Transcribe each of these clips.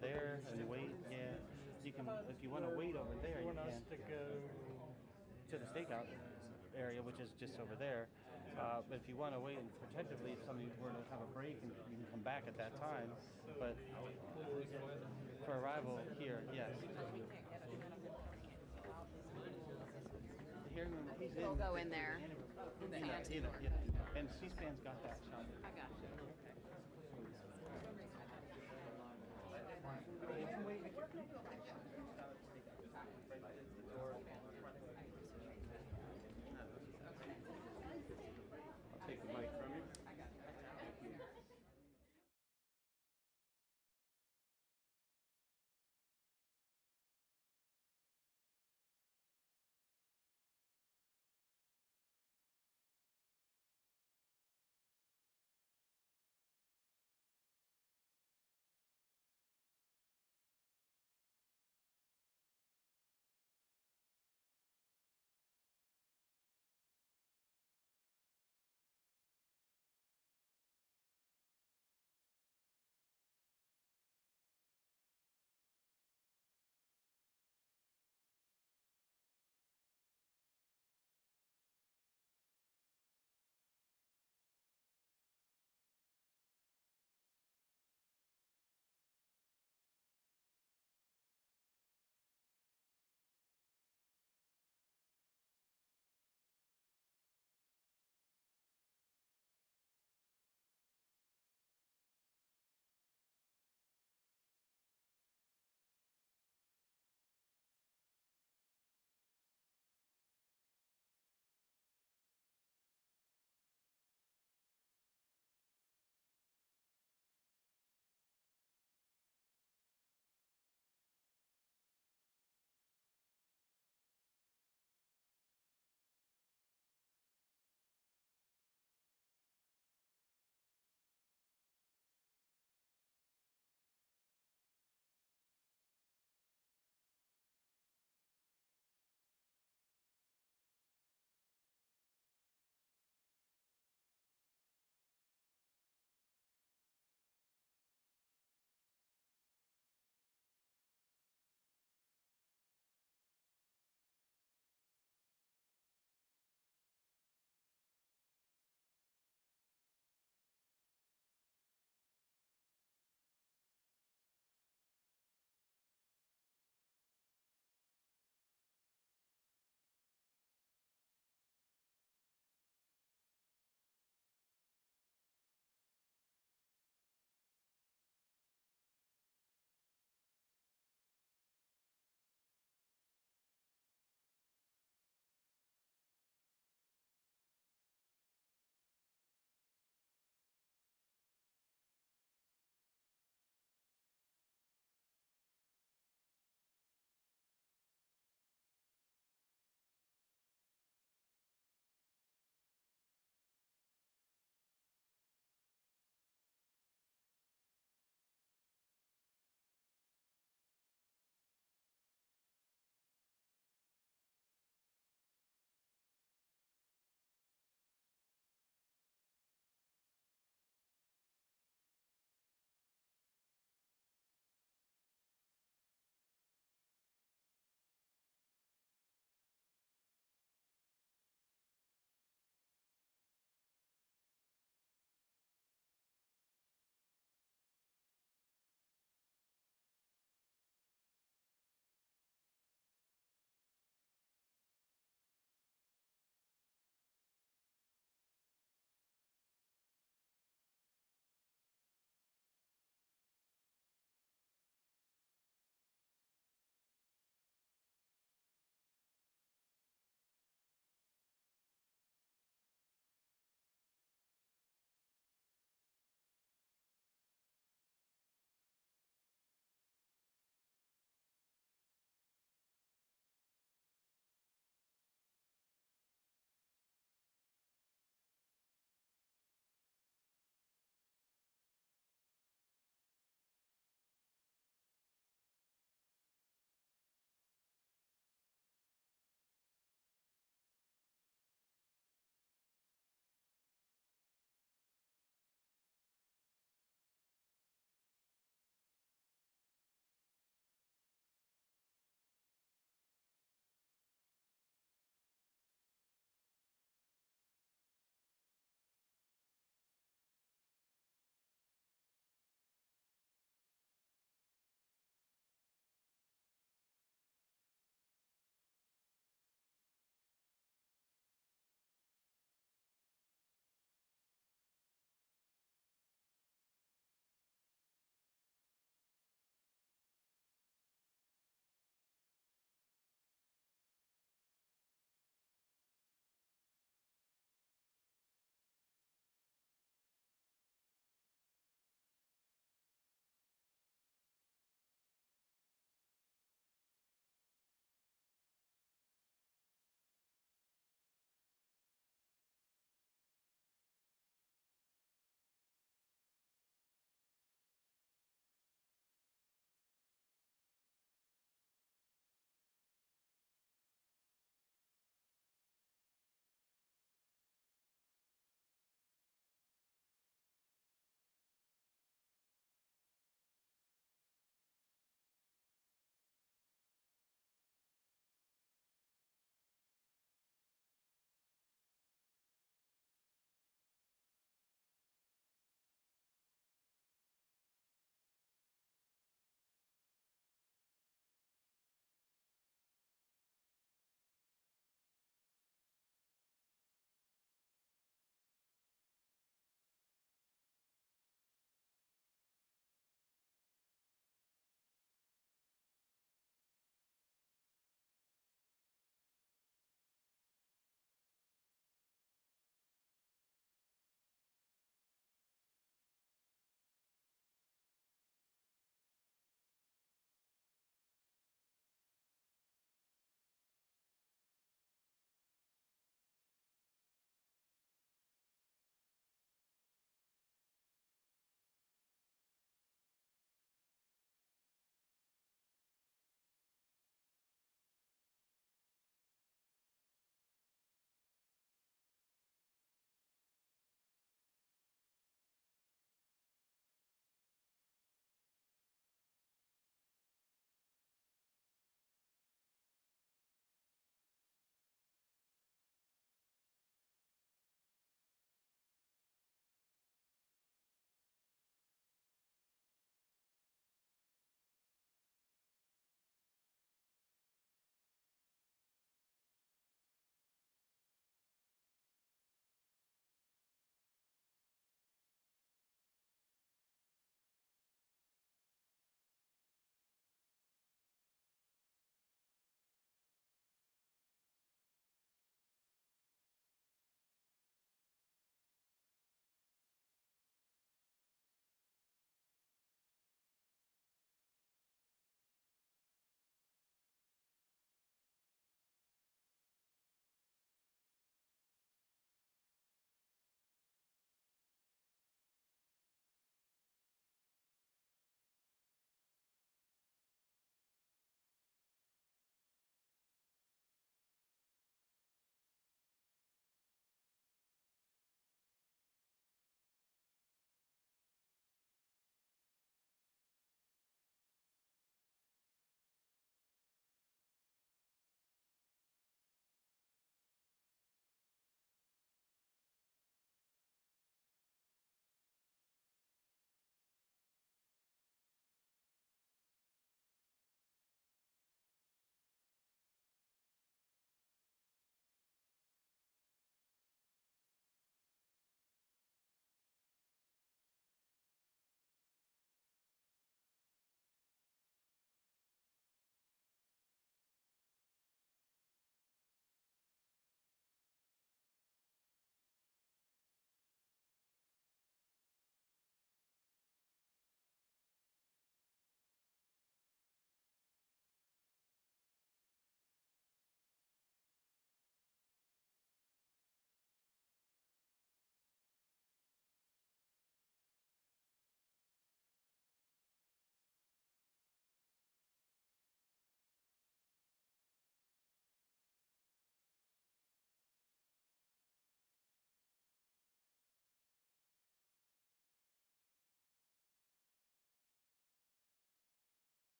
there and wait. Yeah, you can. If you want to wait over there, you us can to go to the stakeout area, which is just over there. But if you want to wait and protectively, if somebody were to have a break, and you can come back at that time. But for arrival here, yes. The hearing room, he's We'll go in there. Yeah. And C-SPAN's got that shot. I got you. Okay. I'll take the mic from you.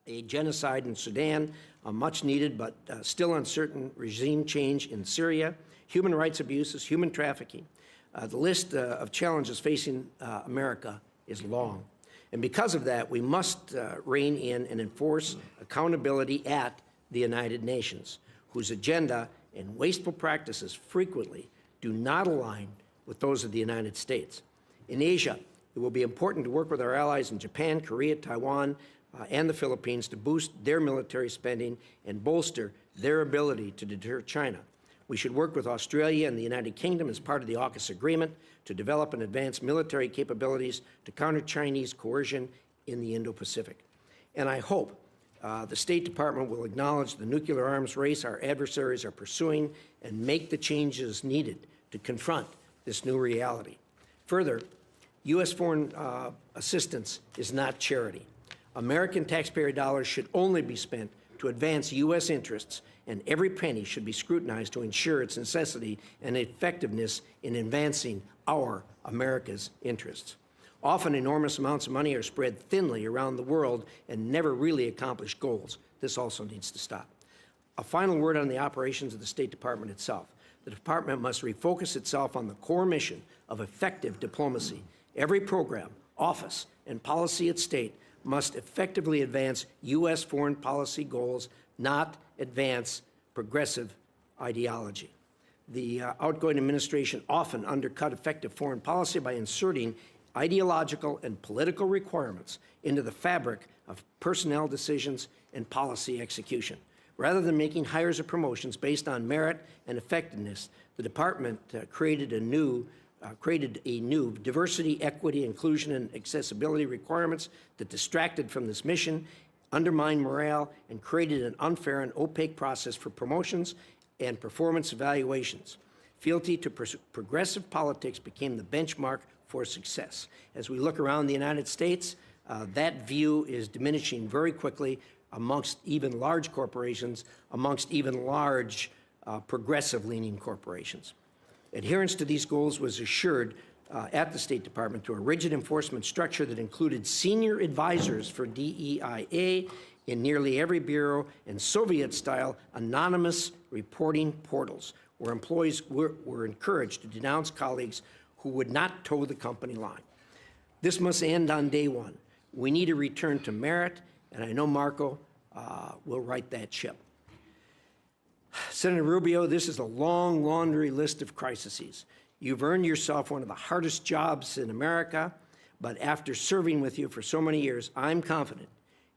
a genocide in Sudan, a much needed but still uncertain regime change in Syria, human rights abuses, human trafficking. The list of challenges facing America is long. And because of that, we must rein in and enforce accountability at the United Nations, whose agenda and wasteful practices frequently do not align with those of the United States. In Asia, it will be important to work with our allies in Japan, Korea, Taiwan, and the Philippines to boost their military spending and bolster their ability to deter China. We should work with Australia and the United Kingdom as part of the AUKUS agreement to develop and advance military capabilities to counter Chinese coercion in the Indo-Pacific. And I hope the State Department will acknowledge the nuclear arms race our adversaries are pursuing and make the changes needed to confront this new reality. Further, U.S. foreign assistance is not charity. American taxpayer dollars should only be spent to advance U.S. interests, and every penny should be scrutinized to ensure its necessity and effectiveness in advancing our America's interests. Often enormous amounts of money are spread thinly around the world and never really accomplish goals. This also needs to stop. A final word on the operations of the State Department itself. The Department must refocus itself on the core mission of effective diplomacy. Every program, office, and policy at State must effectively advance U.S. foreign policy goals, not advance progressive ideology. The outgoing administration often undercut effective foreign policy by inserting ideological and political requirements into the fabric of personnel decisions and policy execution. Rather than making hires or promotions based on merit and effectiveness, the Department created a new diversity, equity, inclusion, and accessibility requirements that distracted from this mission, undermined morale, and created an unfair and opaque process for promotions and performance evaluations. Fealty to progressive politics became the benchmark for success. As we look around the United States, that view is diminishing very quickly amongst even large corporations, amongst even large progressive-leaning corporations. Adherence to these goals was assured at the State Department through a rigid enforcement structure that included senior advisors for DEIA in nearly every bureau and Soviet-style anonymous reporting portals where employees were encouraged to denounce colleagues who would not toe the company line. This must end on day one. We need a return to merit, and I know Marco will right that ship. Senator Rubio, this is a long laundry list of crises. You've earned yourself one of the hardest jobs in America, but after serving with you for so many years, I'm confident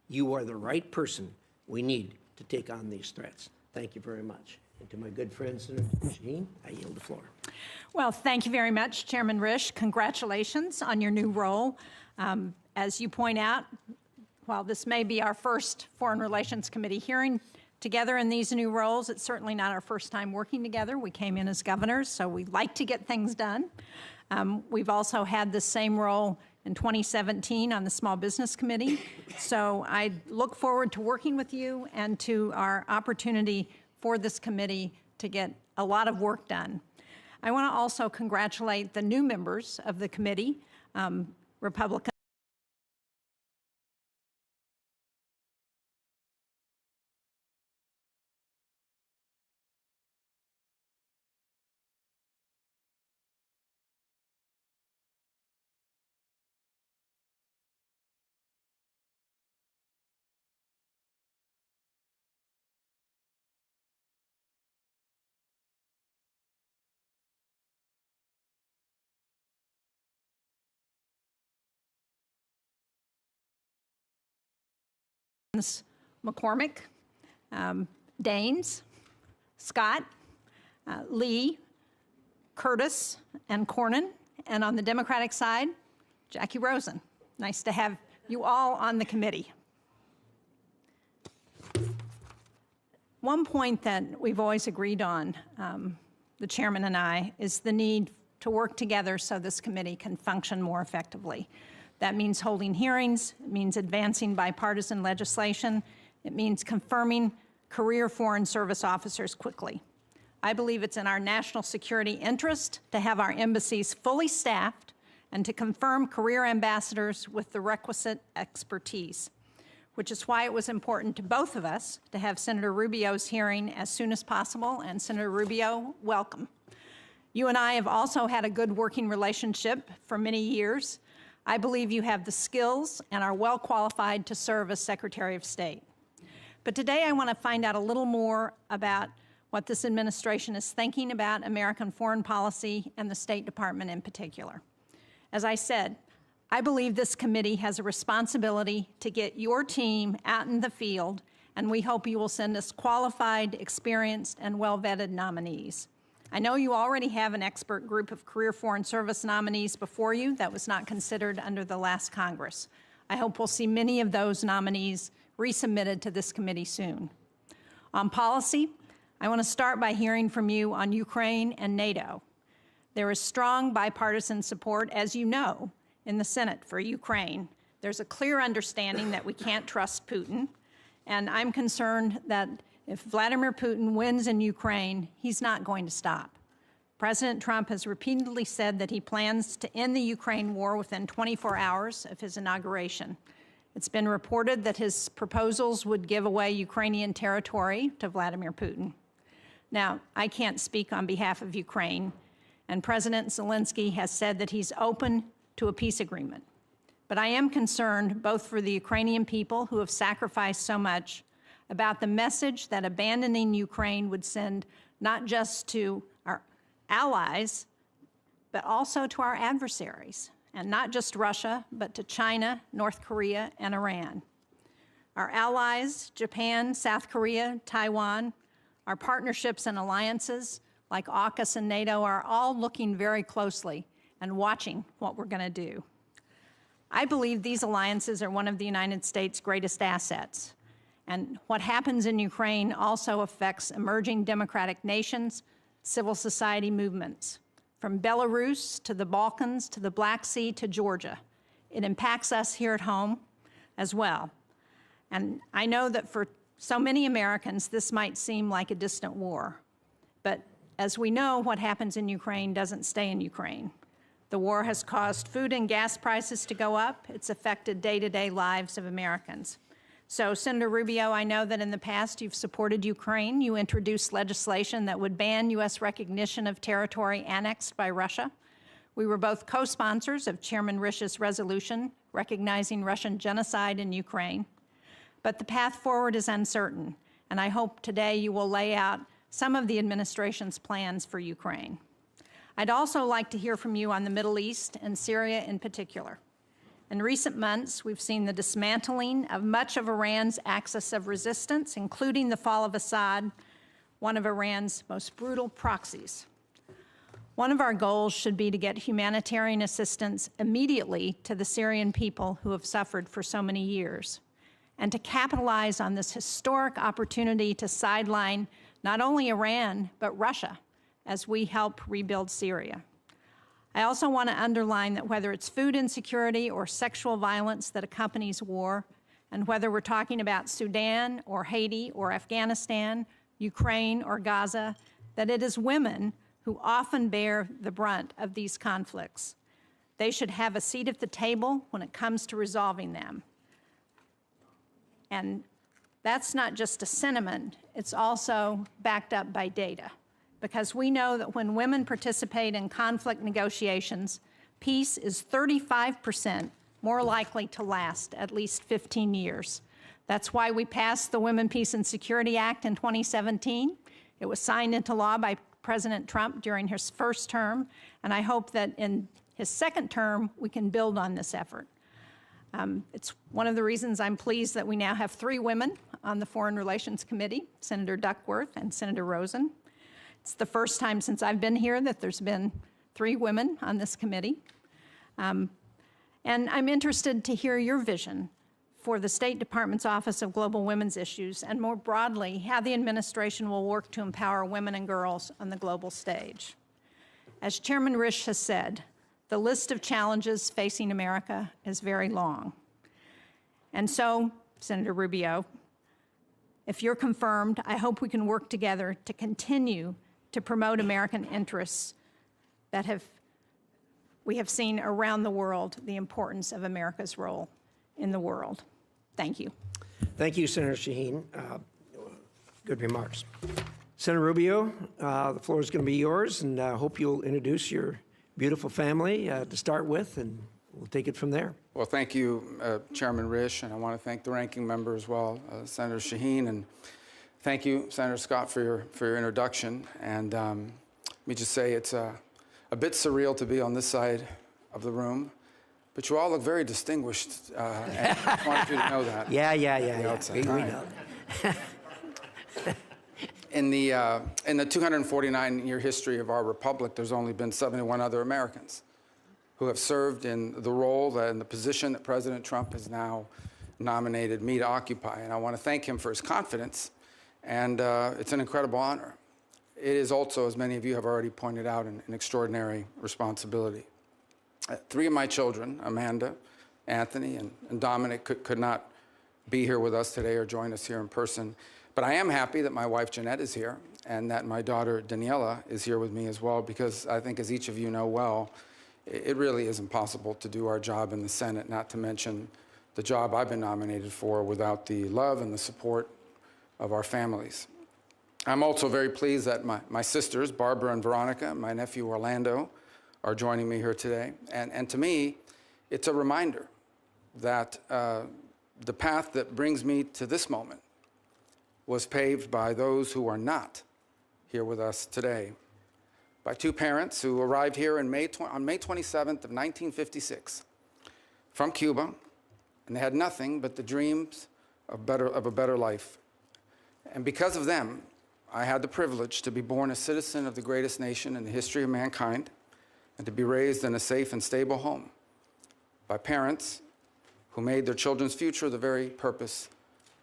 you are the right person we need to take on these threats. Thank you very much. And to my good friend, Senator Shaheen, I yield the floor. Well, thank you very much, Chairman Risch. Congratulations on your new role. As you point out, while this may be our first Foreign Relations Committee hearing together in these new roles, it's certainly not our first time working together. We came in as governors, so we like to get things done. We've also had the same role in 2017 on the Small Business Committee. So I look forward to working with you and to our opportunity for this committee to get a lot of work done. I want to also congratulate the new members of the committee, Republican. McCormick, Daines, Scott, Lee, Curtis, and Cornyn. And on the Democratic side, Jackie Rosen. Nice to have you all on the committee. One point that we've always agreed on, the chairman and I, is the need to work together so this committee can function more effectively. That means holding hearings, it means advancing bipartisan legislation, it means confirming career Foreign Service officers quickly. I believe it's in our national security interest to have our embassies fully staffed and to confirm career ambassadors with the requisite expertise. which is why it was important to both of us to have Senator Rubio's hearing as soon as possible. And Senator Rubio, welcome. You and I have also had a good working relationship for many years. I believe you have the skills and are well qualified to serve as Secretary of State. But today I want to find out a little more about what this administration is thinking about American foreign policy and the State Department in particular. As I said, I believe this committee has a responsibility to get your team out in the field, and we hope you will send us qualified, experienced, and well-vetted nominees. I know you already have an expert group of career Foreign Service nominees before you that was not considered under the last Congress. I hope we'll see many of those nominees resubmitted to this committee soon. On policy, I want to start by hearing from you on Ukraine and NATO. There is strong bipartisan support, as you know, in the Senate for Ukraine. There's a clear understanding that we can't trust Putin, and I'm concerned that if Vladimir Putin wins in Ukraine, he's not going to stop. President Trump has repeatedly said that he plans to end the Ukraine war within 24 hours of his inauguration. It's been reported that his proposals would give away Ukrainian territory to Vladimir Putin. Now, I can't speak on behalf of Ukraine, and President Zelensky has said that he's open to a peace agreement. But I am concerned both for the Ukrainian people who have sacrificed so much about the message that abandoning Ukraine would send not just to our allies, but also to our adversaries, and not just Russia, but to China, North Korea, and Iran. Our allies, Japan, South Korea, Taiwan, our partnerships and alliances like AUKUS and NATO are all looking very closely and watching what we're going to do. I believe these alliances are one of the United States' greatest assets. And what happens in Ukraine also affects emerging democratic nations, civil society movements. From Belarus to the Balkans to the Black Sea to Georgia. It impacts us here at home as well. And I know that for so many Americans, this might seem like a distant war. But as we know, what happens in Ukraine doesn't stay in Ukraine. The war has caused food and gas prices to go up. It's affected day-to-day lives of Americans. So, Senator Rubio, I know that in the past you've supported Ukraine. You introduced legislation that would ban U.S. recognition of territory annexed by Russia. We were both co-sponsors of Chairman Risch's resolution recognizing Russian genocide in Ukraine. But the path forward is uncertain, and I hope today you will lay out some of the administration's plans for Ukraine. I'd also like to hear from you on the Middle East and Syria in particular. In recent months, we've seen the dismantling of much of Iran's axis of resistance, including the fall of Assad, one of Iran's most brutal proxies. One of our goals should be to get humanitarian assistance immediately to the Syrian people who have suffered for so many years, and to capitalize on this historic opportunity to sideline not only Iran, but Russia, as we help rebuild Syria. I also want to underline that whether it's food insecurity or sexual violence that accompanies war, and whether we're talking about Sudan or Haiti or Afghanistan, Ukraine or Gaza, that it is women who often bear the brunt of these conflicts. They should have a seat at the table when it comes to resolving them. And that's not just a sentiment, it's also backed up by data. Because we know that when women participate in conflict negotiations, peace is 35% more likely to last at least 15 years. That's why we passed the Women, Peace, and Security Act in 2017. It was signed into law by President Trump during his first term, and I hope that in his second term, we can build on this effort. It's one of the reasons I'm pleased that we now have 3 women on the Foreign Relations Committee, Senator Duckworth and Senator Rosen. It's the first time since I've been here that there's been 3 women on this committee. And I'm interested to hear your vision for the State Department's Office of Global Women's Issues, and more broadly, how the administration will work to empower women and girls on the global stage. As Chairman Risch has said, the list of challenges facing America is very long. And so, Senator Rubio, if you're confirmed, I hope we can work together to continue to promote American interests that we have seen around the world the importance of America's role in the world. Thank you. Thank you, Senator Shaheen. Good remarks. Senator Rubio, the floor is going to be yours, and I hope you'll introduce your beautiful family to start with, and we'll take it from there. Well, thank you, Chairman Risch, and I want to thank the ranking member as well, Senator Shaheen, and thank you, Senator Scott, for your introduction. And let me just say it's a bit surreal to be on this side of the room, but you all look very distinguished, and I just wanted you to know that. Yeah. We All right. know. In the 249-year history of our republic, there's only been 71 other Americans who have served in the role and the position that President Trump has now nominated me to occupy. And I want to thank him for his confidence, and it's an incredible honor. It is also, as many of you have already pointed out, an extraordinary responsibility. 3 of my children, Amanda, Anthony, and Dominic, could not be here with us today or join us here in person. But I am happy that my wife, Jeanette, is here, and that my daughter, Daniela, is here with me as well, because I think, as each of you know well, it really is impossible to do our job in the Senate, not to mention the job I've been nominated for, without the love and the support of our families. I'm also very pleased that my sisters, Barbara and Veronica, and my nephew, Orlando, are joining me here today. And to me, it's a reminder that the path that brings me to this moment was paved by those who are not here with us today, by 2 parents who arrived here on May 27th of 1956 from Cuba, and they had nothing but the dreams of a better life. And because of them, I had the privilege to be born a citizen of the greatest nation in the history of mankind, and to be raised in a safe and stable home by parents who made their children's future the very purpose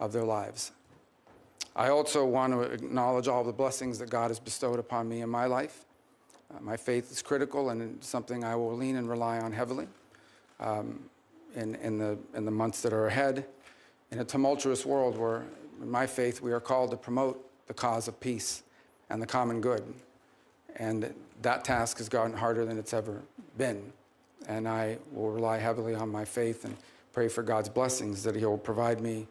of their lives. I also want to acknowledge all the blessings that God has bestowed upon me in my life. My faith is critical, and it's something I will lean and rely on heavily in the months that are ahead. In a tumultuous world where, in my faith, we are called to promote the cause of peace and the common good. And that task has gotten harder than it's ever been. And I will rely heavily on my faith and pray for God's blessings, that He will provide me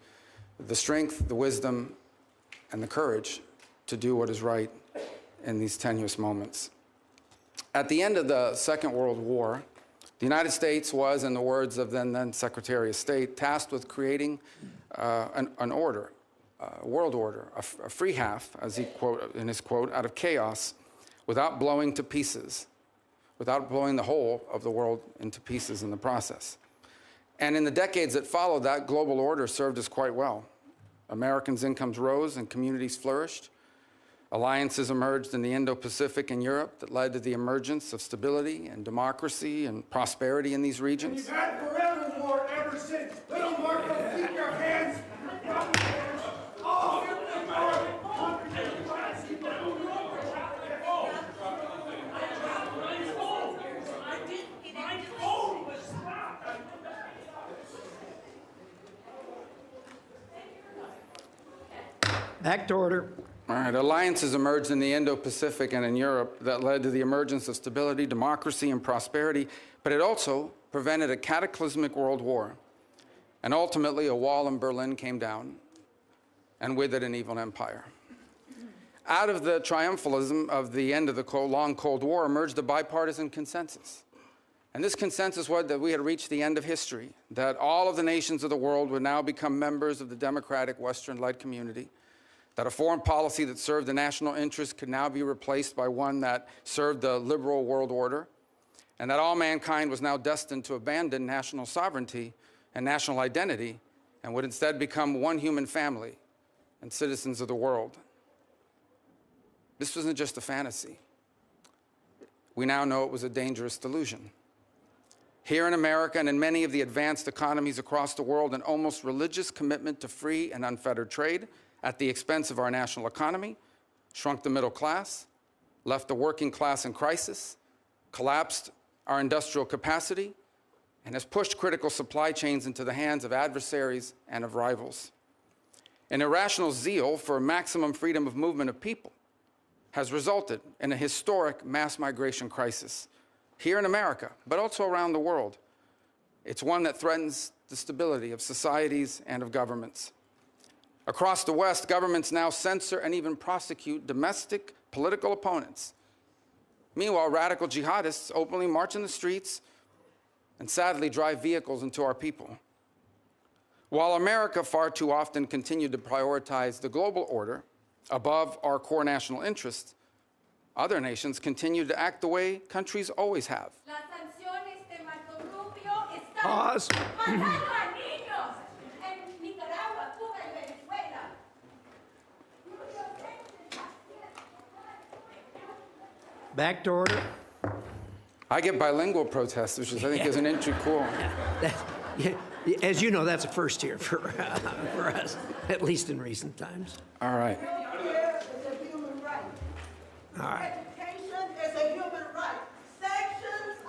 the strength, the wisdom, and the courage to do what is right in these tenuous moments. At the end of the Second World War, the United States was, in the words of then Secretary of State, tasked with creating an order, a world order, a free half, as he quote in his quote, out of chaos, without blowing to pieces, without blowing the whole of the world into pieces in the process. And in the decades that followed, that global order served us quite well. Americans' incomes rose and communities flourished. Alliances emerged in the Indo-Pacific and Europe that led to the emergence of stability and democracy and prosperity in these regions. You've had forever war ever since. Little Marco, keep your hands. Back to order. All right, alliances emerged in the Indo-Pacific and in Europe that led to the emergence of stability, democracy, and prosperity, but it also prevented a cataclysmic world war. And ultimately, a wall in Berlin came down, and with it, an evil empire. Out of the triumphalism of the end of the long Cold War emerged a bipartisan consensus. And this consensus was that we had reached the end of history, that all of the nations of the world would now become members of the democratic Western-led community, that a foreign policy that served the national interest could now be replaced by one that served the liberal world order, and that all mankind was now destined to abandon national sovereignty and national identity and would instead become one human family and citizens of the world. This wasn't just a fantasy. We now know it was a dangerous delusion. Here in America and in many of the advanced economies across the world, an almost religious commitment to free and unfettered trade at the expense of our national economy shrunk the middle class, left the working class in crisis, collapsed our industrial capacity, and has pushed critical supply chains into the hands of adversaries and of rivals. An irrational zeal for maximum freedom of movement of people has resulted in a historic mass migration crisis here in America, but also around the world. It's one that threatens the stability of societies and of governments. Across the West, governments now censor and even prosecute domestic political opponents. Meanwhile, radical jihadists openly march in the streets and sadly drive vehicles into our people. While America far too often continued to prioritize the global order above our core national interests, other nations continue to act the way countries always have. Las sanciones de Marco Rubio están Pause. matando a niños en Nicaragua, Cuba y Venezuela. Back to order. I get bilingual protests, which is, I think is an entry cool. As you know, that's a first here for us, at least in recent times. All right. Healthcare is a human right. All right. Education is a human right. Sanctions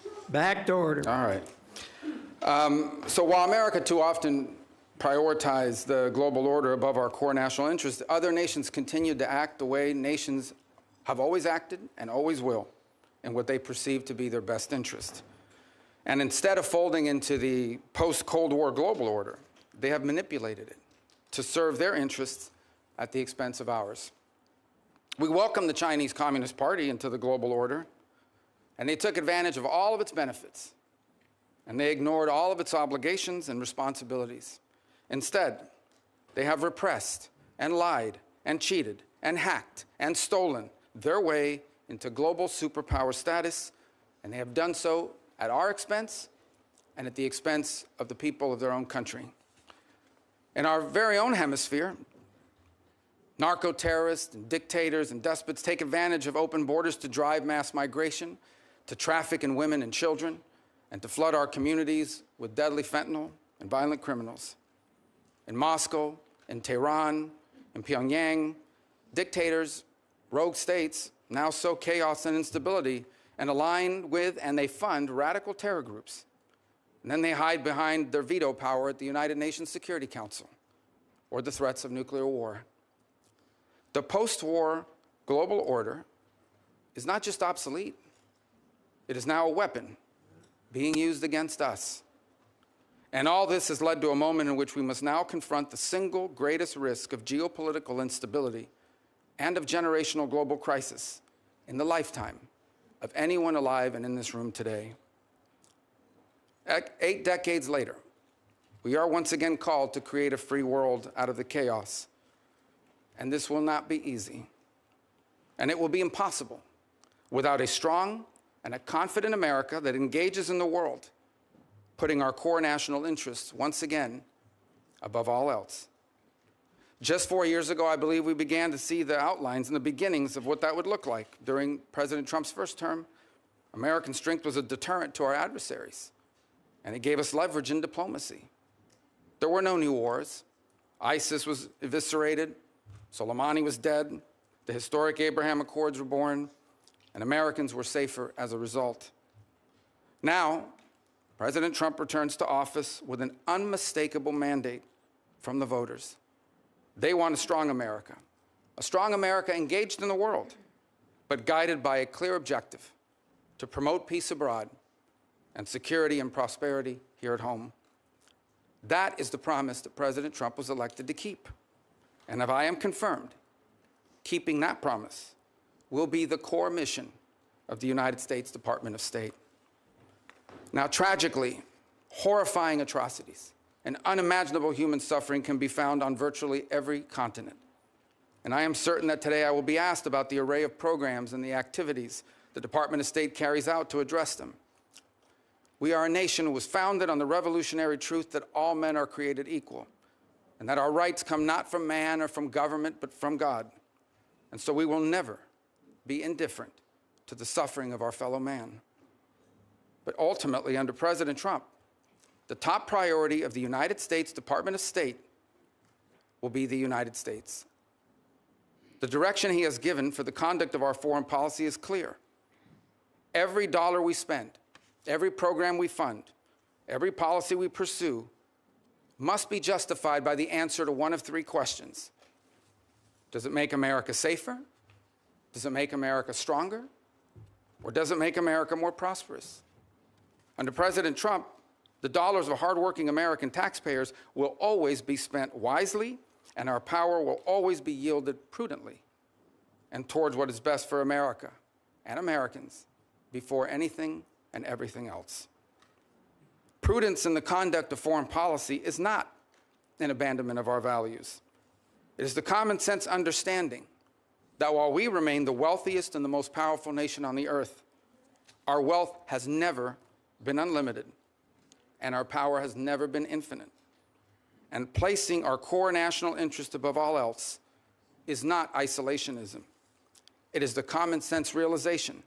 against Back to order. All right. So while America too often prioritized the global order above our core national interests, other nations continued to act the way nations have always acted and always will in what they perceive to be their best interest. And instead of folding into the post-Cold War global order, they have manipulated it to serve their interests at the expense of ours. We welcomed the Chinese Communist Party into the global order, and they took advantage of all of its benefits, and they ignored all of its obligations and responsibilities. Instead, they have repressed and lied and cheated and hacked and stolen their way into global superpower status, and they have done so at our expense and at the expense of the people of their own country. In our very own hemisphere, narco-terrorists and dictators and despots take advantage of open borders to drive mass migration, to traffic in women and children, and to flood our communities with deadly fentanyl and violent criminals. In Moscow, in Tehran, in Pyongyang, dictators, rogue states now sow chaos and instability and align with and they fund radical terror groups. And then they hide behind their veto power at the United Nations Security Council or the threats of nuclear war. The post-war global order is not just obsolete, it is now a weapon being used against us. And all this has led to a moment in which we must now confront the single greatest risk of geopolitical instability and of generational global crisis in the lifetime of anyone alive and in this room today. 8 decades later, we are once again called to create a free world out of the chaos. And this will not be easy. And it will be impossible without a strong and a confident America that engages in the world, putting our core national interests once again above all else. Just 4 years ago, I believe we began to see the outlines and the beginnings of what that would look like. During President Trump's first term, American strength was a deterrent to our adversaries, and it gave us leverage in diplomacy. There were no new wars. ISIS was eviscerated. Soleimani was dead. The historic Abraham Accords were born, and Americans were safer as a result. Now, President Trump returns to office with an unmistakable mandate from the voters. They want a strong America engaged in the world, but guided by a clear objective to promote peace abroad and security and prosperity here at home. That is the promise that President Trump was elected to keep. And if I am confirmed, keeping that promise will be the core mission of the United States Department of State. Now, tragically, horrifying atrocities and unimaginable human suffering can be found on virtually every continent. And I am certain that today I will be asked about the array of programs and the activities the Department of State carries out to address them. We are a nation who was founded on the revolutionary truth that all men are created equal, and that our rights come not from man or from government, but from God. And so we will never be indifferent to the suffering of our fellow man. But ultimately, under President Trump, the top priority of the United States Department of State will be the United States. The direction he has given for the conduct of our foreign policy is clear. Every dollar we spend, every program we fund, every policy we pursue must be justified by the answer to one of 3 questions. Does it make America safer? Does it make America stronger? Or does it make America more prosperous? Under President Trump, The dollars of hardworking American taxpayers will always be spent wisely, and our power will always be yielded prudently and towards what is best for America and Americans before anything and everything else. Prudence in the conduct of foreign policy is not an abandonment of our values. It is the common sense understanding that while we remain the wealthiest and the most powerful nation on the earth, our wealth has never been unlimited, and our power has never been infinite. And placing our core national interest above all else is not isolationism. It is the common sense realization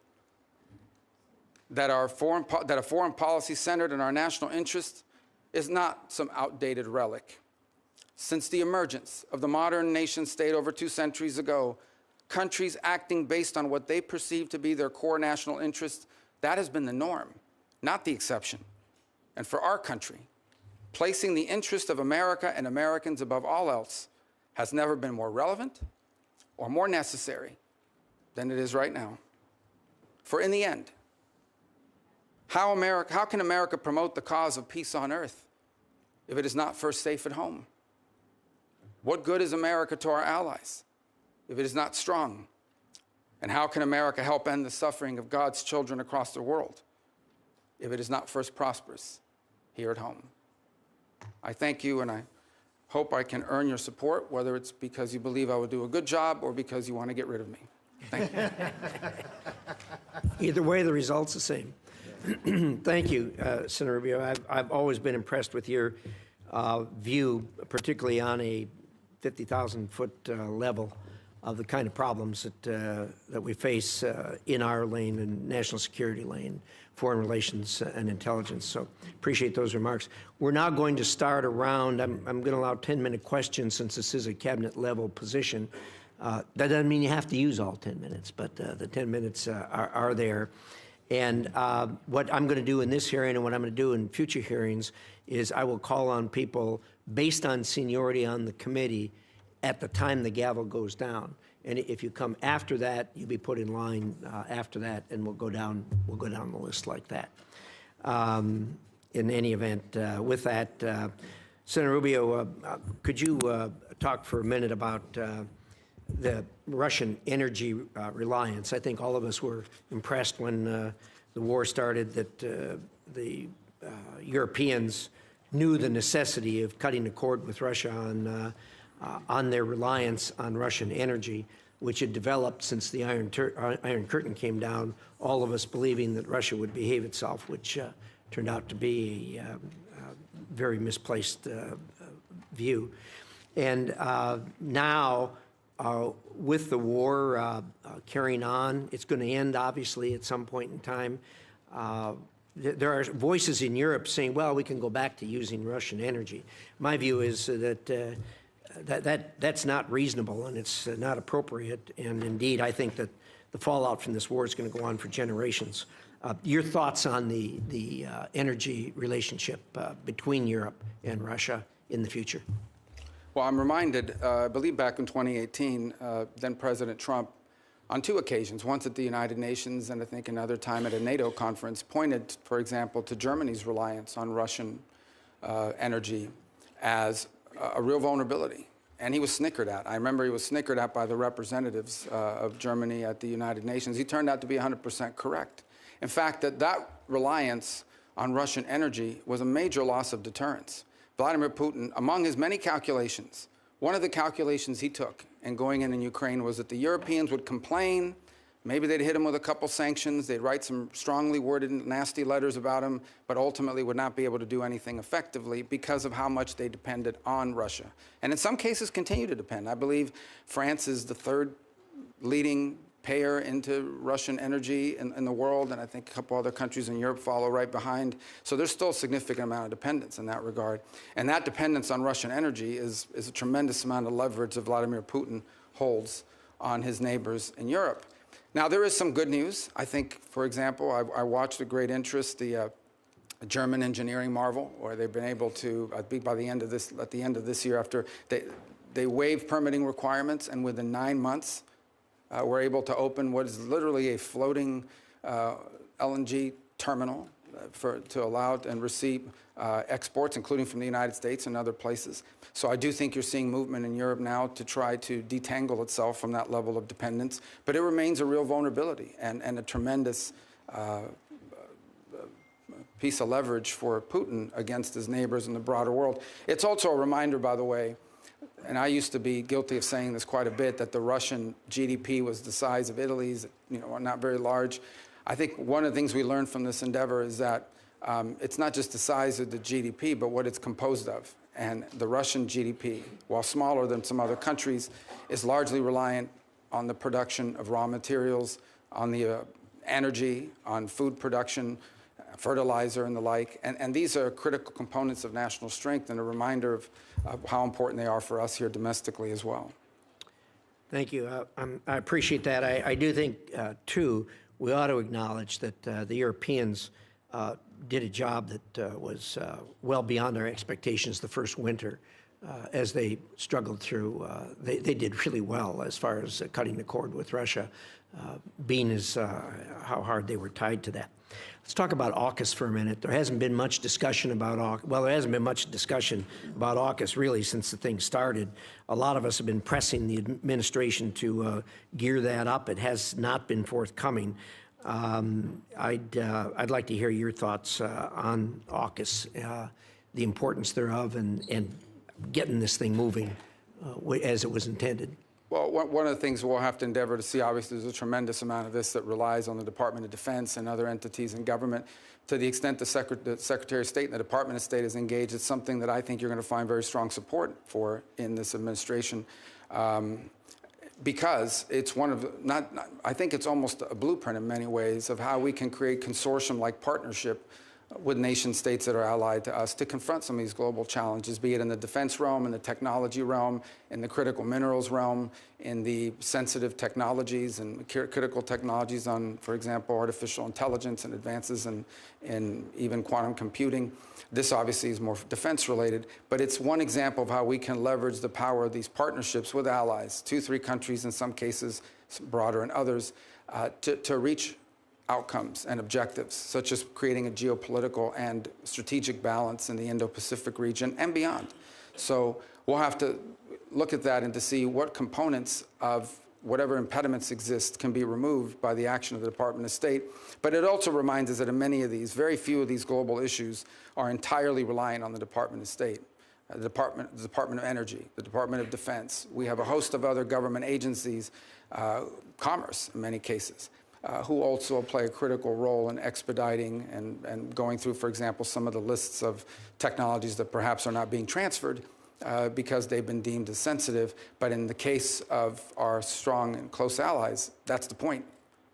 that a foreign policy centered in our national interest is not some outdated relic. Since the emergence of the modern nation state over 2 centuries ago, countries acting based on what they perceive to be their core national interest, that has been the norm, not the exception. And for our country, placing the interest of America and Americans above all else has never been more relevant or more necessary than it is right now. For in the end, how can America promote the cause of peace on earth if it is not first safe at home? What good is America to our allies if it is not strong? And how can America help end the suffering of God's children across the world if it is not first prosperous here at home? I thank you, and I hope I can earn your support, whether it's because you believe I will do a good job or because you want to get rid of me. Thank you. Either way, the result's the same. Thank you, Senator Rubio. I've always been impressed with your view, particularly on a 50,000-foot level, of the kind of problems that we face in our lane, and national security lane, foreign relations and intelligence. So appreciate those remarks. We're now going to start a round. I'm going to allow 10-minute questions since this is a cabinet-level position. That doesn't mean you have to use all 10 minutes, but the 10 minutes are there. And what I'm going to do in this hearing and what I'm going to do in future hearings is I will call on people based on seniority on the committee at the time the gavel goes down. And if you come after that, you'll be put in line after that, and we'll go down the list like that. In any event, with that, Senator Rubio, could you talk for a minute about the Russian energy reliance? I think all of us were impressed when the war started that the Europeans knew the necessity of cutting the cord with Russia on their reliance on Russian energy, which had developed since the Iron Curtain came down, all of us believing that Russia would behave itself, which turned out to be a very misplaced view. And now, with the war carrying on, it's going to end, obviously, at some point in time. There are voices in Europe saying, well, we can go back to using Russian energy. My view is that that's not reasonable, and it's not appropriate. And indeed, I think that the fallout from this war is going to go on for generations. Your thoughts on the energy relationship between Europe and Russia in the future? Well, I'm reminded, I believe back in 2018, then President Trump, on 2 occasions, once at the United Nations and I think another time at a NATO conference, pointed, for example, to Germany's reliance on Russian energy as a real vulnerability. And he was snickered at. I remember he was snickered at by the representatives of Germany at the United Nations. He turned out to be 100% correct. In fact, that reliance on Russian energy was a major loss of deterrence. Vladimir Putin, among his many calculations, one of the calculations he took in going in Ukraine was that the Europeans would complain, maybe they'd hit him with a couple sanctions, they'd write some strongly worded, nasty letters about him, but ultimately would not be able to do anything effectively because of how much they depended on Russia. And in some cases continue to depend. I believe France is the 3rd leading payer into Russian energy in the world, and I think a couple other countries in Europe follow right behind. So there's still a significant amount of dependence in that regard. And that dependence on Russian energy is a tremendous amount of leverage that Vladimir Putin holds on his neighbors in Europe. Now, there is some good news. I think, for example, I watched with great interest the German engineering marvel, where they've been able to, I think by the end of this year, after they waived permitting requirements, and within 9 months, we're able to open what is literally a floating LNG terminal to allow and receive exports, including from the United States and other places. So I do think you're seeing movement in Europe now to try to detangle itself from that level of dependence, but it remains a real vulnerability and a tremendous piece of leverage for Putin against his neighbors in the broader world. It's also a reminder, by the way, and I used to be guilty of saying this quite a bit, that the Russian GDP was the size of Italy's, not very large. I think one of the things we learned from this endeavor is that it's not just the size of the GDP, but what it's composed of. And the Russian GDP, while smaller than some other countries, is largely reliant on the production of raw materials, on the energy, on food production, fertilizer and the like. And these are critical components of national strength and a reminder of how important they are for us here domestically as well. Thank you. I appreciate that. I do think, too, we ought to acknowledge that the Europeans did a job that was well beyond our expectations the first winter. As they struggled through, they did really well as far as cutting the cord with Russia, being as how hard they were tied to that. Let's talk about AUKUS for a minute. There hasn't been much discussion about AUKUS. Well, there hasn't been much discussion about AUKUS really since the thing started. A lot of us have been pressing the administration to gear that up. It has not been forthcoming. I'd like to hear your thoughts on AUKUS, the importance thereof, and getting this thing moving as it was intended. Well, one of the things we'll have to endeavor to see, obviously, there's a tremendous amount of this that relies on the Department of Defense and other entities in government. To the extent the Secretary of State and the Department of State is engaged, it's something that I think you're going to find very strong support for in this administration. Because it's one of, I think it's almost a blueprint in many ways of how we can create consortium-like partnership with nation states that are allied to us to confront some of these global challenges, be it in the defense realm, in the technology realm, in the critical minerals realm, in the sensitive technologies and critical technologies on, for example, artificial intelligence and advances in even quantum computing. This obviously is more defense related, but it's one example of how we can leverage the power of these partnerships with allies, 2, 3 countries in some cases, broader in others, to reach outcomes and objectives, such as creating a geopolitical and strategic balance in the Indo-Pacific region and beyond. So we'll have to look at that and to see what components of whatever impediments exist can be removed by the action of the Department of State. But it also reminds us that in many of these, very few of these global issues are entirely reliant on the Department of State. The Department of Energy, the Department of Defense. We have a host of other government agencies, commerce in many cases, who also play a critical role in expediting and going through, for example, some of the lists of technologies that perhaps are not being transferred because they've been deemed as sensitive. But in the case of our strong and close allies, that's the point,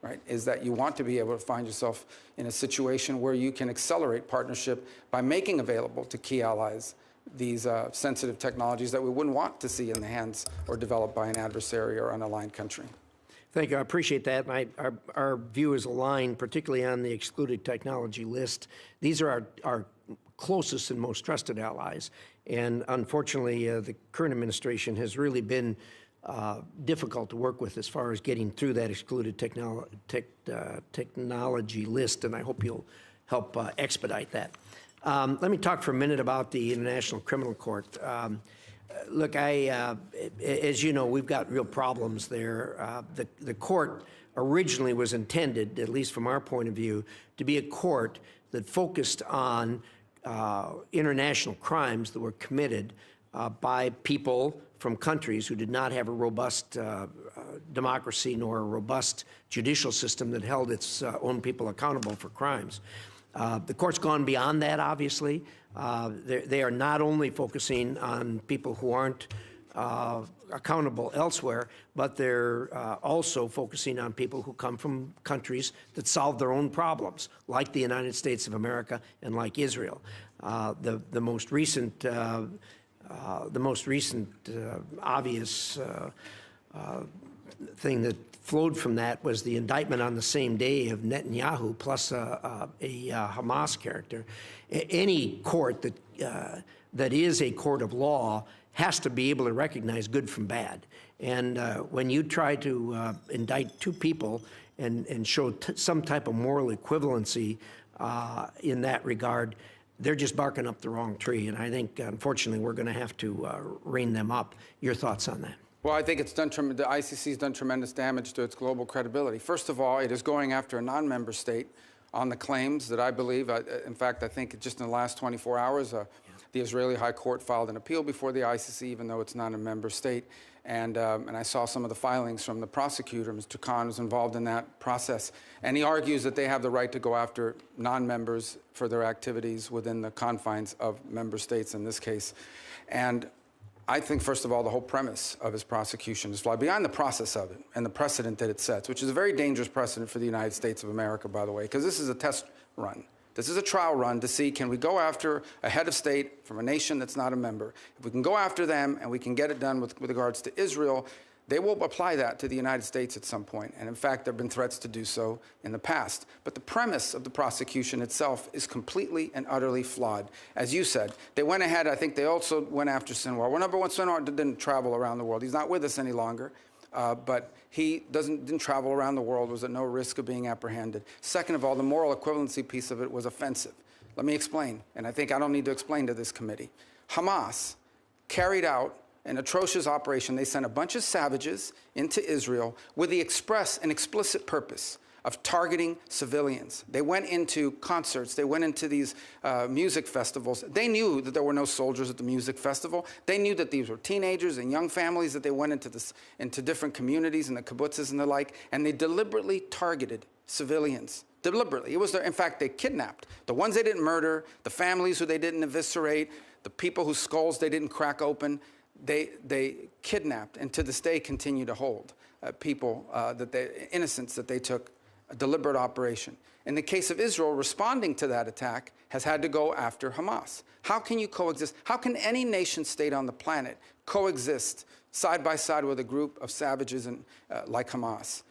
right? Is that you want to be able to find yourself in a situation where you can accelerate partnership by making available to key allies these sensitive technologies that we wouldn't want to see in the hands or developed by an adversary or unaligned country. Thank you. I appreciate that. And our view is aligned, particularly on the excluded technology list. These are our closest and most trusted allies. And unfortunately, the current administration has really been difficult to work with as far as getting through that excluded technology list. And I hope you'll help expedite that. Let me talk for a minute about the International Criminal Court. Look, as you know, we've got real problems there. The court originally was intended, at least from our point of view, to be a court that focused on international crimes that were committed by people from countries who did not have a robust democracy nor a robust judicial system that held its own people accountable for crimes. The court's gone beyond that, obviously. They are not only focusing on people who aren't accountable elsewhere, but they're also focusing on people who come from countries that solve their own problems, like the United States of America and like Israel. The most recent obvious thing that flowed from that was the indictment on the same day of Netanyahu plus a Hamas character. Any court that is a court of law has to be able to recognize good from bad. And when you try to indict 2 people and show some type of moral equivalency in that regard. They're just barking up the wrong tree, and I think, unfortunately, we're going to have to rein them up. Your thoughts on that? Well, I think it's done the ICC has done tremendous damage to its global credibility. First of all, it is going after a non-member state on the claims that I believe, in fact, I think just in the last 24 hours, the Israeli High Court filed an appeal before the ICC, even though it's not a member state. And I saw some of the filings from the prosecutor. Mr. Khan was involved in that process. And he argues that they have the right to go after non-members for their activities within the confines of member states in this case. And I think, first of all, the whole premise of his prosecution is flawed, beyond the process of it and the precedent that it sets, which is a very dangerous precedent for the United States of America, by the way, because this is a test run. This is a trial run to see, can we go after a head of state from a nation that's not a member? If we can go after them and we can get it done with regards to Israel, they will apply that to the United States at some point. And in fact, there have been threats to do so in the past. But the premise of the prosecution itself is completely and utterly flawed. As you said, they went ahead, I think they also went after Sinwar. Well, number one, Sinwar didn't travel around the world. He's not with us any longer. But he didn't travel around the world, was at no risk of being apprehended. Second of all, the moral equivalency piece of it was offensive. Let me explain, and I think I don't need to explain to this committee. Hamas carried out an atrocious operation. They sent a bunch of savages into Israel with the express and explicit purpose of targeting civilians. They went into concerts. They went into these music festivals. They knew that there were no soldiers at the music festival. They knew that these were teenagers and young families, that they went into different communities and the kibbutzes and the like, and they deliberately targeted civilians. Deliberately. It was in fact, they kidnapped the ones they didn't murder, the families who they didn't eviscerate, the people whose skulls they didn't crack open. They kidnapped and to this day continue to hold people, innocents that they took. A deliberate operation. In the case of Israel, responding to that attack has had to go after Hamas. How can you coexist? How can any nation state on the planet coexist side by side with a group of savages like Hamas?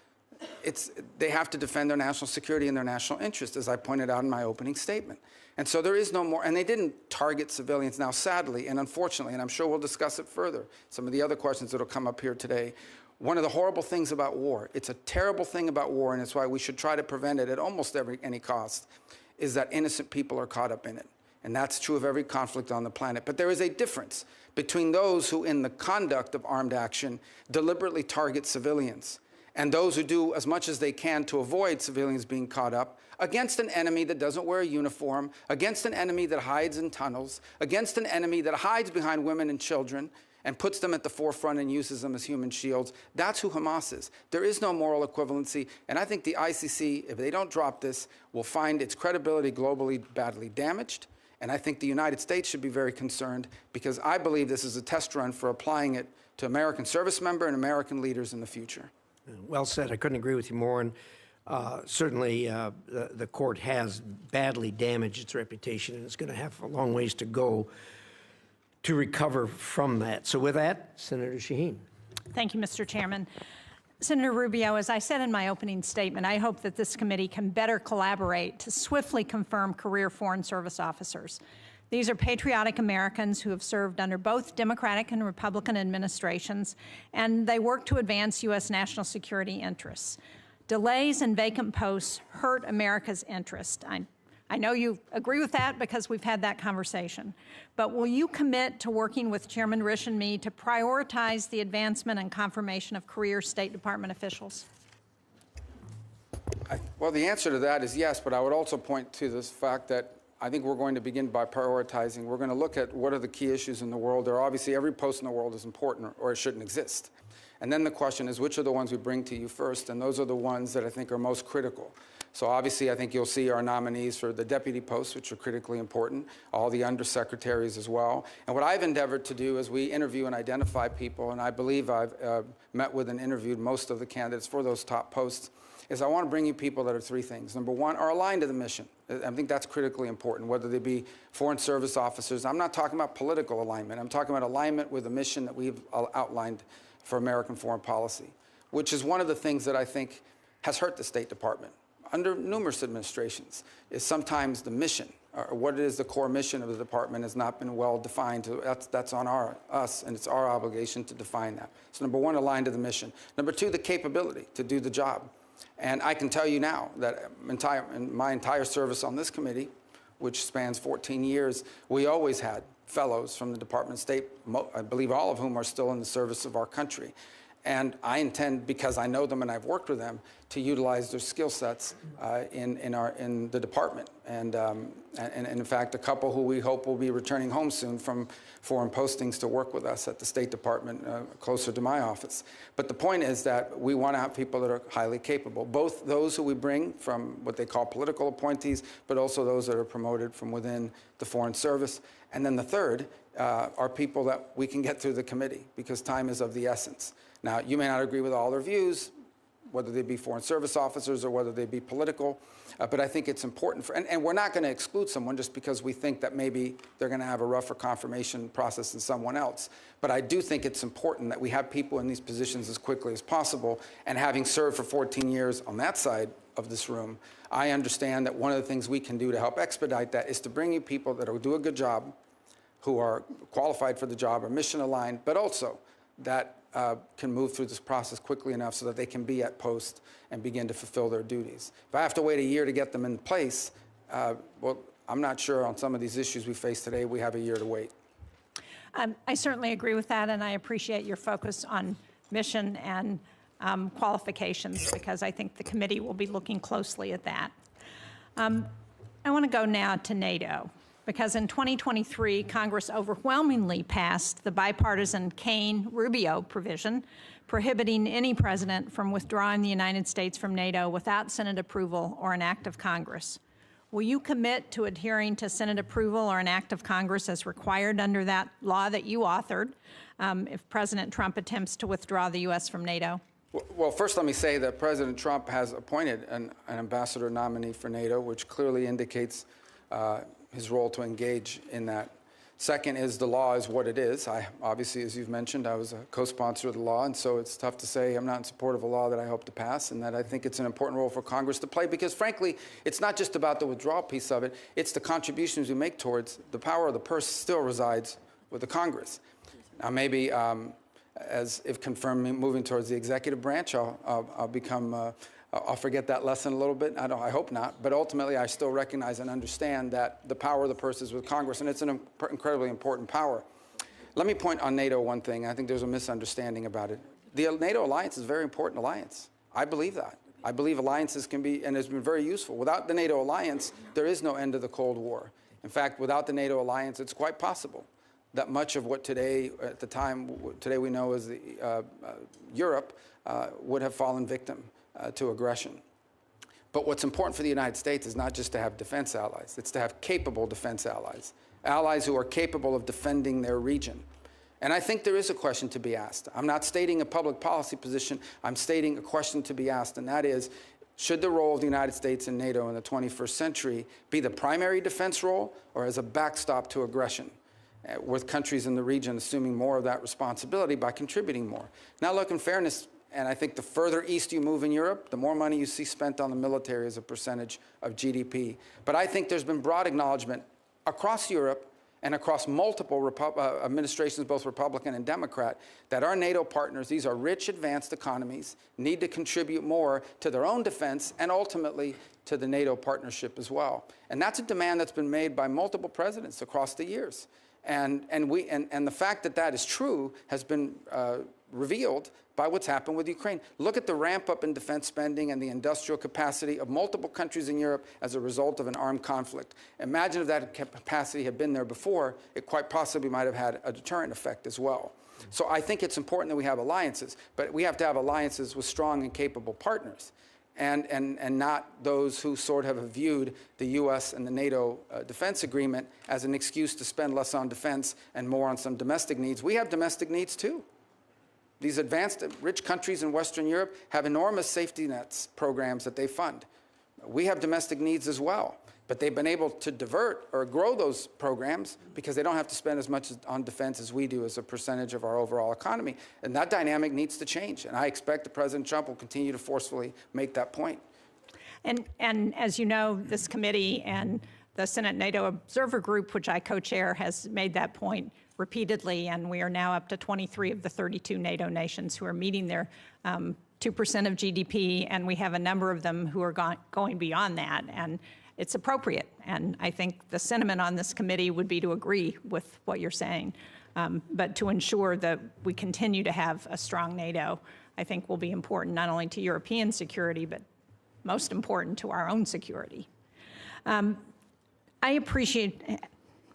They have to defend their national security and their national interest, as I pointed out in my opening statement. And so there is no more, and they didn't target civilians. Now, sadly and unfortunately, and I'm sure we'll discuss it further, some of the other questions that will come up here today, one of the horrible things about war, it's a terrible thing about war, and it's why we should try to prevent it at almost any cost, is that innocent people are caught up in it. And that's true of every conflict on the planet. But there is a difference between those who, in the conduct of armed action, deliberately target civilians, and those who do as much as they can to avoid civilians being caught up against an enemy that doesn't wear a uniform, against an enemy that hides in tunnels, against an enemy that hides behind women and children, and puts them at the forefront and uses them as human shields. That's who Hamas is. There is no moral equivalency, and I think the ICC, if they don't drop this, will find its credibility globally badly damaged, and I think the United States should be very concerned, because I believe this is a test run for applying it to American service members and American leaders in the future. Well said. I couldn't agree with you more, and certainly the court has badly damaged its reputation, and it's going to have a long ways to go to recover from that. So with that, Senator Shaheen. Thank you, Mr. Chairman. Senator Rubio, as I said in my opening statement, I hope that this committee can better collaborate to swiftly confirm career Foreign Service officers. These are patriotic Americans who have served under both Democratic and Republican administrations, and they work to advance U.S. national security interests. Delays and vacant posts hurt America's interest. I know you agree with that because we've had that conversation. But will you commit to working with Chairman Risch and me to prioritize the advancement and confirmation of career State Department officials? Well, the answer to that is yes, but I would also point to this fact that I think we're going to begin by prioritizing. We're going to look at what are the key issues in the world. There are obviously every post in the world is important or it shouldn't exist. And then the question is, which are the ones we bring to you first? And those are the ones that I think are most critical. So obviously, I think you'll see our nominees for the deputy posts, which are critically important, all the undersecretaries as well. And what I've endeavored to do is we interview and identify people, and I believe I've met with and interviewed most of the candidates for those top posts, is I want to bring you people that are three things. Number one, are aligned to the mission. I think that's critically important, whether they be Foreign Service officers. I'm not talking about political alignment. I'm talking about alignment with the mission that we've outlined for American foreign policy, which is one of the things that I think has hurt the State Department under numerous administrations, is sometimes the mission, or what is the core mission of the department has not been well defined. That's on us, and it's our obligation to define that. So number one, aligned to the mission. Number two, the capability to do the job. And I can tell you now that in my entire service on this committee, which spans 14 years, we always had fellows from the Department of State, I believe all of whom are still in the service of our country. And I intend, because I know them and I've worked with them, to utilize their skill sets in the department. And in fact, a couple who we hope will be returning home soon from foreign postings to work with us at the State Department closer to my office. But the point is that we want to have people that are highly capable, both those who we bring from what they call political appointees, but also those that are promoted from within the Foreign Service. And then the third are people that we can get through the committee, because time is of the essence. Now, you may not agree with all their views, whether they be Foreign Service officers or whether they be political, but I think it's important and we're not going to exclude someone just because we think that maybe they're going to have a rougher confirmation process than someone else. But I do think it's important that we have people in these positions as quickly as possible. And having served for 14 years on that side of this room, I understand that one of the things we can do to help expedite that is to bring you people that will do a good job, who are qualified for the job or mission aligned, but also that can move through this process quickly enough so that they can be at post and begin to fulfill their duties. If I have to wait a year to get them in place, well, I'm not sure on some of these issues we face today, we have a year to wait. I certainly agree with that, and I appreciate your focus on mission and qualifications, because I think the committee will be looking closely at that. I want to go now to NATO, because in 2023, Congress overwhelmingly passed the bipartisan Kane-Rubio provision prohibiting any president from withdrawing the United States from NATO without Senate approval or an act of Congress. Will you commit to adhering to Senate approval or an act of Congress as required under that law that you authored if President Trump attempts to withdraw the U.S. from NATO? Well, first let me say that President Trump has appointed an ambassador nominee for NATO, which clearly indicates his role to engage in that. Second is the law is what it is. Obviously, as you've mentioned, I was a co-sponsor of the law, and so it's tough to say I'm not in support of a law that I hope to pass, and that I think it's an important role for Congress to play, because frankly, it's not just about the withdrawal piece of it, it's the contributions we make towards the power of the purse still resides with the Congress. Now maybe, as if confirmed, moving towards the executive branch, I'll become I'll forget that lesson a little bit. I hope not. But ultimately, I still recognize and understand that the power of the purse is with Congress, and it's an incredibly important power. Let me point on NATO one thing. I think there's a misunderstanding about it. The NATO alliance is a very important alliance. I believe that. I believe alliances can be, and has been very useful. Without the NATO alliance, there is no end to the Cold War. In fact, without the NATO alliance, it's quite possible that much of what today, at the time, today we know as Europe, would have fallen victim to aggression. But what's important for the United States is not just to have defense allies, it's to have capable defense allies, allies who are capable of defending their region. And I think there is a question to be asked. I'm not stating a public policy position, I'm stating a question to be asked, and that is, should the role of the United States in NATO in the 21st century be the primary defense role, or as a backstop to aggression, with countries in the region assuming more of that responsibility by contributing more? Now look, in fairness, and I think the further east you move in Europe, the more money you see spent on the military as a percentage of GDP. But I think there's been broad acknowledgement across Europe and across multiple administrations, both Republican and Democrat, that our NATO partners, these are rich, advanced economies, need to contribute more to their own defense and ultimately to the NATO partnership as well. And that's a demand that's been made by multiple presidents across the years. And the fact that that is true has been revealed by what's happened with Ukraine. Look at the ramp up in defense spending and the industrial capacity of multiple countries in Europe as a result of an armed conflict. Imagine if that capacity had been there before, it quite possibly might have had a deterrent effect as well. So I think it's important that we have alliances, but we have to have alliances with strong and capable partners, and not those who sort of have viewed the U.S. and the NATO defense agreement as an excuse to spend less on defense and more on some domestic needs. We have domestic needs too. These advanced, rich countries in Western Europe have enormous safety nets programs that they fund. We have domestic needs as well, but they've been able to divert or grow those programs because they don't have to spend as much on defense as we do as a percentage of our overall economy. And that dynamic needs to change. And I expect that President Trump will continue to forcefully make that point. And as you know, this committee and the Senate NATO Observer Group, which I co-chair, has made that point repeatedly, and we are now up to 23 of the 32 NATO nations who are meeting their 2% of GDP, and we have a number of them who are going beyond that, and it's appropriate. And I think the sentiment on this committee would be to agree with what you're saying. But to ensure that we continue to have a strong NATO, I think will be important not only to European security, but most important to our own security. I appreciate,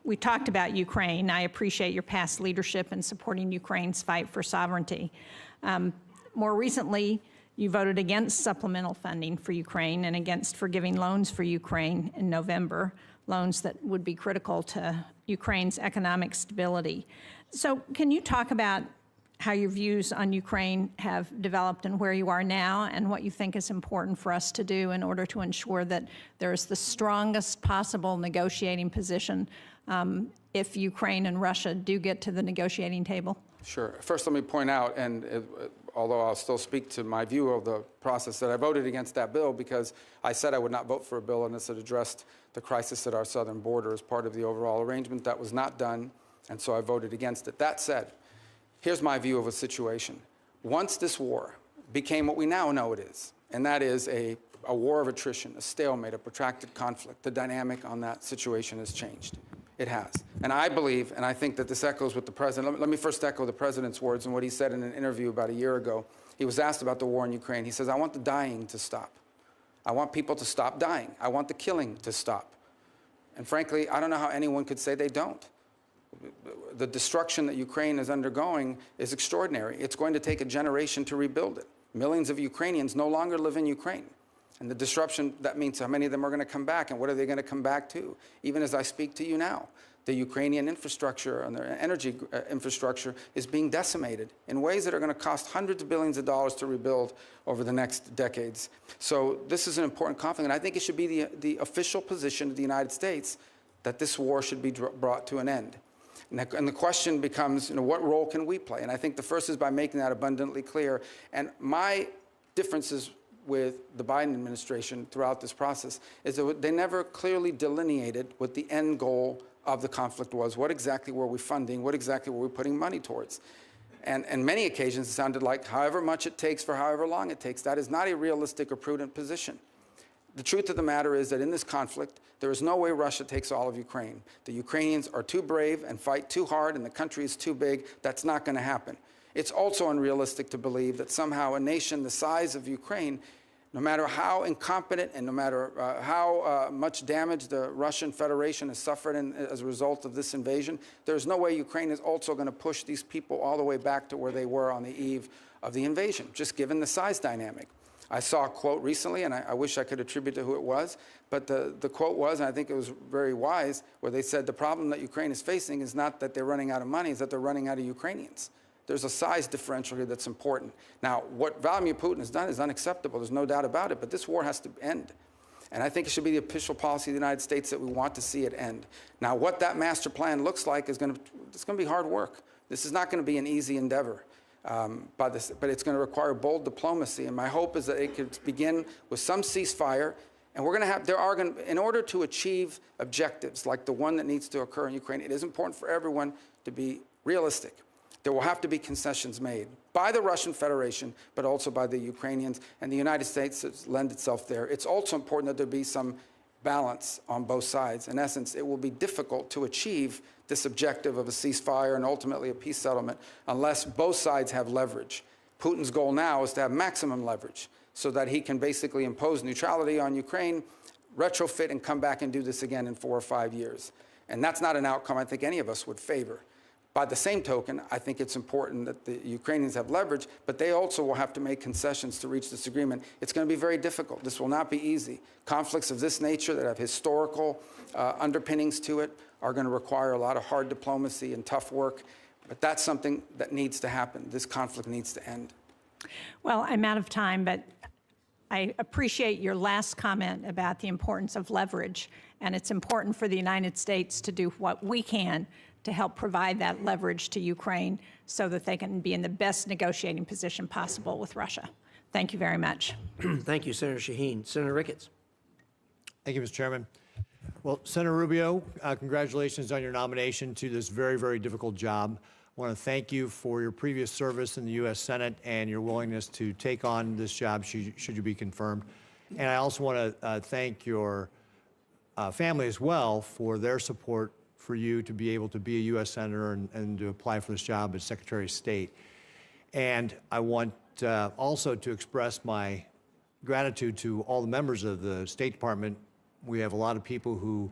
we talked about Ukraine. I appreciate your past leadership in supporting Ukraine's fight for sovereignty. More recently, you voted against supplemental funding for Ukraine and against forgiving loans for Ukraine in November, loans that would be critical to Ukraine's economic stability. So can you talk about how your views on Ukraine have developed and where you are now, and what you think is important for us to do in order to ensure that there is the strongest possible negotiating position if Ukraine and Russia do get to the negotiating table? Sure. First, let me point out, although I'll still speak to my view of the process, that I voted against that bill because I said I would not vote for a bill unless it addressed the crisis at our southern border as part of the overall arrangement. That was not done, and so I voted against it. That said, here's my view of a situation. Once this war became what we now know it is, and that is a war of attrition, a stalemate, a protracted conflict, the dynamic on that situation has changed. It has. And I believe, and I think that this echoes with the president. Let me first echo the president's words and what he said in an interview about a year ago. He was asked about the war in Ukraine. He says, I want the dying to stop. I want people to stop dying. I want the killing to stop. And frankly, I don't know how anyone could say they don't. The destruction that Ukraine is undergoing is extraordinary. It's going to take a generation to rebuild it. Millions of Ukrainians no longer live in Ukraine. And the disruption, that means how many of them are going to come back, and what are they going to come back to? Even as I speak to you now, the Ukrainian infrastructure and their energy infrastructure is being decimated in ways that are going to cost hundreds of billions of dollars to rebuild over the next decades. So this is an important conflict, and I think it should be the official position of the United States that this war should be brought to an end. And the question becomes, what role can we play? And I think the first is by making that abundantly clear. And my differences with the Biden administration throughout this process is that they never clearly delineated what the end goal of the conflict was. What exactly were we funding? What exactly were we putting money towards? And on many occasions, it sounded like however much it takes for however long it takes. That is not a realistic or prudent position. The truth of the matter is that in this conflict, there is no way Russia takes all of Ukraine. The Ukrainians are too brave and fight too hard, and the country is too big. That's not going to happen. It's also unrealistic to believe that somehow a nation the size of Ukraine, no matter how incompetent and no matter how much damage the Russian Federation has suffered as a result of this invasion, there's no way Ukraine is also going to push these people all the way back to where they were on the eve of the invasion, just given the size dynamic. I saw a quote recently, and I wish I could attribute to who it was, but the quote was, and I think it was very wise, where they said the problem that Ukraine is facing is not that they're running out of money, it's that they're running out of Ukrainians. There's a size differential here that's important. Now, what Vladimir Putin has done is unacceptable. There's no doubt about it, but this war has to end. And I think it should be the official policy of the United States that we want to see it end. Now, what that master plan looks like is it's going to be hard work. This is not going to be an easy endeavor. But it's going to require bold diplomacy. And my hope is that it could begin with some ceasefire. And we're going to have, in order to achieve objectives like the one that needs to occur in Ukraine, it is important for everyone to be realistic. There will have to be concessions made by the Russian Federation, but also by the Ukrainians, and the United States has lent itself there. It's also important that there be some balance on both sides. In essence, it will be difficult to achieve this objective of a ceasefire and ultimately a peace settlement unless both sides have leverage. Putin's goal now is to have maximum leverage so that he can basically impose neutrality on Ukraine, retrofit, and come back and do this again in 4 or 5 years. And that's not an outcome I think any of us would favor. By the same token, I think it's important that the Ukrainians have leverage, but they also will have to make concessions to reach this agreement. It's going to be very difficult. This will not be easy. Conflicts of this nature that have historical underpinnings to it are going to require a lot of hard diplomacy and tough work, but that's something that needs to happen. This conflict needs to end. Well, I'm out of time, but I appreciate your last comment about the importance of leverage, and it's important for the United States to do what we can to help provide that leverage to Ukraine so that they can be in the best negotiating position possible with Russia. Thank you very much. Thank you, Senator Shaheen. Senator Ricketts. Thank you, Mr. Chairman. Well, Senator Rubio, congratulations on your nomination to this very, very difficult job. I want to thank you for your previous service in the U.S. Senate and your willingness to take on this job should you be confirmed. And I also want to thank your family as well for their support for you to be able to be a U.S. Senator and to apply for this job as Secretary of State. And I want also to express my gratitude to all the members of the State Department. We have a lot of people who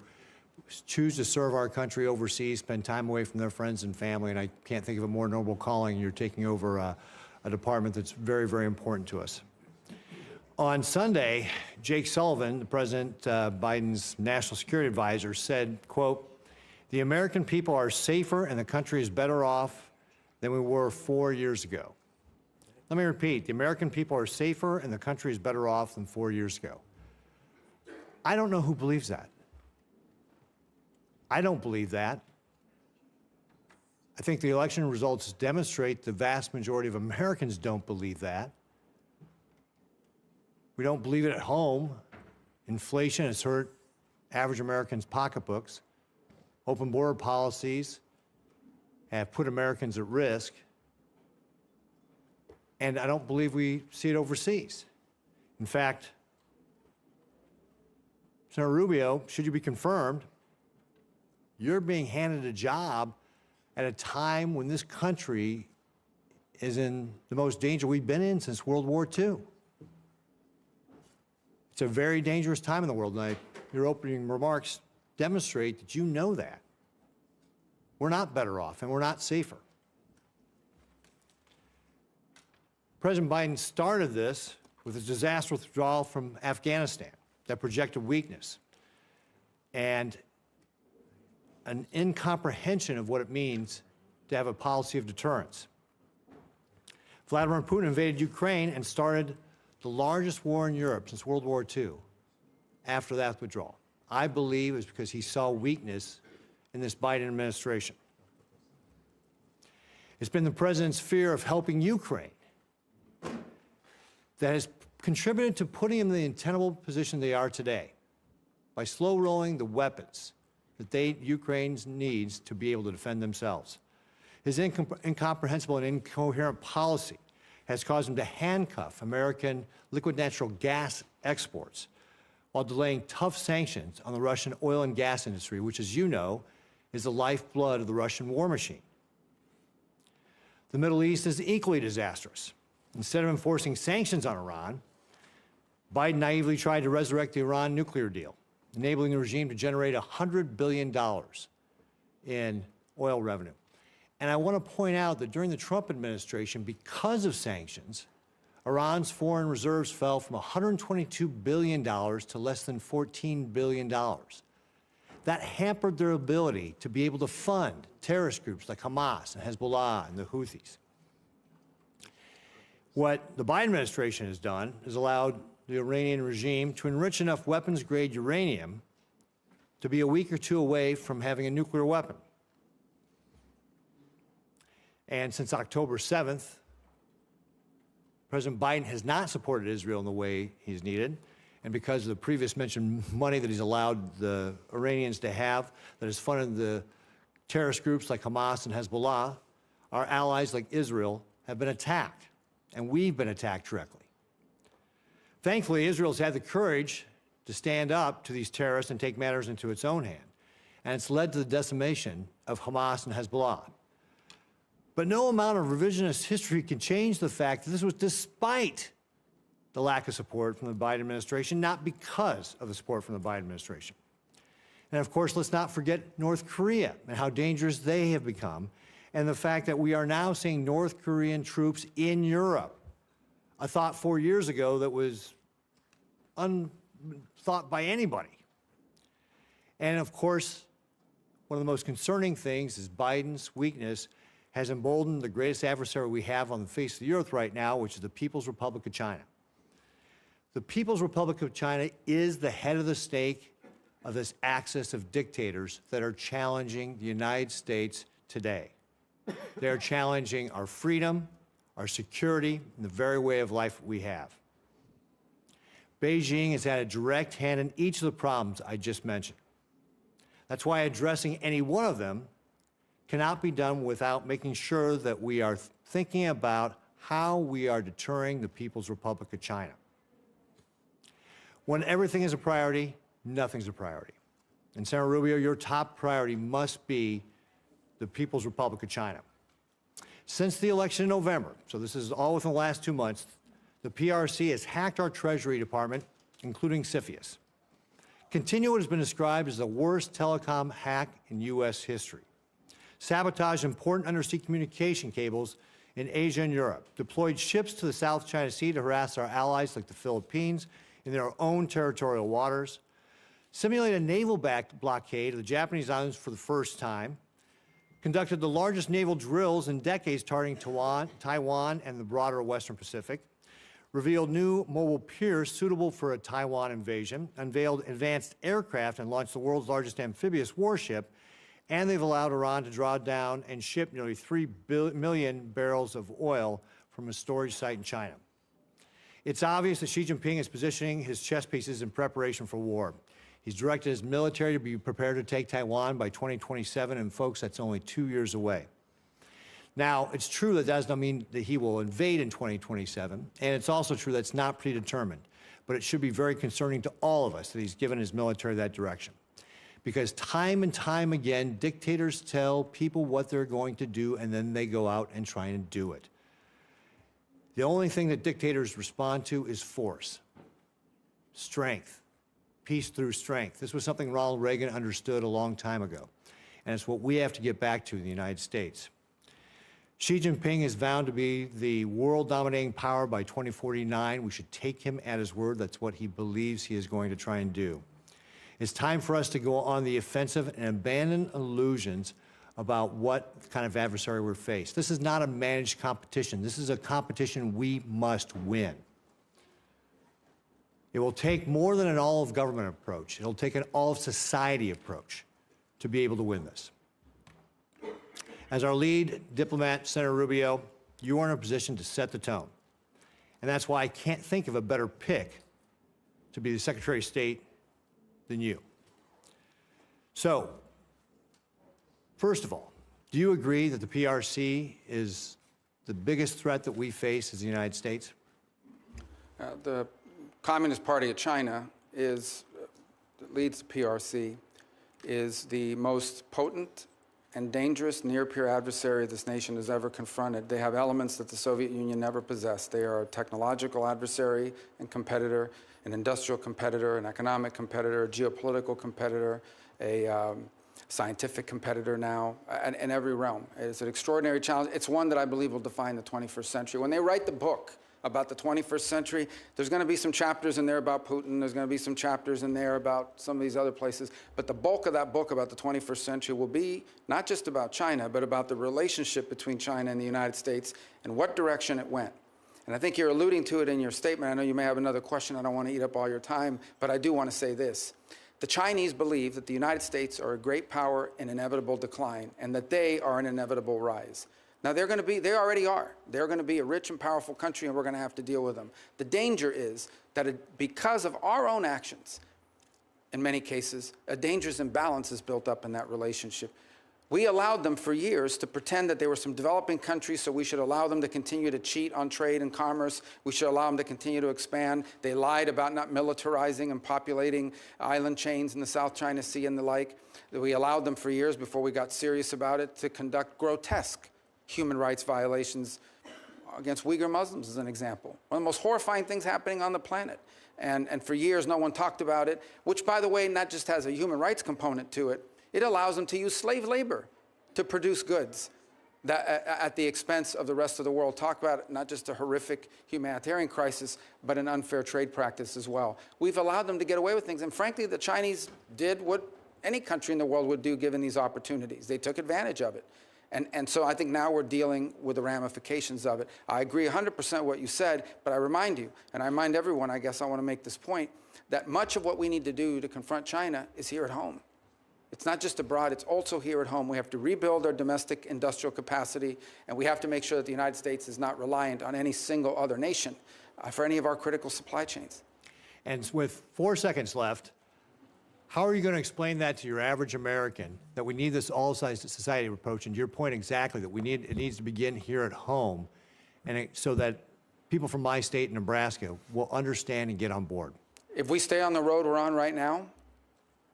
choose to serve our country overseas, spend time away from their friends and family, and I can't think of a more noble calling. You're taking over a department that's very, very important to us. On Sunday, Jake Sullivan, the President Biden's national security advisor, said, quote, "The American people are safer and the country is better off than we were 4 years ago." Let me repeat, the American people are safer and the country is better off than 4 years ago. I don't know who believes that. I don't believe that. I think the election results demonstrate the vast majority of Americans don't believe that. We don't believe it at home. Inflation has hurt average Americans' pocketbooks. Open border policies have put Americans at risk. And I don't believe we see it overseas. In fact, Senator Rubio, should you be confirmed, you're being handed a job at a time when this country is in the most danger we've been in since World War II. It's a very dangerous time in the world, and your opening remarks demonstrate that you know that. We're not better off, and we're not safer. President Biden started this with a disastrous withdrawal from Afghanistan that projected weakness and an incomprehension of what it means to have a policy of deterrence. Vladimir Putin invaded Ukraine and started the largest war in Europe since World War II after that withdrawal. I believe it's because he saw weakness in this Biden administration. It's been the president's fear of helping Ukraine that has contributed to putting them in the untenable position they are today by slow rolling the weapons that Ukraine needs to be able to defend themselves. His incomprehensible and incoherent policy has caused him to handcuff American liquid natural gas exports while delaying tough sanctions on the Russian oil and gas industry, which, as you know, is the lifeblood of the Russian war machine. The Middle East is equally disastrous. Instead of enforcing sanctions on Iran, Biden naively tried to resurrect the Iran nuclear deal, enabling the regime to generate $100 billion in oil revenue. And I want to point out that during the Trump administration, because of sanctions, Iran's foreign reserves fell from $122 billion to less than $14 billion. That hampered their ability to be able to fund terrorist groups like Hamas and Hezbollah and the Houthis. What the Biden administration has done is allowed the Iranian regime to enrich enough weapons-grade uranium to be a week or two away from having a nuclear weapon. And since October 7th, President Biden has not supported Israel in the way he's needed. And because of the previous mentioned money that he's allowed the Iranians to have, that has funded the terrorist groups like Hamas and Hezbollah, our allies like Israel have been attacked, and we've been attacked directly. Thankfully, Israel's had the courage to stand up to these terrorists and take matters into its own hand, and it's led to the decimation of Hamas and Hezbollah. But no amount of revisionist history can change the fact that this was despite the lack of support from the Biden administration, not because of the support from the Biden administration. And of course, let's not forget North Korea and how dangerous they have become, and the fact that we are now seeing North Korean troops in Europe. A thought 4 years ago that was unthought by anybody. And of course, one of the most concerning things is Biden's weakness has emboldened the greatest adversary we have on the face of the earth right now, which is the People's Republic of China. The People's Republic of China is the head of the snake of this axis of dictators that are challenging the United States today. They are challenging our freedom, our security, and the very way of life we have. Beijing has had a direct hand in each of the problems I just mentioned. That's why addressing any one of them cannot be done without making sure that we are thinking about how we are deterring the People's Republic of China. When everything is a priority, nothing's a priority. And Senator Rubio, your top priority must be the People's Republic of China. Since the election in November, so this is all within the last 2 months, the PRC has hacked our Treasury Department, including CFIUS. Continuo has been described as the worst telecom hack in U.S. history. Sabotaged important undersea communication cables in Asia and Europe, deployed ships to the South China Sea to harass our allies like the Philippines in their own territorial waters, simulated a naval-backed blockade of the Japanese islands for the first time, conducted the largest naval drills in decades targeting Taiwan and the broader Western Pacific, revealed new mobile piers suitable for a Taiwan invasion, unveiled advanced aircraft, and launched the world's largest amphibious warship, and they've allowed Iran to draw down and ship nearly 3 million barrels of oil from a storage site in China. It's obvious that Xi Jinping is positioning his chess pieces in preparation for war. He's directed his military to be prepared to take Taiwan by 2027, and folks, that's only 2 years away. Now, it's true that does not mean that he will invade in 2027, and it's also true that it's not predetermined, but it should be very concerning to all of us that he's given his military that direction. Because time and time again, dictators tell people what they're going to do, and then they go out and try and do it. The only thing that dictators respond to is force, strength, peace through strength. This was something Ronald Reagan understood a long time ago, and it's what we have to get back to in the United States. Xi Jinping is vowed to be the world-dominating power by 2049. We should take him at his word. That's what he believes he is going to try and do. It's time for us to go on the offensive and abandon illusions about what kind of adversary we're faced. This is not a managed competition. This is a competition we must win. It will take more than an all-of-government approach. It'll take an all-of-society approach to be able to win this. As our lead diplomat, Senator Rubio, you are in a position to set the tone. And that's why I can't think of a better pick to be the Secretary of State than you. So, first of all, do you agree that the PRC is the biggest threat that we face as the United States? The Communist Party of China that leads the PRC, is the most potent and dangerous near-peer adversary this nation has ever confronted. They have elements that the Soviet Union never possessed. They are a technological adversary and competitor, an industrial competitor, an economic competitor, a geopolitical competitor, a scientific competitor now, in every realm. It's an extraordinary challenge. It's one that I believe will define the 21st century. When they write the book about the 21st century, there's going to be some chapters in there about Putin, there's going to be some chapters in there about some of these other places, but the bulk of that book about the 21st century will be not just about China, but about the relationship between China and the United States and what direction it went. And I think you're alluding to it in your statement. I know you may have another question. I don't want to eat up all your time, but I do want to say this. The Chinese believe that the United States are a great power in inevitable decline and that they are an inevitable rise. Now, they already are. They're going to be a rich and powerful country, and we're going to have to deal with them. The danger is that because of our own actions, in many cases, a dangerous imbalance is built up in that relationship. We allowed them for years to pretend that they were some developing countries, so we should allow them to continue to cheat on trade and commerce. We should allow them to continue to expand. They lied about not militarizing and populating island chains in the South China Sea and the like. We allowed them for years, before we got serious about it, to conduct grotesque human rights violations against Uyghur Muslims, as an example. One of the most horrifying things happening on the planet. And for years, no one talked about it, which, by the way, not just has a human rights component to it, it allows them to use slave labor to produce goods that, at the expense of the rest of the world. Talk about it, not just a horrific humanitarian crisis, but an unfair trade practice as well. We've allowed them to get away with things. And frankly, the Chinese did what any country in the world would do given these opportunities. They took advantage of it. And so I think now we're dealing with the ramifications of it. I agree 100% what you said, but I remind you, and I remind everyone, I guess I want to make this point, that much of what we need to do to confront China is here at home. It's not just abroad, it's also here at home. We have to rebuild our domestic industrial capacity, and we have to make sure that the United States is not reliant on any single other nation for any of our critical supply chains. And with 4 seconds left, How are you going to explain that to your average American, that we need this all-sized society approach? And your point exactly, that it needs to begin here at home, and so that people from my state, Nebraska, will understand and get on board. If we stay on the road we're on right now,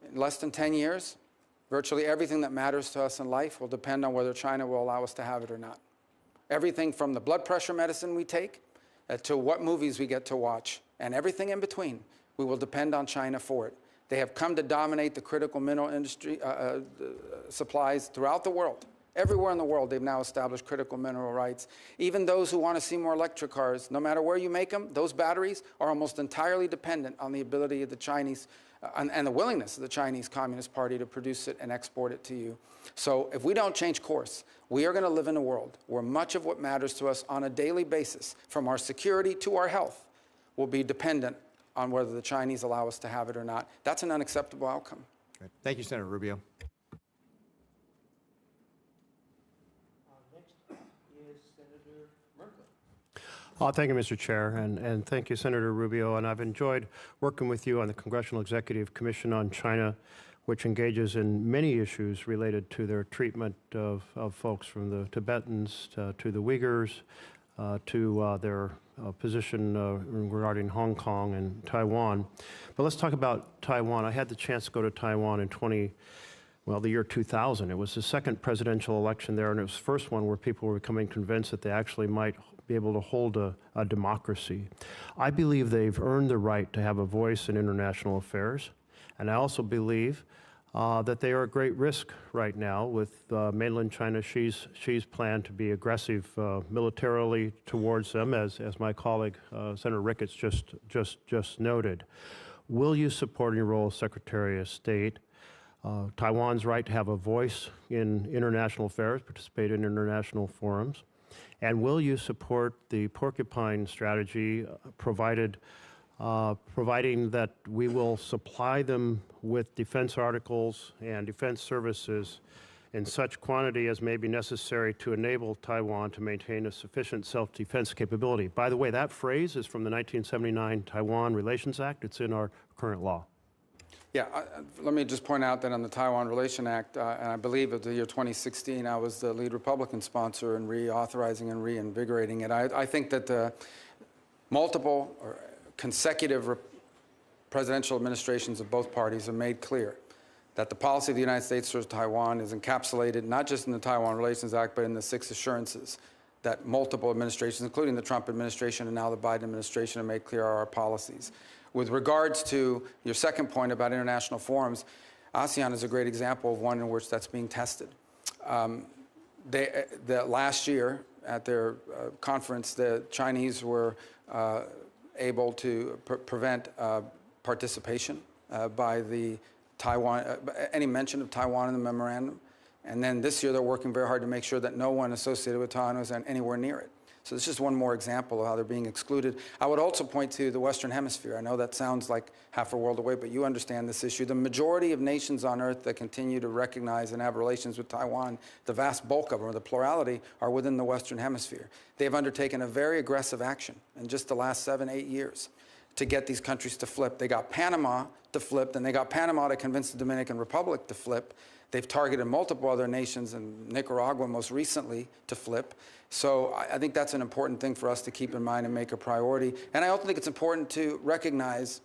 in less than 10 years, virtually everything that matters to us in life will depend on whether China will allow us to have it or not. Everything from the blood pressure medicine we take to what movies we get to watch, and everything in between, we will depend on China for it. They have come to dominate the critical mineral industry supplies throughout the world. Everywhere in the world, they've now established critical mineral rights. Even those who want to see more electric cars, no matter where you make them, those batteries are almost entirely dependent on the ability of the Chinese and the willingness of the Chinese Communist Party to produce it and export it to you. So if we don't change course, we are going to live in a world where much of what matters to us on a daily basis, from our security to our health, will be dependent on whether the Chinese allow us to have it or not. That's an unacceptable outcome. Great. Thank you, Senator Rubio. Thank you, Mr. Chair, and thank you, Senator Rubio. And I've enjoyed working with you on the Congressional Executive Commission on China, which engages in many issues related to their treatment of folks from the Tibetans to the Uyghurs, to their position regarding Hong Kong and Taiwan. But let's talk about Taiwan. I had the chance to go to Taiwan in the year 2000. It was the second presidential election there, and it was the first one where people were becoming convinced that they actually might be able to hold a democracy. I believe they've earned the right to have a voice in international affairs, and I also believe that they are at great risk right now with mainland China, Xi's plan to be aggressive militarily towards them, as my colleague Senator Ricketts just noted. Will you support in your role as Secretary of State Taiwan's right to have a voice in international affairs, participate in international forums? And will you support the porcupine strategy, providing that we will supply them with defense articles and defense services in such quantity as may be necessary to enable Taiwan to maintain a sufficient self-defense capability? By the way, that phrase is from the 1979 Taiwan Relations Act. It's in our current law. Yeah, let me just point out that on the Taiwan Relation Act, and I believe of the year 2016, I was the lead Republican sponsor in reauthorizing and reinvigorating it. I think that the multiple or consecutive presidential administrations of both parties have made clear that the policy of the United States towards Taiwan is encapsulated not just in the Taiwan Relations Act, but in the 6 assurances that multiple administrations, including the Trump administration and now the Biden administration, have made clear are our policies. With regards to your second point about international forums, ASEAN is a great example of one in which that's being tested. Last year at their conference, the Chinese were able to prevent participation by the Taiwan, any mention of Taiwan in the memorandum. And then this year they're working very hard to make sure that no one associated with Taiwan is anywhere near it. So this is just one more example of how they're being excluded. I would also point to the Western Hemisphere. I know that sounds like half a world away, but you understand this issue. The majority of nations on Earth that continue to recognize and have relations with Taiwan, the vast bulk of them, or the plurality, are within the Western Hemisphere. They've undertaken a very aggressive action in just the last 7-8 years to get these countries to flip. They got Panama to flip, then they got Panama to convince the Dominican Republic to flip. They've targeted multiple other nations, and Nicaragua most recently, to flip. So I think that's an important thing for us to keep in mind and make a priority. And I also think it's important to recognize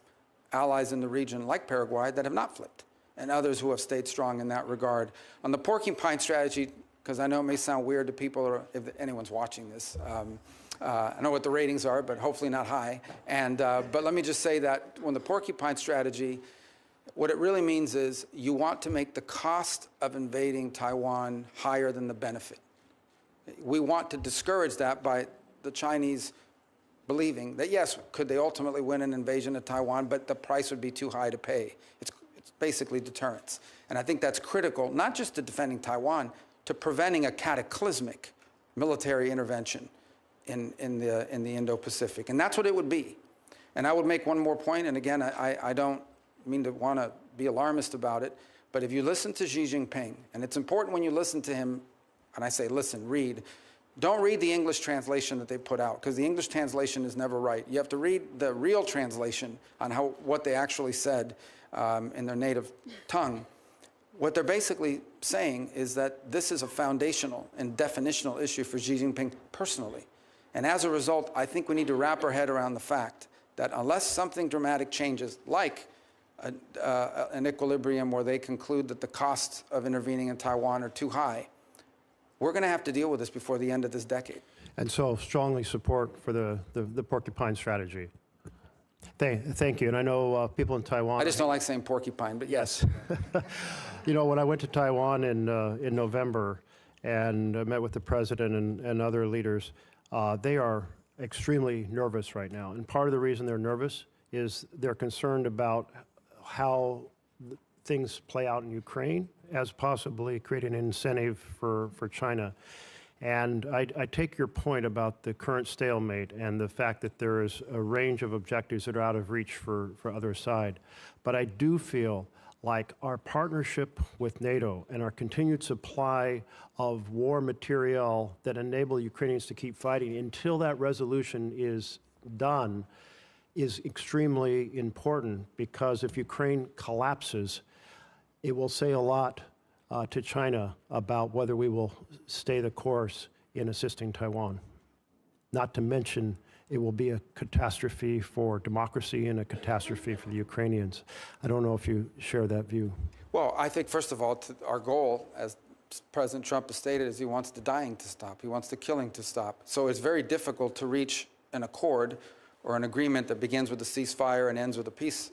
allies in the region like Paraguay that have not flipped, and others who have stayed strong in that regard. On the porcupine strategy, because I know it may sound weird to people, or if anyone's watching this, I know what the ratings are, but hopefully not high. And but let me just say that when the porcupine strategy, what it really means is you want to make the cost of invading Taiwan higher than the benefit. We want to discourage that by the Chinese believing that, yes, could they ultimately win an invasion of Taiwan, but the price would be too high to pay. It's basically deterrence. And I think that's critical, not just to defending Taiwan, to preventing a cataclysmic military intervention in the Indo-Pacific. And that's what it would be. And I would make one more point, and again, I don't mean to want to be alarmist about it, but if you listen to Xi Jinping, and it's important when you listen to him, and I say listen, read, don't read the English translation that they put out, because the English translation is never right. You have to read the real translation on what they actually said in their native tongue. What they're basically saying is that this is a foundational and definitional issue for Xi Jinping personally. And as a result, I think we need to wrap our head around the fact that unless something dramatic changes, like an equilibrium where they conclude that the costs of intervening in Taiwan are too high, we're going to have to deal with this before the end of this decade. And so strongly support for the porcupine strategy. Thank you. And I know people in Taiwan. I just don't like saying porcupine, but yes. You know, when I went to Taiwan in November and met with the president and other leaders, they are extremely nervous right now. And part of the reason they're nervous is they're concerned about how things play out in Ukraine as possibly creating an incentive for China. And I take your point about the current stalemate and the fact that there is a range of objectives that are out of reach for other side. But I do feel like our partnership with NATO and our continued supply of war material that enable Ukrainians to keep fighting until that resolution is done is extremely important, because if Ukraine collapses, it will say a lot to China about whether we will stay the course in assisting Taiwan. Not to mention, it will be a catastrophe for democracy and a catastrophe for the Ukrainians. I don't know if you share that view. Well, I think, first of all, our goal, as President Trump has stated, is he wants the dying to stop. He wants the killing to stop. So it's very difficult to reach an accord or an agreement that begins with a ceasefire and ends with a peace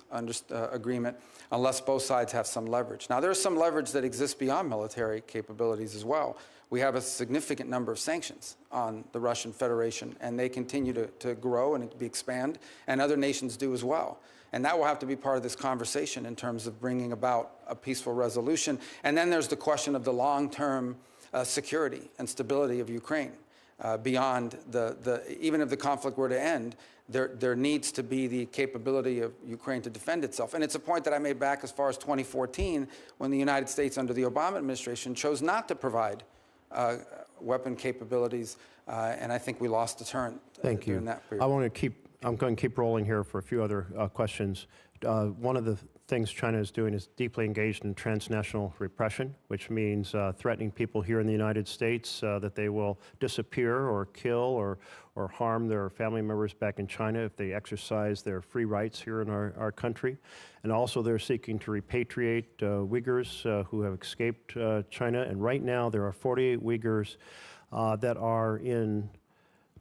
agreement unless both sides have some leverage. Now, there's some leverage that exists beyond military capabilities as well. We have a significant number of sanctions on the Russian Federation, and they continue to grow and expand, and other nations do as well. And that will have to be part of this conversation in terms of bringing about a peaceful resolution. And then there's the question of the long-term security and stability of Ukraine. Beyond even if the conflict were to end, there needs to be the capability of Ukraine to defend itself. And it's a point that I made back as far as 2014, when the United States under the Obama administration chose not to provide weapon capabilities, and I think we lost deterrent during that period. I'm going to keep rolling here for a few other questions. One of the things China is doing is deeply engaged in transnational repression, which means threatening people here in the United States that they will disappear or kill or harm their family members back in China if they exercise their free rights here in our country. And also they're seeking to repatriate Uyghurs who have escaped China. And right now there are 48 Uyghurs that are in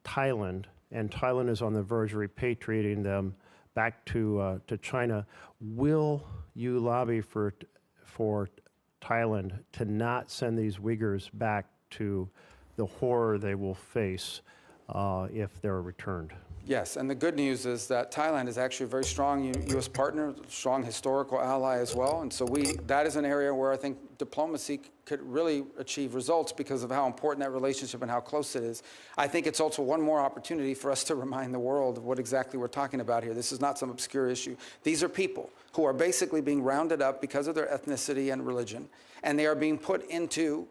Thailand, and Thailand is on the verge of repatriating them back to China. Will you lobby for Thailand to not send these Uyghurs back to the horror they will face if they're returned? Yes, and the good news is that Thailand is actually a very strong U.S. partner, strong historical ally as well. And so that is an area where I think diplomacy could really achieve results because of how important that relationship and how close it is. I think it's also one more opportunity for us to remind the world of what exactly we're talking about here. This is not some obscure issue. These are people who are basically being rounded up because of their ethnicity and religion, and they are being put into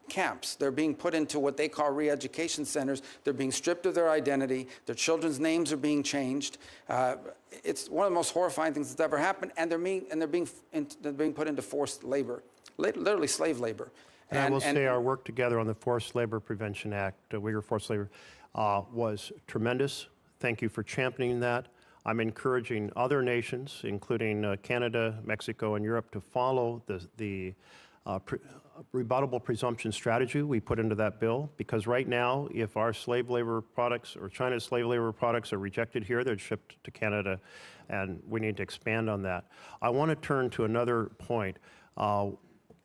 camps. They're being put into what they call re-education centers. They're being stripped of their identity. Their children's names are being changed. It's one of the most horrifying things that's ever happened, and they're being put into forced labor, literally slave labor. And I will say our work together on the Forced Labor Prevention Act, Uyghur Forced Labor, was tremendous. Thank you for championing that. I'm encouraging other nations, including Canada, Mexico, and Europe, to follow the rebuttable presumption strategy we put into that bill, because right now, if our slave labor products or China's slave labor products are rejected here, they're shipped to Canada, and we need to expand on that. I want to turn to another point.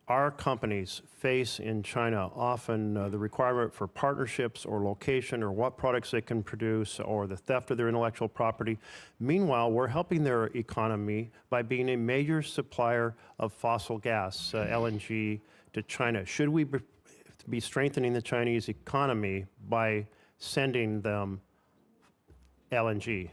Our companies face in China often the requirement for partnerships or location or what products they can produce or the theft of their intellectual property. Meanwhile, we're helping their economy by being a major supplier of fossil gas, LNG, to China. Should we be strengthening the Chinese economy by sending them LNG?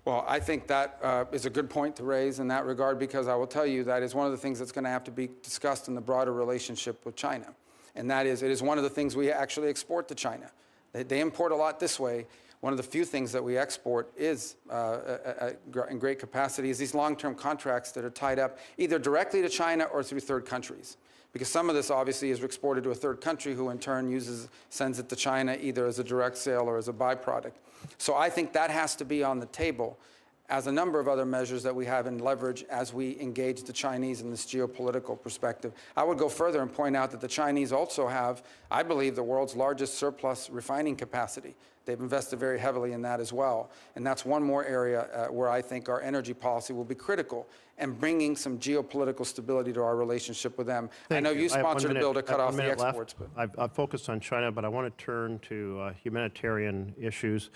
Well, I think that is a good point to raise in that regard, because I will tell you that is one of the things that's going to have to be discussed in the broader relationship with China. And that is, it is one of the things we actually export to China. They import a lot this way. one of the few things that we export is in great capacity is these long-term contracts that are tied up either directly to China or through third countries. Because some of this obviously is exported to a third country who in turn sends it to China either as a direct sale or as a byproduct. So I think that has to be on the table as a number of other measures that we have in leverage as we engage the Chinese in this geopolitical perspective. I would go further and point out that the Chinese also have, I believe, the world's largest surplus refining capacity. They've invested very heavily in that as well. And that's one more area where I think our energy policy will be critical and bringing some geopolitical stability to our relationship with them. I know you sponsored a bill to cut off the exports. I've focused on China, but I want to turn to humanitarian issues.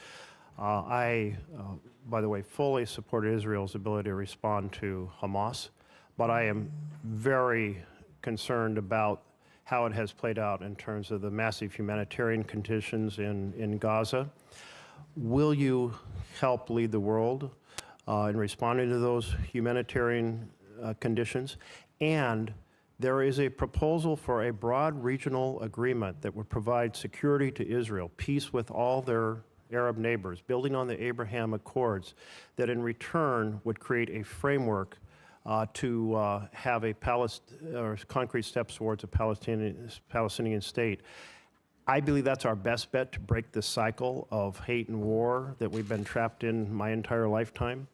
By the way, fully support Israel's ability to respond to Hamas, but I am very concerned about how it has played out in terms of the massive humanitarian conditions in Gaza. Will you help lead the world in responding to those humanitarian conditions? And there is a proposal for a broad regional agreement that would provide security to Israel, peace with all their Arab neighbors, building on the Abraham Accords, that in return would create a framework to have a concrete steps towards a Palestinian state. I believe that's our best bet to break this cycle of hate and war that we've been trapped in my entire lifetime.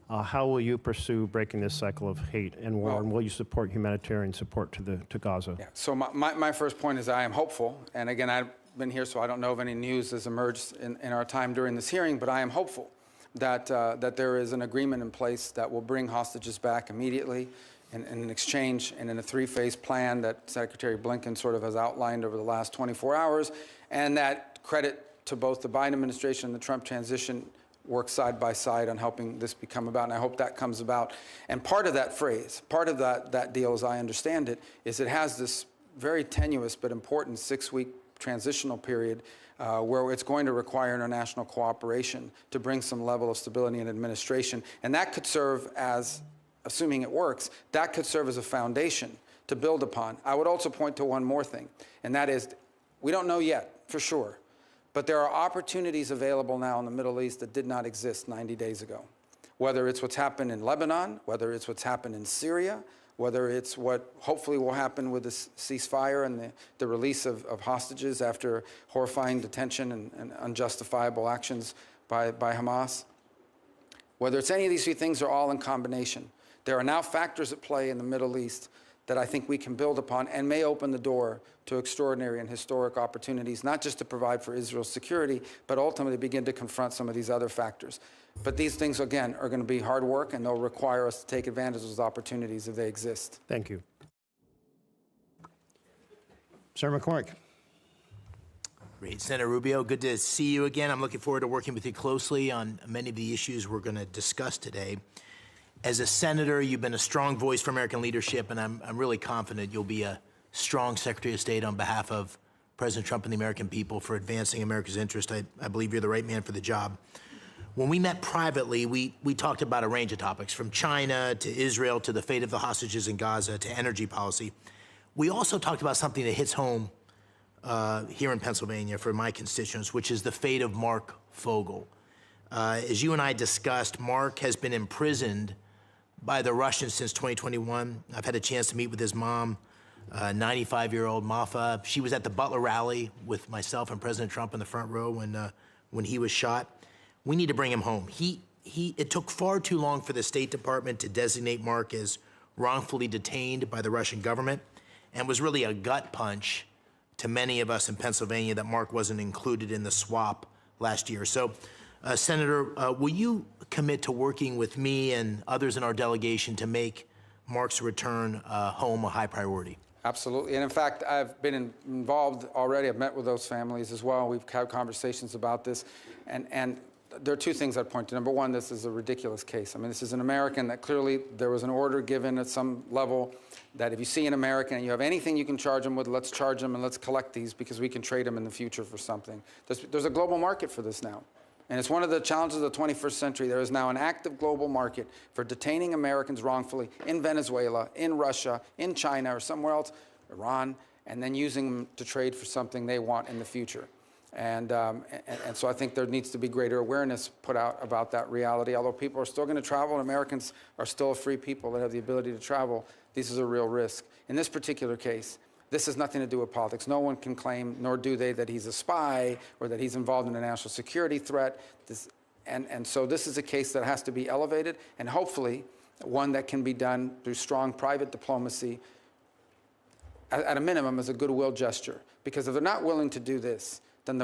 How will you pursue breaking this cycle of hate and war, and will you support humanitarian support to Gaza? Yeah. So my first point is I am hopeful, and again, I've been here, so I don't know if any news has emerged in our time during this hearing, but I am hopeful that, that there is an agreement in place that will bring hostages back immediately in an exchange and in a three-phase plan that Secretary Blinken sort of has outlined over the last 24 hours, and that credit to both the Biden administration and the Trump transition work side by side on helping this become about, and I hope that comes about. And part of that phrase, part of that deal, as I understand it, is it has this very tenuous but important 6-week transitional period where it's going to require international cooperation to bring some level of stability and administration. And that could serve as, assuming it works, that could serve as a foundation to build upon. I would also point to one more thing, and that is, we don't know yet for sure, but there are opportunities available now in the Middle East that did not exist 90 days ago. Whether it's what's happened in Lebanon, whether it's what's happened in Syria, whether it's what hopefully will happen with the ceasefire and the release of hostages after horrifying detention and unjustifiable actions by Hamas. Whether it's any of these three things or all in combination, there are now factors at play in the Middle East that I think we can build upon and may open the door to extraordinary and historic opportunities, not just to provide for Israel's security, but ultimately begin to confront some of these other factors. But these things, again, are going to be hard work, and they'll require us to take advantage of those opportunities if they exist. Thank you. Senator McCormick. Great. Senator Rubio, good to see you again. I'm looking forward to working with you closely on many of the issues we're going to discuss today. As a senator, you've been a strong voice for American leadership, and I'm really confident you'll be a strong Secretary of State on behalf of President Trump and the American people for advancing America's interest. I believe you're the right man for the job. When we met privately, we talked about a range of topics, from China to Israel to the fate of the hostages in Gaza to energy policy. We also talked about something that hits home here in Pennsylvania for my constituents, which is the fate of Mark Fogel. As you and I discussed, Mark has been imprisoned by the Russians since 2021. I've had a chance to meet with his mom, 95-year-old Mafa. She was at the Butler rally with myself and President Trump in the front row when he was shot. We need to bring him home. It took far too long for the State Department to designate Mark as wrongfully detained by the Russian government, and was really a gut punch to many of us in Pennsylvania that Mark wasn't included in the swap last year. So, Senator, will you commit to working with me and others in our delegation to make Mark's return home a high priority? Absolutely. And in fact, I've been involved already. I've met with those families as well. We've had conversations about this. And there are two things I'd point to. Number one, this is a ridiculous case. I mean, this is an American that clearly there was an order given at some level that if you see an American and you have anything you can charge them with, let's charge them and let's collect these because we can trade them in the future for something. There's a global market for this now. And it's one of the challenges of the 21st century. There is now an active global market for detaining Americans wrongfully in Venezuela, in Russia, in China, or somewhere else, Iran, and then using them to trade for something they want in the future. And so I think there needs to be greater awareness put out about that reality. Although people are still going to travel and Americans are still a free people that have the ability to travel, this is a real risk. In this particular case, this has nothing to do with politics. No one can claim, nor do they, that he's a spy or that he's involved in a national security threat. And so this is a case that has to be elevated, and hopefully one that can be done through strong private diplomacy, at a minimum as a goodwill gesture. Because if they're not willing to do this, then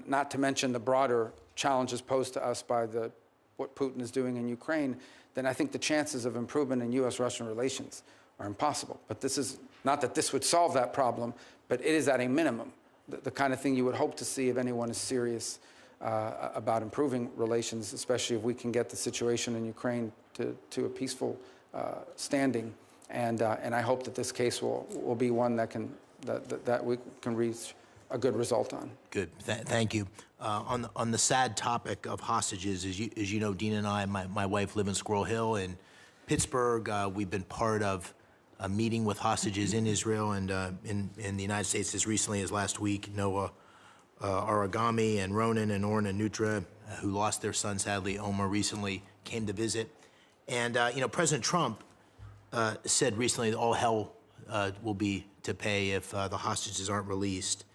not to mention the broader challenges posed to us by what Putin is doing in Ukraine, then I think the chances of improvement in U.S.-Russian relations are impossible. But this is not that this would solve that problem, but it is at a minimum the kind of thing you would hope to see if anyone is serious about improving relations, especially if we can get the situation in Ukraine to a peaceful standing. And I hope that this case will be one that we can reach a good result on. Good. Thank you. On the sad topic of hostages, as you know, Dean and I, my wife, live in Squirrel Hill in Pittsburgh. We've been part of a meeting with hostages in Israel and in the United States as recently as last week. Noah Aragami and Ronan and Orna Nutra, who lost their son, sadly, Omar, recently came to visit. And, President Trump said recently that all hell will be to pay if the hostages aren't released.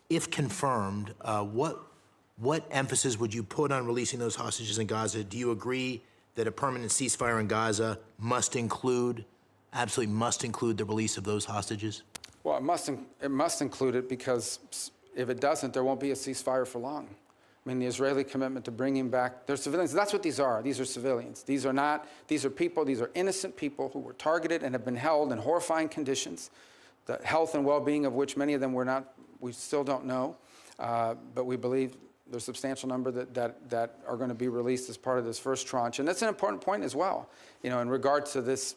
If confirmed, what emphasis would you put on releasing those hostages in Gaza? Do you agree that a permanent ceasefire in Gaza absolutely must include the release of those hostages? Well, it must include it, because if it doesn't, there won't be a ceasefire for long. I mean, the Israeli commitment to bringing back their civilians, that's what these are. These are civilians. These are people, these are innocent people who were targeted and have been held in horrifying conditions, the health and well-being of which many of them we still don't know, but we believe there's a substantial number that are going to be released as part of this first tranche. And that's an important point as well. In regard to this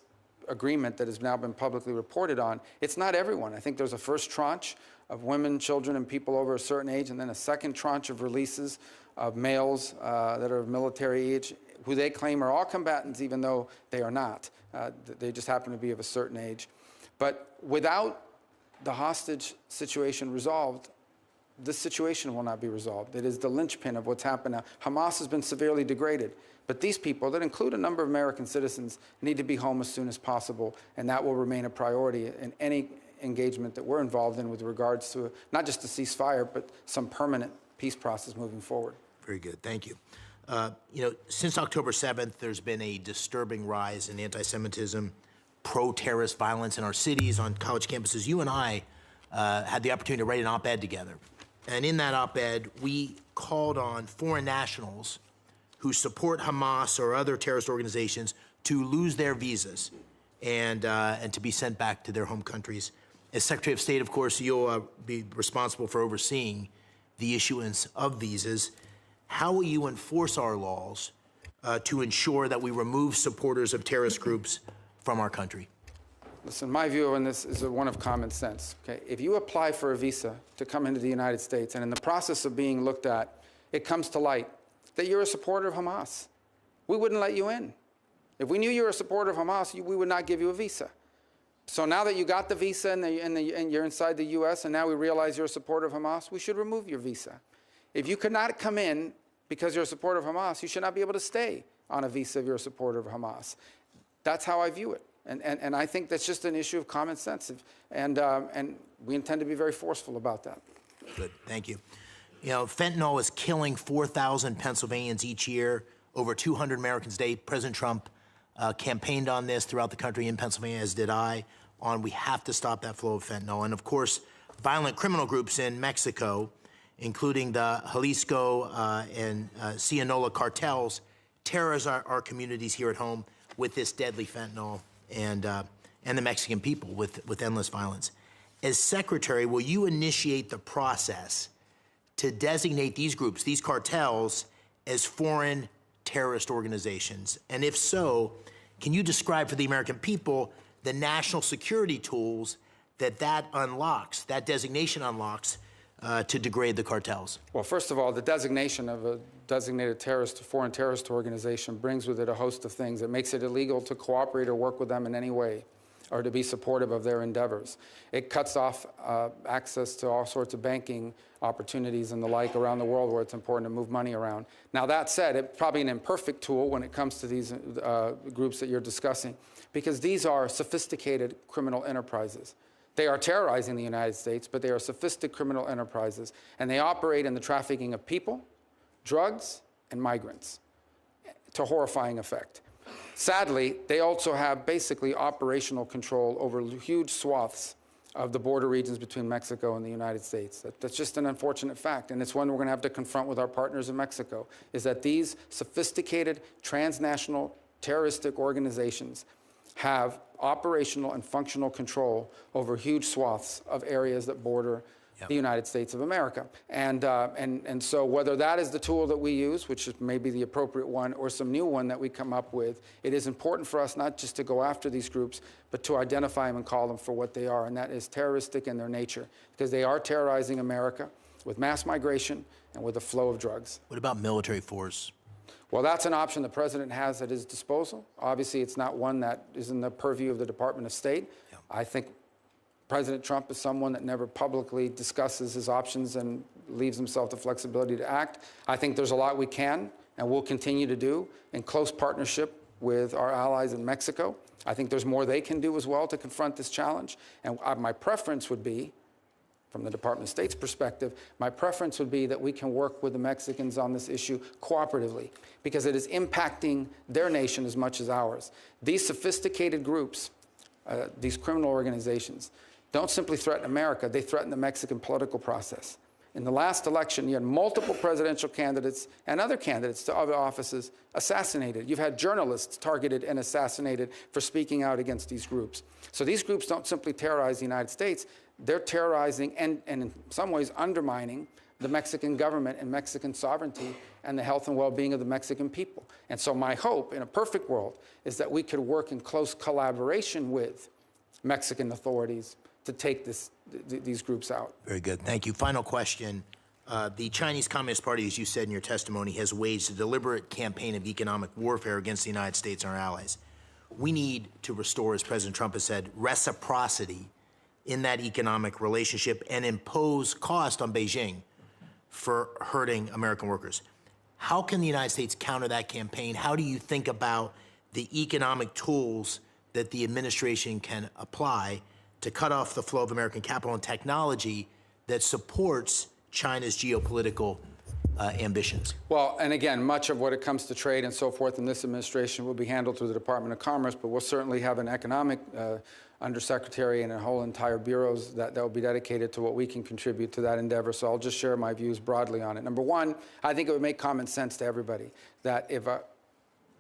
agreement that has now been publicly reported on, it's not everyone. I think there's a first tranche of women, children, and people over a certain age, and then a second tranche of releases of males that are of military age, who they claim are all combatants, even though they are not. They just happen to be of a certain age. But without the hostage situation resolved, this situation will not be resolved. It is the linchpin of what's happened now. Hamas has been severely degraded, but these people, that include a number of American citizens, need to be home as soon as possible, and that will remain a priority in any engagement that we're involved in with regards to not just a ceasefire, but some permanent peace process moving forward. Very good. Thank you. Since October 7th, there's been a disturbing rise in anti-Semitism, pro-terrorist violence in our cities, on college campuses. You and I had the opportunity to write an op-ed together. And in that op-ed, we called on foreign nationals who support Hamas or other terrorist organizations to lose their visas and to be sent back to their home countries. As Secretary of State, of course, you'll be responsible for overseeing the issuance of visas. How will you enforce our laws to ensure that we remove supporters of terrorist groups from our country? Listen, my view on this is one of common sense. Okay? If you apply for a visa to come into the United States, and in the process of being looked at, it comes to light that you're a supporter of Hamas, we wouldn't let you in. If we knew you were a supporter of Hamas, we would not give you a visa. So now that you got the visa and you're inside the U.S., and now we realize you're a supporter of Hamas, we should remove your visa. If you could not come in because you're a supporter of Hamas, you should not be able to stay on a visa if you're a supporter of Hamas. That's how I view it. And I think that's just an issue of common sense. And we intend to be very forceful about that. Good. Thank you. Fentanyl is killing 4,000 Pennsylvanians each year, over 200 Americans a day. President Trump campaigned on this throughout the country, in Pennsylvania, as did I, on we have to stop that flow of fentanyl. And, of course, violent criminal groups in Mexico, including the Jalisco and Sinaloa cartels, terrorize our communities here at home with this deadly fentanyl, and the Mexican people with endless violence. As Secretary, will you initiate the process to designate these groups, these cartels, as foreign terrorist organizations? And if so, can you describe for the American people the national security tools that unlocks, that designation unlocks, to degrade the cartels? Well, first of all, the designation of a designated foreign terrorist organization brings with it a host of things. It makes it illegal to cooperate or work with them in any way. or to be supportive of their endeavors. It cuts off access to all sorts of banking opportunities and the like around the world where it's important to move money around. Now, that said, it's probably an imperfect tool when it comes to these groups that you're discussing, because these are sophisticated criminal enterprises. They are terrorizing the United States, but they are sophisticated criminal enterprises, and they operate in the trafficking of people, drugs, and migrants to horrifying effect. Sadly, they also have basically operational control over huge swaths of the border regions between Mexico and the United States. That's just an unfortunate fact, and it's one we're going to have to confront with our partners in Mexico, is that these sophisticated transnational terroristic organizations have operational and functional control over huge swaths of areas that border the United States of America. And so whether that is the tool that we use, which is maybe the appropriate one, or some new one that we come up with, it is important for us not just to go after these groups, but to identify them and call them for what they are, and that is terroristic in their nature, because they are terrorizing America with mass migration and with a flow of drugs. What about military force? Well, that's an option the president has at his disposal. Obviously, it's not one that is in the purview of the Department of State. I think President Trump is someone that never publicly discusses his options and leaves himself the flexibility to act. I think there's a lot we can and will continue to do in close partnership with our allies in Mexico. I think there's more they can do as well to confront this challenge. And my preference would be, from the Department of State's perspective, my preference would be that we can work with the Mexicans on this issue cooperatively, because it is impacting their nation as much as ours. These sophisticated groups, these criminal organizations, don't simply threaten America, they threaten the Mexican political process. In the last election, you had multiple presidential candidates and other candidates to other offices assassinated. You've had journalists targeted and assassinated for speaking out against these groups. So these groups don't simply terrorize the United States, they're terrorizing and in some ways undermining the Mexican government and Mexican sovereignty and the health and well-being of the Mexican people. And so my hope, in a perfect world, is that we could work in close collaboration with Mexican authorities to take these groups out. Very good. Thank you. Final question. The Chinese Communist Party, as you said in your testimony, has waged a deliberate campaign of economic warfare against the United States and our allies. We need to restore, as President Trump has said, reciprocity in that economic relationship and impose cost on Beijing for hurting American workers. How can the United States counter that campaign? How do you think about the economic tools that the administration can apply to cut off the flow of American capital and technology that supports China's geopolitical ambitions? Well, and again, much of what it comes to trade and so forth in this administration will be handled through the Department of Commerce, but we'll certainly have an economic undersecretary and a whole entire bureaus that will be dedicated to what we can contribute to that endeavor. So I'll just share my views broadly on it. Number one, I think it would make common sense to everybody that if,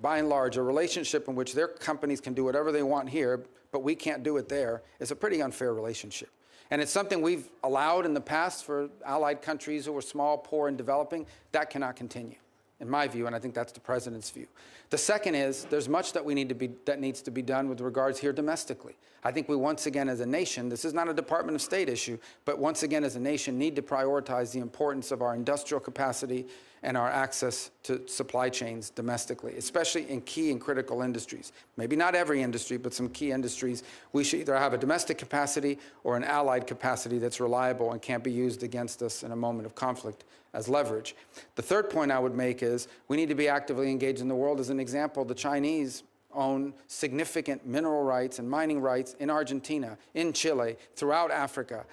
by and large, a relationship in which their companies can do whatever they want here, but we can't do it there, is a pretty unfair relationship. And it's something we've allowed in the past for allied countries who were small, poor, and developing. That cannot continue, in my view, and I think that's the president's view. The second is there's much that needs to be done with regards here domestically. I think we once again as a nation, this is not a Department of State issue, but once again as a nation need to prioritize the importance of our industrial capacity and our access to supply chains domestically, especially in key and critical industries. Maybe not every industry, but some key industries. We should either have a domestic capacity or an allied capacity that's reliable and can't be used against us in a moment of conflict as leverage. The third point I would make is we need to be actively engaged in the world. As an example, the Chinese own significant mineral rights and mining rights in Argentina, in Chile, throughout Africa.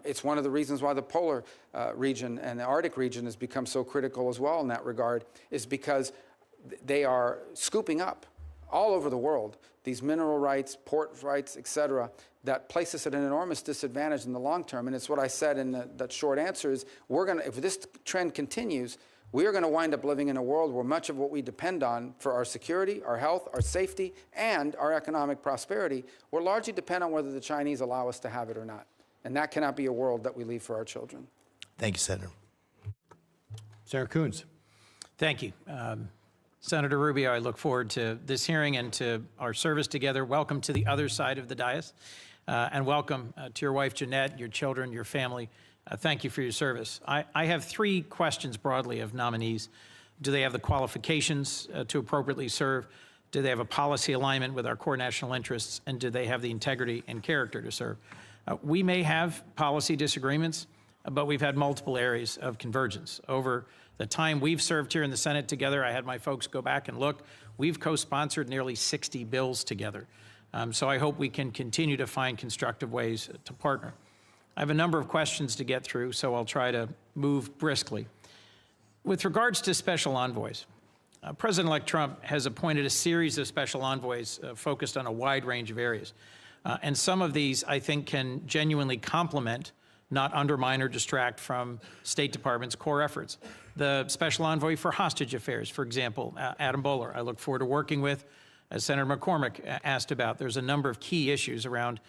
It's one of the reasons why the polar region and the Arctic region has become so critical as well in that regard, is because they are scooping up all over the world these mineral rights, port rights, et cetera, that place us at an enormous disadvantage in the long term. And it's what I said in that short answer is, if this trend continues, we are going to wind up living in a world where much of what we depend on for our security, our health, our safety, and our economic prosperity will largely depend on whether the Chinese allow us to have it or not. And that cannot be a world that we leave for our children. Thank you, Senator. Senator Coons. Thank you. Senator Rubio, I look forward to this hearing and to our service together. Welcome to the other side of the dais, and welcome to your wife, Jeanette, your children, your family. Thank you for your service. I have three questions broadly of nominees. Do they have the qualifications to appropriately serve? Do they have a policy alignment with our core national interests? And do they have the integrity and character to serve? We may have policy disagreements, but we've had multiple areas of convergence. Over the time we've served here in the Senate together, I had my folks go back and look. We've co-sponsored nearly 60 bills together. So I hope we can continue to find constructive ways to partner. I have a number of questions to get through, so I'll try to move briskly. With regards to special envoys, President-elect Trump has appointed a series of special envoys focused on a wide range of areas. And some of these, I think, can genuinely complement, not undermine or distract from State Department's core efforts. The special envoy for hostage affairs, for example, Adam Boehler, I look forward to working with. As Senator McCormick asked about, there's a number of key issues around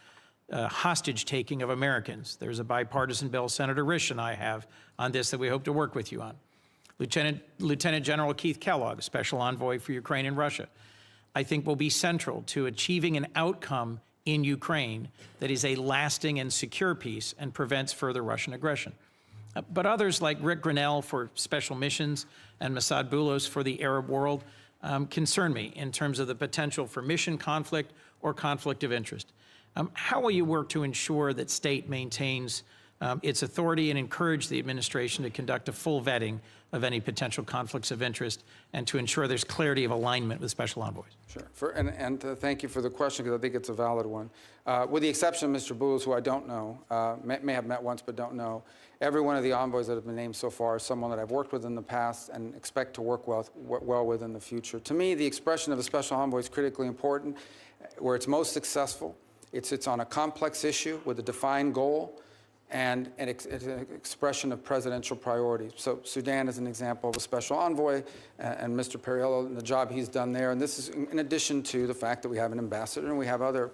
hostage taking of Americans. There's a bipartisan bill Senator Risch and I have on this that we hope to work with you on. Lieutenant General Keith Kellogg, Special Envoy for Ukraine and Russia, I think will be central to achieving an outcome in Ukraine that is a lasting and secure peace and prevents further Russian aggression. But others like Rick Grinnell for special missions and Masad Boulos for the Arab world concern me in terms of the potential for mission conflict or conflict of interest. How will you work to ensure that state maintains its authority and encourage the administration to conduct a full vetting of any potential conflicts of interest and to ensure there's clarity of alignment with special envoys? Sure. Thank you for the question, because I think it's a valid one. With the exception of Mr. Boulos, who I don't know, may have met once but don't know, every one of the envoys that have been named so far is someone that I've worked with in the past and expect to work well with in the future. To me, the expression of a special envoy is critically important. Where it's most successful, it's on a complex issue with a defined goal and an expression of presidential priorities. So Sudan is an example of a special envoy, and Mr. Perriello and the job he's done there. And this is in addition to the fact that we have an ambassador and we have other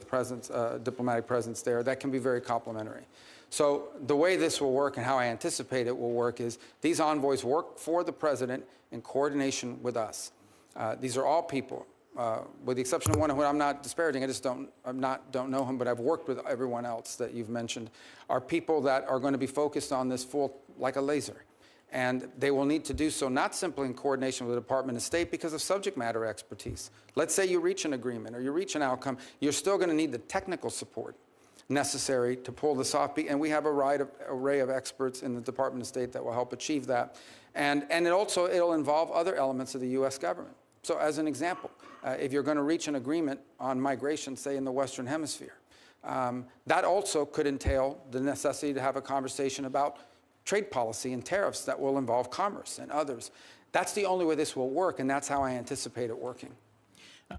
diplomatic presence there that can be very complementary. So the way this will work and how I anticipate it will work is these envoys work for the president in coordination with us. These are all people. With the exception of one who I'm not disparaging, I just don't know him, but I've worked with everyone else that you've mentioned, are people that are going to be focused on this like a laser. And they will need to do so not simply in coordination with the Department of State because of subject matter expertise. Let's say you reach an agreement or you reach an outcome, you're still going to need the technical support necessary to pull this off. And we have a wide array of experts in the Department of State that will help achieve that. And it'll involve other elements of the U.S. government. So as an example, if you're going to reach an agreement on migration, say in the Western Hemisphere, that also could entail the necessity to have a conversation about trade policy and tariffs that will involve commerce and others. That's the only way this will work, and that's how I anticipate it working.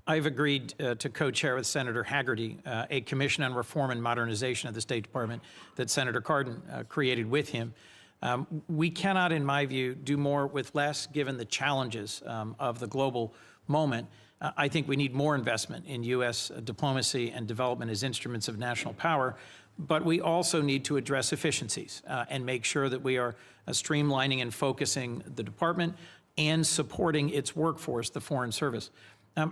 I've agreed to co-chair with Senator Haggerty a commission on reform and modernization of the State Department that Senator Cardin created with him. We cannot, in my view, do more with less given the challenges of the global moment. I think we need more investment in U.S. diplomacy and development as instruments of national power, but we also need to address efficiencies and make sure that we are streamlining and focusing the department and supporting its workforce, the Foreign Service.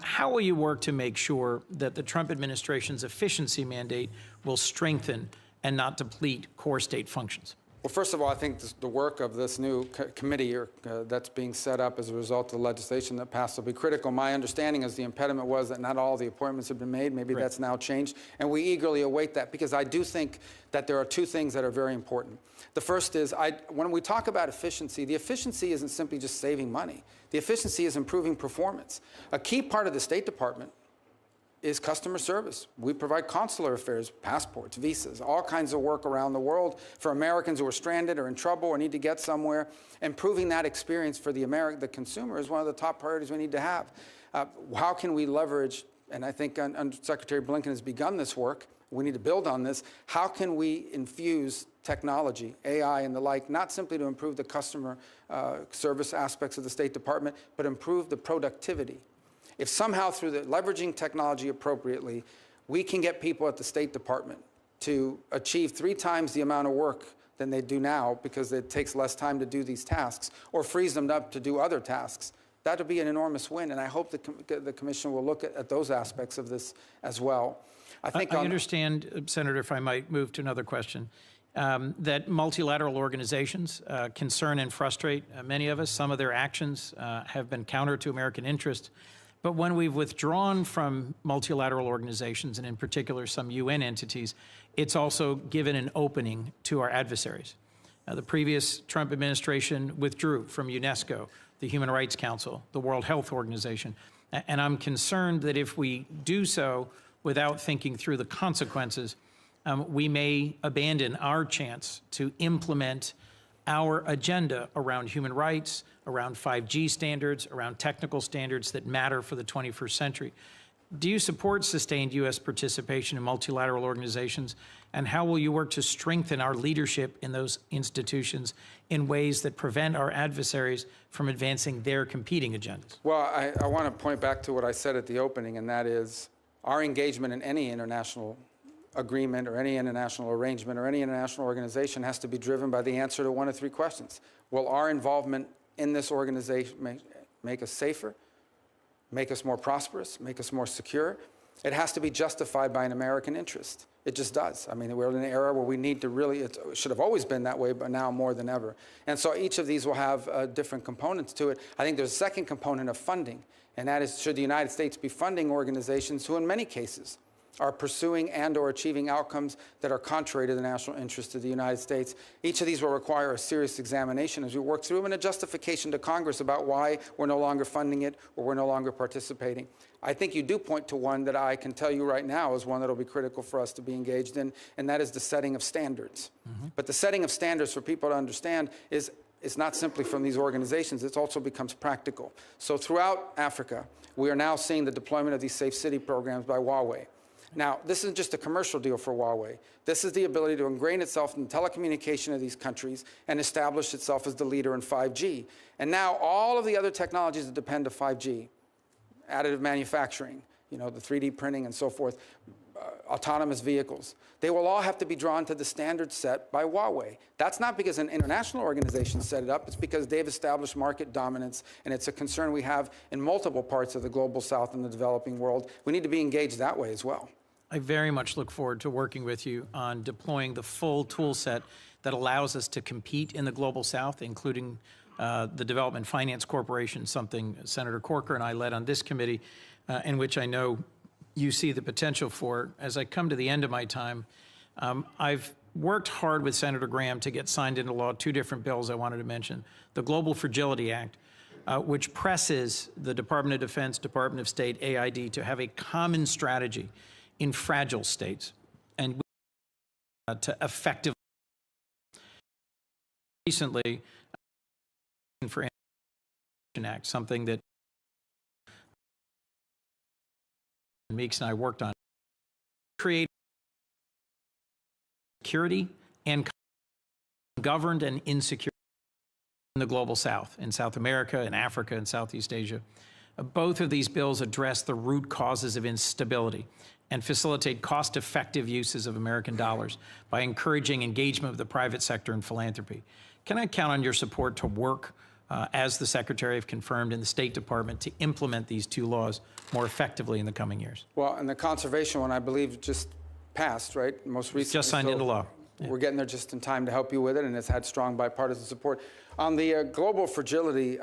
How will you work to make sure that the Trump administration's efficiency mandate will strengthen and not deplete core state functions? Well, first of all, I think the work of this new committee that's being set up as a result of the legislation that passed will be critical. My understanding is the impediment was that not all the appointments have been made. Maybe that's now changed. And we eagerly await that because I do think that there are two things that are very important. The first is when we talk about efficiency, the efficiency isn't simply just saving money. The efficiency is improving performance. A key part of the State Department is customer service. We provide consular affairs, passports, visas, all kinds of work around the world for Americans who are stranded or in trouble or need to get somewhere. Improving that experience for the consumer is one of the top priorities we need to have. How can we leverage, and I think Secretary Blinken has begun this work, we need to build on this, how can we infuse technology, AI and the like, not simply to improve the customer service aspects of the State Department, but improve the productivity. If somehow through leveraging technology appropriately, we can get people at the State Department to achieve 3 times the amount of work than they do now because it takes less time to do these tasks or frees them up to do other tasks, that would be an enormous win. And I hope the Commission will look at those aspects of this as well. I understand, Senator, if I might move to another question, that multilateral organizations concern and frustrate many of us. Some of their actions have been counter to American interest. But when we've withdrawn from multilateral organizations, and in particular some UN entities, it's also given an opening to our adversaries. The previous Trump administration withdrew from UNESCO, the Human Rights Council, the World Health Organization. And I'm concerned that if we do so without thinking through the consequences, we may abandon our chance to implement our agenda around human rights, around 5G standards, around technical standards that matter for the 21st century. Do you support sustained U.S. participation in multilateral organizations? And how will you work to strengthen our leadership in those institutions in ways that prevent our adversaries from advancing their competing agendas? Well, I want to point back to what I said at the opening, and that is our engagement in any international agreement or any international arrangement or any international organization has to be driven by the answer to one of three questions. Will our involvement in this organization make us safer, make us more prosperous, make us more secure? It has to be justified by an American interest. It just does. I mean, we're in an era where we need to really, it should have always been that way, but now more than ever. And so each of these will have different components to it. I think there's a second component of funding, and that is, should the United States be funding organizations who in many cases are pursuing and or achieving outcomes that are contrary to the national interest of the United States? Each of these will require a serious examination as we work through them and a justification to Congress about why we're no longer funding it or we're no longer participating. I think you do point to one that I can tell you right now is one that will be critical for us to be engaged in, and that is the setting of standards. But the setting of standards for people to understand is it's not simply from these organizations, it also becomes practical. So throughout Africa, we are now seeing the deployment of these safe city programs by Huawei. Now, this isn't just a commercial deal for Huawei. This is the ability to ingrain itself in the telecommunication of these countries and establish itself as the leader in 5G. And now all of the other technologies that depend on 5G, additive manufacturing, you know, the 3D printing and so forth, autonomous vehicles, they will all have to be drawn to the standards set by Huawei. That's not because an international organization set it up, it's because they've established market dominance, and it's a concern we have in multiple parts of the global south and the developing world. We need to be engaged that way as well. I very much look forward to working with you on deploying the full tool set that allows us to compete in the global south, including the Development Finance Corporation, something Senator Corker and I led on this committee, in which I know you see the potential for. As I come to the end of my time, I've worked hard with Senator Graham to get signed into law two different bills I wanted to mention. The Global Fragility Act, which presses the Department of Defense, Department of State, AID to have a common strategy in fragile states and to effectively. Recently, for Anti-Semitism Act, something that Meeks and I worked on, create security and governed and insecure in the global south, in South America, in Africa, and Southeast Asia. Both of these bills address the root causes of instability and facilitate cost-effective uses of American dollars by encouraging engagement with the private sector and philanthropy. Can I count on your support to work, as the Secretary have confirmed in the State Department, to implement these two laws more effectively in the coming years? Well, and the conservation one, I believe, just passed, right? Most recently. Just signed into law. Yeah. We're getting there just in time to help you with it, and it's had strong bipartisan support. On the global fragility,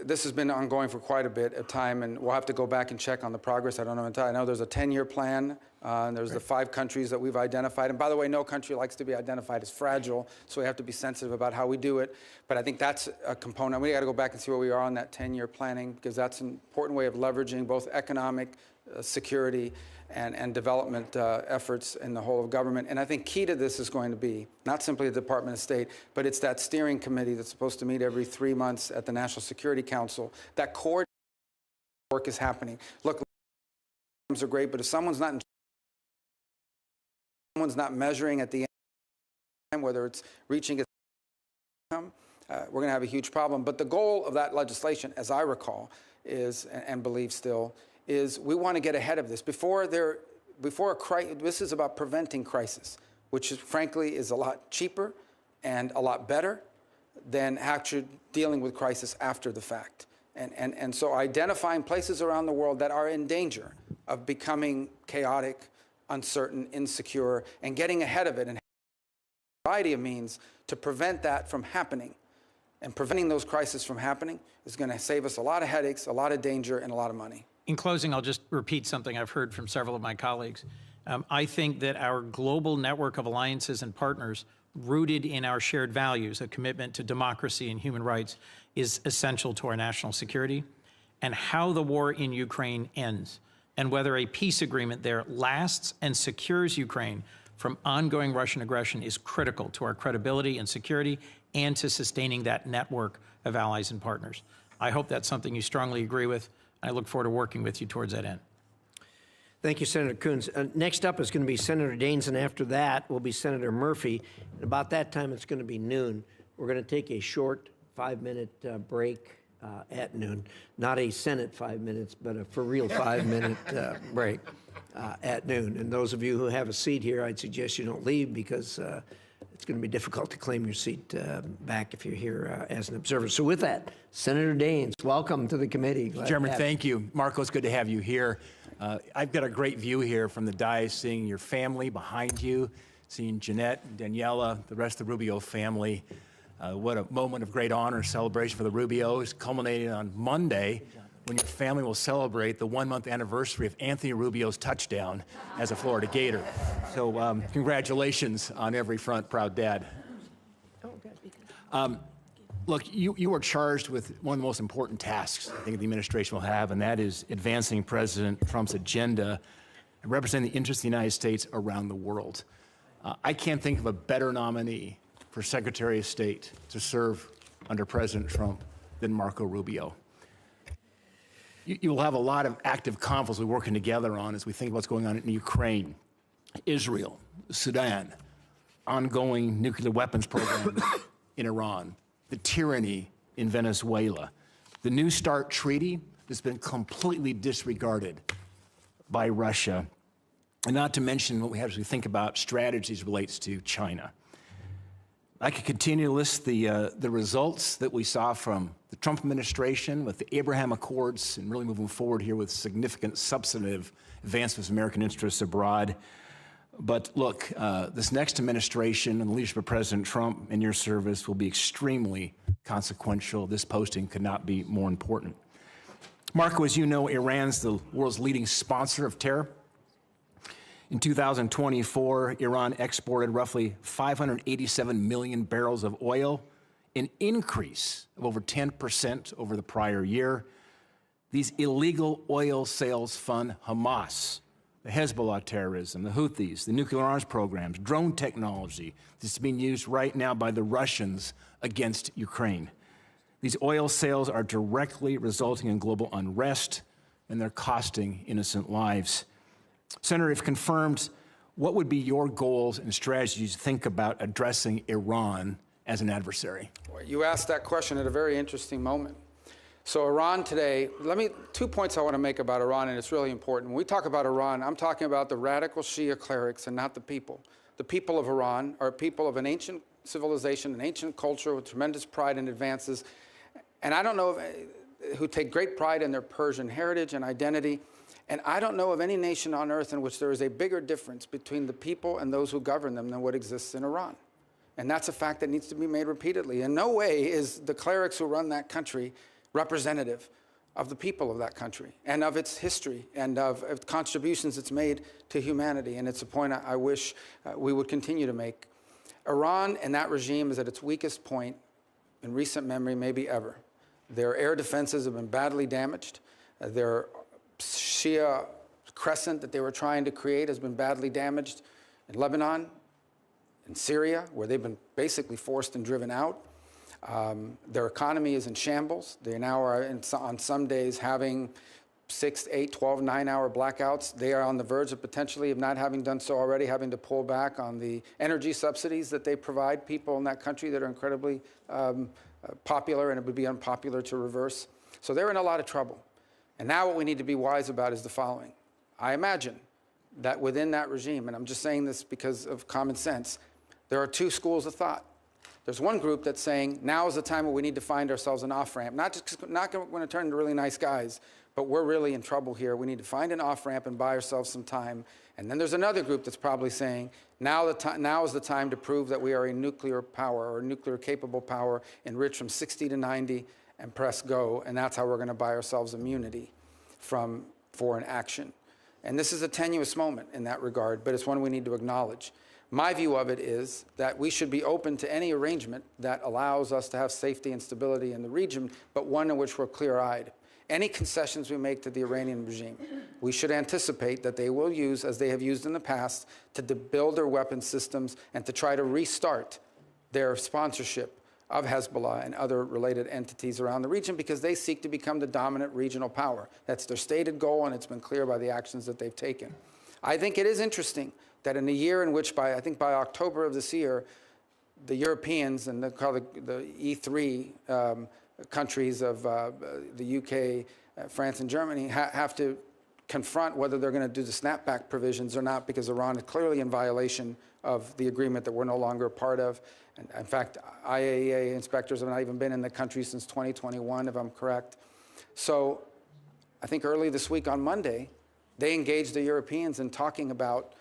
this has been ongoing for quite a bit of time, and we'll have to go back and check on the progress. I don't know entirely. I know there's a 10-year plan, and there's the 5 countries that we've identified. And by the way, no country likes to be identified as fragile, so we have to be sensitive about how we do it. But I think that's a component. We got to go back and see where we are on that 10-year planning, because that's an important way of leveraging both economic security and development efforts in the whole of government. And I think key to this is going to be not simply the Department of State, but it's that steering committee that's supposed to meet every 3 months at the National Security Council. That core work is happening. Look, are great, but if someone's not measuring at the end, whether it's reaching its income, we're going to have a huge problem. But the goal of that legislation, as I recall, is, and believe still, is we want to get ahead of this before a crisis. This is about preventing crisis, which is, frankly, is a lot cheaper and a lot better than actually dealing with crisis after the fact. And so identifying places around the world that are in danger of becoming chaotic, uncertain, insecure, and getting ahead of it and a variety of means to prevent that from happening And preventing those crises from happening is going to save us a lot of headaches, a lot of danger, and a lot of money. In closing, I'll just repeat something I've heard from several of my colleagues. I think that our global network of alliances and partners rooted in our shared values, a commitment to democracy and human rights, is essential to our national security. And how the war in Ukraine ends, and whether a peace agreement there lasts and secures Ukraine from ongoing Russian aggression, is critical to our credibility and security and to sustaining that network of allies and partners. I hope that's something you strongly agree with. I look forward to working with you towards that end. Thank you, Senator Coons. Next up is going to be Senator Daines, and after that will be Senator Murphy. And about that time, it's going to be noon. We're going to take a short 5-minute break at noon. Not a Senate 5 minutes, but a for real 5-minute break at noon. And those of you who have a seat here, I'd suggest you don't leave, because it's going to be difficult to claim your seat back if you're here as an observer. So with that, Senator Daines, welcome to the committee. Chairman, thank you. Marco, it's good to have you here. I've got a great view here from the dais, seeing your family behind you, seeing Jeanette, Daniela, the rest of the Rubio family. What a moment of great honor, celebration for the Rubios, culminating on Monday, when your family will celebrate the 1-month anniversary of Anthony Rubio's touchdown as a Florida Gator. So congratulations on every front, proud dad. Look, you are charged with one of the most important tasks I think the administration will have, and that is advancing President Trump's agenda and representing the interests of the United States around the world. I can't think of a better nominee for Secretary of State to serve under President Trump than Marco Rubio. You will have a lot of active conflicts we're working together on as we think about what's going on in Ukraine, Israel, Sudan, ongoing nuclear weapons programs in Iran, the tyranny in Venezuela, the New START treaty that's been completely disregarded by Russia, and not to mention what we have as we think about strategies relates to China. I could continue to list the results that we saw from the Trump administration with the Abraham Accords and really moving forward here with significant substantive advancements of American interests abroad. But look, this next administration and the leadership of President Trump and your service will be extremely consequential. This posting could not be more important. Marco, as you know, Iran's the world's leading sponsor of terror. In 2024, Iran exported roughly 587 million barrels of oil, an increase of over 10% over the prior year. These illegal oil sales fund Hamas, the Hezbollah terrorism, the Houthis, the nuclear arms programs, drone technology that's being used right now by the Russians against Ukraine. These oil sales are directly resulting in global unrest, and they're costing innocent lives. Senator, if confirmed, what would be your goals and strategies to think about addressing Iran as an adversary? You asked that question at a very interesting moment. So Iran today, 2 points I want to make about Iran, and it's really important. When we talk about Iran, I'm talking about the radical Shia clerics and not the people. The people of Iran are people of an ancient civilization, an ancient culture with tremendous pride and advances. And I don't know who take great pride in their Persian heritage and identity. And I don't know of any nation on earth in which there is a bigger difference between the people and those who govern them than what exists in Iran. And that's a fact that needs to be made repeatedly. In no way is the clerics who run that country representative of the people of that country and of its history and of contributions it's made to humanity. And it's a point I wish we would continue to make. Iran and that regime is at its weakest point in recent memory, maybe ever. Their air defenses have been badly damaged. Their Shia crescent that they were trying to create has been badly damaged in Lebanon, in Syria, where they've been basically forced and driven out. Their economy is in shambles. They now are, on some days, having 6, 8, 12, 9-hour blackouts. They are on the verge of potentially, if not having done so already, having to pull back on the energy subsidies that they provide people in that country that are incredibly popular, and it would be unpopular to reverse. So they're in a lot of trouble. And now what we need to be wise about is the following. I imagine that within that regime, and I'm just saying this because of common sense, there are 2 schools of thought. There's one group that's saying, now is the time where we need to find ourselves an off-ramp. Not going to turn into really nice guys, but we're really in trouble here. We need to find an off-ramp and buy ourselves some time And then there's another group that's probably saying, now is the time to prove that we are a nuclear power or a nuclear-capable power, enriched from 60 to 90, and press go, and that's how we're going to buy ourselves immunity from foreign action. And this is a tenuous moment in that regard, but it's one we need to acknowledge. My view of it is that we should be open to any arrangement that allows us to have safety and stability in the region, but one in which we're clear-eyed. Any concessions we make to the Iranian regime, we should anticipate that they will use, as they have used in the past, to build their weapon systems and to try to restart their sponsorship of Hezbollah and other related entities around the region, because they seek to become the dominant regional power. That's their stated goal, and it's been clear by the actions that they've taken. I think it is interesting that in a year in which, I think by October of this year, the Europeans and the E3 countries of the UK, France, and Germany have to confront whether they're going to do the snapback provisions or not, because Iran is clearly in violation of the agreement that we're no longer a part of. And in fact, IAEA inspectors have not even been in the country since 2021, if I'm correct. So I think early this week on Monday, they engaged the Europeans in talking about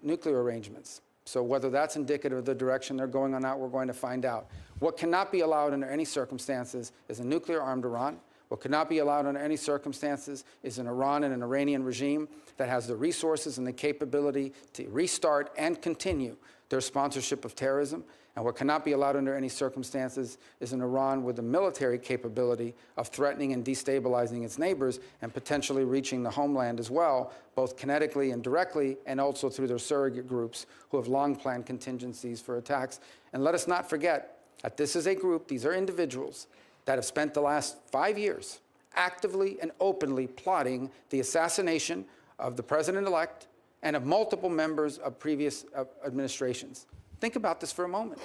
nuclear arrangements. So whether that's indicative of the direction they're going on that, we're going to find out. What cannot be allowed under any circumstances is a nuclear-armed Iran. What cannot be allowed under any circumstances is an Iran and an Iranian regime that has the resources and the capability to restart and continue their sponsorship of terrorism. And what cannot be allowed under any circumstances is an Iran with the military capability of threatening and destabilizing its neighbors and potentially reaching the homeland as well, both kinetically and directly, and also through their surrogate groups who have long planned contingencies for attacks. And let us not forget that this is a group, these are individuals that have spent the last 5 years actively and openly plotting the assassination of the president-elect and of multiple members of previous administrations. Think about this for a moment.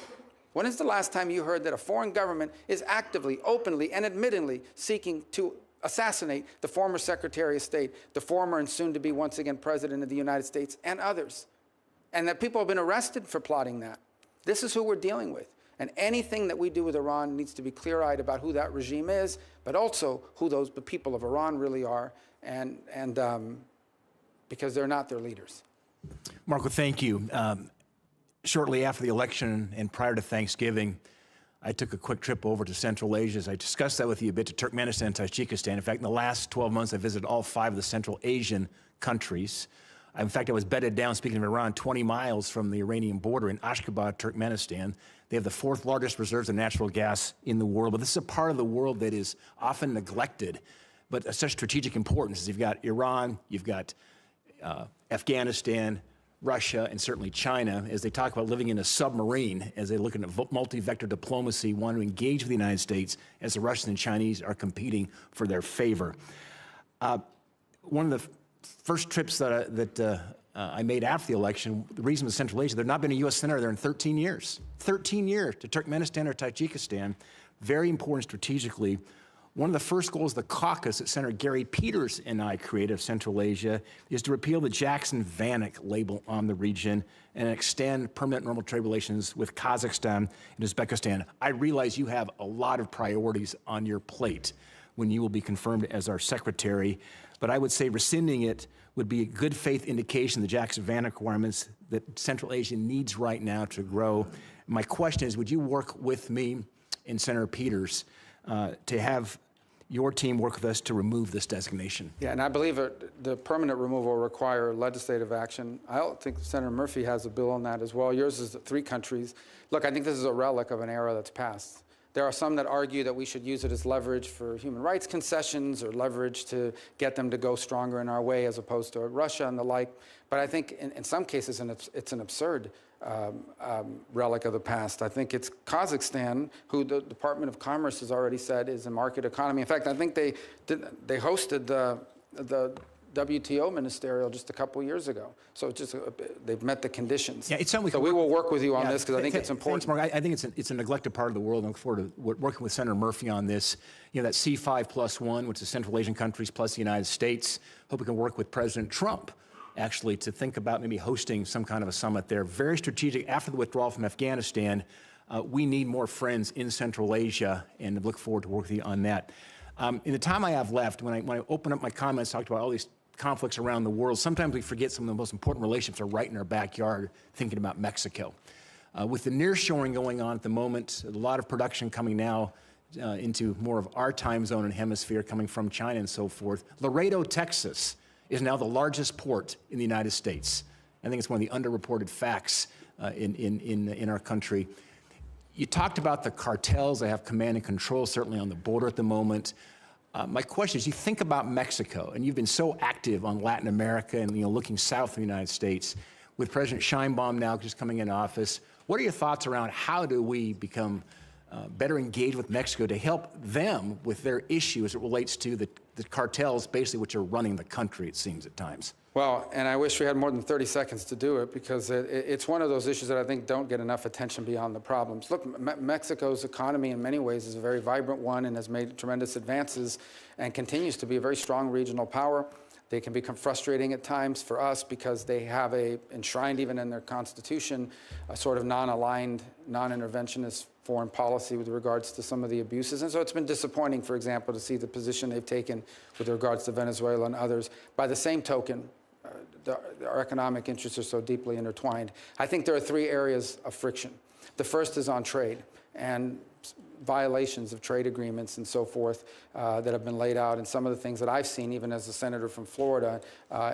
When is the last time you heard that a foreign government is actively, openly, and admittedly seeking to assassinate the former Secretary of State, the former and soon-to-be once again President of the United States, and others? And that people have been arrested for plotting that. This is who we're dealing with. And anything that we do with Iran needs to be clear-eyed about who that regime is, but also who the people of Iran really are, and because they're not their leaders. Marco, thank you. Shortly after the election and prior to Thanksgiving, I took a quick trip over to Central Asia. As I discussed that with you a bit, to Turkmenistan and Tajikistan. In fact, in the last 12 months, I visited all 5 of the Central Asian countries. In fact, I was bedded down, speaking of Iran, 20 miles from the Iranian border in Ashgabat, Turkmenistan. They have the 4th largest reserves of natural gas in the world. But this is a part of the world that is often neglected, but of such strategic importance. You've got Iran, you've got Afghanistan, Russia, and certainly China, as they talk about living in a submarine, as they look at multi-vector diplomacy, want to engage with the United States as the Russians and Chinese are competing for their favor. One of the first trips that I made after the election, the reason was Central Asia. There'd not been a U.S. senator there in 13 years. 13 years to Turkmenistan or Tajikistan. Very important strategically. One of the first goals of the AUKUS that Senator Gary Peters and I created of Central Asia is to repeal the Jackson-Vanik label on the region and extend permanent normal trade relations with Kazakhstan and Uzbekistan. I realize you have a lot of priorities on your plate when you will be confirmed as our secretary, but I would say rescinding it would be a good faith indication of the Jackson-Vanik requirements that Central Asia needs right now to grow. My question is, would you work with me and Senator Peters to have your team work with us to remove this designation? Yeah, and I believe the permanent removal will require legislative action. I don't think Senator Murphy has a bill on that as well. Yours is 3 countries. Look, I think this is a relic of an era that's passed. There are some that argue that we should use it as leverage for human rights concessions or leverage to get them to go stronger in our way as opposed to Russia and the like. But I think in some cases it's an absurd relic of the past. I think it's Kazakhstan, who the Department of Commerce has already said is a market economy. In fact, I think they hosted the WTO ministerial just a couple years ago. So it's just they've met the conditions. Yeah, so we will work with you on this because I think it's important. Thanks, Mark. I think it's a neglected part of the world. I look forward to working with Senator Murphy on this. You know, that C5+1, which is Central Asian countries plus the United States. Hope we can work with President Trump actually to think about maybe hosting some kind of a summit there. Very strategic. After the withdrawal from Afghanistan, we need more friends in Central Asia, and look forward to working with you on that. In the time I have left, when I open up my comments, talked about all these conflicts around the world, sometimes we forget some of the most important relationships are right in our backyard, thinking about Mexico. With the nearshoring going on at the moment, a lot of production coming now into more of our time zone and hemisphere coming from China and so forth. Laredo, Texas is now the largest port in the United States. I think it's one of the underreported facts in our country. You talked about the cartels. They have command and control, certainly on the border at the moment. My question is, you think about Mexico, and you've been so active on Latin America and looking south of the United States, with President Sheinbaum now just coming into office. What are your thoughts around how do we become better engaged with Mexico to help them with their issue as it relates to the cartels, basically, which are running the country, it seems, at times? Well, and I wish we had more than 30 seconds to do it, because it's one of those issues that I think don't get enough attention beyond the problems. Look, Mexico's economy in many ways is a very vibrant one and has made tremendous advances and continues to be a very strong regional power. They can become frustrating at times for us because they have enshrined even in their constitution, a sort of non-aligned, non-interventionist foreign policy with regards to some of the abuses. And so it's been disappointing, for example, to see the position they've taken with regards to Venezuela and others. By the same token, our economic interests are so deeply intertwined. I think there are three areas of friction. The first is on trade and violations of trade agreements and so forth that have been laid out, and some of the things that I've seen, even as a senator from Florida,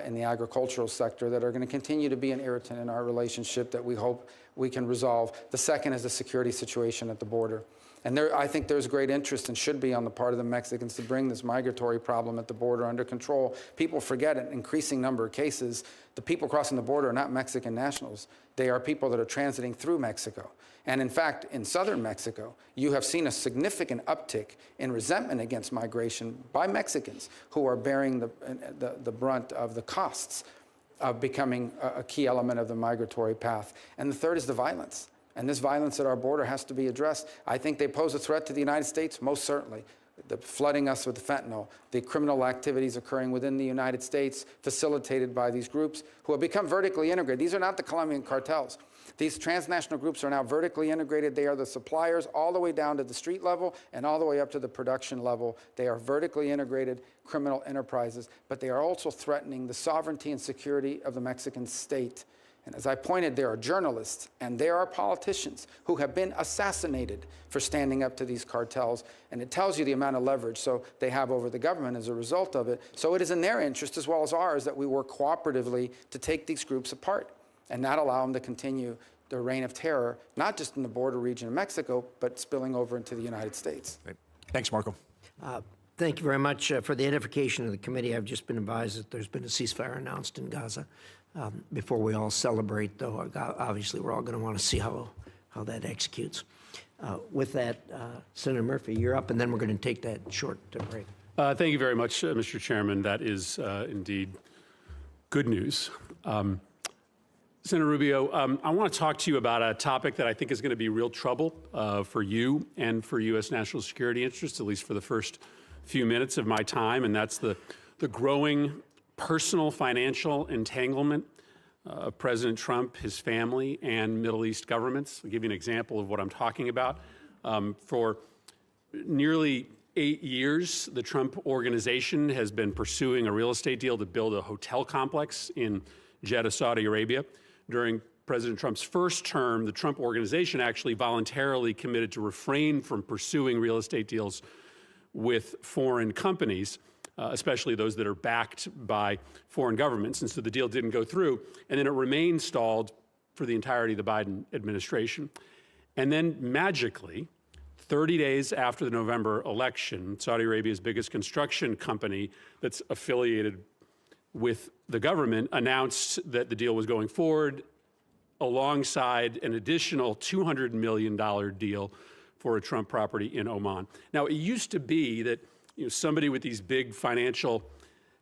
in the agricultural sector, that are going to continue to be an irritant in our relationship that we hope we can resolve. The second is the security situation at the border. And I think there's great interest, and should be on the part of the Mexicans, to bring this migratory problem at the border under control. People forget an increasing number of cases. The people crossing the border are not Mexican nationals. They are people that are transiting through Mexico. And in fact, in southern Mexico, you have seen a significant uptick in resentment against migration by Mexicans who are bearing the brunt of the costs of becoming a key element of the migratory path. And the third is the violence. And this violence at our border has to be addressed. I think they pose a threat to the United States, most certainly. The flooding us with fentanyl, the criminal activities occurring within the United States, facilitated by these groups who have become vertically integrated. These are not the Colombian cartels. These transnational groups are now vertically integrated. They are the suppliers all the way down to the street level and all the way up to the production level. They are vertically integrated criminal enterprises, but they are also threatening the sovereignty and security of the Mexican state. And as I pointed, there are journalists and there are politicians who have been assassinated for standing up to these cartels. And it tells you the amount of leverage they have over the government as a result of it. So it is in their interest, as well as ours, that we work cooperatively to take these groups apart and not allow them to continue their reign of terror, not just in the border region of Mexico, but spilling over into the United States. Right. Thanks, Marco. Thank you very much for the edification of the committee. I've just been advised that there's been a ceasefire announced in Gaza. Before we all celebrate, though, obviously we're all going to want to see how that executes. With that, Senator Murphy, you're up, and then we're going to take that short break. Thank you very much, Mr. Chairman. That is indeed good news. Senator Rubio, I want to talk to you about a topic that I think is going to be real trouble for you and for U.S. national security interests, at least for the first few minutes of my time, and that's the growing personal financial entanglement of President Trump, his family, and Middle East governments. I'll give you an example of what I'm talking about. For nearly 8 years, the Trump organization has been pursuing a real estate deal to build a hotel complex in Jeddah, Saudi Arabia. During President Trump's first term, the Trump organization actually voluntarily committed to refrain from pursuing real estate deals with foreign companies, especially those that are backed by foreign governments. And so the deal didn't go through. And then it remained stalled for the entirety of the Biden administration. And then magically, 30 days after the November election, Saudi Arabia's biggest construction company that's affiliated with the government announced that the deal was going forward alongside an additional $200 million deal for a Trump property in Oman. Now, it used to be that somebody with these big financial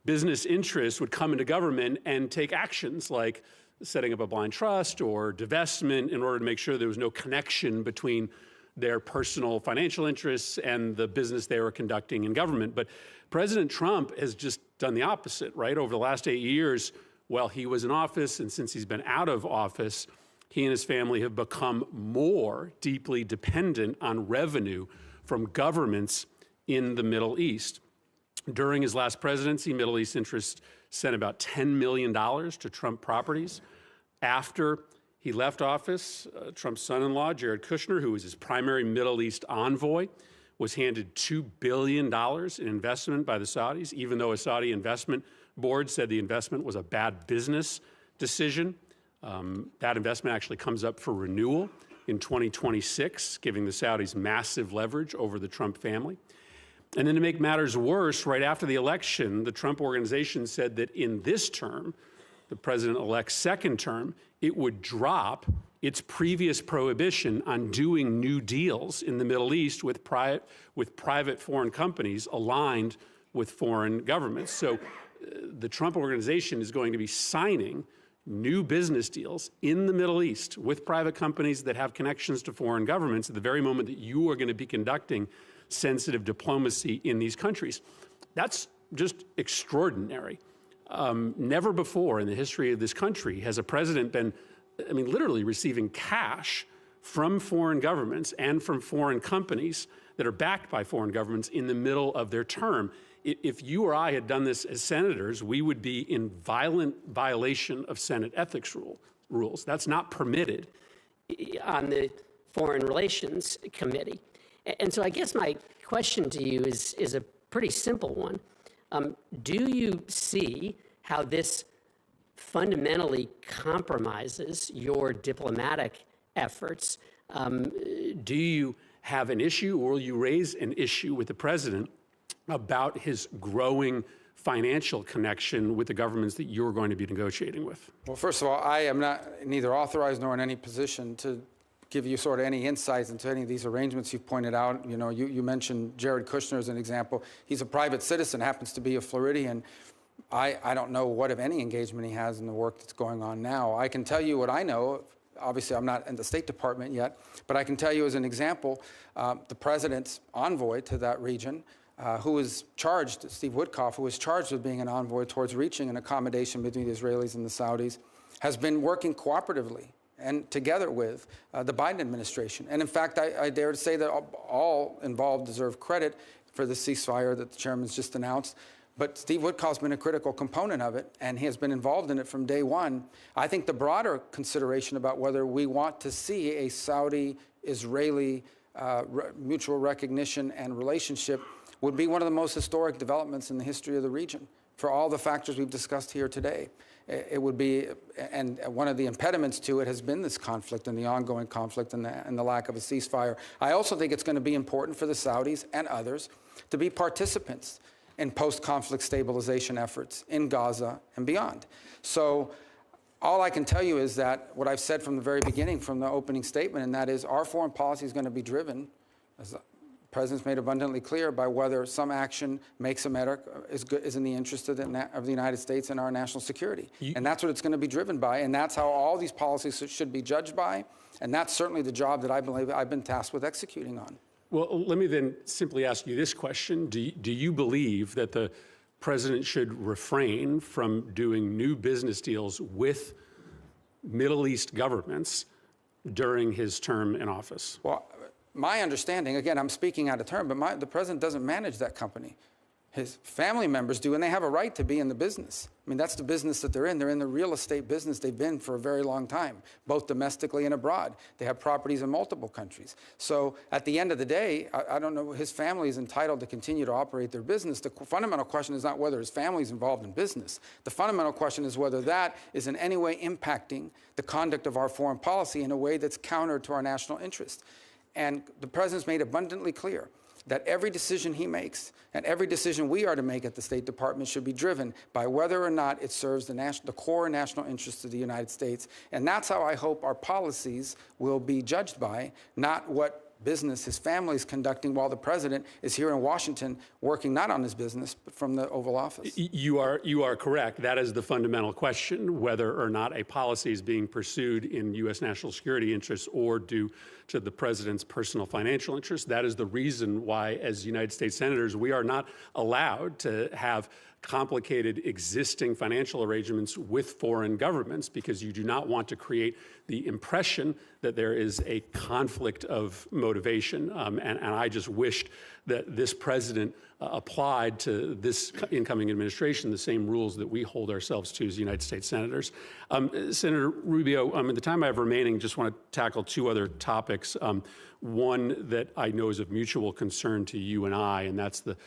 business interests would come into government and take actions like setting up a blind trust or divestment in order to make sure there was no connection between their personal financial interests and the business they were conducting in government. But President Trump has just done the opposite, right? Over the last 8 years, while he was in office and since he's been out of office, he and his family have become more deeply dependent on revenue from governments in the Middle East. During his last presidency, Middle East interests sent about $10 million to Trump properties. After he left office, Trump's son-in-law, Jared Kushner, who was his primary Middle East envoy, was handed $2 billion in investment by the Saudis, even though a Saudi investment board said the investment was a bad business decision. That investment actually comes up for renewal in 2026, giving the Saudis massive leverage over the Trump family. And then to make matters worse, right after the election, the Trump organization said that in this term, the president-elect's second term, it would drop its previous prohibition on doing new deals in the Middle East with private foreign companies aligned with foreign governments. So the Trump organization is going to be signing new business deals in the Middle East with private companies that have connections to foreign governments at the very moment that you are going to be conducting sensitive diplomacy in these countries. That's just extraordinary. Never before in the history of this country has a president been, literally receiving cash from foreign governments and from foreign companies that are backed by foreign governments in the middle of their term. If you or I had done this as senators, we would be in violent violation of Senate ethics rules. That's not permitted. On the Foreign Relations Committee. And so I guess my question to you is a pretty simple one. Do you see how this fundamentally compromises your diplomatic efforts? Do you have an issue, or will you raise an issue with the president about his growing financial connection with the governments that you're going to be negotiating with? Well, first of all, I am neither authorized nor in any position to give you sort of any insights into any of these arrangements you've pointed out. You know, you mentioned Jared Kushner as an example. He's a private citizen, happens to be a Floridian. I don't know what, if any, engagement he has in the work that's going on now. I can tell you what I know. Obviously, I'm not in the State Department yet, but I can tell you as an example, the president's envoy to that region, who was charged, Steve Witkoff, who was charged with being an envoy towards reaching an accommodation between the Israelis and the Saudis, has been working cooperatively and together with the Biden administration. And in fact, I dare to say that all involved deserve credit for the ceasefire that the chairman's just announced. But Steve Witkoff's been a critical component of it, and he has been involved in it from day one. I think the broader consideration about whether we want to see a Saudi-Israeli mutual recognition and relationship would be one of the most historic developments in the history of the region for all the factors we've discussed here today. It would be, and one of the impediments to it has been this conflict and the ongoing conflict and the lack of a ceasefire. I also think it's going to be important for the Saudis and others to be participants in post-conflict stabilization efforts in Gaza and beyond. So all I can tell you is that what I've said from the very beginning, from the opening statement, and that is our foreign policy is going to be driven, as the President's made abundantly clear, by whether some action makes America is in the interest of the United States and our national security. And that's what it's going to be driven by, and that's how all these policies should be judged by, and that's certainly the job that I believe I've been tasked with executing on. Well, let me then simply ask you this question. Do you believe that the president should refrain from doing new business deals with Middle East governments during his term in office? Well, my understanding, again, I'm speaking out of turn, but the president doesn't manage that company. His family members do, and they have a right to be in the business. I mean, that's the business that they're in. They're in the real estate business. They've been for a very long time, both domestically and abroad. They have properties in multiple countries. So at the end of the day, I don't know, his family is entitled to continue to operate their business. The fundamental question is not whether his family is involved in business. The fundamental question is whether that is in any way impacting the conduct of our foreign policy in a way that's counter to our national interest. And the president's made abundantly clear that every decision he makes and every decision we are to make at the State Department should be driven by whether or not it serves the core national interests of the United States. And that's how I hope our policies will be judged by, not what business his family is conducting while the president is here in Washington working not on his business, but from the Oval Office. You are correct. That is the fundamental question, whether or not a policy is being pursued in U.S. national security interests or due to the president's personal financial interests. That is the reason why, as United States senators, we are not allowed to have complicated existing financial arrangements with foreign governments, because you do not want to create the impression that there is a conflict of motivation. And I just wished that this president applied to this incoming administration the same rules that we hold ourselves to as United States senators. Senator Rubio, in the time I have remaining, just want to tackle two other topics. One that I know is of mutual concern to you and I, and that's the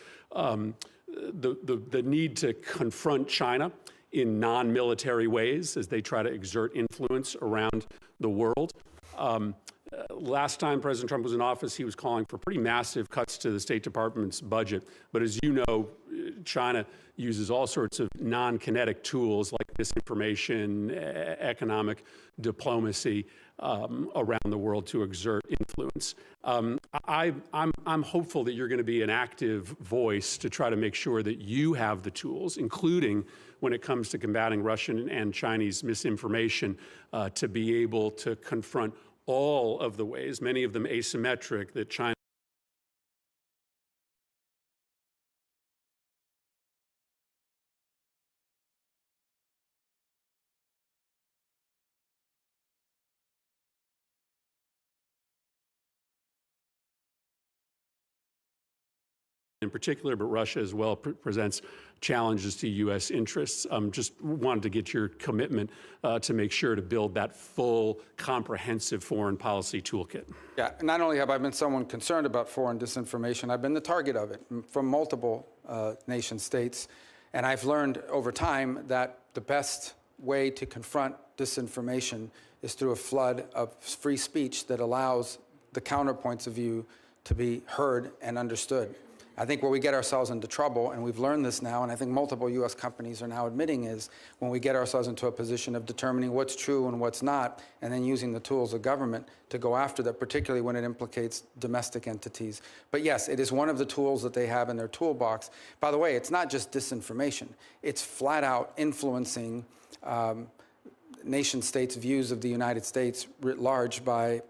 need to confront China in non-military ways as they try to exert influence around the world. Last time President Trump was in office, he was calling for pretty massive cuts to the State Department's budget. But as you know, China uses all sorts of non-kinetic tools like disinformation, economic diplomacy around the world to exert influence. I'm hopeful that you're going to be an active voice to try to make sure that you have the tools, including when it comes to combating Russian and Chinese misinformation, to be able to confront all of the ways, many of them asymmetric, that China in particular, but Russia as well presents challenges to U.S. interests. Just wanted to get your commitment to make sure to build that full, comprehensive foreign policy toolkit. Yeah, not only have I been someone concerned about foreign disinformation, I've been the target of it from multiple nation states. And I've learned over time that the best way to confront disinformation is through a flood of free speech that allows the counterpoints of view to be heard and understood. I think where we get ourselves into trouble, and we've learned this now, and I think multiple U.S. companies are now admitting, is when we get ourselves into a position of determining what's true and what's not, and then using the tools of government to go after that, particularly when it implicates domestic entities. But yes, it is one of the tools that they have in their toolbox. By the way, it's not just disinformation. It's flat out influencing nation states' views of the United States writ large by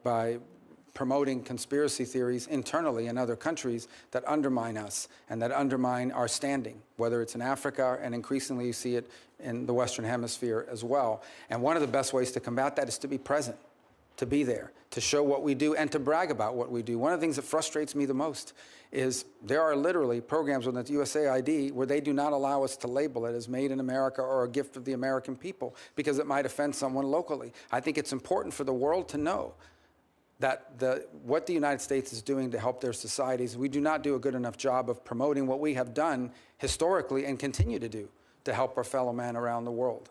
promoting conspiracy theories internally in other countries that undermine us and that undermine our standing, whether it's in Africa, and increasingly you see it in the Western Hemisphere as well. And one of the best ways to combat that is to be present, to be there, to show what we do, and to brag about what we do. One of the things that frustrates me the most is there are literally programs within the USAID where they do not allow us to label it as made in America or a gift of the American people because it might offend someone locally. I think it's important for the world to know that what the United States is doing to help their societies, we do not do a good enough job of promoting what we have done historically and continue to do to help our fellow man around the world.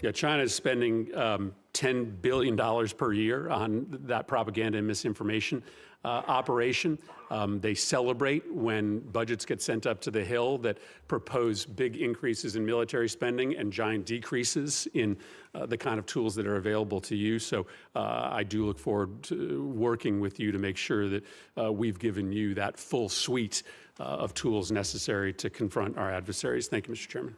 Yeah, China is spending $10 billion per year on that propaganda and misinformation operation. They celebrate when budgets get sent up to the Hill that propose big increases in military spending and giant decreases in the kind of tools that are available to you. So I do look forward to working with you to make sure that we've given you that full suite of tools necessary to confront our adversaries. Thank you, Mr. Chairman.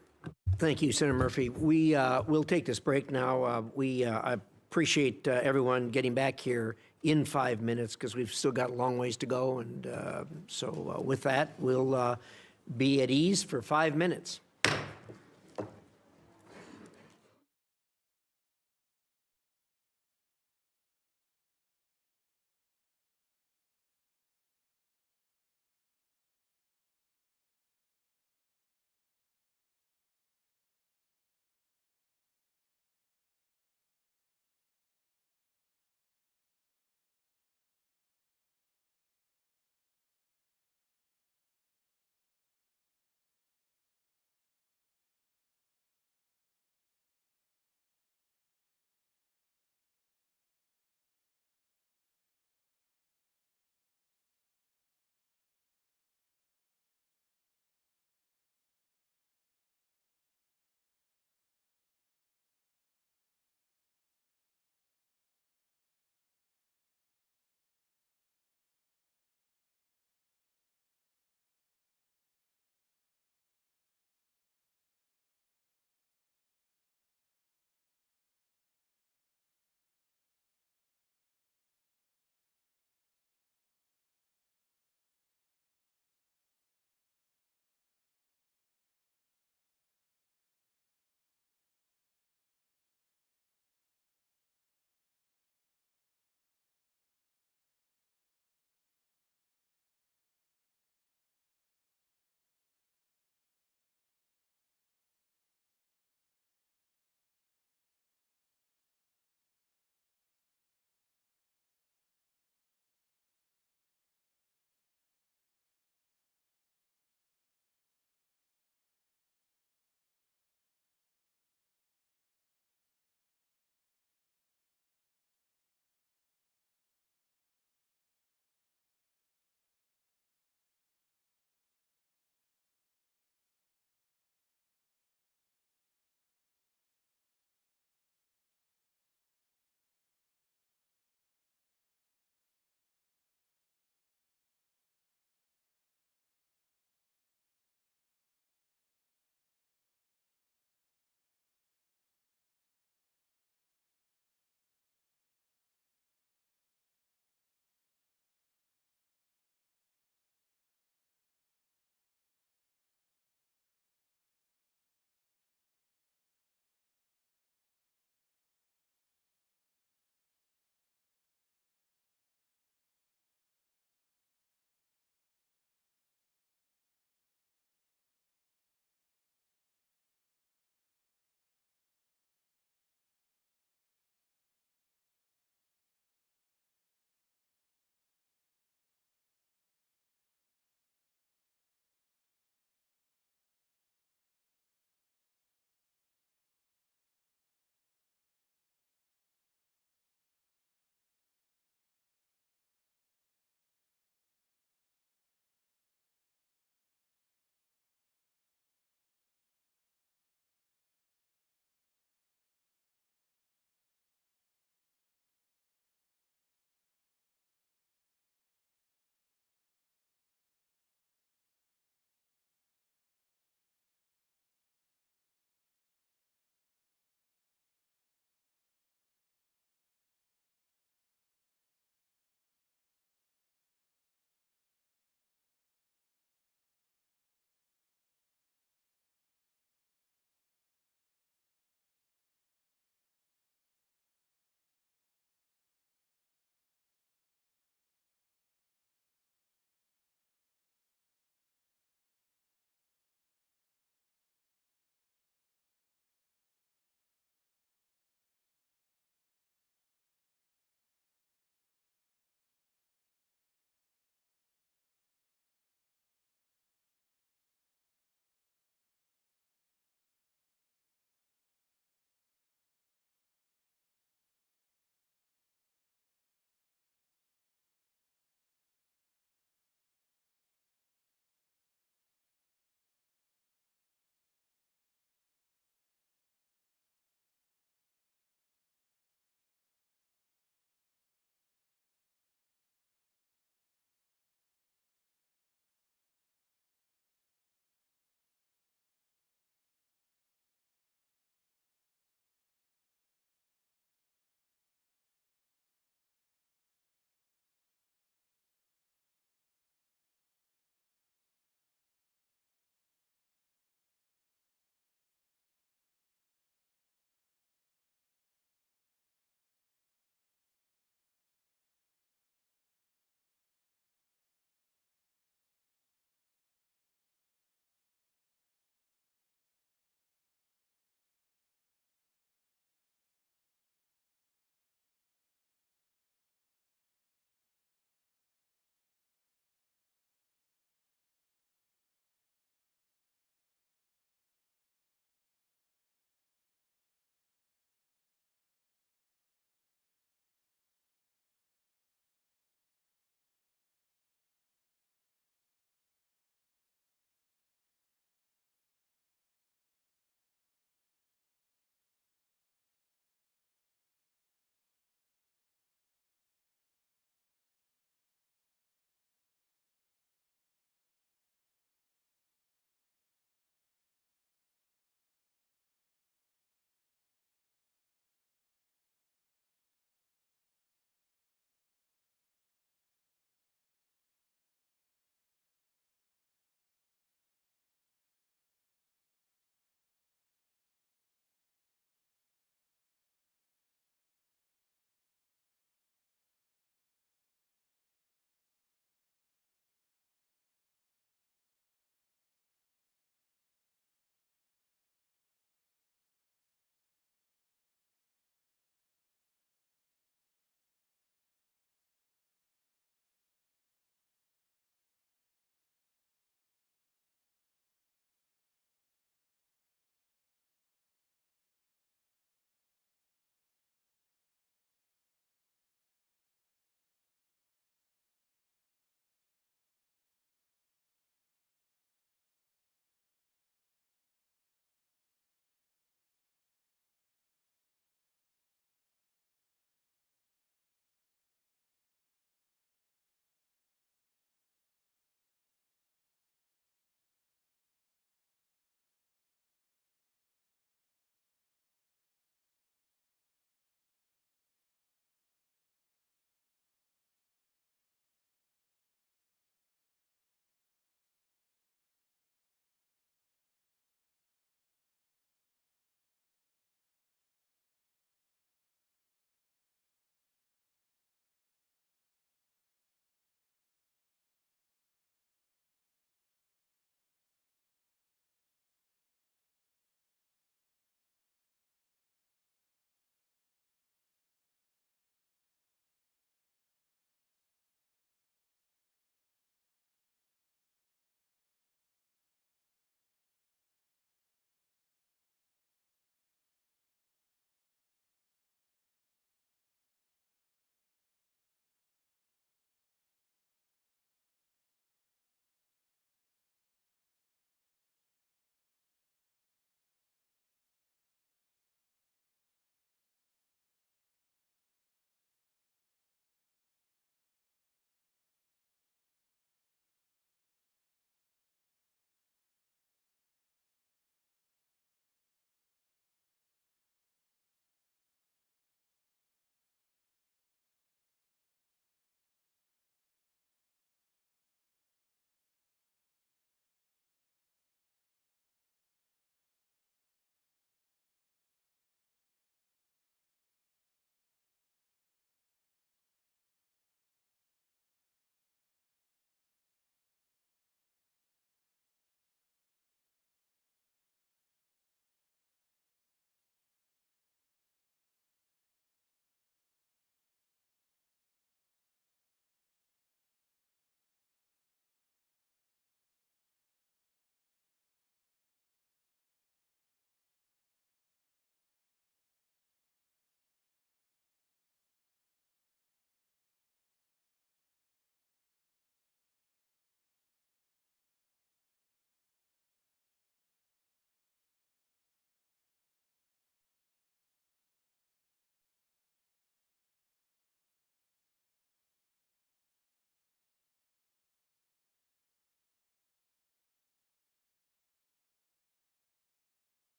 Thank you, Senator Murphy. We'll take this break now. I appreciate everyone getting back here in 5 minutes because we've still got a long ways to go. And so with that, we'll be at ease for 5 minutes.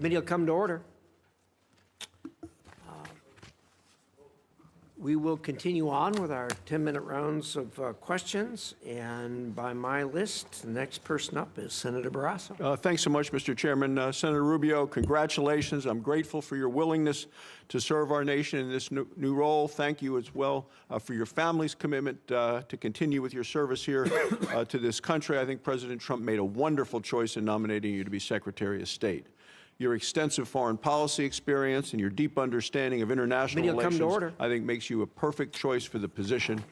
Committee will come to order. We will continue on with our 10-minute rounds of questions, and by my list, the next person up is Senator Barrasso. Thanks so much, Mr. Chairman. Senator Rubio, congratulations. I'm grateful for your willingness to serve our nation in this new role. Thank you as well for your family's commitment to continue with your service here to this country. I think President Trump made a wonderful choice in nominating you to be Secretary of State. Your extensive foreign policy experience and your deep understanding of international relations, I think, makes you a perfect choice for the position.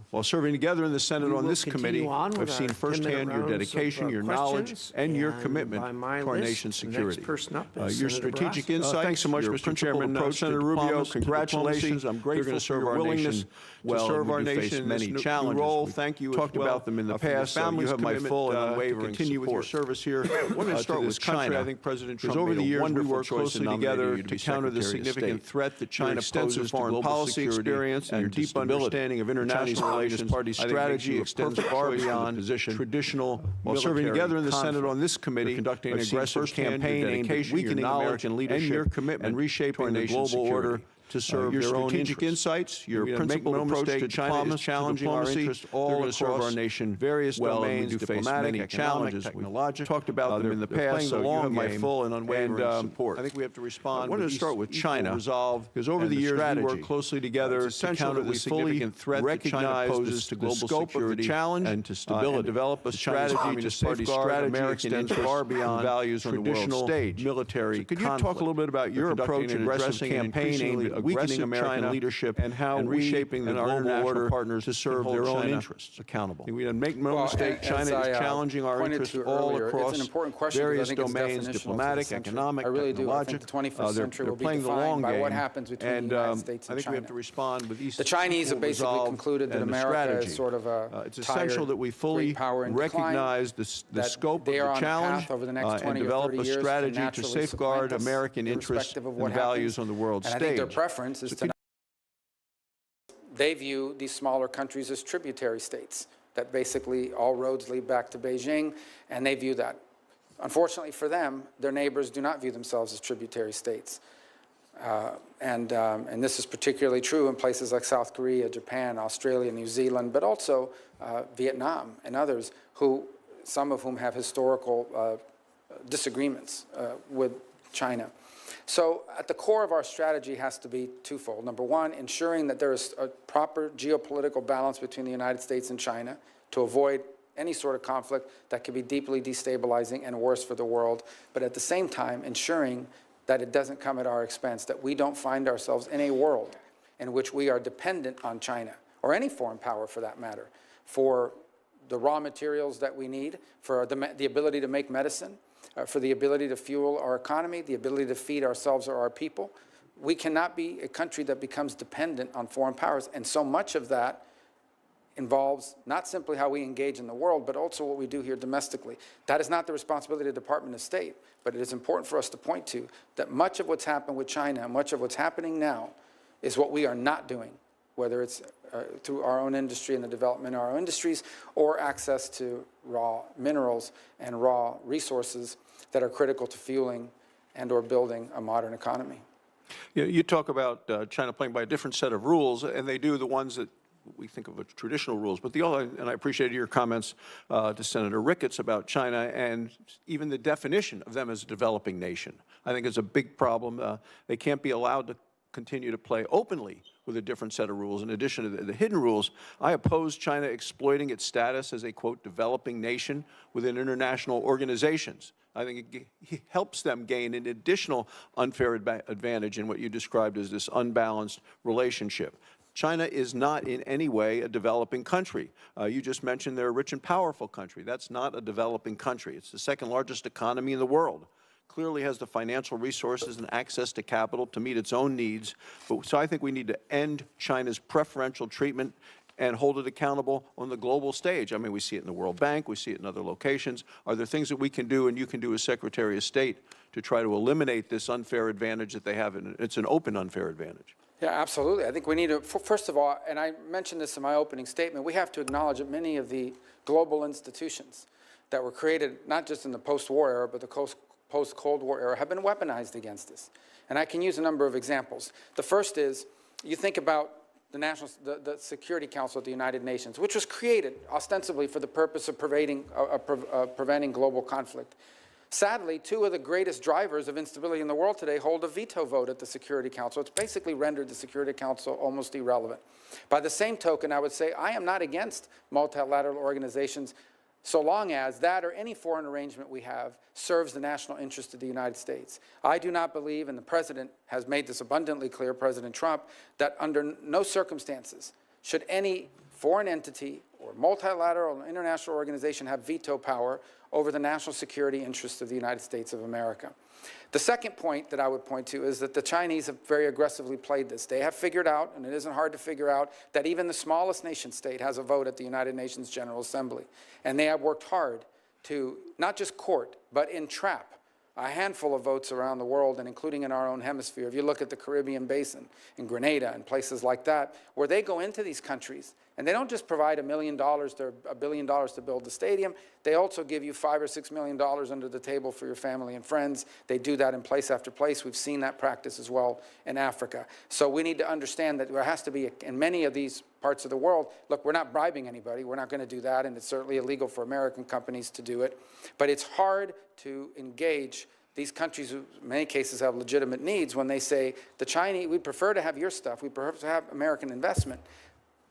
While serving together in the Senate on this committee, I've seen firsthand your dedication, your knowledge, and your commitment to our nation's security. Your strategic insights, thanks so much, Mr. Chairman. Senator Rubio, congratulations. I'm grateful for your willingness to serve our nation in this new role. Thank you. Talked about them in the past. You have my full and unwavering continue with your service here. I want to start with China. I think President Trump over the years we worked closely together to counter the significant threat that China poses to global policy experience and your deep understanding of international relations. Party strategy extends far beyond traditional. While serving together in the Senate on this committee, conducting an aggressive campaign aimed at weakening American leadership and your commitment and reshaping the global order to serve your strategic insights, your principled approach to China is challenging our interests all across our nation, various domains, diplomatic, challenges, technological. Talked about them in the past, so you have my full and unwavering support. I think we have to respond. I wanted to start with China, because over the years we worked closely together to counter the significant threat that China poses to global security and to stability, and develop a strategy to safeguard American interests far beyond values on the world stage. Military conflict. Could you talk a little bit about your approach in addressing campaign aimed at weakening American leadership and how reshaping the global order partners to serve their own interests accountable? We make no mistake, China is challenging our interests all across various domains, diplomatic, economic, technological. They're playing the long game, and I think we have to respond with equal resolve. The Chinese have basically concluded that America is sort of a it's essential that we fully recognize the scope of the challenge and develop a strategy to safeguard American interests and values on the world stage. I think their preference is to they view these smaller countries as tributary states, that basically all roads lead back to Beijing, and they view that. Unfortunately for them, their neighbors do not view themselves as tributary states. And this is particularly true in places like South Korea, Japan, Australia, New Zealand, but also Vietnam and others, some of whom have historical disagreements with China. So at the core of our strategy has to be twofold. Number one, ensuring that there is a proper geopolitical balance between the United States and China to avoid any sort of conflict that could be deeply destabilizing and worse for the world, but at the same time ensuring that it doesn't come at our expense, that we don't find ourselves in a world in which we are dependent on China, or any foreign power for that matter, for the raw materials that we need, for the ability to make medicine, for the ability to fuel our economy, the ability to feed ourselves or our people. We cannot be a country that becomes dependent on foreign powers, and so much of that involves not simply how we engage in the world, but also what we do here domestically. That is not the responsibility of the Department of State, but it is important for us to point to that much of what's happened with China and much of what's happening now is what we are not doing, whether it's through our own industry and the development of our own industries, or access to raw minerals and raw resources that are critical to fueling and or building a modern economy. You talk about China playing by a different set of rules, and they do the ones that we think of as traditional rules. But and I appreciated your comments to Senator Ricketts about China and even the definition of them as a developing nation. I think it's a big problem. They can't be allowed to continue to play openly with a different set of rules. In addition to the hidden rules, I oppose China exploiting its status as a, quote, developing nation within international organizations. I think it helps them gain an additional unfair advantage in what you described as this unbalanced relationship. China is not in any way a developing country. You just mentioned they're a rich and powerful country. That's not a developing country. It's the second largest economy in the world. Clearly has the financial resources and access to capital to meet its own needs. So I think we need to end China's preferential treatment and hold it accountable on the global stage. I mean, we see it in the World Bank, we see it in other locations. Are there things that we can do and you can do as Secretary of State to try to eliminate this unfair advantage that they have? And it's an open unfair advantage. Yeah, absolutely. I think we need to, first of all, and I mentioned this in my opening statement, we have to acknowledge that many of the global institutions that were created not just in the post-war era, but the post-Cold War era have been weaponized against us. And I can use a number of examples. The first is, you think about the Security Council of the United Nations, which was created ostensibly for the purpose of preventing global conflict. Sadly, two of the greatest drivers of instability in the world today hold a veto vote at the Security Council. It's basically rendered the Security Council almost irrelevant. By the same token, I would say I am not against multilateral organizations so long as that or any foreign arrangement we have serves the national interest of the United States. I do not believe, and the President has made this abundantly clear, President Trump, that under no circumstances should any foreign entity or multilateral or international organization have veto power over the national security interests of the United States of America. The second point that I would point to is that the Chinese have very aggressively played this. They have figured out, and it isn't hard to figure out, that even the smallest nation state has a vote at the United Nations General Assembly. And they have worked hard to not just court, but entrap a handful of votes around the world, and including in our own hemisphere. If you look at the Caribbean Basin, in Grenada and places like that, where they go into these countries, and they don't just provide $1 million or $1 billion to build the stadium, they also give you $5 or $6 million under the table for your family and friends. They do that in place after place. We've seen that practice as well in Africa. So we need to understand that there has to be, in many of these parts of the world, look, we're not bribing anybody. We're not going to do that, and it's certainly illegal for American companies to do it. But it's hard to engage these countries who in many cases have legitimate needs when they say, the Chinese, we prefer to have your stuff, we prefer to have American investment,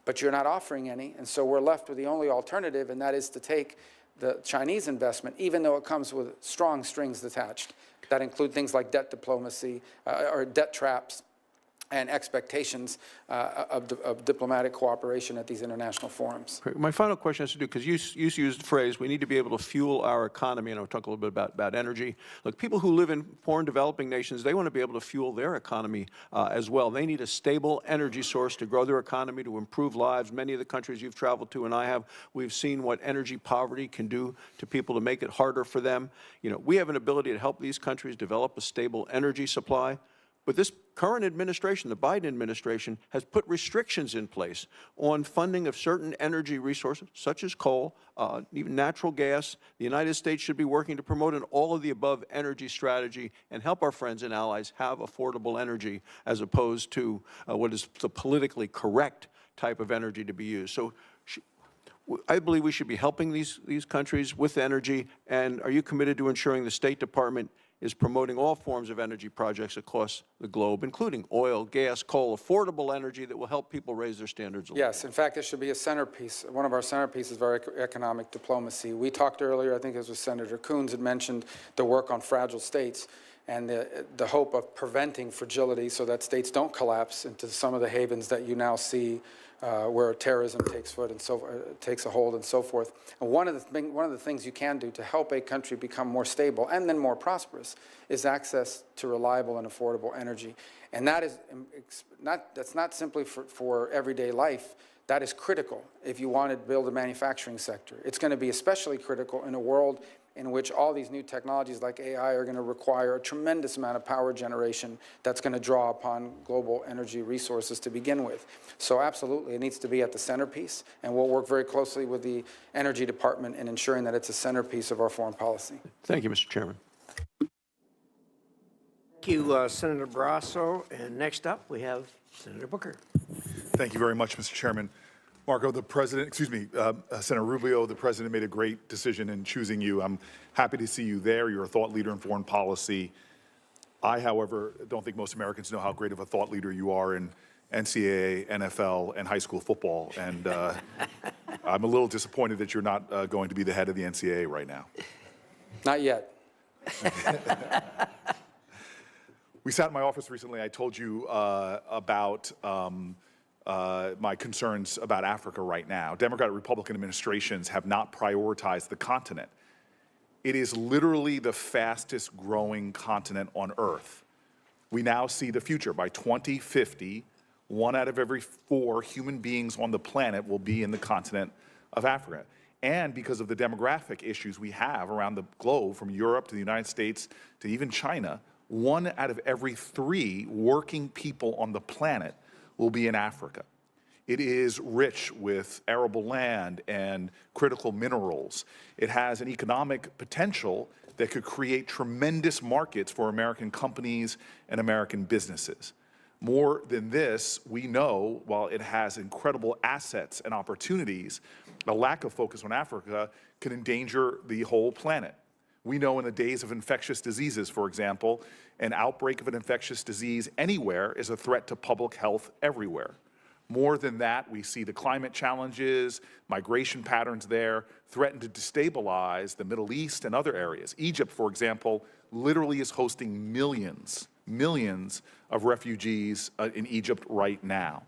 but you're not offering any, and so we're left with the only alternative, and that is to take the Chinese investment, even though it comes with strong strings attached that include things like debt diplomacy or debt traps and expectations of diplomatic cooperation at these international forums. My final question has to do, because you used the phrase, we need to be able to fuel our economy, and I'll talk a little bit about energy. Look, people who live in poor and developing nations, they want to be able to fuel their economy as well. They need a stable energy source to grow their economy, to improve lives. Many of the countries you've traveled to and I have, we've seen what energy poverty can do to people to make it harder for them. You know, we have an ability to help these countries develop a stable energy supply. But this current administration, the Biden administration, has put restrictions in place on funding of certain energy resources, such as coal, even natural gas. The United States should be working to promote an all-of-the-above energy strategy and help our friends and allies have affordable energy as opposed to what is the politically correct type of energy to be used. So I believe we should be helping these countries with energy. And are you committed to ensuring the State Department is promoting all forms of energy projects across the globe, including oil, gas, coal, affordable energy that will help people raise their standards of living? Yes, in fact, it should be a centerpiece. One of our centerpieces of our economic diplomacy. We talked earlier, I think it was Senator Coons had mentioned the work on fragile states and the hope of preventing fragility so that states don't collapse into some of the havens that you now see where terrorism takes a hold and so forth. And one of the things you can do to help a country become more stable and then more prosperous is access to reliable and affordable energy. And that is that's not simply for everyday life. That is critical if you want to build a manufacturing sector. It's going to be especially critical in a world in which all these new technologies like AI are going to require a tremendous amount of power generation that's going to draw upon global energy resources to begin with. So absolutely, it needs to be at the centerpiece, and we'll work very closely with the Energy Department in ensuring that it's a centerpiece of our foreign policy. Thank you, Mr. Chairman. Thank you, Senator Barrasso. And next up, we have Senator Booker. Thank you very much, Mr. Chairman. Marco, Senator Rubio, the President made a great decision in choosing you. I'm happy to see you there. You're a thought leader in foreign policy. I, however, don't think most Americans know how great of a thought leader you are in NCAA, NFL, and high school football. And I'm a little disappointed that you're not going to be the head of the NCAA right now. Not yet. We sat in my office recently. I told you about my concerns about Africa right now. Democratic Republican administrations have not prioritized the continent. It is literally the fastest growing continent on Earth. We now see the future. By 2050, 1 out of every 4 human beings on the planet will be in the continent of Africa. And because of the demographic issues we have around the globe, from Europe to the United States to even China, 1 out of every 3 working people on the planet will be in Africa. It is rich with arable land and critical minerals. It has an economic potential that could create tremendous markets for American companies and American businesses. More than this, we know while it has incredible assets and opportunities, a lack of focus on Africa can endanger the whole planet. We know in the days of infectious diseases, for example, an outbreak of an infectious disease anywhere is a threat to public health everywhere. More than that, we see the climate challenges, migration patterns there threaten to destabilize the Middle East and other areas. Egypt, for example, literally is hosting millions of refugees in Egypt right now.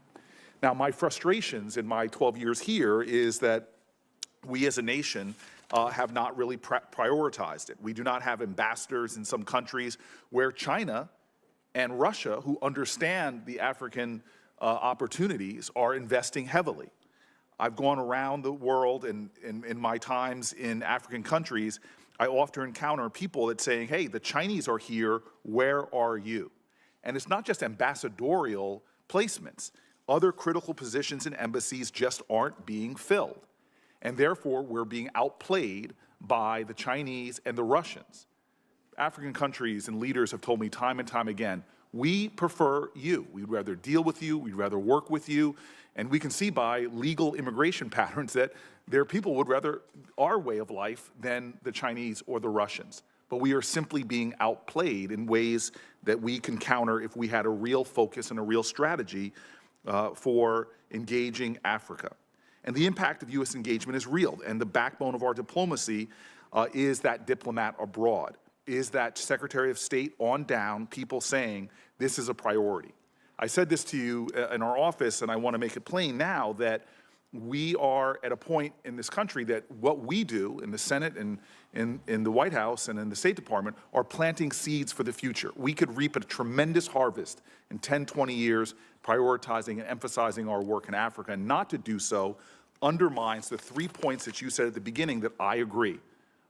Now, my frustrations in my 12 years here is that we as a nation have not really prioritized it. We do not have ambassadors in some countries where China and Russia, who understand the African opportunities, are investing heavily. I've gone around the world, and in my times in African countries, I often encounter people that saying, hey, the Chinese are here, where are you? And it's not just ambassadorial placements. Other critical positions in embassies just aren't being filled. And therefore, we're being outplayed by the Chinese and the Russians. African countries and leaders have told me time and time again, we prefer you. We'd rather deal with you. We'd rather work with you. And we can see by legal immigration patterns that their people would rather our way of life than the Chinese or the Russians. But we are simply being outplayed in ways that we can counter if we had a real focus and a real strategy for engaging Africa. And the impact of U.S. engagement is real. And the backbone of our diplomacy is that diplomat abroad, is that Secretary of State on down, people saying this is a priority. I said this to you in our office, and I want to make it plain now that we are at a point in this country that what we do in the Senate and in the White House and in the State Department are planting seeds for the future. We could reap a tremendous harvest in 10, 20 years, prioritizing and emphasizing our work in Africa. And not to do so undermines the 3 points that you said at the beginning that I agree.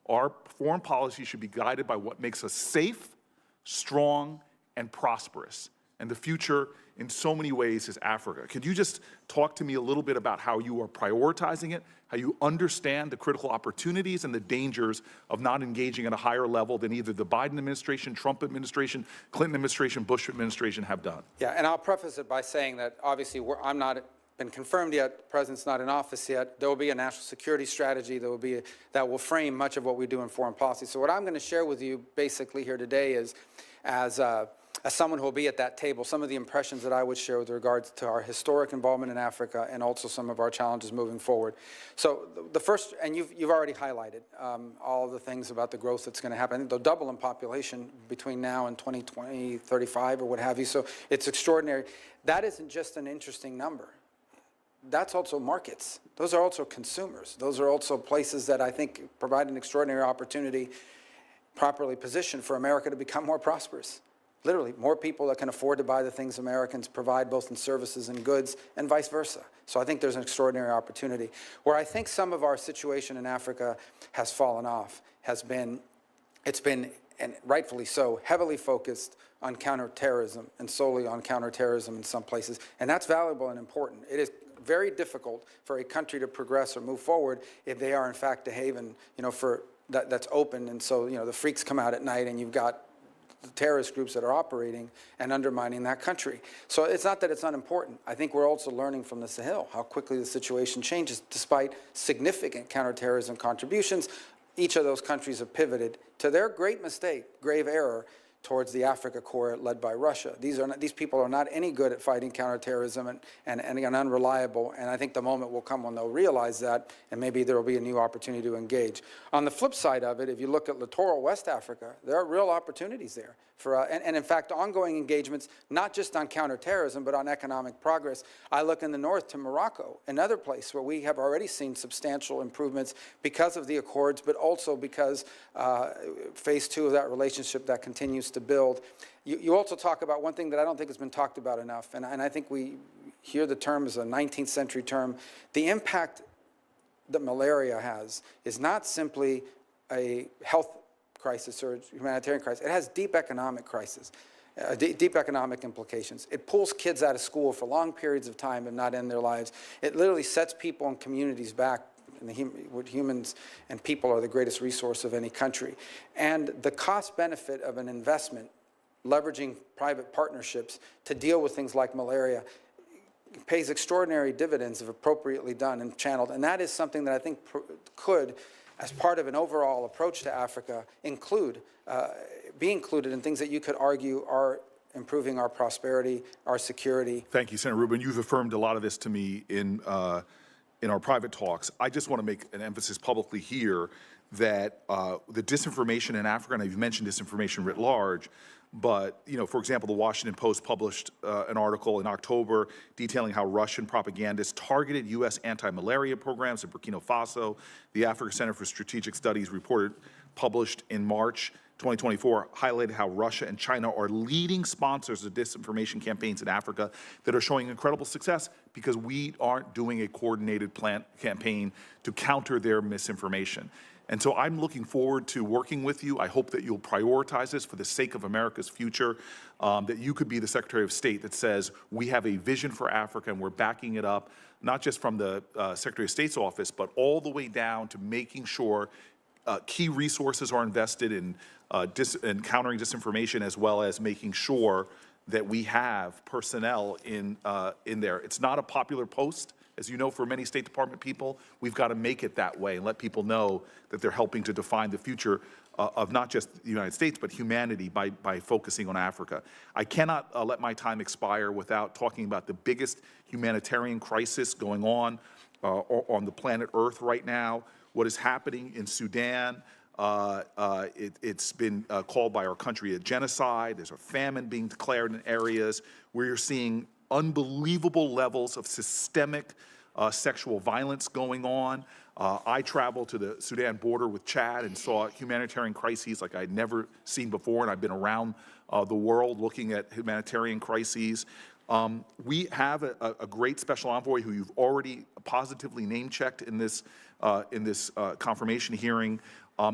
Our foreign policy should be guided by what makes us safe, strong, and prosperous. And the future, in so many ways, is Africa. Could you just talk to me a little bit about how you are prioritizing it, how you understand the critical opportunities and the dangers of not engaging at a higher level than either the Biden administration, Trump administration, Clinton administration, Bush administration have done? Yeah, and I'll preface it by saying that obviously I'm not been confirmed yet, the president's not in office yet. There will be a national security strategy that will frame much of what we do in foreign policy. So what I'm going to share with you basically here today is, as someone who will be at that table, some of the impressions that I would share with regards to our historic involvement in Africa and also some of our challenges moving forward. So the first, and you've already highlighted all of the things about the growth that's going to happen. I think they'll double in population between now and 2020, 35 or what have you. So it's extraordinary. That isn't just an interesting number. That's also markets. Those are also consumers. Those are also places that I think provide an extraordinary opportunity, properly positioned, for America to become more prosperous. Literally, more people that can afford to buy the things Americans provide, both in services and goods, and vice versa. So I think there's an extraordinary opportunity. Where I think some of our situation in Africa has fallen off has been, it's been, and rightfully so, heavily focused on counterterrorism and solely on counterterrorism in some places. And that's valuable and important. It is very difficult for a country to progress or move forward if they are in fact a haven, for that's open. And so, the freaks come out at night and you've got the terrorist groups that are operating and undermining that country. So it's not that it's unimportant. I think we're also learning from the Sahel how quickly the situation changes. Despite significant counterterrorism contributions, each of those countries have pivoted to their great mistake, grave error, towards the Africa Corps led by Russia. These people are not any good at fighting counterterrorism and unreliable, and I think the moment will come when they'll realize that, and maybe there will be a new opportunity to engage. On the flip side of it, if you look at littoral West Africa, there are real opportunities there for, and in fact, ongoing engagements, not just on counterterrorism, but on economic progress. I look in the north to Morocco, another place where we have already seen substantial improvements because of the accords, but also because phase 2 of that relationship that continues to build. You also talk about one thing that I don't think has been talked about enough, and I think we hear the term as a 19th century term. The impact that malaria has is not simply a health crisis or humanitarian crisis. It has deep economic crisis. deep economic implications. It pulls kids out of school for long periods of time and not end their lives. It literally sets people and communities back. And humans and people are the greatest resource of any country. And the cost benefit of an investment, leveraging private partnerships to deal with things like malaria, pays extraordinary dividends if appropriately done and channeled. And that is something that I think could, as part of an overall approach to Africa, be included in things that you could argue are improving our prosperity, our security. Thank you, Senator Rubio. You've affirmed a lot of this to me in our private talks. I just want to make an emphasis publicly here that the disinformation in Africa, and you've mentioned disinformation writ large, but, for example, the Washington Post published an article in October detailing how Russian propagandists targeted U.S. anti-malaria programs in Burkina Faso. The Africa Center for Strategic Studies report published in March 2024 highlighted how Russia and China are leading sponsors of disinformation campaigns in Africa that are showing incredible success because we aren't doing a coordinated campaign to counter their misinformation. And so I'm looking forward to working with you. I hope that you'll prioritize this for the sake of America's future, that you could be the Secretary of State that says we have a vision for Africa and we're backing it up, not just from the Secretary of State's office, but all the way down to making sure key resources are invested in countering disinformation, as well as making sure that we have personnel in there. It's not a popular post. As you know, for many State Department people, we've got to make it that way and let people know that they're helping to define the future of not just the United States, but humanity by focusing on Africa. I cannot let my time expire without talking about the biggest humanitarian crisis going on the planet Earth right now, what is happening in Sudan. It's been called by our country a genocide. There's a famine being declared in areas where you're seeing unbelievable levels of systemic sexual violence going on. I traveled to the Sudan border with Chad and saw humanitarian crises like I'd never seen before, and I've been around the world looking at humanitarian crises. We have a great special envoy who you've already positively name-checked in this confirmation hearing.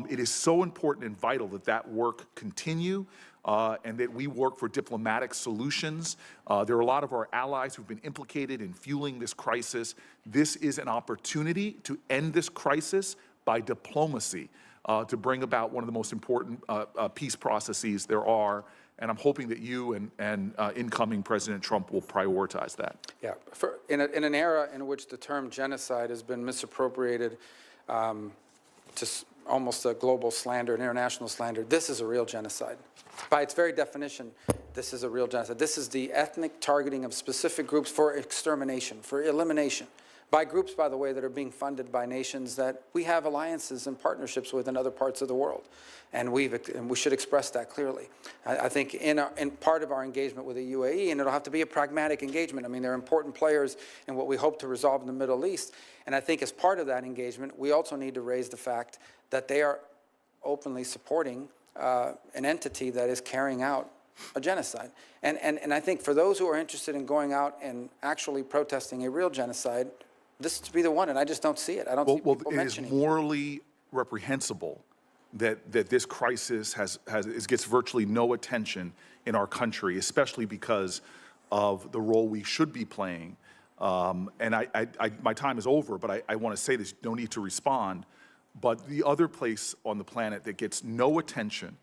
It is so important and vital that that work continue and that we work for diplomatic solutions. There are a lot of our allies who've been implicated in fueling this crisis. This is an opportunity to end this crisis by diplomacy, to bring about one of the most important peace processes there are. And I'm hoping that you and incoming President Trump will prioritize that. Yeah, in an era in which the term genocide has been misappropriated to almost a global slander, an international slander, this is a real genocide. By its very definition, this is a real genocide. This is the ethnic targeting of specific groups for extermination, for elimination, by groups, by the way, that are being funded by nations that we have alliances and partnerships with in other parts of the world. And we should express that clearly. I think in part of our engagement with the UAE, and it'll have to be a pragmatic engagement. I mean, they're important players in what we hope to resolve in the Middle East. And I think as part of that engagement, we also need to raise the fact that they are openly supporting an entity that is carrying out a genocide. And I think for those who are interested in going out and actually protesting a real genocide, this to be the one, and I just don't see it. I don't see people mentioning it. It is morally reprehensible that this crisis gets virtually no attention in our country, especially because of the role we should be playing. And my time is over, but I want to say this, no need to respond. But the other place on the planet that gets no attention,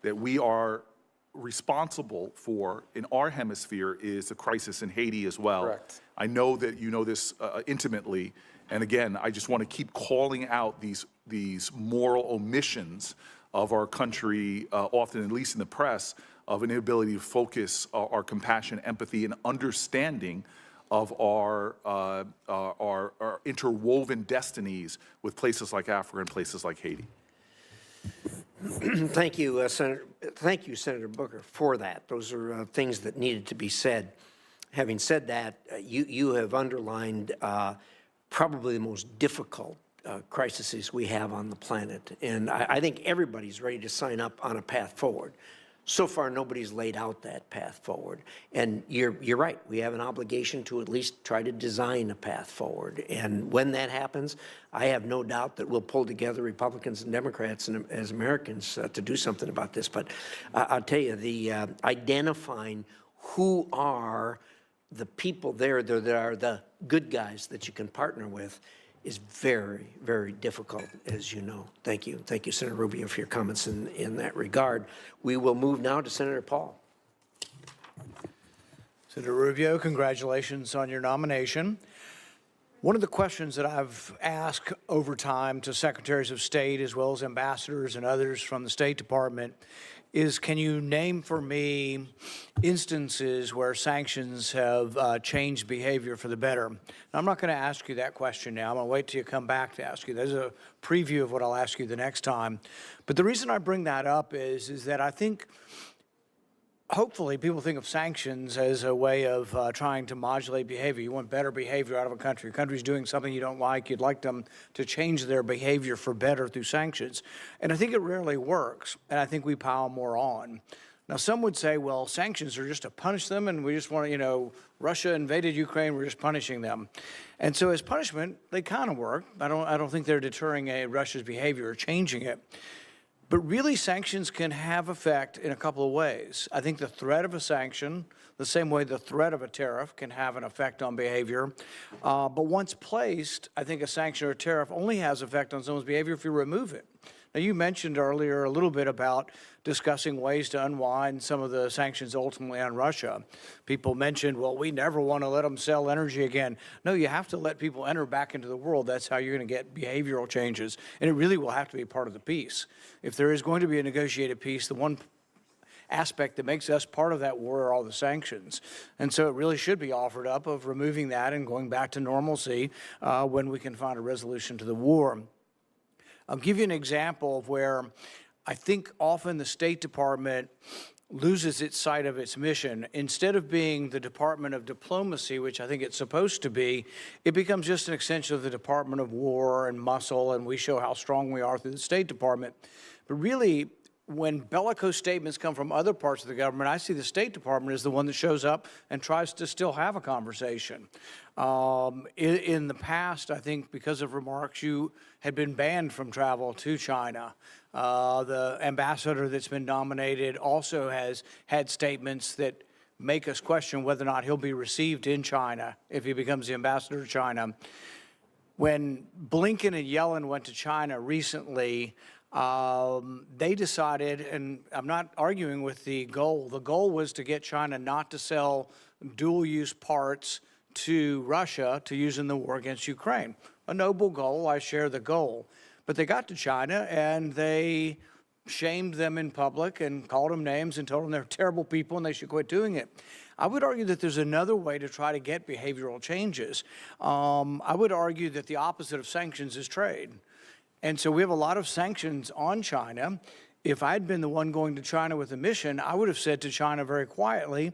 that we are responsible for in our hemisphere, is the crisis in Haiti as well. Correct. I know that you know this intimately. And again, I just want to keep calling out these moral omissions of our country, often, at least in the press, of an inability to focus our compassion, empathy, and understanding of our interwoven destinies with places like Africa and places like Haiti. Thank you, Senator. Thank you, Senator Booker, for that. Those are things that needed to be said. Having said that, you have underlined probably the most difficult crises we have on the planet, and I think everybody's ready to sign up on a path forward. So far, nobody's laid out that path forward. And you're right. We have an obligation to at least try to design a path forward. And when that happens, I have no doubt that we'll pull together Republicans and Democrats and as Americans to do something about this. But I'll tell you, the identifying who are the people there that are the good guys that you can partner with is very, very difficult, as you know. Thank you. Thank you, Senator Rubio, for your comments in that regard. We will move now to Senator Paul. Senator Rubio, congratulations on your nomination. One of the questions that I've asked over time to secretaries of state as well as ambassadors and others from the State Department is, can you name for me instances where sanctions have changed behavior for the better? Now, I'm not going to ask you that question now. I'm going to wait till you come back to ask you. There's a preview of what I'll ask you the next time. But the reason I bring that up is that I think hopefully people think of sanctions as a way of trying to modulate behavior. You want better behavior out of a country. A country's doing something you don't like. You'd like them to change their behavior for better through sanctions. And I think it rarely works. And I think we pile more on. Now, some would say, well, sanctions are just to punish them, and we just want to, Russia invaded Ukraine, we're just punishing them. And so as punishment, they kind of work. I don't think they're deterring Russia's behavior or changing it. But really, sanctions can have effect in a couple of ways. I think the threat of a sanction, the same way the threat of a tariff can have an effect on behavior. But once placed, I think a sanction or a tariff only has effect on someone's behavior if you remove it. Now, you mentioned earlier a little bit about discussing ways to unwind some of the sanctions ultimately on Russia. People mentioned, well, we never want to let them sell energy again. No, you have to let people enter back into the world. That's how you're going to get behavioral changes. And it really will have to be part of the peace. If there is going to be a negotiated peace, the one aspect that makes us part of that war are all the sanctions. And so it really should be offered up of removing that and going back to normalcy when we can find a resolution to the war. I'll give you an example of where I think often the State Department loses its sight of its mission. Instead of being the Department of Diplomacy, which I think it's supposed to be, it becomes just an extension of the Department of War and muscle, and we show how strong we are through the State Department. But really, when bellicose statements come from other parts of the government, I see the State Department as the one that shows up and tries to still have a conversation. In the past, I think because of remarks, you had been banned from travel to China. The ambassador that's been nominated also has had statements that make us question whether or not he'll be received in China if he becomes the ambassador to China. When Blinken and Yellen went to China recently, they decided, and I'm not arguing with the goal was to get China not to sell dual-use parts to Russia to use in the war against Ukraine. A noble goal, I share the goal. But they got to China and they shamed them in public and called them names and told them they're terrible people and they should quit doing it. I would argue that there's another way to try to get behavioral changes. I would argue that the opposite of sanctions is trade. And so we have a lot of sanctions on China. If I'd been the one going to China with a mission, I would have said to China very quietly,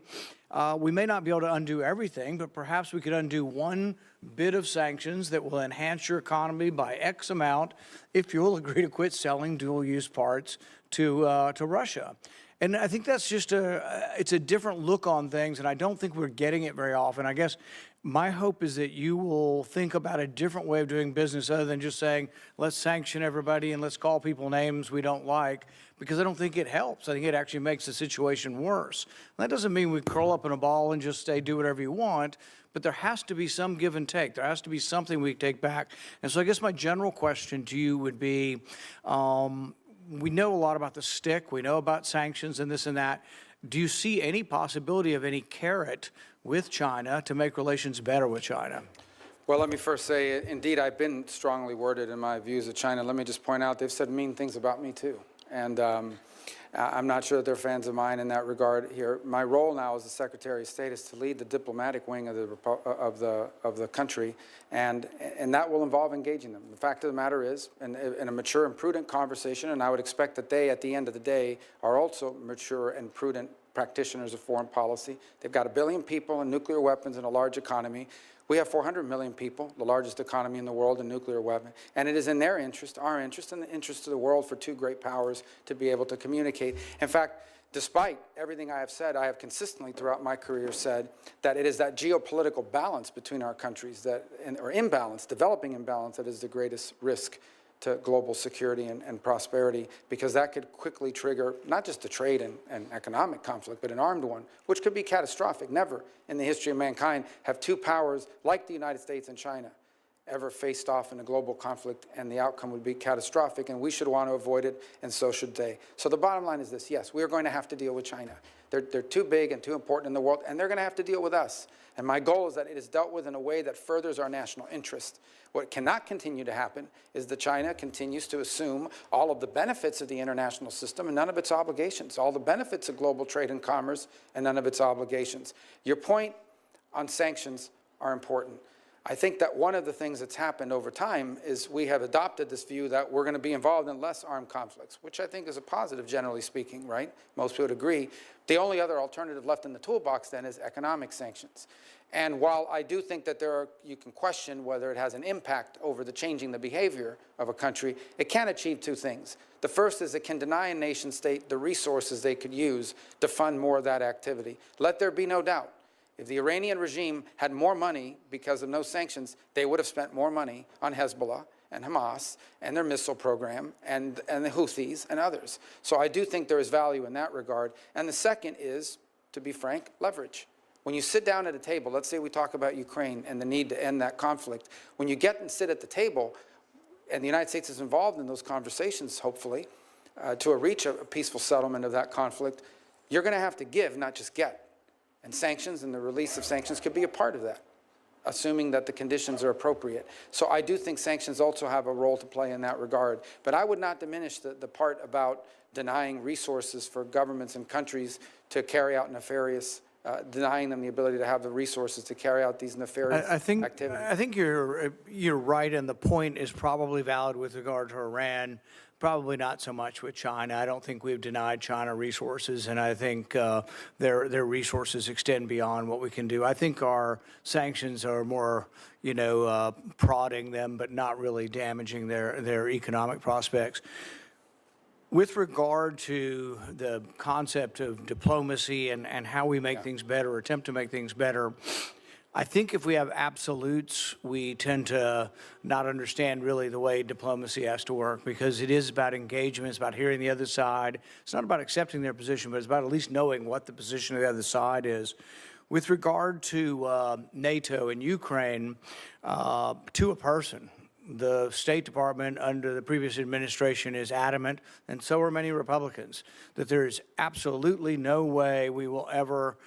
we may not be able to undo everything, but perhaps we could undo one bit of sanctions that will enhance your economy by X amount if you'll agree to quit selling dual-use parts to Russia. And I think that's just it's a different look on things, and I don't think we're getting it very often. I guess my hope is that you will think about a different way of doing business other than just saying, let's sanction everybody and let's call people names we don't like, because I don't think it helps. I think it actually makes the situation worse. And that doesn't mean we curl up in a ball and just say, do whatever you want, but there has to be some give and take. There has to be something we take back. And so I guess my general question to you would be, we know a lot about the stick, we know about sanctions and this and that. Do you see any possibility of any carrot with China to make relations better with China? Well, let me first say, indeed, I've been strongly worded in my views of China. Let me just point out, they've said mean things about me, too. And I'm not sure that they're fans of mine in that regard here. My role now as the Secretary of State is to lead the diplomatic wing of the country, and that will involve engaging them. The fact of the matter is, in a mature and prudent conversation, and I would expect that they, at the end of the day, are also mature and prudent practitioners of foreign policy. They've got 1 billion people and nuclear weapons and a large economy. We have 400 million people, the largest economy in the world in nuclear weapons, and it is in their interest, our interest, and the interest of the world for two great powers to be able to communicate. In fact, Despite everything I have said, I have consistently throughout my career said that it is that geopolitical balance between our countries, or imbalance, developing imbalance, that is the greatest risk to global security and prosperity, because that could quickly trigger not just a trade and economic conflict, but an armed one, which could be catastrophic. Never in the history of mankind have two powers like the United States and China ever faced off in a global conflict, and the outcome would be catastrophic, and we should want to avoid it, and so should they. So the bottom line is this: yes, we are going to have to deal with China. They're too big and too important in the world, and they're going to have to deal with us. And my goal is that it is dealt with in a way that furthers our national interest. What cannot continue to happen is that China continues to assume all of the benefits of the international system and none of its obligations, all the benefits of global trade and commerce and none of its obligations. Your point on sanctions are important. I think that one of the things that's happened over time is we have adopted this view that we're going to be involved in less armed conflicts, which I think is a positive, generally speaking, right? Most would agree. The only other alternative left in the toolbox then is economic sanctions. And while I do think that you can question whether it has an impact over changing the behavior of a country, it can achieve two things. The first is it can deny a nation state the resources they could use to fund more of that activity. Let there be no doubt. If the Iranian regime had more money because of no sanctions, they would have spent more money on Hezbollah and Hamas and their missile program and the Houthis and others. So I do think there is value in that regard. And the second is, to be frank, leverage. When you sit down at a table, let's say we talk about Ukraine and the need to end that conflict, when you get and sit at the table, and the United States is involved in those conversations, hopefully, to reach a peaceful settlement of that conflict, you're going to have to give, not just get. And sanctions and the release of sanctions could be a part of that, assuming that the conditions are appropriate. So I do think sanctions also have a role to play in that regard. But I would not diminish the part about denying resources for governments and countries to carry out nefarious, denying them the ability to have the resources to carry out these nefarious activities. I think you're right, and the point is probably valid with regard to Iran. Probably not so much with China. I don't think we've denied China resources, and I think their resources extend beyond what we can do. I think our sanctions are more, prodding them, but not really damaging their economic prospects. With regard to the concept of diplomacy and how we make things better, or attempt to make things better, I think if we have absolutes, we tend to not understand really the way diplomacy has to work, because it is about engagement, it's about hearing the other side. It's not about accepting their position, but it's about at least knowing what the position of the other side is. With regard to NATO and Ukraine, to a person, the State Department under the previous administration is adamant, and so are many Republicans, that there is absolutely no way we will ever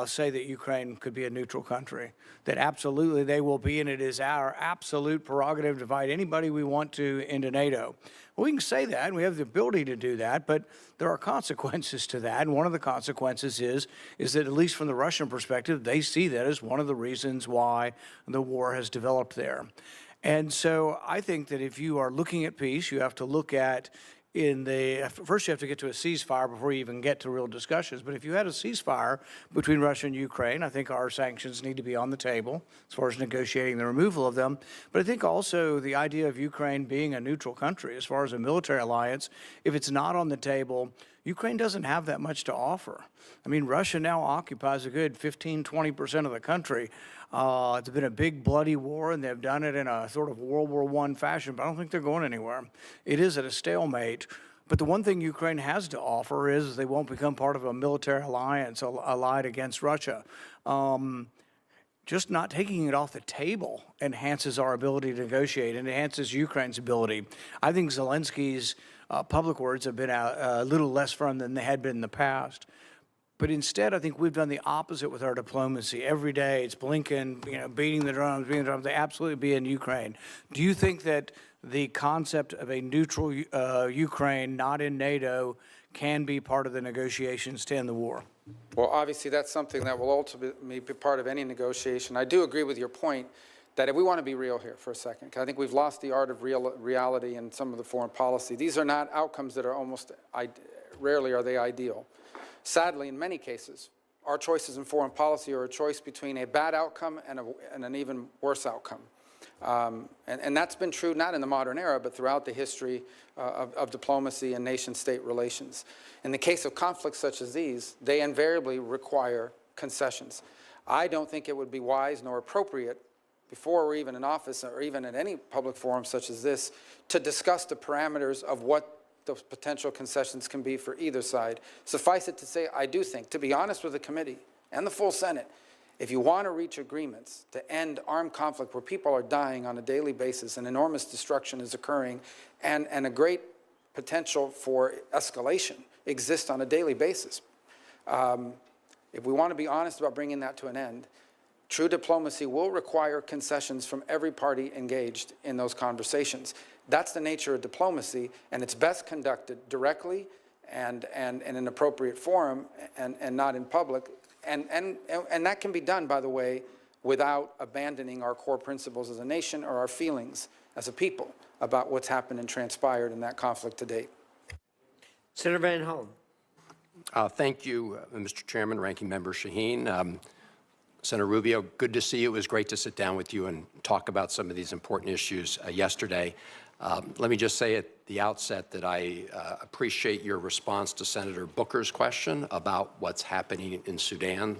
say that Ukraine could be a neutral country, that absolutely they will be, and it is our absolute prerogative to invite anybody we want to into NATO. Well, we can say that, and we have the ability to do that, but there are consequences to that, and one of the consequences is that, at least from the Russian perspective, they see that as one of the reasons why the war has developed there. And so I think that if you are looking at peace, you have to look at first you have to get to a ceasefire before you even get to real discussions. But if you had a ceasefire between Russia and Ukraine, I think our sanctions need to be on the table as far as negotiating the removal of them. But I think also the idea of Ukraine being a neutral country as far as a military alliance, if it's not on the table, Ukraine doesn't have that much to offer. I mean, Russia now occupies a good 15–20% of the country. It's been a big bloody war, and they've done it in a sort of World War I fashion, but I don't think they're going anywhere. It is at a stalemate. But the one thing Ukraine has to offer is they won't become part of a military alliance allied against Russia. Just not taking it off the table enhances our ability to negotiate and enhances Ukraine's ability. I think Zelensky's public words have been a little less firm than they had been in the past. But instead, I think we've done the opposite with our diplomacy. Every day, it's Blinken, beating the drums. They absolutely be in Ukraine. Do you think that the concept of a neutral Ukraine, not in NATO, can be part of the negotiations to end the war? Well, obviously, that's something that will ultimately be part of any negotiation. I do agree with your point that if we want to be real here for a second, because I think we've lost the art of reality in some of the foreign policy. These are not outcomes that are rarely are they ideal. Sadly, in many cases, our choices in foreign policy are a choice between a bad outcome and an even worse outcome. And that's been true not in the modern era, but throughout the history of diplomacy and nation-state relations. In the case of conflicts such as these, they invariably require concessions. I don't think it would be wise nor appropriate before we're even in office or even at any public forum such as this to discuss the parameters of what those potential concessions can be for either side. Suffice it to say, I do think, to be honest with the committee and the full Senate, if you want to reach agreements to end armed conflict where people are dying on a daily basis and enormous destruction is occurring and a great potential for escalation exists on a daily basis, if we want to be honest about bringing that to an end, true diplomacy will require concessions from every party engaged in those conversations. That's the nature of diplomacy, and it's best conducted directly and in an appropriate forum and not in public. And that can be done, by the way, without abandoning our core principles as a nation or our feelings as a people about what's happened and transpired in that conflict to date. Senator Van Hollen. Thank you, Mr. Chairman, Ranking Member Shaheen. Senator Rubio, good to see you. It was great to sit down with you and talk about some of these important issues yesterday. Let me just say at the outset that I appreciate your response to Senator Booker's question about what's happening in Sudan,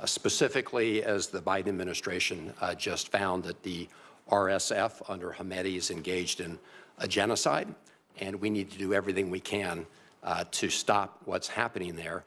specifically as the Biden administration just found that the RSF under Hemedti is engaged in a genocide, and we need to do everything we can to stop what's happening there.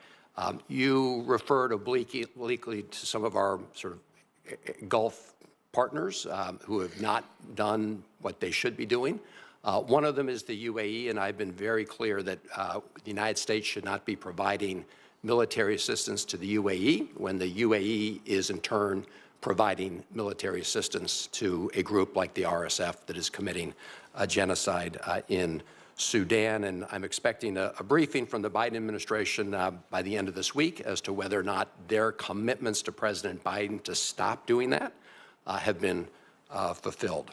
You referred obliquely to some of our sort of Gulf partners who have not done what they should be doing. One of them is the UAE, and I've been very clear that the United States should not be providing military assistance to the UAE when the UAE is in turn providing military assistance to a group like the RSF that is committing a genocide in Sudan. And I'm expecting a briefing from the Biden administration by the end of this week as to whether or not their commitments to President Biden to stop doing that have been fulfilled.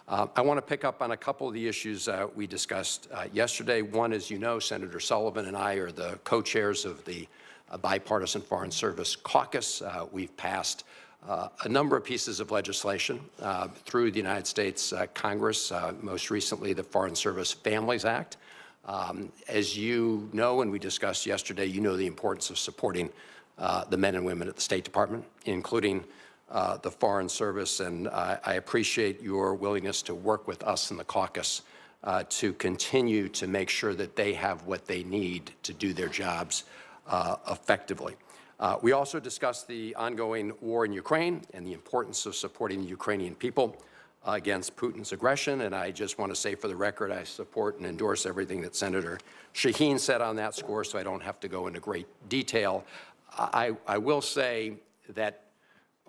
I want to pick up on a couple of the issues we discussed yesterday. One, as you know, Senator Sullivan and I are the co-chairs of the Bipartisan Foreign Service Caucus. We've passed a number of pieces of legislation through the United States Congress, most recently the Foreign Service Families Act. As you know, and we discussed yesterday, you know the importance of supporting the men and women at the State Department, including the Foreign Service, and I appreciate your willingness to work with us in the caucus to continue to make sure that they have what they need to do their jobs effectively. We also discussed the ongoing war in Ukraine and the importance of supporting the Ukrainian people against Putin's aggression, and I just want to say for the record, I support and endorse everything that Senator Shaheen said on that score, so I don't have to go into great detail. I will say that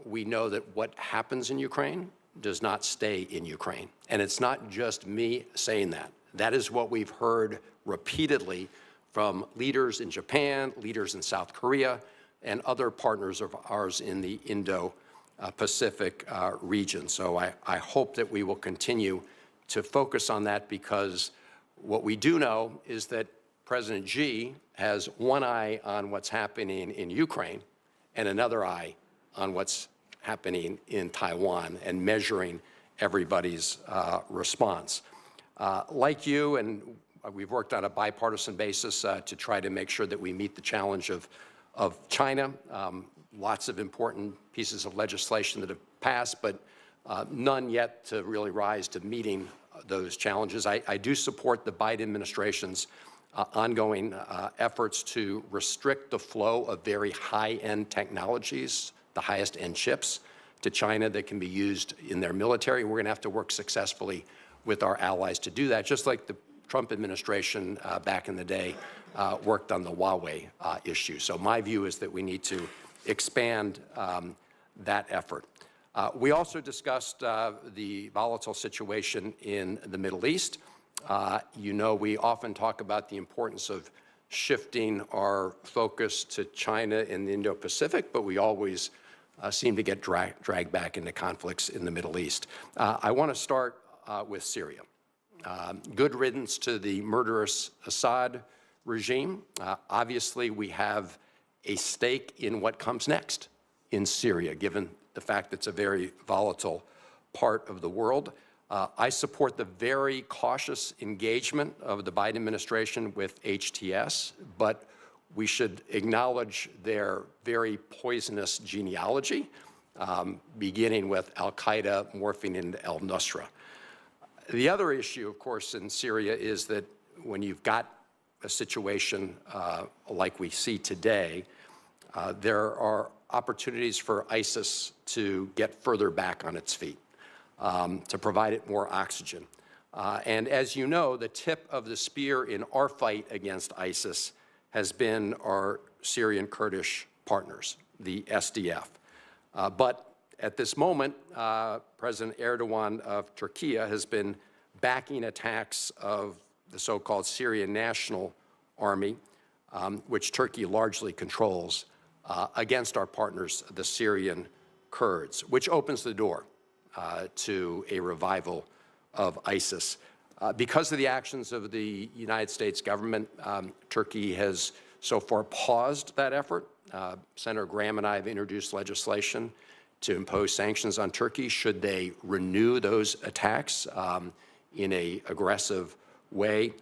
we know that what happens in Ukraine does not stay in Ukraine. And it's not just me saying that. That is what we've heard repeatedly from leaders in Japan, leaders in South Korea, and other partners of ours in the Indo-Pacific region. So I hope that we will continue to focus on that, because what we do know is that President Xi has one eye on what's happening in Ukraine and another eye on what's happening in Taiwan and measuring everybody's response. Like you, and we've worked on a bipartisan basis to try to make sure that we meet the challenge of China. Lots of important pieces of legislation that have passed, but none yet to really rise to meeting those challenges. I do support the Biden administration's ongoing efforts to restrict the flow of very high-end technologies, the highest-end chips, to China that can be used in their military. We're going to have to work successfully with our allies to do that, just like the Trump administration back in the day worked on the Huawei issue. So my view is that we need to expand that effort. We also discussed the volatile situation in the Middle East. You know, we often talk about the importance of shifting our focus to China and the Indo-Pacific, but we always seem to get dragged back into conflicts in the Middle East. I want to start with Syria. Good riddance to the murderous Assad regime. Obviously, we have a stake in what comes next in Syria, given the fact that it's a very volatile part of the world. I support the very cautious engagement of the Biden administration with HTS, but we should acknowledge their very poisonous genealogy, beginning with al-Qaeda morphing into al-Nusra. The other issue, of course, in Syria is that when you've got a situation like we see today, there are opportunities for ISIS to get further back on its feet, to provide it more oxygen. And as you know, the tip of the spear in our fight against ISIS has been our Syrian Kurdish partners, the SDF. But at this moment, President Erdogan of Turkey has been backing attacks of the so-called Syrian National Army, which Turkey largely controls, against our partners, the Syrian Kurds, which opens the door to a revival of ISIS. Because of the actions of the United States government, Turkey has so far paused that effort. Senator Graham and I have introduced legislation to impose sanctions on Turkey should they renew those attacks in an aggressive way.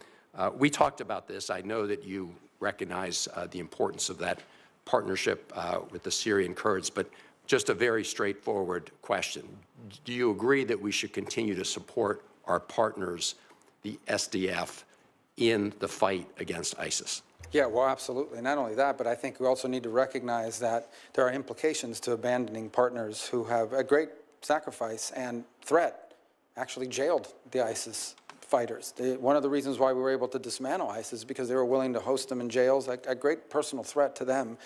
We talked about this. I know that you recognize the importance of that partnership with the Syrian Kurds, but just a very straightforward question. Do you agree that we should continue to support our partners, the SDF, in the fight against ISIS? Yeah, well, absolutely. Not only that, but I think we also need to recognize that there are implications to abandoning partners who have a great sacrifice and threat, actually jailed the ISIS fighters. One of the reasons why we were able to dismantle ISIS is because they were willing to host them in jails, a great personal threat to them.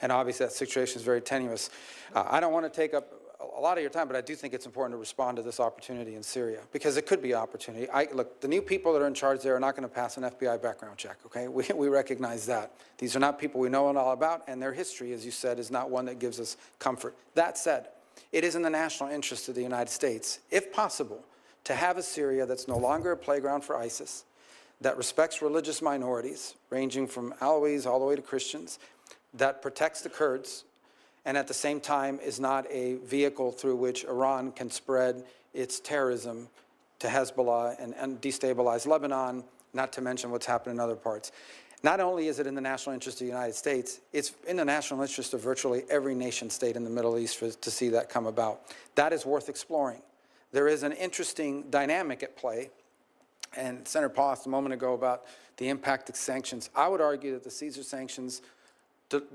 And obviously that situation is very tenuous. I don't want to take up a lot of your time, but I do think it's important to respond to this opportunity in Syria, because it could be an opportunity. Look, the new people that are in charge there are not going to pass an FBI background check, okay? We recognize that. These are not people we know all about, and their history, as you said, is not one that gives us comfort. That said, it is in the national interest of the United States, if possible, to have a Syria that's no longer a playground for ISIS, that respects religious minorities, ranging from Alawis all the way to Christians, that protects the Kurds, and at the same time is not a vehicle through which Iran can spread its terrorism to Hezbollah and destabilize Lebanon, not to mention what's happened in other parts. Not only is it in the national interest of the United States, it's in the national interest of virtually every nation state in the Middle East to see that come about. That is worth exploring. There is an interesting dynamic at play, and Senator Paul asked a moment ago about the impact of sanctions. I would argue that the Caesar sanctions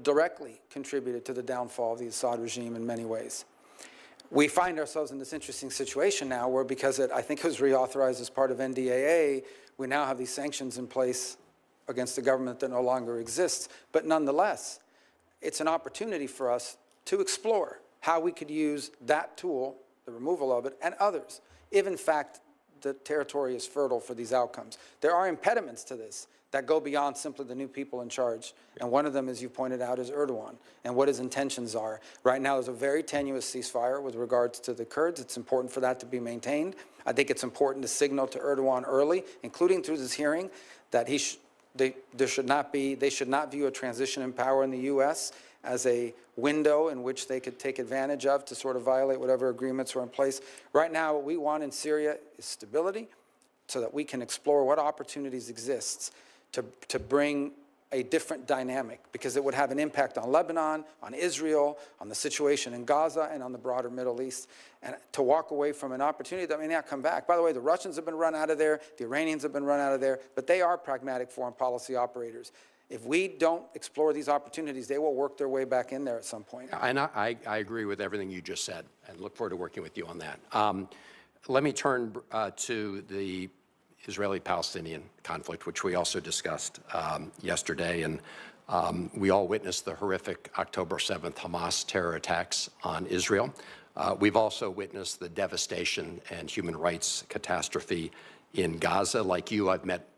directly contributed to the downfall of the Assad regime in many ways. We find ourselves in this interesting situation now where, because I think it was reauthorized as part of NDAA, we now have these sanctions in place against the government that no longer exists. But nonetheless, it's an opportunity for us to explore how we could use that tool, the removal of it, and others, if in fact the territory is fertile for these outcomes. There are impediments to this that go beyond simply the new people in charge. And one of them, as you pointed out, is Erdogan and what his intentions are. Right now, there's a very tenuous ceasefire with regards to the Kurds. It's important for that to be maintained. I think it's important to signal to Erdogan early, including through this hearing, that they should not view a transition in power in the U.S. as a window in which they could take advantage of to sort of violate whatever agreements were in place. Right now, what we want in Syria is stability so that we can explore what opportunities exist to bring a different dynamic, because it would have an impact on Lebanon, on Israel, on the situation in Gaza, and on the broader Middle East. And to walk away from an opportunity that may not come back. By the way, the Russians have been run out of there, the Iranians have been run out of there, but they are pragmatic foreign policy operators. If we don't explore these opportunities, they will work their way back in there at some point. And I agree with everything you just said, and look forward to working with you on that. Let me turn to the Israeli-Palestinian conflict, which we also discussed yesterday. And we all witnessed the horrific October 7th Hamas terror attacks on Israel. We've also witnessed the devastation and human rights catastrophe in Gaza. Like you, I've met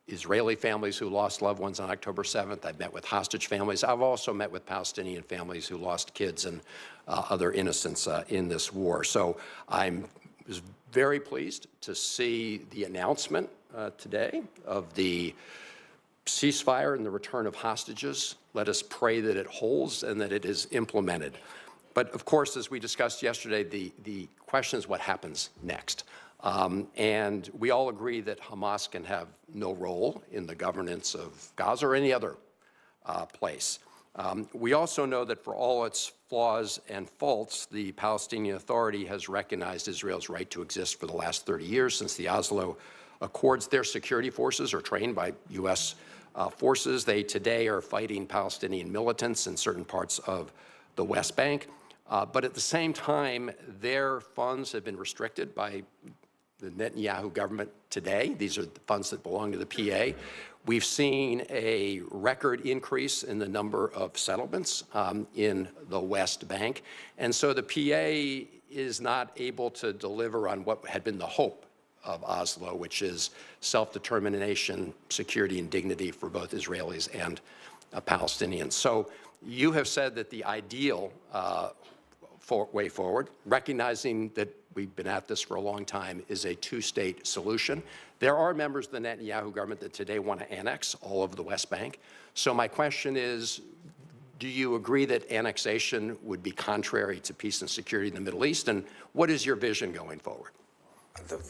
Israeli families who lost loved ones on October 7th. I've met with hostage families. I've also met with Palestinian families who lost kids and other innocents in this war. So I was very pleased to see the announcement today of the ceasefire and the return of hostages. Let us pray that it holds and that it is implemented. But of course, as we discussed yesterday, the question is what happens next. And we all agree that Hamas can have no role in the governance of Gaza or any other place. We also know that for all its flaws and faults, the Palestinian Authority has recognized Israel's right to exist for the last 30 years since the Oslo Accords. Their security forces are trained by U.S. Forces. They today are fighting Palestinian militants in certain parts of the West Bank. But at the same time, their funds have been restricted by the Netanyahu government today. These are the funds that belong to the PA. We've seen a record increase in the number of settlements in the West Bank. And so the PA is not able to deliver on what had been the hope of Oslo, which is self-determination, security, and dignity for both Israelis and Palestinians. So you have said that the ideal way forward, recognizing that we've been at this for a long time, is a two-state solution. There are members of the Netanyahu government that today want to annex all of the West Bank. So my question is, do you agree that annexation would be contrary to peace and security in the Middle East? And what is your vision going forward?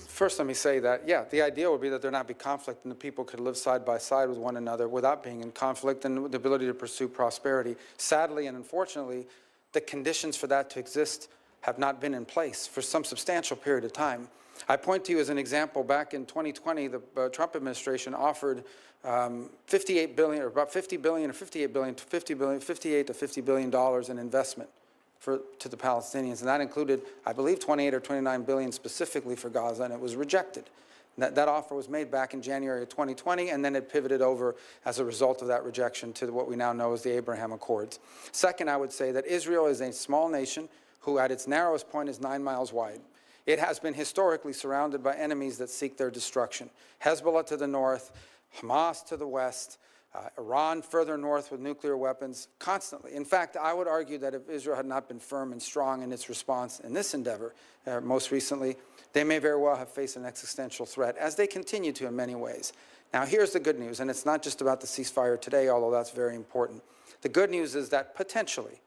First, let me say that, yeah, the idea would be that there not be conflict and the people could live side by side with one another without being in conflict and the ability to pursue prosperity. Sadly and unfortunately, the conditions for that to exist have not been in place for some substantial period of time. I point to you as an example, back in 2020, the Trump administration offered 58 billion, or about 50 billion, or 58 billion, to 50 billion, 58 to 50 billion dollars in investment to the Palestinians, and that included, I believe, 28 or 29 billion specifically for Gaza, and it was rejected. That offer was made back in January of 2020, and then it pivoted over as a result of that rejection to what we now know as the Abraham Accords. Second, I would say that Israel is a small nation who at its narrowest point is 9 miles wide. It has been historically surrounded by enemies that seek their destruction. Hezbollah to the north, Hamas to the west, Iran further north with nuclear weapons, constantly. In fact, I would argue that if Israel had not been firm and strong in its response in this endeavor, most recently, they may very well have faced an existential threat, as they continue to in many ways. Now, here's the good news, and it's not just about the ceasefire today, although that's very important. The good news is that potentially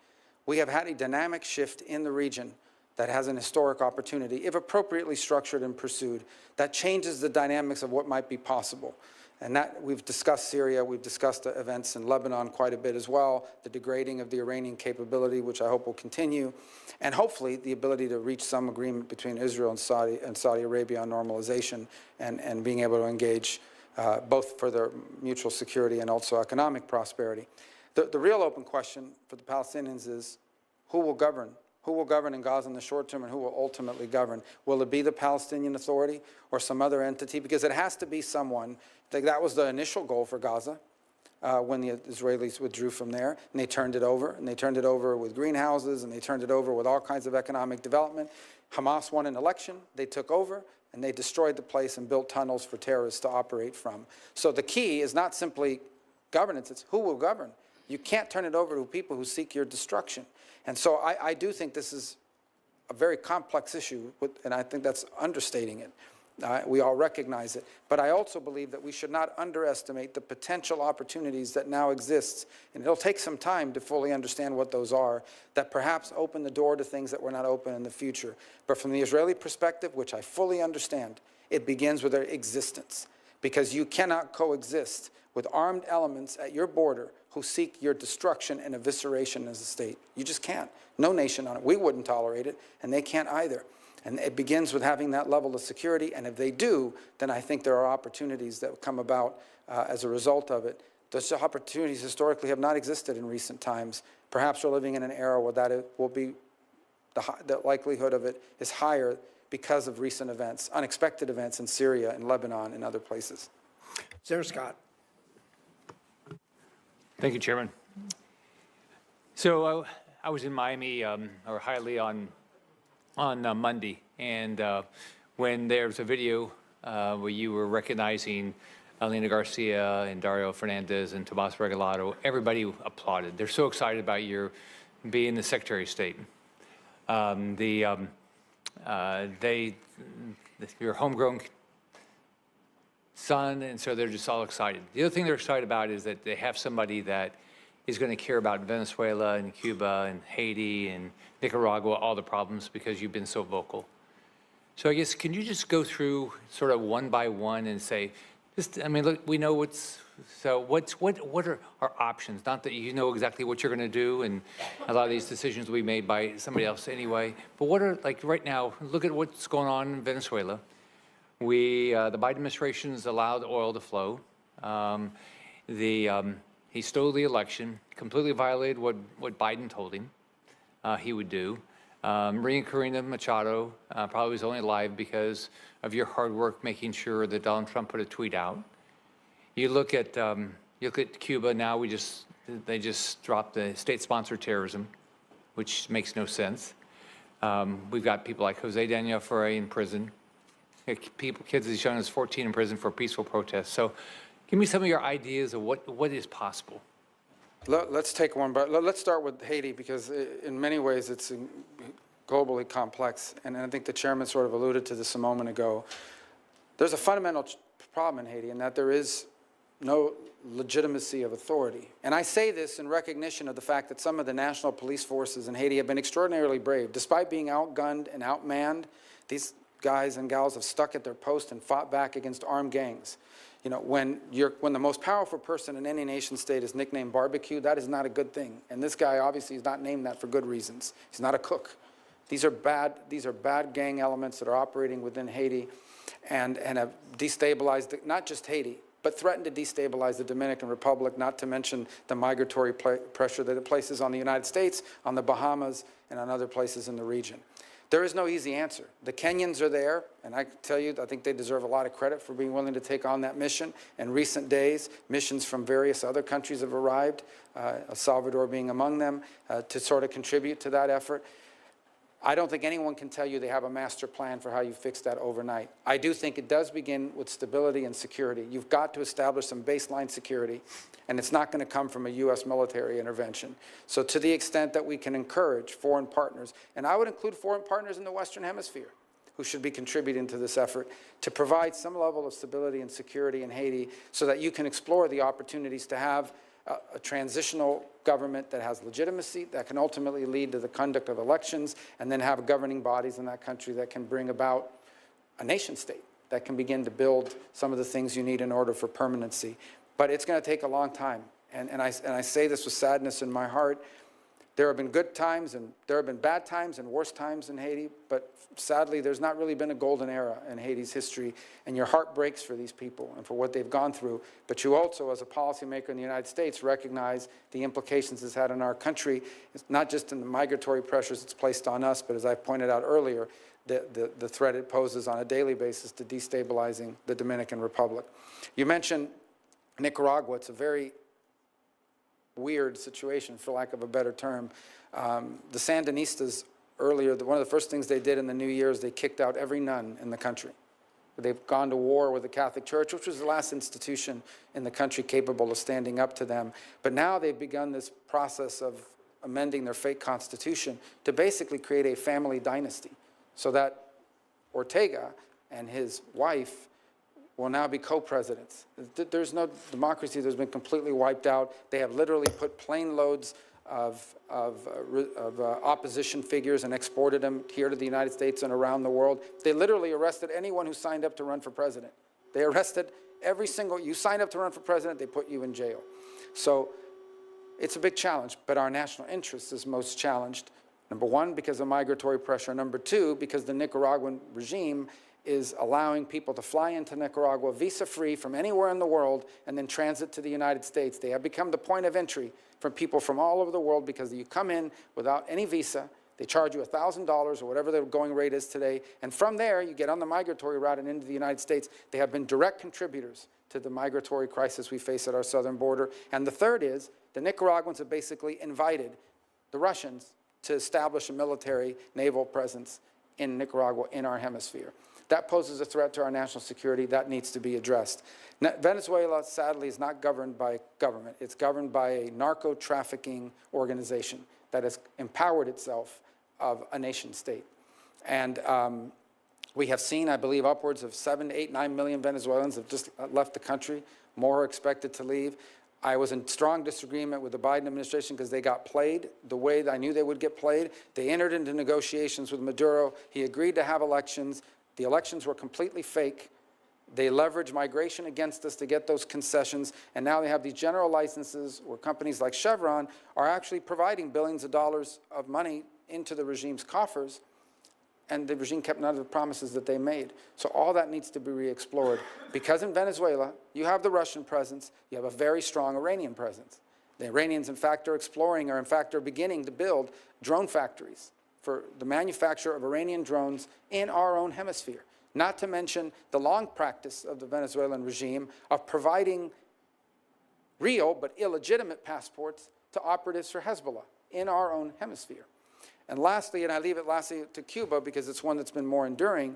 we have had a dynamic shift in the region that has an historic opportunity, if appropriately structured and pursued, that changes the dynamics of what might be possible. And that, we've discussed Syria, we've discussed the events in Lebanon quite a bit as well, the degrading of the Iranian capability, which I hope will continue, and hopefully the ability to reach some agreement between Israel and Saudi Arabia on normalization and being able to engage both for their mutual security and also economic prosperity. The real open question for the Palestinians is who will govern? Who will govern in Gaza in the short term, and who will ultimately govern? Will it be the Palestinian Authority or some other entity? Because it has to be someone. That was the initial goal for Gaza when the Israelis withdrew from there, and they turned it over. And they turned it over with greenhouses, and they turned it over with all kinds of economic development. Hamas won an election. They took over, and they destroyed the place and built tunnels for terrorists to operate from. So the key is not simply governance. It's who will govern. You can't turn it over to people who seek your destruction. And so I do think this is a very complex issue, and I think that's understating it. We all recognize it. But I also believe that we should not underestimate the potential opportunities that now exist, and it'll take some time to fully understand what those are, that perhaps open the door to things that were not open in the future. But from the Israeli perspective, which I fully understand, it begins with their existence, because you cannot coexist with armed elements at your border who seek your destruction and evisceration as a state. You just can't. No nation on it. We wouldn't tolerate it, and they can't either. And it begins with having that level of security, and if they do, then I think there are opportunities that come about as a result of it. Those opportunities historically have not existed in recent times. Perhaps we're living in an era where that will be, the likelihood of it is higher because of recent events, unexpected events in Syria and Lebanon and other places. Senator Scott. Thank you, Chairman. So I was in Miami or Hialeah on Monday, and when there was a video where you were recognizing Elena Garcia and Dario Fernandez and Tomas Regalado, everybody applauded. They're so excited about your being the Secretary of State. Your homegrown son, and so they're just all excited. The other thing they're excited about is that they have somebody that is going to care about Venezuela and Cuba and Haiti and Nicaragua, all the problems, because you've been so vocal. So I guess, can you just go through sort of one by one and say, I mean, look, we know what are our options? Not that you know exactly what you're going to do, and a lot of these decisions will be made by somebody else anyway, but what are, like right now, look at what's going on in Venezuela. The Biden administration's allowed oil to flow. He stole the election, completely violated what Biden told him he would do. Maria Corina Machado probably was only alive because of your hard work making sure that Donald Trump put a tweet out. You look at Cuba now. They just dropped the state-sponsored terrorism, which makes no sense. We've got people like Jose Daniel Ferrer in prison. Kids as young as 14 in prison for peaceful protests. So, give me some of your ideas of what is possible. Let's take one, but let's start with Haiti, because in many ways it's globally complex, and I think the chairman sort of alluded to this a moment ago. There's a fundamental problem in Haiti, in that there is no legitimacy of authority. And I say this in recognition of the fact that some of the national police forces in Haiti have been extraordinarily brave. Despite being outgunned and outmanned, these guys and gals have stuck at their post and fought back against armed gangs. You know, when the most powerful person in any nation state is nicknamed barbecue, that is not a good thing. And this guy obviously is not named that for good reasons. He's not a cook. These are bad gang elements that are operating within Haiti and have destabilized not just Haiti, but threatened to destabilize the Dominican Republic, not to mention the migratory pressure that it places on the United States, on the Bahamas, and on other places in the region. There is no easy answer. The Kenyans are there, and I can tell you, I think they deserve a lot of credit for being willing to take on that mission. In recent days, missions from various other countries have arrived, El Salvador being among them, to sort of contribute to that effort. I don't think anyone can tell you they have a master plan for how you fix that overnight. I do think it does begin with stability and security. You've got to establish some baseline security, and it's not going to come from a U.S. military intervention. So to the extent that we can encourage foreign partners, and I would include foreign partners in the Western Hemisphere, who should be contributing to this effort, to provide some level of stability and security in Haiti so that you can explore the opportunities to have a transitional government that has legitimacy, that can ultimately lead to the conduct of elections, and then have governing bodies in that country that can bring about a nation state that can begin to build some of the things you need in order for permanency. But it's going to take a long time. And I say this with sadness in my heart. There have been good times, and there have been bad times and worse times in Haiti, but sadly, there's not really been a golden era in Haiti's history, and your heart breaks for these people and for what they've gone through. But you also, as a policymaker in the United States, recognize the implications it's had on our country. It's not just in the migratory pressures it's placed on us, but as I pointed out earlier, the threat it poses on a daily basis to destabilizing the Dominican Republic. You mentioned Nicaragua. It's a very weird situation, for lack of a better term. The Sandinistas earlier, one of the first things they did in the new year is they kicked out every nun in the country. They've gone to war with the Catholic Church, which was the last institution in the country capable of standing up to them. But now they've begun this process of amending their fake constitution to basically create a family dynasty, so that Ortega and his wife will now be co-presidents. There's no democracy that's been completely wiped out. They have literally put plane loads of opposition figures and exported them here to the United States and around the world. They literally arrested anyone who signed up to run for president. They arrested every single, you signed up to run for president, they put you in jail. So it's a big challenge, but our national interest is most challenged. Number one, because of migratory pressure. Number two, because the Nicaraguan regime is allowing people to fly into Nicaragua visa-free from anywhere in the world and then transit to the United States. They have become the point of entry for people from all over the world, because you come in without any visa, they charge you $1,000 or whatever the going rate is today, and from there you get on the migratory route and into the United States. They have been direct contributors to the migratory crisis we face at our southern border. And the third is, the Nicaraguans have basically invited the Russians to establish a military naval presence in Nicaragua, in our hemisphere. That poses a threat to our national security. That needs to be addressed. Venezuela, sadly, is not governed by government. It's governed by a narco-trafficking organization that has empowered itself of a nation state. And we have seen, I believe, upwards of 7, 8, 9 million Venezuelans have just left the country. More are expected to leave. I was in strong disagreement with the Biden administration because they got played the way that I knew they would get played. They entered into negotiations with Maduro. He agreed to have elections. The elections were completely fake. They leveraged migration against us to get those concessions, and now they have these general licenses where companies like Chevron are actually providing billions of dollars of money into the regime's coffers, and the regime kept none of the promises that they made. So all that needs to be re-explored. Because in Venezuela, you have the Russian presence, you have a very strong Iranian presence. The Iranians, in fact, are exploring, or in fact are beginning to build drone factories for the manufacture of Iranian drones in our own hemisphere. Not to mention the long practice of the Venezuelan regime of providing real but illegitimate passports to operatives for Hezbollah in our own hemisphere. And lastly, and I leave it lastly to Cuba because it's one that's been more enduring,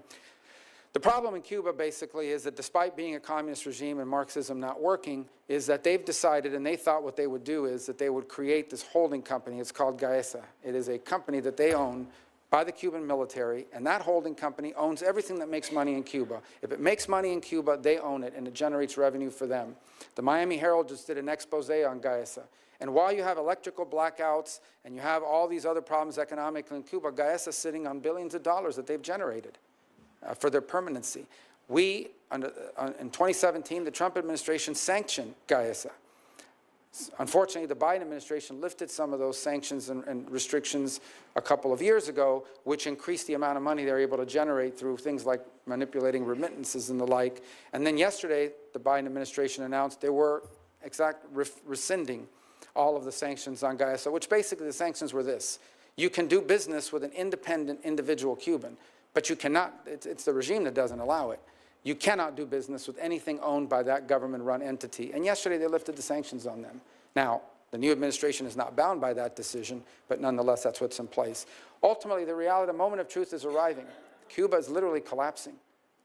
the problem in Cuba basically is that despite being a communist regime and Marxism not working, is that they've decided, and they thought what they would do is that they would create this holding company. It's called Gaza. It is a company that they own by the Cuban military, and that holding company owns everything that makes money in Cuba. If it makes money in Cuba, they own it, and it generates revenue for them. The Miami Herald just did an expose on Gaza. And while you have electrical blackouts and you have all these other problems economically in Cuba, Gaza is sitting on billions of dollars that they've generated for their permanency. In 2017, the Trump administration sanctioned Gaza. Unfortunately, the Biden administration lifted some of those sanctions and restrictions a couple of years ago, which increased the amount of money they're able to generate through things like manipulating remittances and the like. And then yesterday, the Biden administration announced they were rescinding all of the sanctions on Gaza, which basically the sanctions were this. You can do business with an independent individual Cuban, but you cannot, it's the regime that doesn't allow it. You cannot do business with anything owned by that government-run entity. And yesterday they lifted the sanctions on them. Now, the new administration is not bound by that decision, but nonetheless, that's what's in place. Ultimately, the reality, the moment of truth is arriving. Cuba is literally collapsing,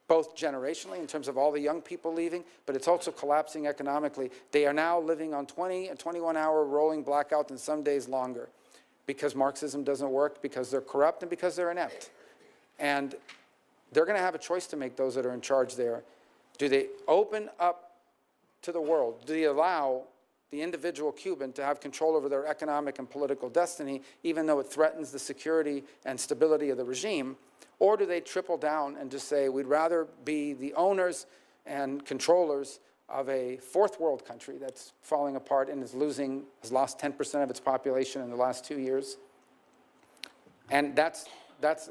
both generationally in terms of all the young people leaving, but it's also collapsing economically. They are now living on 20 and 21-hour rolling blackout and some days longer because Marxism doesn't work, because they're corrupt, and because they're inept. And they're going to have a choice to make, those that are in charge there. Do they open up to the world? Do they allow the individual Cuban to have control over their economic and political destiny, even though it threatens the security and stability of the regime? Or do they triple down and just say, we'd rather be the owners and controllers of a fourth world country that's falling apart and has lost 10% of its population in the last 2 years? And that's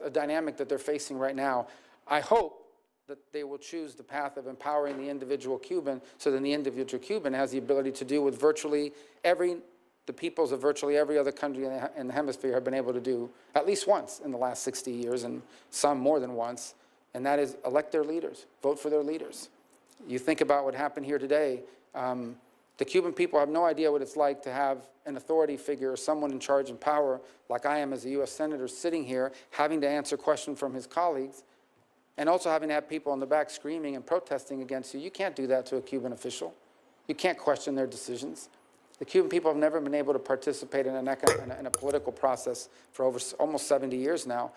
a dynamic that they're facing right now. I hope that they will choose the path of empowering the individual Cuban so that the individual Cuban has the ability to do what virtually the peoples of virtually every other country in the hemisphere have been able to do at least once in the last 60 years, and some more than once, and that is elect their leaders, vote for their leaders. You think about what happened here today. The Cuban people have no idea what it's like to have an authority figure or someone in charge and power, like I am as a U.S. Senator, sitting here having to answer questions from his colleagues, and also having to have people in the back screaming and protesting against you. You can't do that to a Cuban official. You can't question their decisions. The Cuban people have never been able to participate in a political process for almost 70 years now,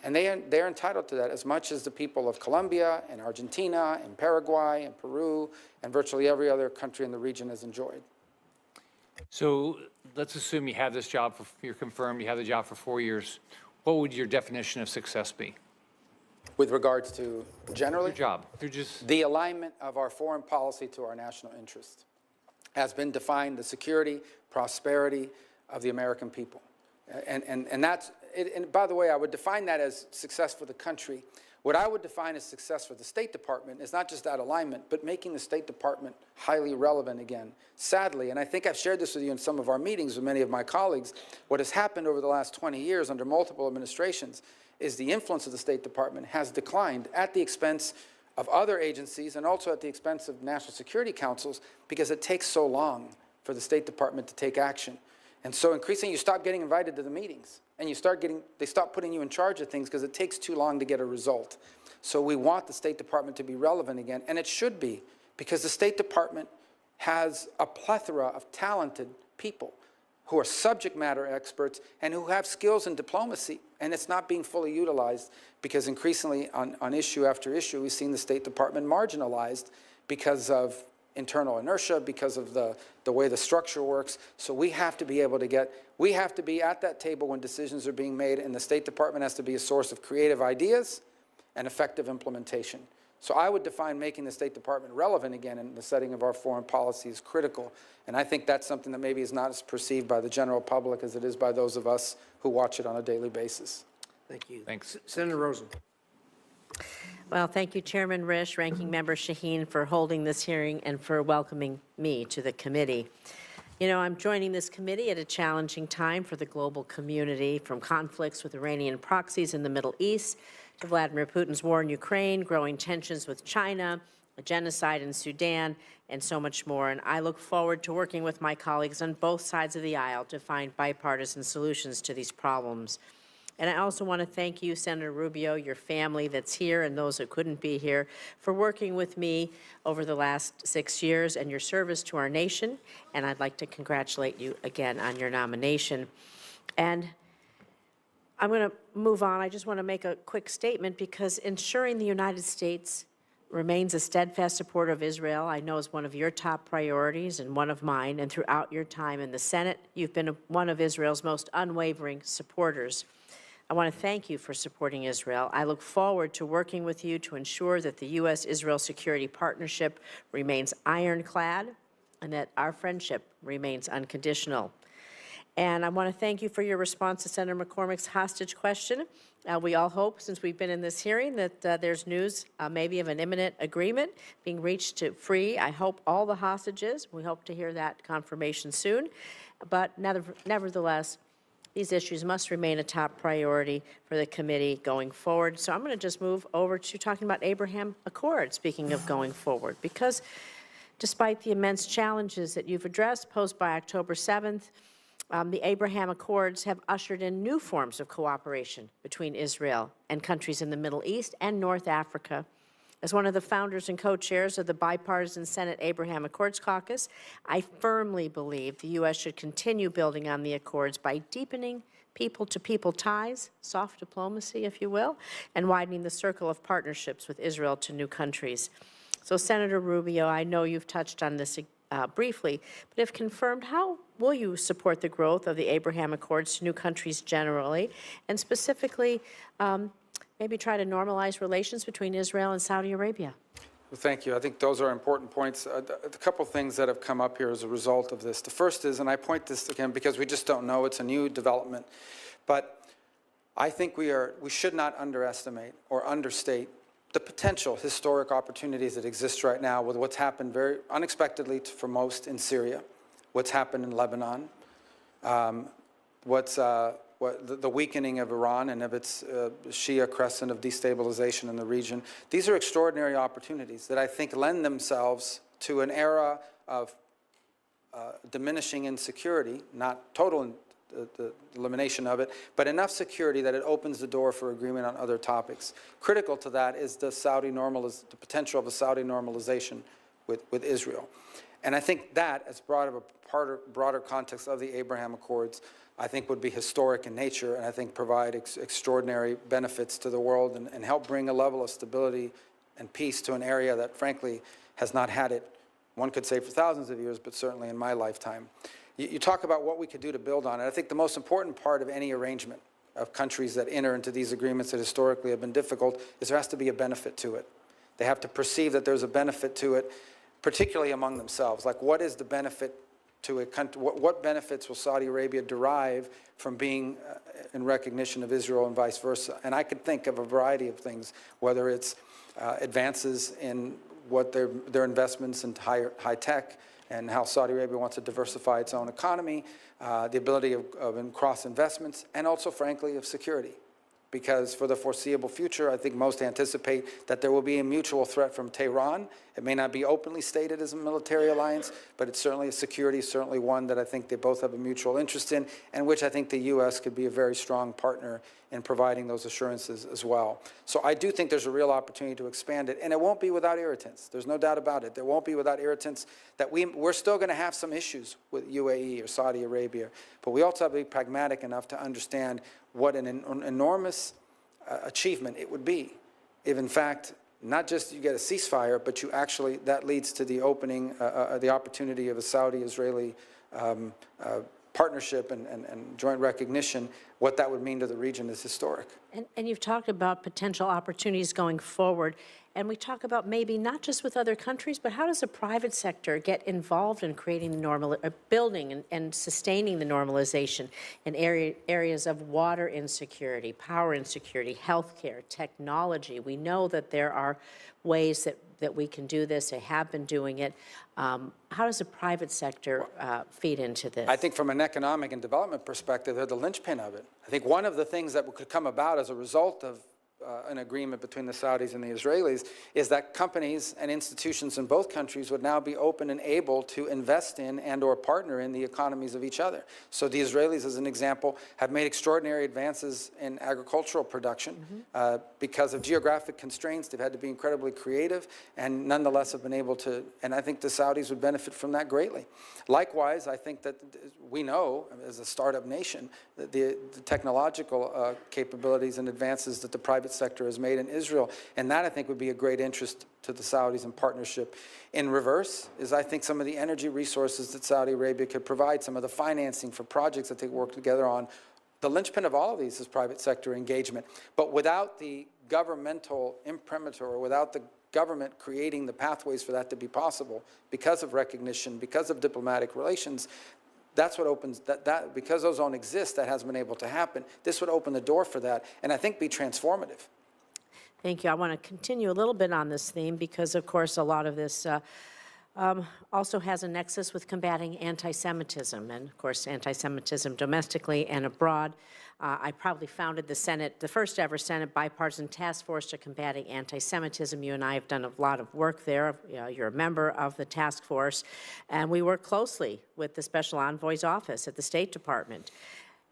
and they're entitled to that as much as the people of Colombia and Argentina and Paraguay and Peru and virtually every other country in the region has enjoyed. So let's assume you have this job, you're confirmed, you have the job for 4 years. What would your definition of success be? With regards to generally? Your job. The alignment of our foreign policy to our national interest has been defined, the security, prosperity of the American people. And that's, and by the way, I would define that as success for the country. What I would define as success for the State Department is not just that alignment, but making the State Department highly relevant again. Sadly, and I think I've shared this with you in some of our meetings with many of my colleagues, what has happened over the last 20 years under multiple administrations is the influence of the State Department has declined at the expense of other agencies and also at the expense of national security councils, because it takes so long for the State Department to take action. And so increasingly you stop getting invited to the meetings, and they stop putting you in charge of things because it takes too long to get a result. So we want the State Department to be relevant again, and it should be, because the State Department has a plethora of talented people who are subject matter experts and who have skills in diplomacy, and it's not being fully utilized because increasingly on issue after issue, we've seen the State Department marginalized because of internal inertia, because of the way the structure works. So we have to be able to we have to be at that table when decisions are being made, and the State Department has to be a source of creative ideas and effective implementation. So I would define making the State Department relevant again in the setting of our foreign policy is critical. And I think that's something that maybe is not as perceived by the general public as it is by those of us who watch it on a daily basis. Thank you. Thanks. Senator Rosen. Well, thank you, Chairman Risch, Ranking Member Shaheen, for holding this hearing and for welcoming me to the committee. You know, I'm joining this committee at a challenging time for the global community, from conflicts with Iranian proxies in the Middle East to Vladimir Putin's war in Ukraine, growing tensions with China, a genocide in Sudan, and so much more. And I look forward to working with my colleagues on both sides of the aisle to find bipartisan solutions to these problems. And I also want to thank you, Senator Rubio, your family that's here, and those that couldn't be here, for working with me over the last 6 years and your service to our nation. And I'd like to congratulate you again on your nomination. And I'm going to move on. I just want to make a quick statement, because ensuring the United States remains a steadfast supporter of Israel, I know, is one of your top priorities and one of mine. And throughout your time in the Senate, you've been one of Israel's most unwavering supporters. I want to thank you for supporting Israel. I look forward to working with you to ensure that the U.S.-Israel security partnership remains ironclad and that our friendship remains unconditional. And I want to thank you for your response to Senator McCormick's hostage question. We all hope, since we've been in this hearing, that there's news maybe of an imminent agreement being reached to free, I hope, all the hostages. We hope to hear that confirmation soon. But nevertheless, these issues must remain a top priority for the committee going forward. So I'm going to just move over to talking about Abraham Accord, speaking of going forward, because despite the immense challenges that you've addressed posed by October 7th, the Abraham Accords have ushered in new forms of cooperation between Israel and countries in the Middle East and North Africa. As one of the founders and co-chairs of the bipartisan Senate Abraham Accords Caucus, I firmly believe the U.S. should continue building on the accords by deepening people-to-people ties, soft diplomacy, if you will, and widening the circle of partnerships with Israel to new countries. So, Senator Rubio, I know you've touched on this briefly, but if confirmed, how will you support the growth of the Abraham Accords to new countries generally, and specifically maybe try to normalize relations between Israel and Saudi Arabia? Well, thank you. I think those are important points. A couple things that have come up here as a result of this. The first is, and I point this again because we just don't know, it's a new development, but I think we should not underestimate or understate the potential historic opportunities that exist right now with what's happened very unexpectedly for most in Syria, what's happened in Lebanon, the weakening of Iran and of its Shia crescent of destabilization in the region. These are extraordinary opportunities that I think lend themselves to an era of diminishing insecurity, not total the elimination of it, but enough security that it opens the door for agreement on other topics. Critical to that is the potential of a Saudi normalization with Israel. And I think that, as part of a broader context of the Abraham Accords, I think would be historic in nature, and I think provide extraordinary benefits to the world and help bring a level of stability and peace to an area that, frankly, has not had it, one could say, for thousands of years, but certainly in my lifetime. You talk about what we could do to build on it. I think the most important part of any arrangement of countries that enter into these agreements that historically have been difficult is there has to be a benefit to it. They have to perceive that there's a benefit to it, particularly among themselves. Like, what is the benefit to a country? What benefits will Saudi Arabia derive from being in recognition of Israel and vice versa? And I could think of a variety of things, whether it's advances in what their investments in high tech, and how Saudi Arabia wants to diversify its own economy, the ability of cross investments, and also, frankly, of security. Because for the foreseeable future, I think most anticipate that there will be a mutual threat from Tehran. It may not be openly stated as a military alliance, but it's certainly a security, certainly one that I think they both have a mutual interest in, and which I think the U.S. could be a very strong partner in providing those assurances as well. So I do think there's a real opportunity to expand it, and it won't be without irritants. There's no doubt about it. There won't be without irritants. That we're still going to have some issues with UAE or Saudi Arabia, but we also have to be pragmatic enough to understand what an enormous achievement it would be if, in fact, not just you get a ceasefire, but you actually, that leads to the opening, the opportunity of a Saudi-Israeli partnership and joint recognition. What that would mean to the region is historic. And you've talked about potential opportunities going forward, and we talk about maybe not just with other countries, but how does the private sector get involved in creating building and sustaining the normalization in areas of water insecurity, power insecurity, healthcare, technology. We know that there are ways that we can do this. They have been doing it. How does the private sector feed into this? I think from an economic and development perspective, they're the linchpin of it. I think one of the things that could come about as a result of an agreement between the Saudis and the Israelis is that companies and institutions in both countries would now be open and able to invest in and or partner in the economies of each other. So the Israelis, as an example, have made extraordinary advances in agricultural production. Because of geographic constraints. They've had to be incredibly creative and nonetheless have been able to, and I think the Saudis would benefit from that greatly. Likewise, I think that we know, as a startup nation, that the technological capabilities and advances that the private sector has made in Israel, and that I think would be a great interest to the Saudis in partnership. In reverse is I think some of the energy resources that Saudi Arabia could provide, some of the financing for projects that they work together on. The linchpin of all of these is private sector engagement, but without the governmental imprimatur, or without the government creating the pathways for that to be possible, because of recognition, because of diplomatic relations, that's what opens, because those don't exist, that hasn't been able to happen. This would open the door for that, and I think be transformative. Thank you. I want to continue a little bit on this theme because, of course, a lot of this also has a nexus with combating anti-Semitism, and, of course, anti-Semitism domestically and abroad. I probably founded the Senate, the first ever Senate bipartisan task force to combating anti-Semitism. You and I have done a lot of work there. You're a member of the task force, and we work closely with the Special Envoy's office at the State Department.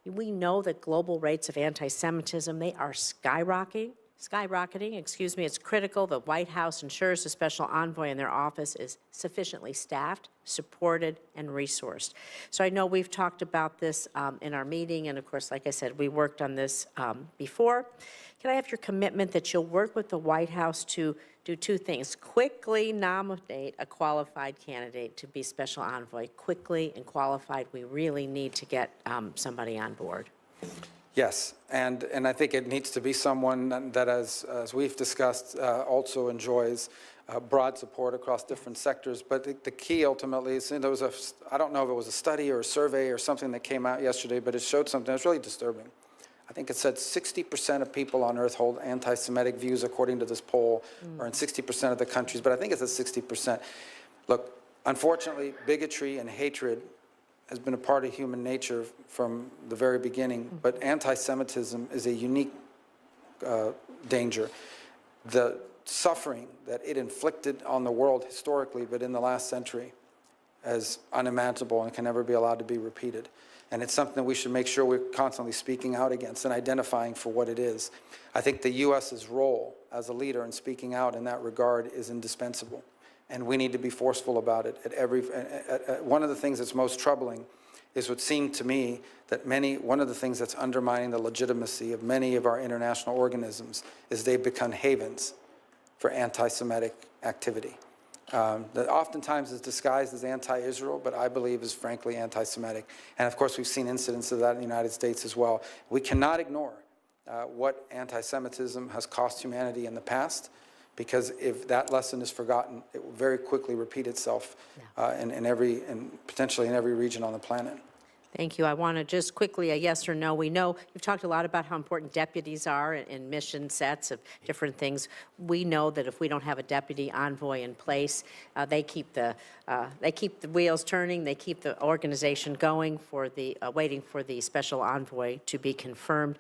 We know that global rates of anti-Semitism, they are skyrocketing. It's critical the White House ensures the Special Envoy and their office is sufficiently staffed, supported, and resourced. So I know we've talked about this in our meeting, and of course, like I said, we worked on this before. Can I have your commitment that you'll work with the White House to do two things? Quickly nominate a qualified candidate to be Special Envoy. Quickly and qualified, we really need to get somebody on board. Yes, and I think it needs to be someone that, as we've discussed, also enjoys broad support across different sectors. But the key ultimately is, there was I don't know if it was a study or a survey or something that came out yesterday, but it showed something that's really disturbing. I think it said 60% of people on Earth hold anti-Semitic views, according to this poll, or in 60% of the countries, but I think it's at 60%. Look, unfortunately, bigotry and hatred has been a part of human nature from the very beginning, but anti-Semitism is a unique danger. The suffering that it inflicted on the world historically, but in the last century, is unimaginable and can never be allowed to be repeated. And it's something that we should make sure we're constantly speaking out against and identifying for what it is. I think the U.S.'s role as a leader in speaking out in that regard is indispensable. And we need to be forceful about it. One of the things that's most troubling is what seemed to me that one of the things that's undermining the legitimacy of many of our international organisms is they've become havens for anti-Semitic activity. That oftentimes is disguised as anti-Israel, but I believe is frankly anti-Semitic. And of course, we've seen incidents of that in the United States as well. We cannot ignore what anti-Semitism has cost humanity in the past, because if that lesson is forgotten, it will very quickly repeat itself potentially in every region on the planet. Thank you. I want to just quickly, a yes or no. We know you've talked a lot about how important deputies are in mission sets of different things. We know that if we don't have a deputy envoy in place, they keep the wheels turning. They keep the organization going for waiting for the special envoy to be confirmed.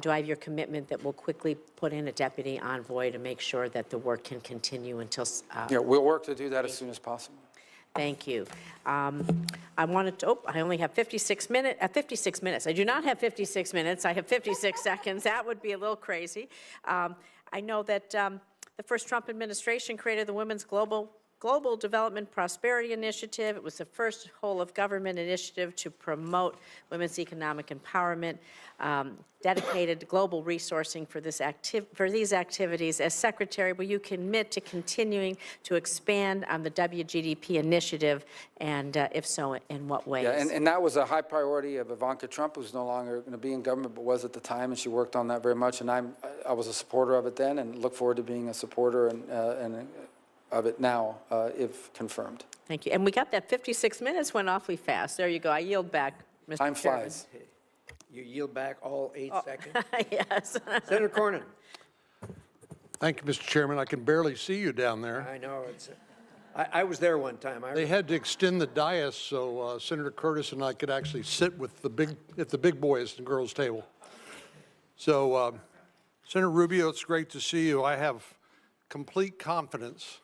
Do I have your commitment that we'll quickly put in a deputy envoy to make sure that the work can continue until? Yeah, we'll work to do that as soon as possible. Thank you. I wanted to, I only have 56 minutes. I do not have 56 minutes. I have 56 seconds. That would be a little crazy. I know that the first Trump administration created the Women's Global Global Development Prosperity Initiative. It was the first whole-of-government initiative to promote women's economic empowerment, dedicated global resourcing for these activities. As Secretary, will you commit to continuing to expand on the WGDP initiative, and if so, in what ways? Yeah, and that was a high priority of Ivanka Trump, who's no longer going to be in government, but was at the time, and she worked on that very much. And I was a supporter of it then, and look forward to being a supporter of it now, if confirmed. Thank you. And we got that 56 minutes went awfully fast. There you go. I yield back, Mr. Time Chairman. flies. You yield back all 8 seconds? Yes. Senator Cornyn. Thank you, Mr. Chairman. I can barely see you down there. I know. I was there one time. They had to extend the dais so Senator Curtis and I could actually sit with at the big boys and girls table. So, Senator Rubio, it's great to see you. I have complete confidence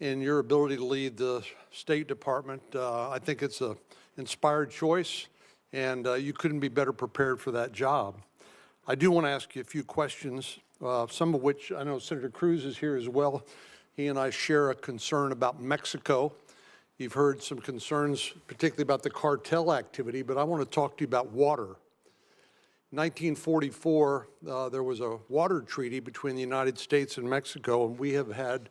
in your ability to lead the State Department. I think it's an inspired choice, and you couldn't be better prepared for that job. I do want to ask you a few questions, some of which I know Senator Cruz is here as well. He and I share a concern about Mexico. You've heard some concerns, particularly about the cartel activity, but I want to talk to you about water. In 1944, there was a water treaty between the United States and Mexico, and we have had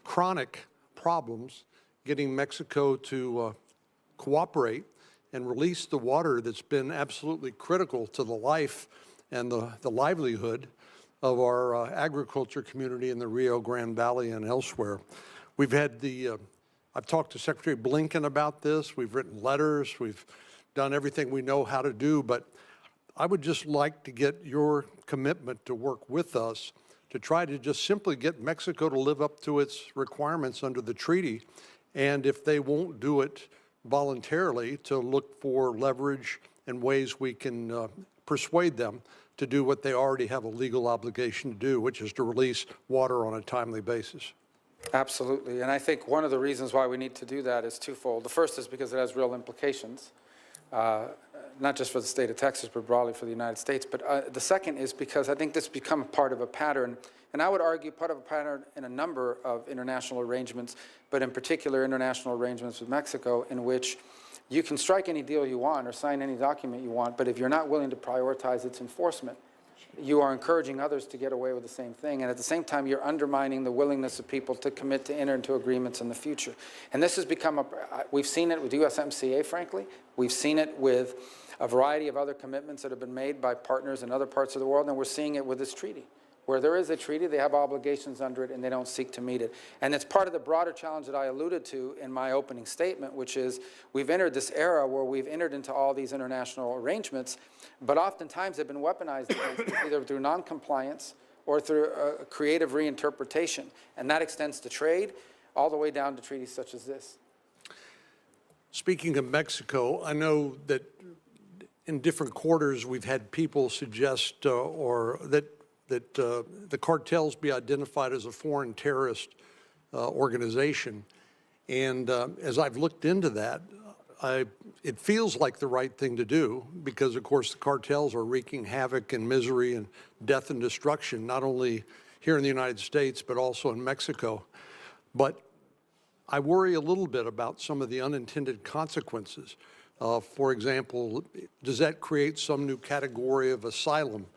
chronic problems getting Mexico to cooperate and release the water that's been absolutely critical to the life and the livelihood of our agriculture community in the Rio Grande Valley and elsewhere. We've had I've talked to Secretary Blinken about this. We've written letters. We've done everything we know how to do, but I would just like to get your commitment to work with us to try to just simply get Mexico to live up to its requirements under the treaty, and if they won't do it voluntarily, to look for leverage and ways we can persuade them to do what they already have a legal obligation to do, which is to release water on a timely basis. Absolutely, and I think one of the reasons why we need to do that is twofold. The first is because it has real implications, not just for the state of Texas, but broadly for the United States. But the second is because I think this has become part of a pattern, and I would argue part of a pattern in a number of international arrangements, but in particular international arrangements with Mexico, in which you can strike any deal you want or sign any document you want, but if you're not willing to prioritize its enforcement, you are encouraging others to get away with the same thing, and at the same time, you're undermining the willingness of people to commit to enter into agreements in the future. And this has become we've seen it with USMCA, frankly. We've seen it with a variety of other commitments that have been made by partners in other parts of the world, and we're seeing it with this treaty. Where there is a treaty, they have obligations under it, and they don't seek to meet it. And it's part of the broader challenge that I alluded to in my opening statement, which is we've entered this era where we've entered into all these international arrangements, but oftentimes they've been weaponized either through noncompliance or through a creative reinterpretation. And that extends to trade all the way down to treaties such as this. Speaking of Mexico, I know that in different quarters we've had people suggest that the cartels be identified as a foreign terrorist organization. And as I've looked into that, it feels like the right thing to do because, of course, the cartels are wreaking havoc and misery and death and destruction, not only here in the United States, but also in Mexico. But I worry a little bit about some of the unintended consequences. For example, does that create some new category of asylum,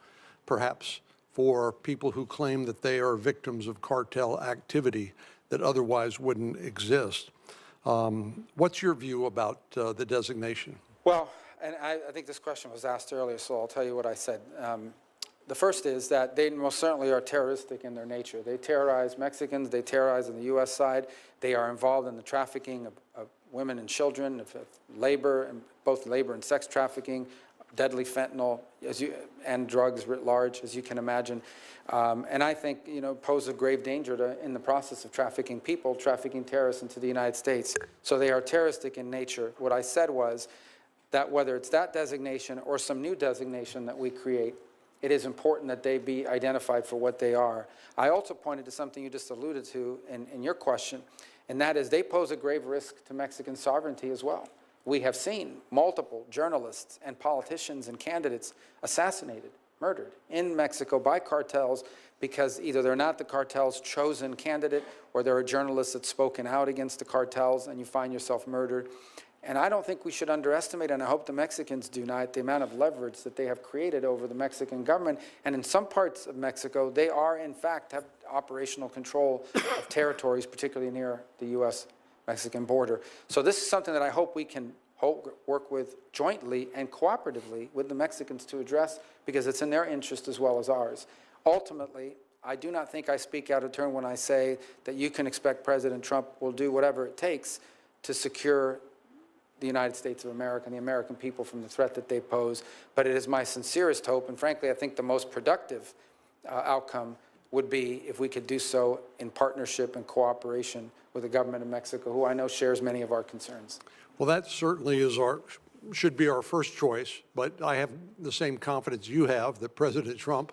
perhaps, for people who claim that they are victims of cartel activity that otherwise wouldn't exist? What's your view about the designation? Well, and I think this question was asked earlier, so I'll tell you what I said. The first is that they most certainly are terroristic in their nature. They terrorize Mexicans, they terrorize on the U.S. side. They are involved in the trafficking of women and children, of labor, and both labor and sex trafficking, deadly fentanyl, and drugs writ large, as you can imagine. And I think, pose a grave danger in the process of trafficking people, trafficking terrorists into the United States. So they are terroristic in nature. What I said was that whether it's that designation or some new designation that we create, it is important that they be identified for what they are. I also pointed to something you just alluded to in your question, and that is they pose a grave risk to Mexican sovereignty as well. We have seen multiple journalists and politicians and candidates assassinated, murdered in Mexico by cartels because either they're not the cartel's chosen candidate or they're a journalist that's spoken out against the cartels and you find yourself murdered. And I don't think we should underestimate, and I hope the Mexicans do not, the amount of leverage that they have created over the Mexican government. And in some parts of Mexico, they are, in fact, have operational control of territories, particularly near the U.S.-Mexican border. So this is something that I hope we can work with jointly and cooperatively with the Mexicans to address, because it's in their interest as well as ours. Ultimately, I do not think I speak out of turn when I say that you can expect President Trump will do whatever it takes to secure the United States of America and the American people from the threat that they pose. But it is my sincerest hope, and frankly, I think the most productive outcome would be if we could do so in partnership and cooperation with the government of Mexico, who I know shares many of our concerns. Well, that certainly is should be our first choice, but I have the same confidence you have that President Trump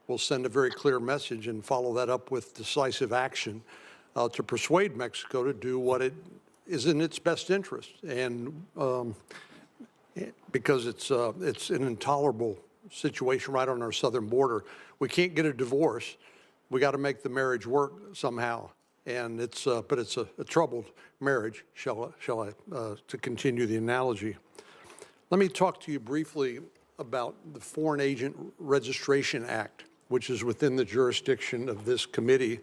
will send a very clear message and follow that up with decisive action to persuade Mexico to do what it is in its best interest, and because it's an intolerable situation right on our southern border. We can't get a divorce. We got to make the marriage work somehow, and but it's a troubled marriage, shall I to continue the analogy. Let me talk to you briefly about the Foreign Agent Registration Act, which is within the jurisdiction of this committee.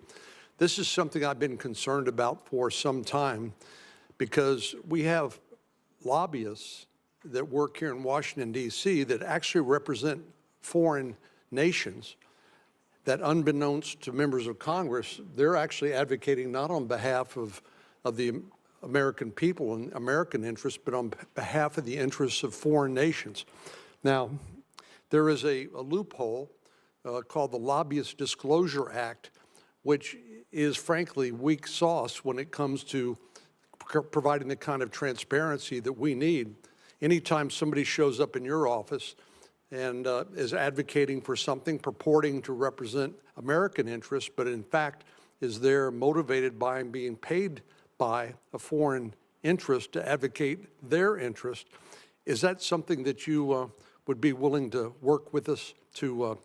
This is something I've been concerned about for some time, because we have lobbyists that work here in Washington, D.C. that actually represent foreign nations that, unbeknownst to members of Congress, they're actually advocating not on behalf of the American people and American interests, but on behalf of the interests of foreign nations. Now, there is a loophole called the Lobbyist Disclosure Act, which is frankly weak sauce when it comes to providing the kind of transparency that we need. Anytime somebody shows up in your office and is advocating for something, purporting to represent American interests, but in fact is there motivated by and being paid by a foreign interest to advocate their interest, is that something that you would be willing to work with us to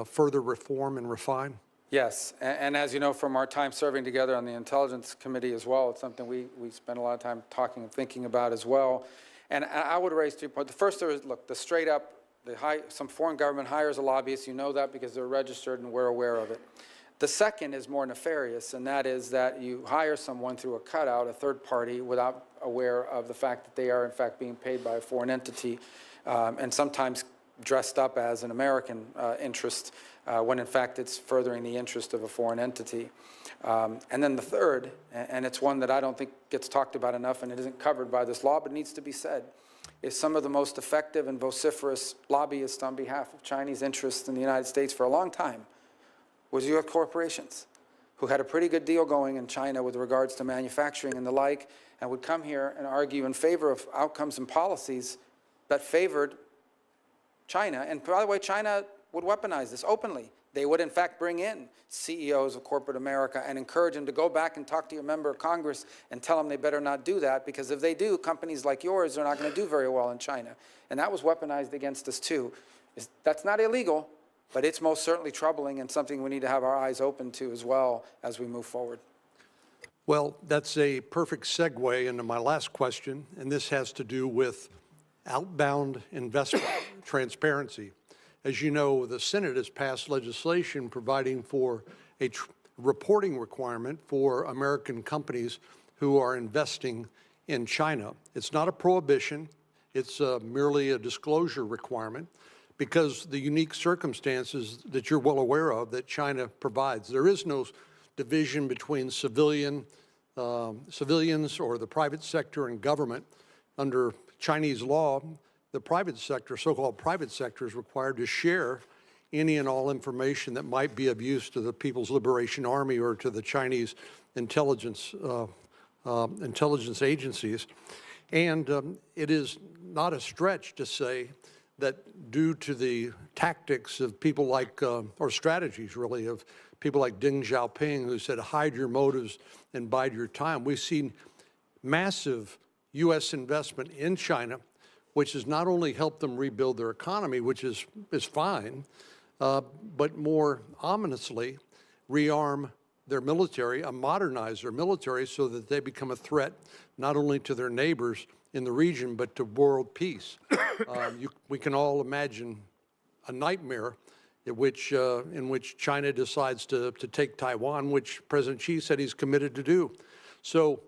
further reform and refine? Yes, and as you know from our time serving together on the Intelligence Committee as well, it's something we spend a lot of time talking and thinking about as well. And I would raise 3 points. The first is, look, the straight up, some foreign government hires a lobbyist. You know that because they're registered and we're aware of it. The second is more nefarious, and that is that you hire someone through a cutout, a third party, without aware of the fact that they are in fact being paid by a foreign entity, and sometimes dressed up as an American interest, when in fact it's furthering the interest of a foreign entity. And then the third, and it's one that I don't think gets talked about enough and it isn't covered by this law, but needs to be said, is some of the most effective and vociferous lobbyists on behalf of Chinese interests in the United States for a long time was U.S. corporations, who had a pretty good deal going in China with regards to manufacturing and the like, and would come here and argue in favor of outcomes and policies that favored China. And by the way, China would weaponize this openly. They would, in fact, bring in CEOs of corporate America and encourage them to go back and talk to your member of Congress and tell them they better not do that, because if they do, companies like yours are not going to do very well in China. And that was weaponized against us, too. That's not illegal, but it's most certainly troubling and something we need to have our eyes open to as well as we move forward. Well, that's a perfect segue into my last question, and this has to do with outbound investment transparency. As you know, the Senate has passed legislation providing for a reporting requirement for American companies who are investing in China. It's not a prohibition. It's merely a disclosure requirement, because the unique circumstances that you're well aware of that China provides. There is no division between civilians or the private sector and government. Under Chinese law, the private sector, so-called private sector, is required to share any and all information that might be of use to the People's Liberation Army or to the Chinese intelligence agencies. And it is not a stretch to say that due to the tactics of people like, or strategies really, of people like Deng Xiaoping, who said, hide your motives and bide your time, we've seen massive U.S. investment in China, which has not only helped them rebuild their economy, which is fine, but more ominously, rearm their military, modernize their military so that they become a threat not only to their neighbors in the region, but to world peace. We can all imagine a nightmare in which China decides to take Taiwan, which President Xi said he's committed to do. So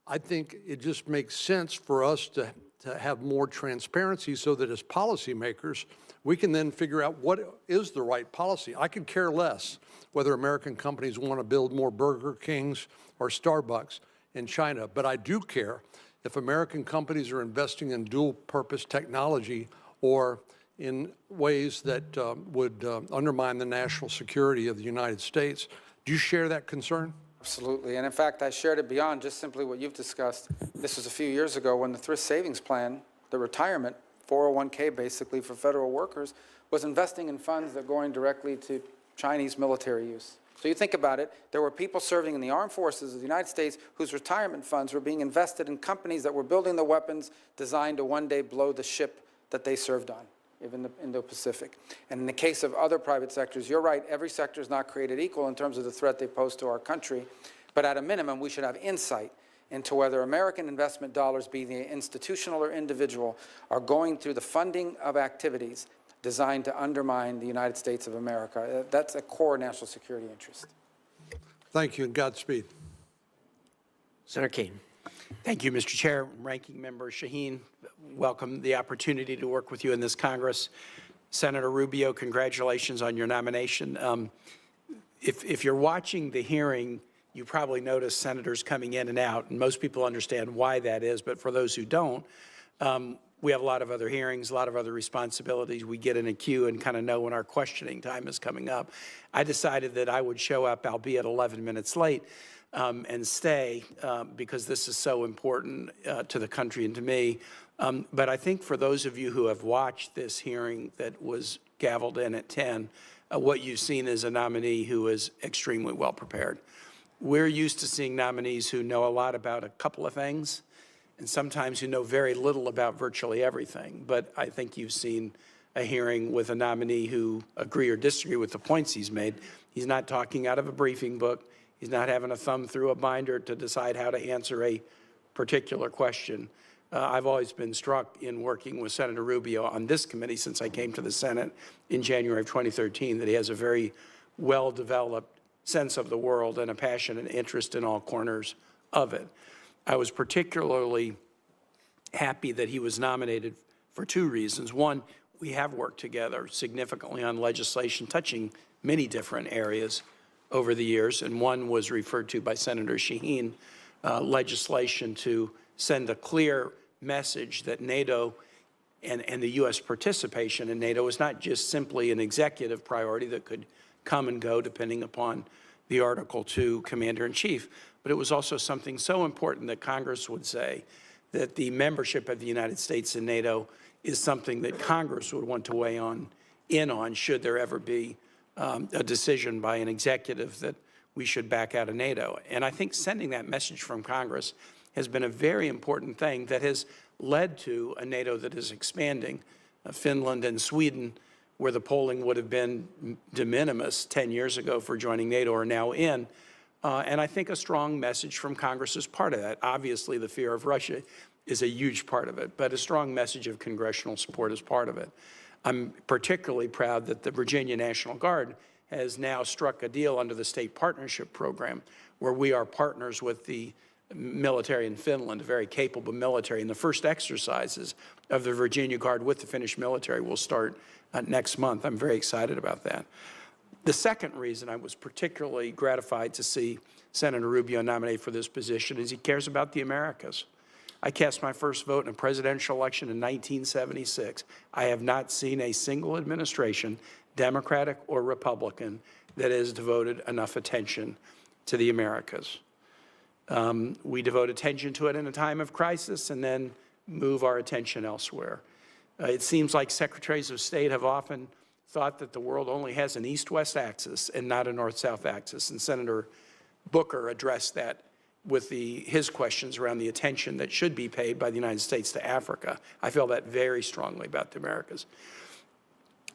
I think it just makes sense for us to have more transparency so that as policymakers, we can then figure out what is the right policy. I could care less whether American companies want to build more Burger Kings or Starbucks in China, but I do care if American companies are investing in dual-purpose technology or in ways that would undermine the national security of the United States. Do you share that concern? Absolutely, and in fact, I shared it beyond just simply what you've discussed. This was a few years ago when the Thrift Savings Plan, the retirement 401k basically for federal workers, was investing in funds that are going directly to Chinese military use. So you think about it, there were people serving in the armed forces of the United States whose retirement funds were being invested in companies that were building the weapons designed to one day blow the ship that they served on, even the Indo-Pacific. And in the case of other private sectors, you're right, every sector is not created equal in terms of the threat they pose to our country. But at a minimum, we should have insight into whether American investment dollars, be they institutional or individual, are going through the funding of activities designed to undermine the United States of America. That's a core national security interest. Thank you, and Godspeed. Senator Kane. Thank you, Mr. Chair. Ranking Member Shaheen, welcome the opportunity to work with you in this Congress. Senator Rubio, congratulations on your nomination. If you're watching the hearing, you probably notice senators coming in and out, and most people understand why that is, but for those who don't, we have a lot of other hearings, a lot of other responsibilities. We get in a queue and kind of know when our questioning time is coming up. I decided that I would show up, albeit 11 minutes late, and stay because this is so important to the country and to me. But I think for those of you who have watched this hearing that was gavelled in at 10, what you've seen is a nominee who is extremely well prepared. We're used to seeing nominees who know a lot about a couple of things, and sometimes who know very little about virtually everything. But I think you've seen a hearing with a nominee who agree or disagree with the points he's made. He's not talking out of a briefing book. He's not having a thumb through a binder to decide how to answer a particular question. I've always been struck in working with Senator Rubio on this committee since I came to the Senate in January of 2013 that he has a very well-developed sense of the world and a passion and interest in all corners of it. I was particularly happy that he was nominated for two reasons. One, we have worked together significantly on legislation touching many different areas over the years, and one was referred to by Senator Shaheen, legislation to send a clear message that NATO and the U.S. participation in NATO is not just simply an executive priority that could come and go depending upon the Article II Commander-in-Chief, but it was also something so important that Congress would say that the membership of the United States in NATO is something that Congress would want to weigh in on should there ever be a decision by an executive that we should back out of NATO. And I think sending that message from Congress has been a very important thing that has led to a NATO that is expanding. Finland and Sweden, where the polling would have been de minimis 10 years ago for joining NATO, are now in. And I think a strong message from Congress is part of that. Obviously, the fear of Russia is a huge part of it, but a strong message of congressional support is part of it. I'm particularly proud that the Virginia National Guard has now struck a deal under the State Partnership Program where we are partners with the military in Finland, a very capable military. And the first exercises of the Virginia Guard with the Finnish military will start next month. I'm very excited about that. The second reason I was particularly gratified to see Senator Rubio nominated for this position is he cares about the Americas. I cast my first vote in a presidential election in 1976. I have not seen a single administration, Democratic or Republican, that has devoted enough attention to the Americas. We devote attention to it in a time of crisis and then move our attention elsewhere. It seems like secretaries of state have often thought that the world only has an east-west axis and not a north-south axis, and Senator Booker addressed that with his questions around the attention that should be paid by the United States to Africa. I feel that very strongly about the Americas.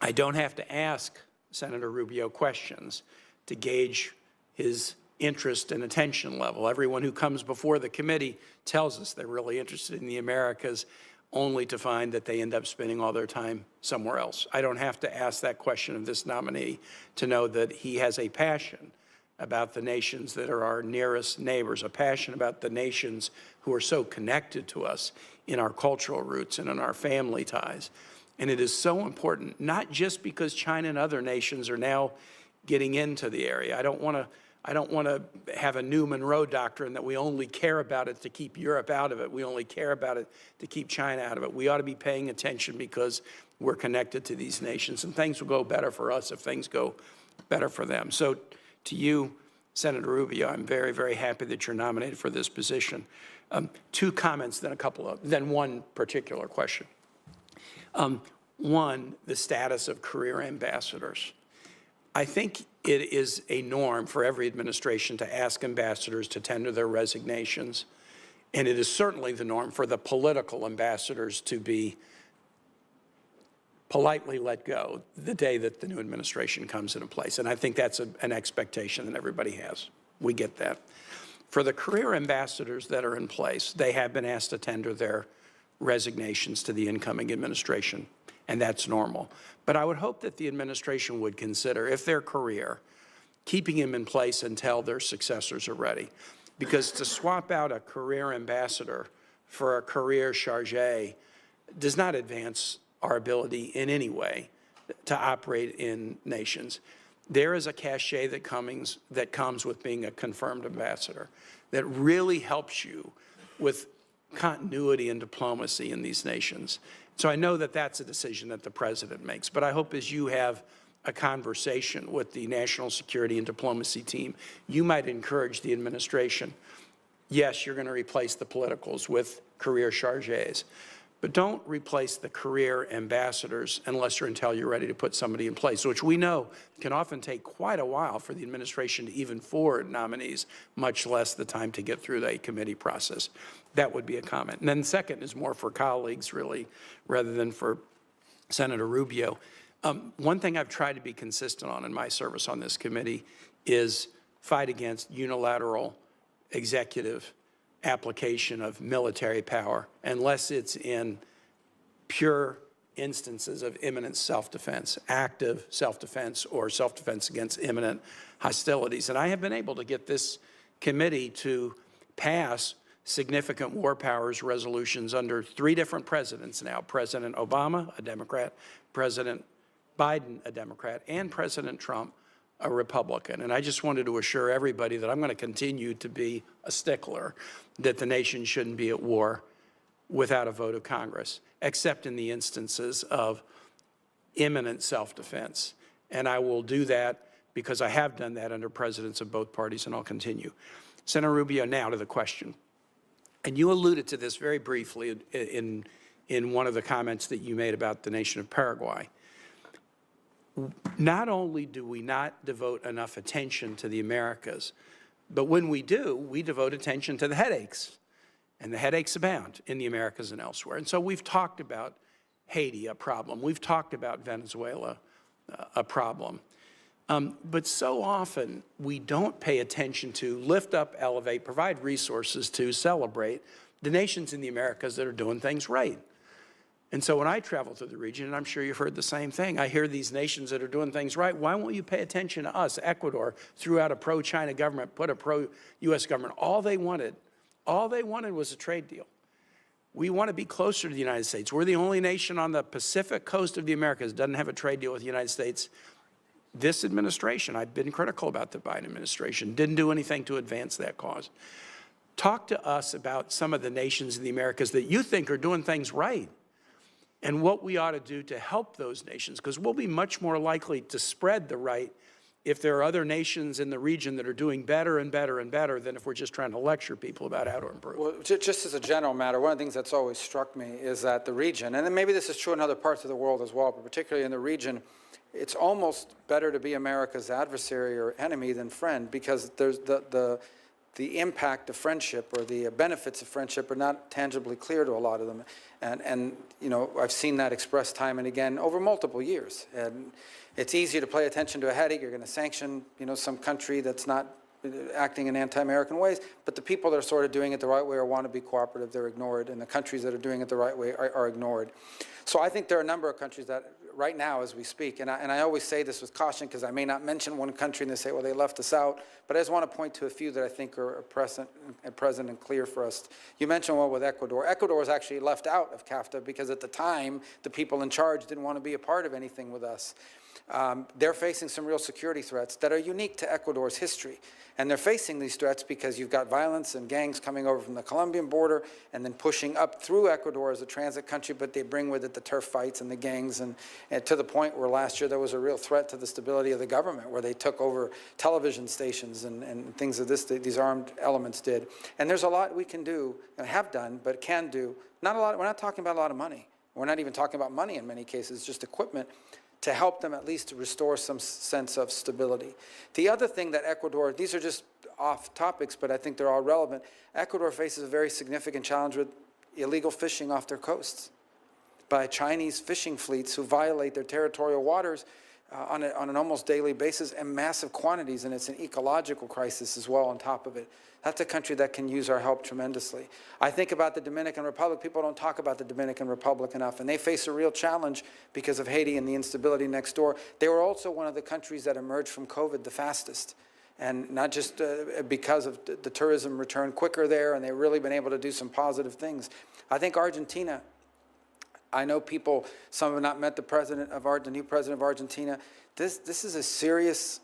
I don't have to ask Senator Rubio questions to gauge his interest and attention level. Everyone who comes before the committee tells us they're really interested in the Americas, only to find that they end up spending all their time somewhere else. I don't have to ask that question of this nominee to know that he has a passion about the nations that are our nearest neighbors, a passion about the nations who are so connected to us in our cultural roots and in our family ties. And it is so important, not just because China and other nations are now getting into the area. I don't want to have a new Monroe doctrine that we only care about it to keep Europe out of it. We only care about it to keep China out of it. We ought to be paying attention because we're connected to these nations, and things will go better for us if things go better for them. So to you, Senator Rubio, I'm very, very happy that you're nominated for this position. 2 comments, then one particular question. One, the status of career ambassadors. I think it is a norm for every administration to ask ambassadors to tender their resignations, and it is certainly the norm for the political ambassadors to be politely let go the day that the new administration comes into place. And I think that's an expectation that everybody has. We get that. For the career ambassadors that are in place, they have been asked to tender their resignations to the incoming administration, and that's normal. But I would hope that the administration would consider, if their career, keeping him in place until their successors are ready. Because to swap out a career ambassador for a career chargé does not advance our ability in any way to operate in nations. There is a cachet that comes with being a confirmed ambassador that really helps you with continuity and diplomacy in these nations. So I know that that's a decision that the president makes, but I hope as you have a conversation with the national security and diplomacy team, you might encourage the administration, yes, you're going to replace the politicals with career chargés, but don't replace the career ambassadors unless you're ready to put somebody in place, which we know can often take quite a while for the administration to even forward nominees, much less the time to get through the committee process. That would be a comment. And then the second is more for colleagues, really, rather than for Senator Rubio. One thing I've tried to be consistent on in my service on this committee is fight against unilateral executive application of military power unless it's in pure instances of imminent self-defense, active self-defense or self-defense against imminent hostilities. And I have been able to get this committee to pass significant war powers resolutions under 3 different presidents now, President Obama, a Democrat, President Biden, a Democrat, and President Trump, a Republican. And I just wanted to assure everybody that I'm going to continue to be a stickler that the nation shouldn't be at war without a vote of Congress, except in the instances of imminent self-defense. And I will do that because I have done that under presidents of both parties, and I'll continue. Senator Rubio, now to the question. And you alluded to this very briefly in one of the comments that you made about the nation of Paraguay. Not only do we not devote enough attention to the Americas, but when we do, we devote attention to the headaches. And the headaches abound in the Americas and elsewhere. And so we've talked about Haiti, a problem. We've talked about Venezuela, a problem. But so often we don't pay attention to lift up, elevate, provide resources to celebrate the nations in the Americas that are doing things right. And so when I travel through the region, and I'm sure you've heard the same thing, I hear these nations that are doing things right. Why won't you pay attention to us? Ecuador threw out a pro-China government, put a pro-U.S. government. All they wanted was a trade deal. We want to be closer to the United States. We're the only nation on the Pacific coast of the Americas that doesn't have a trade deal with the United States. This administration, I've been critical about the Biden administration, didn't do anything to advance that cause. Talk to us about some of the nations in the Americas that you think are doing things right, and what we ought to do to help those nations, because we'll be much more likely to spread the right if there are other nations in the region that are doing better and better and better than if we're just trying to lecture people about how to improve. Well, just as a general matter, one of the things that's always struck me is that the region, and then maybe this is true in other parts of the world as well, but particularly in the region, it's almost better to be America's adversary or enemy than friend, because there's the the impact of friendship or the benefits of friendship are not tangibly clear to a lot of them. And you know, I've seen that expressed time and again over multiple years. And it's easier to pay attention to a headache. You're going to sanction, you know, some country that's not acting in anti-American ways, but the people that are sort of doing it the right way or want to be cooperative, they're ignored, and the countries that are doing it the right way are ignored. So I think there are a number of countries that right now as we speak, and I always say this with caution because I may not mention one country and they say, well, they left us out, but I just want to point to a few that I think are present and clear for us. You mentioned one with Ecuador. Ecuador was actually left out of CAFTA because at the time, the people in charge didn't want to be a part of anything with us. They're facing some real security threats that are unique to Ecuador's history. And they're facing these threats because you've got violence and gangs coming over from the Colombian border and then pushing up through Ecuador as a transit country, but they bring with it the turf fights and the gangs, and to the point where last year there was a real threat to the stability of the government, where they took over television stations and things of this, these armed elements did. And there's a lot we can do, and have done, but can do. Not a lot, we're not talking about a lot of money. We're not even talking about money in many cases, just equipment, to help them at least to restore some sense of stability. The other thing that Ecuador, these are just off topics, but I think they're all relevant. Ecuador faces a very significant challenge with illegal fishing off their coasts by Chinese fishing fleets who violate their territorial waters on an almost daily basis in massive quantities, and it's an ecological crisis as well on top of it. That's a country that can use our help tremendously. I think about the Dominican Republic. People don't talk about the Dominican Republic enough, and they face a real challenge because of Haiti and the instability next door. They were also one of the countries that emerged from COVID the fastest, and not just because of the tourism return quicker there, and they've really been able to do some positive things. I think Argentina, I know people, some have not met the new president of Argentina. This is a serious,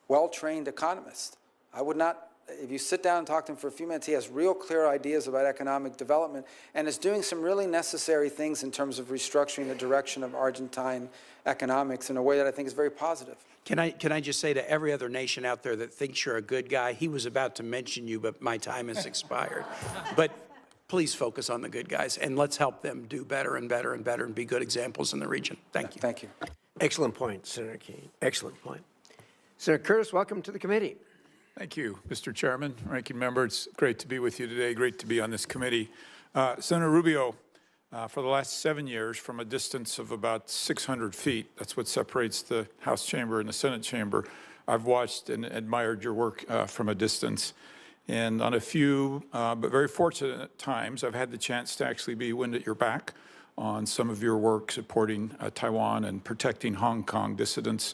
well-trained economist. I would not, if you sit down and talk to him for a few minutes, he has real clear ideas about economic development and is doing some really necessary things in terms of restructuring the direction of Argentine economics in a way that I think is very positive. Can I just say to every other nation out there that thinks you're a good guy, he was about to mention you, but my time has expired. But please focus on the good guys, and let's help them do better and better and better and be good examples in the region. Thank you. Thank you. Excellent point, Senator King. Excellent point. Senator Curtis, welcome to the committee. Thank you, Mr. Chairman, Ranking Member. It's great to be with you today. Great to be on this committee. Senator Rubio, for the last 7 years, from a distance of about 600 feet, that's what separates the House chamber and the Senate chamber, I've watched and admired your work from a distance. And on a few, but very fortunate times, I've had the chance to actually be wind at your back on some of your work supporting Taiwan and protecting Hong Kong dissidents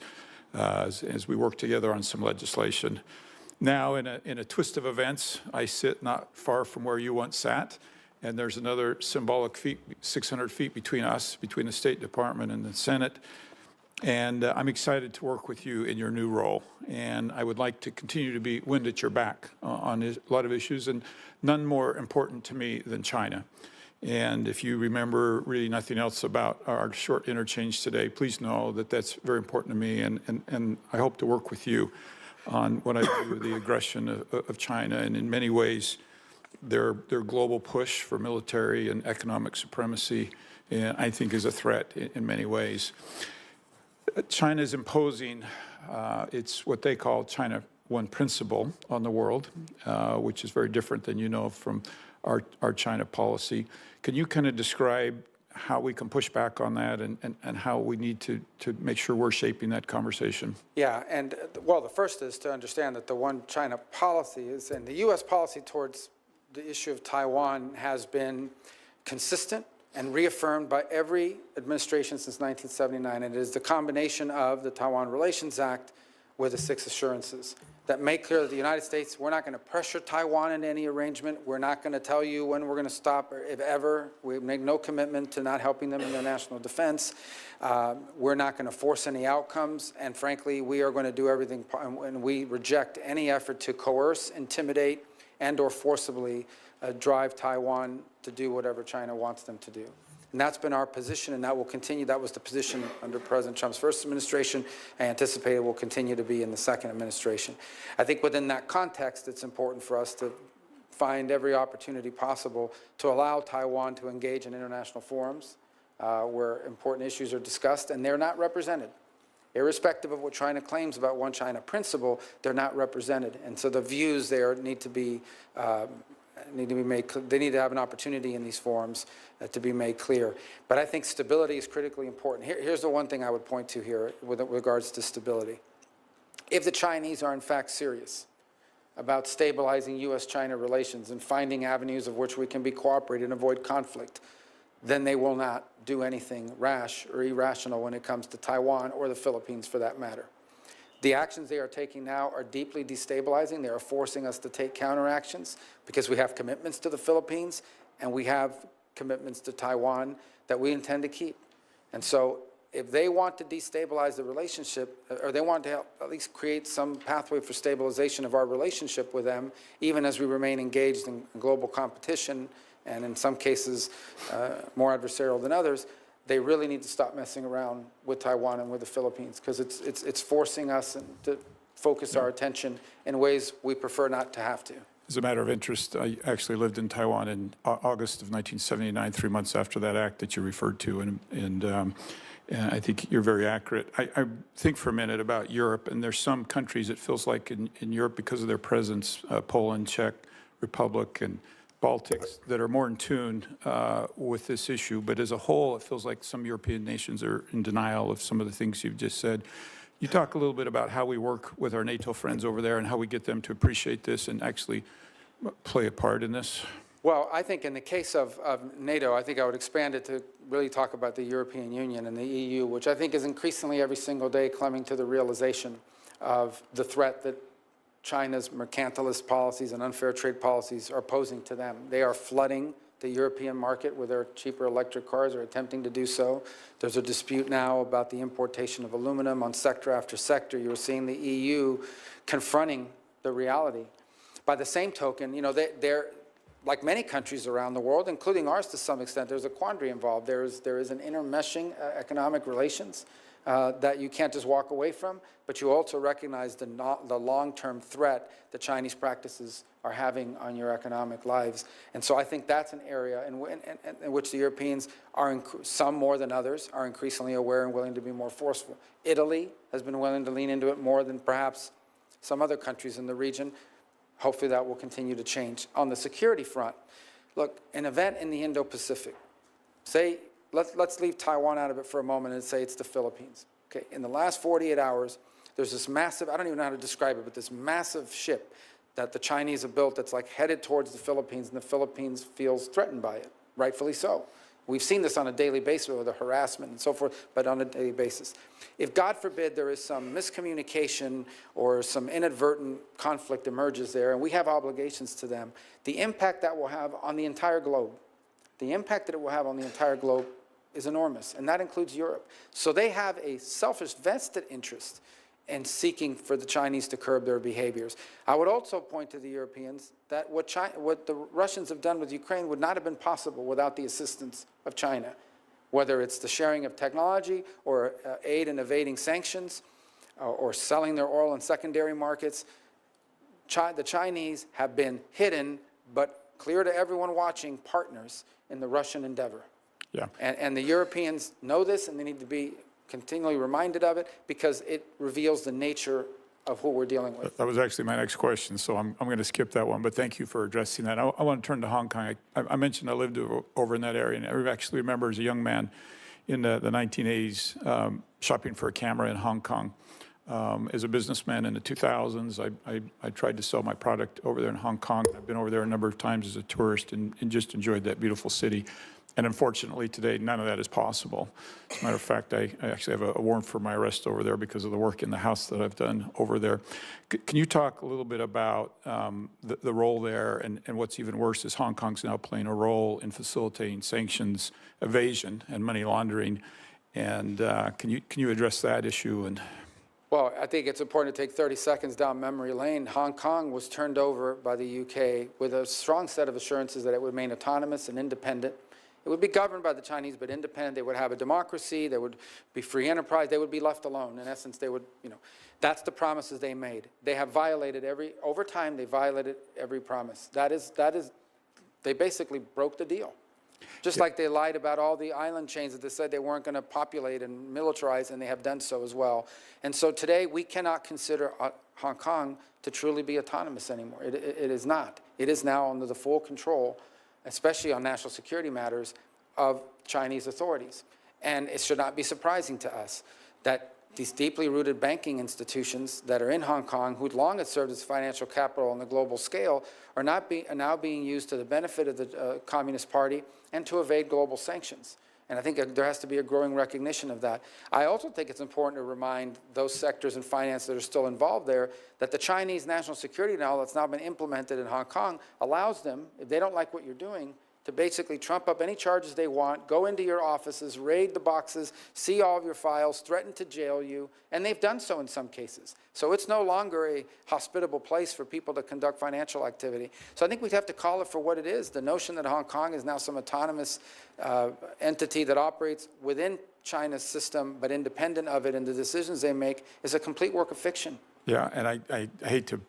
as we work together on some legislation. Now, in a twist of events, I sit not far from where you once sat, and there's another symbolic 600 feet between us, between the State Department and the Senate. And I'm excited to work with you in your new role. And I would like to continue to be wind at your back on a lot of issues, and none more important to me than China. And if you remember really nothing else about our short interchange today, please know that that's very important to me, and I hope to work with you on what I do with the aggression of China, and in many ways, their global push for military and economic supremacy, I think, is a threat in many ways. China is imposing, it's what they call China One Principle on the world, which is very different than you know from our China policy. Can you kind of describe how we can push back on that and how we need to make sure we're shaping that conversation? Yeah, and well, the first is to understand that the One China policy is, and the U.S. policy towards the issue of Taiwan has been consistent and reaffirmed by every administration since 1979, and it is the combination of the Taiwan Relations Act with the 6 assurances that make clear that the United States, we're not going to pressure Taiwan into any arrangement. We're not going to tell you when we're going to stop, or if ever. We make no commitment to not helping them in their national defense. We're not going to force any outcomes. And frankly, we are going to do everything, and we reject any effort to coerce, intimidate, and or forcibly drive Taiwan to do whatever China wants them to do. And that's been our position, and that will continue. That was the position under President Trump's first administration. I anticipate it will continue to be in the second administration. I think within that context, it's important for us to find every opportunity possible to allow Taiwan to engage in international forums where important issues are discussed, and they're not represented Irrespective of what China claims about one China principle, they're not represented. And so the views there need to be made, they need to have an opportunity in these forums to be made clear. But I think stability is critically important. Here's the one thing I would point to here with regards to stability. If the Chinese are in fact serious about stabilizing U.S.-China relations and finding avenues of which we can be cooperated and avoid conflict, then they will not do anything rash or irrational when it comes to Taiwan or the Philippines for that matter. The actions they are taking now are deeply destabilizing. They are forcing us to take counteractions because we have commitments to the Philippines and we have commitments to Taiwan that we intend to keep. And so if they want to destabilize the relationship, or they want to help at least create some pathway for stabilization of our relationship with them, even as we remain engaged in global competition, and in some cases more adversarial than others, they really need to stop messing around with Taiwan and with the Philippines, because it's forcing us to focus our attention in ways we prefer not to have to. As a matter of interest, I actually lived in Taiwan in August of 1979, 3 months after that act that you referred to, and I think you're very accurate. I think for a minute about Europe, and there's some countries it feels like in Europe, because of their presence, Poland, Czech Republic, and Baltics, that are more in tune with this issue. But as a whole, it feels like some European nations are in denial of some of the things you've just said. You talk a little bit about how we work with our NATO friends over there and how we get them to appreciate this and actually play a part in this? Well, I think in the case of NATO, I think I would expand it to really talk about the European Union and the EU, which I think is increasingly every single day coming to the realization of the threat that China's mercantilist policies and unfair trade policies are posing to them. They are flooding the European market with their cheaper electric cars, or attempting to do so. There's a dispute now about the importation of aluminum on sector after sector. You're seeing the EU confronting the reality. By the same token, you know, they're like many countries around the world, including ours to some extent, there's a quandary involved. There is an intermeshing economic relations that you can't just walk away from, but you also recognize the long-term threat that Chinese practices are having on your economic lives. And so I think that's an area in which the Europeans are, some more than others, are increasingly aware and willing to be more forceful. Italy has been willing to lean into it more than perhaps some other countries in the region. Hopefully that will continue to change. On the security front, look, an event in the Indo-Pacific, say, let's leave Taiwan out of it for a moment and say it's the Philippines. Okay, in the last 48 hours, there's this massive, I don't even know how to describe it, but this massive ship that the Chinese have built that's like headed towards the Philippines, and the Philippines feels threatened by it, rightfully so. We've seen this on a daily basis with the harassment and so forth, but on a daily basis. If, God forbid, there is some miscommunication or some inadvertent conflict emerges there, and we have obligations to them, the impact that will have on the entire globe, the impact that it will have on the entire globe is enormous, and that includes Europe. So they have a selfish vested interest in seeking for the Chinese to curb their behaviors. I would also point to the Europeans that what the Russians have done with Ukraine would not have been possible without the assistance of China, whether it's the sharing of technology or aid in evading sanctions or selling their oil in secondary markets. The Chinese have been hidden, but clear to everyone watching, partners in the Russian endeavor. Yeah. And the Europeans know this, and they need to be continually reminded of it, because it reveals the nature of who we're dealing with. That was actually my next question, so I'm going to skip that one, but thank you for addressing that. I want to turn to Hong Kong. I mentioned I lived over in that area, and I actually remember as a young man in the 1980s shopping for a camera in Hong Kong. As a businessman in the 2000s, I tried to sell my product over there in Hong Kong. I've been over there a number of times as a tourist and just enjoyed that beautiful city. And unfortunately today, none of that is possible. As a matter of fact, I actually have a warrant for my arrest over there because of the work in the house that I've done over there. Can you talk a little bit about the role there, and what's even worse is Hong Kong's now playing a role in facilitating sanctions, evasion, and money laundering. And can you address that issue? Well, I think it's important to take 30 seconds down memory lane. Hong Kong was turned over by the UK with a strong set of assurances that it would remain autonomous and independent. It would be governed by the Chinese, but independent. They would have a democracy. They would be free enterprise. They would be left alone. In essence, they would, that's the promises they made. They have violated over time, they violated every promise. They basically broke the deal. Just like they lied about all the island chains that they said they weren't going to populate and militarize, and they have done so as well. And so today we cannot consider Hong Kong to truly be autonomous anymore. It is not. It is now under the full control, especially on national security matters, of Chinese authorities. And it should not be surprising to us that these deeply rooted banking institutions that are in Hong Kong, who long had served as financial capital on the global scale, are now being used to the benefit of the Communist Party and to evade global sanctions. And I think there has to be a growing recognition of that. I also think it's important to remind those sectors in finance that are still involved there that the Chinese national security now that's now been implemented in Hong Kong allows them, if they don't like what you're doing, to basically trump up any charges they want, go into your offices, raid the boxes, see all of your files, threaten to jail you, and they've done so in some cases. So it's no longer a hospitable place for people to conduct financial activity. So I think we'd have to call it for what it is. The notion that Hong Kong is now some autonomous entity that operates within China's system but independent of it and the decisions they make is a complete work of fiction. Yeah, and I hate to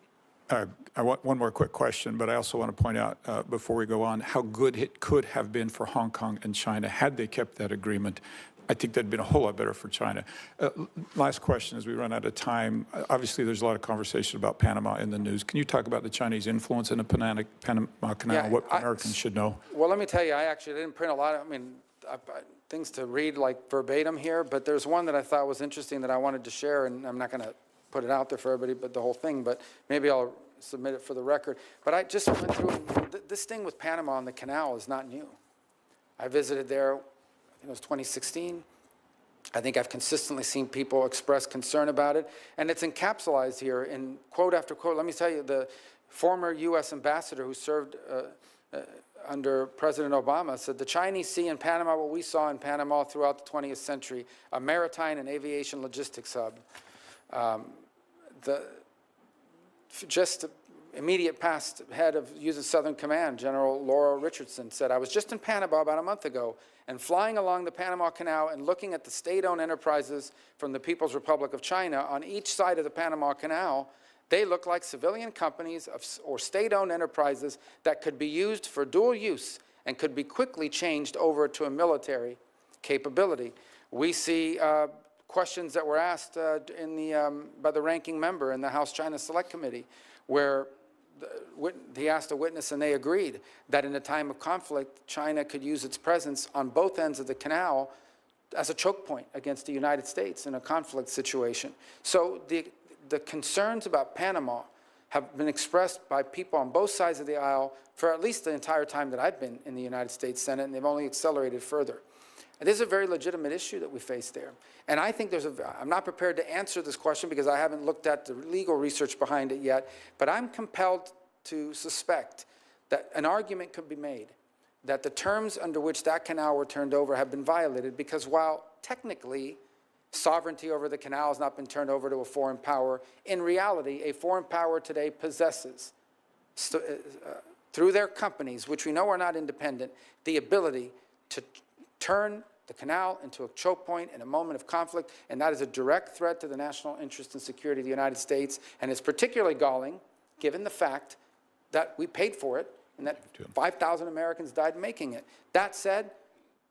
I want one more quick question, but I also want to point out before we go on how good it could have been for Hong Kong and China had they kept that agreement. I think that'd been a whole lot better for China. Last question as we run out of time. Obviously, there's a lot of conversation about Panama in the news. Can you talk about the Chinese influence in the Panama Canal, what Americans should know? Well, let me tell you, I actually didn't print a lot of, things to read like verbatim here, but there's one that I thought was interesting that I wanted to share, and I'm not going to put it out there for everybody, but the whole thing, but maybe I'll submit it for the record. But I just went through, this thing with Panama and the canal is not new. I visited there, I think it was 2016. I think I've consistently seen people express concern about it, and it's encapsulated here in quote after quote. Let me tell you, the former U.S. ambassador who served under President Obama said, the Chinese see in Panama what we saw in Panama throughout the 20th century, a maritime and aviation logistics hub. Just immediate past head of U.S. Southern Command, General Laura Richardson, said, I was just in Panama about a month ago and flying along the Panama Canal and looking at the state-owned enterprises from the People's Republic of China on each side of the Panama Canal. They look like civilian companies or state-owned enterprises that could be used for dual use and could be quickly changed over to a military capability. We see questions that were asked by the ranking member in the House China Select Committee, where he asked a witness and they agreed that in a time of conflict, China could use its presence on both ends of the canal as a choke point against the United States in a conflict situation. So the concerns about Panama have been expressed by people on both sides of the aisle for at least the entire time that I've been in the United States Senate, and they've only accelerated further. And this is a very legitimate issue that we face there. And I think I'm not prepared to answer this question because I haven't looked at the legal research behind it yet, but I'm compelled to suspect that an argument could be made that the terms under which that canal were turned over have been violated because while technically sovereignty over the canal has not been turned over to a foreign power, in reality, a foreign power today possesses, through their companies, which we know are not independent, the ability to turn the canal into a choke point in a moment of conflict, and that is a direct threat to the national interest and security of the United States, and it's particularly galling given the fact that we paid for it and that 5,000 Americans died making it. That said,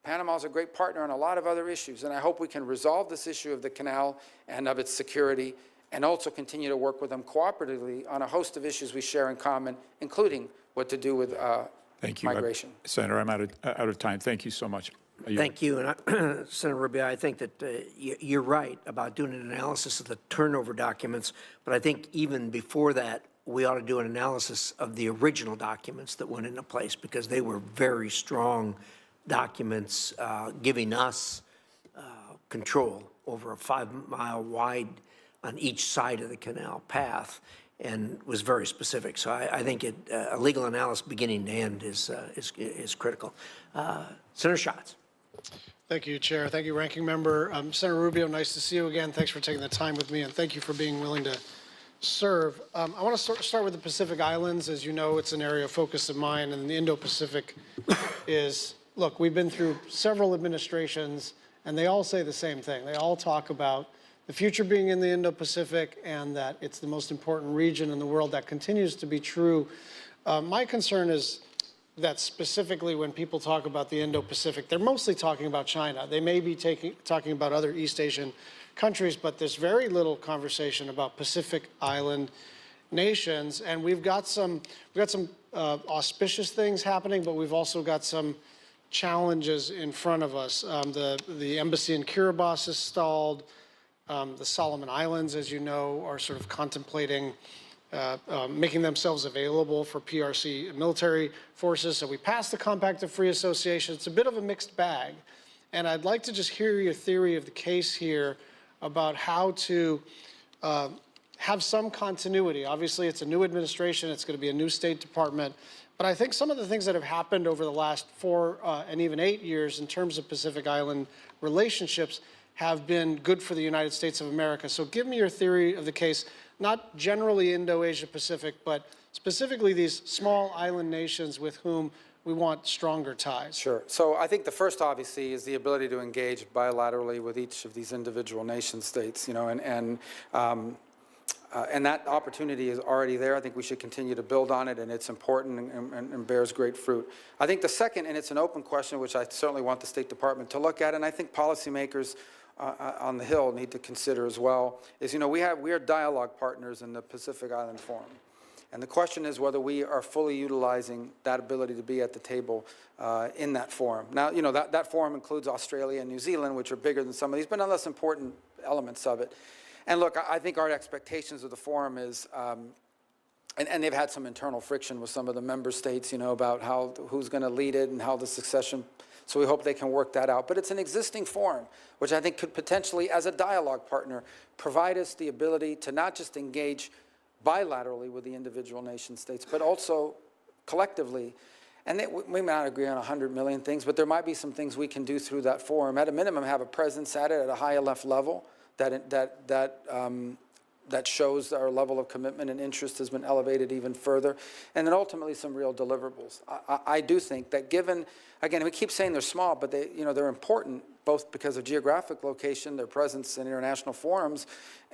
Panama is a great partner on a lot of other issues, and I hope we can resolve this issue of the canal and of its security and also continue to work with them cooperatively on a host of issues we share in common, including what to do with migration. Senator, I'm out of time. Thank you so much. Thank you. And Senator Rubio, I think that you're right about doing an analysis of the turnover documents, but I think even before that, we ought to do an analysis of the original documents that went into place because they were very strong documents giving us control over a 5-mile wide on each side of the canal path and was very specific. So I think a legal analysis beginning to end is critical. Senator Schatz. Thank you, Chair. Thank you, Ranking Member. Senator Rubio, nice to see you again. Thanks for taking the time with me, and thank you for being willing to serve. I want to start with the Pacific Islands. As you know, it's an area of focus of mine, and the Indo-Pacific is, look, we've been through several administrations, and they all say the same thing. They all talk about the future being in the Indo-Pacific and that it's the most important region in the world. That continues to be true. My concern is that specifically when people talk about the Indo-Pacific, they're mostly talking about China. They may be talking about other East Asian countries, but there's very little conversation about Pacific Island nations. And we've got some auspicious things happening, but we've also got some challenges in front of us. The embassy in Kiribati is stalled. The Solomon Islands, as you know, are sort of contemplating making themselves available for PRC military forces. So we passed the Compact of Free Association. It's a bit of a mixed bag. And I'd like to just hear your theory of the case here about how to have some continuity. Obviously, it's a new administration. It's going to be a new State Department. But I think some of the things that have happened over the last 4 and even 8 years in terms of Pacific Island relationships have been good for the United States of America. So give me your theory of the case, not generally Indo-Asia Pacific, but specifically these small island nations with whom we want stronger ties. Sure. So I think the first, obviously, is the ability to engage bilaterally with each of these individual nation states, and that opportunity is already there. I think we should continue to build on it, and it's important and bears great fruit. I think the second, and it's an open question, which I certainly want the State Department to look at, and I think policymakers on the Hill need to consider as well, is, we are dialogue partners in the Pacific Island Forum. And the question is whether we are fully utilizing that ability to be at the table in that forum. Now, that forum includes Australia and New Zealand, which are bigger than some of these, but nonetheless important elements of it. And look, I think our expectations of the forum is, and they've had some internal friction with some of the member states, about who's going to lead it and how the succession. So we hope they can work that out. But it's an existing forum, which I think could potentially, as a dialogue partner, provide us the ability to not just engage bilaterally with the individual nation states, but also collectively. And we may not agree on 100 million things, but there might be some things we can do through that forum. At a minimum, have a presence at it at a high enough level that shows our level of commitment and interest has been elevated even further, and then ultimately some real deliverables. I do think that given, again, we keep saying they're small, but they're important both because of geographic location, their presence in international forums,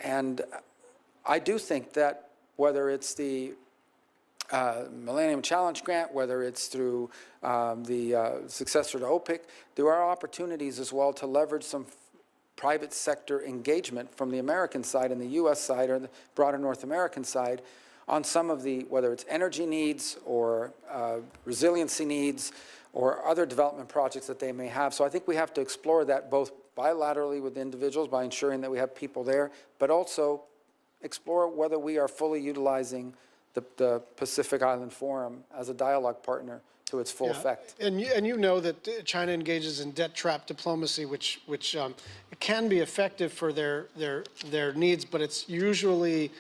and I do think that whether it's the Millennium Challenge Grant, whether it's through the successor to OPIC, there are opportunities as well to leverage some private sector engagement from the American side and the U.S. side or the broader North American side on some of the, whether it's energy needs or resiliency needs or other development projects that they may have. So I think we have to explore that both bilaterally with individuals by ensuring that we have people there, but also explore whether we are fully utilizing the Pacific Island Forum as a dialogue partner to its full effect. And you know that China engages in debt trap diplomacy, which can be effective for their needs, but it's usually,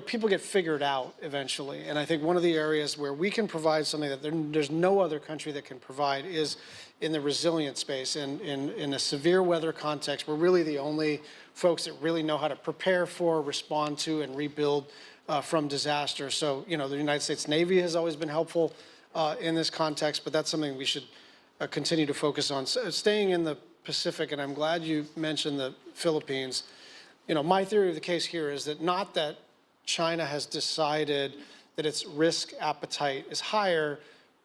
people get figured out eventually. And I think one of the areas where we can provide something that there's no other country that can provide is in the resilient space. In a severe weather context, we're really the only folks that really know how to prepare for, respond to, and rebuild from disaster. So, the United States Navy has always been helpful in this context, but that's something we should continue to focus on. So, staying in the Pacific, and I'm glad you mentioned the Philippines. My theory of the case here is that not that China has decided that its risk appetite is higher,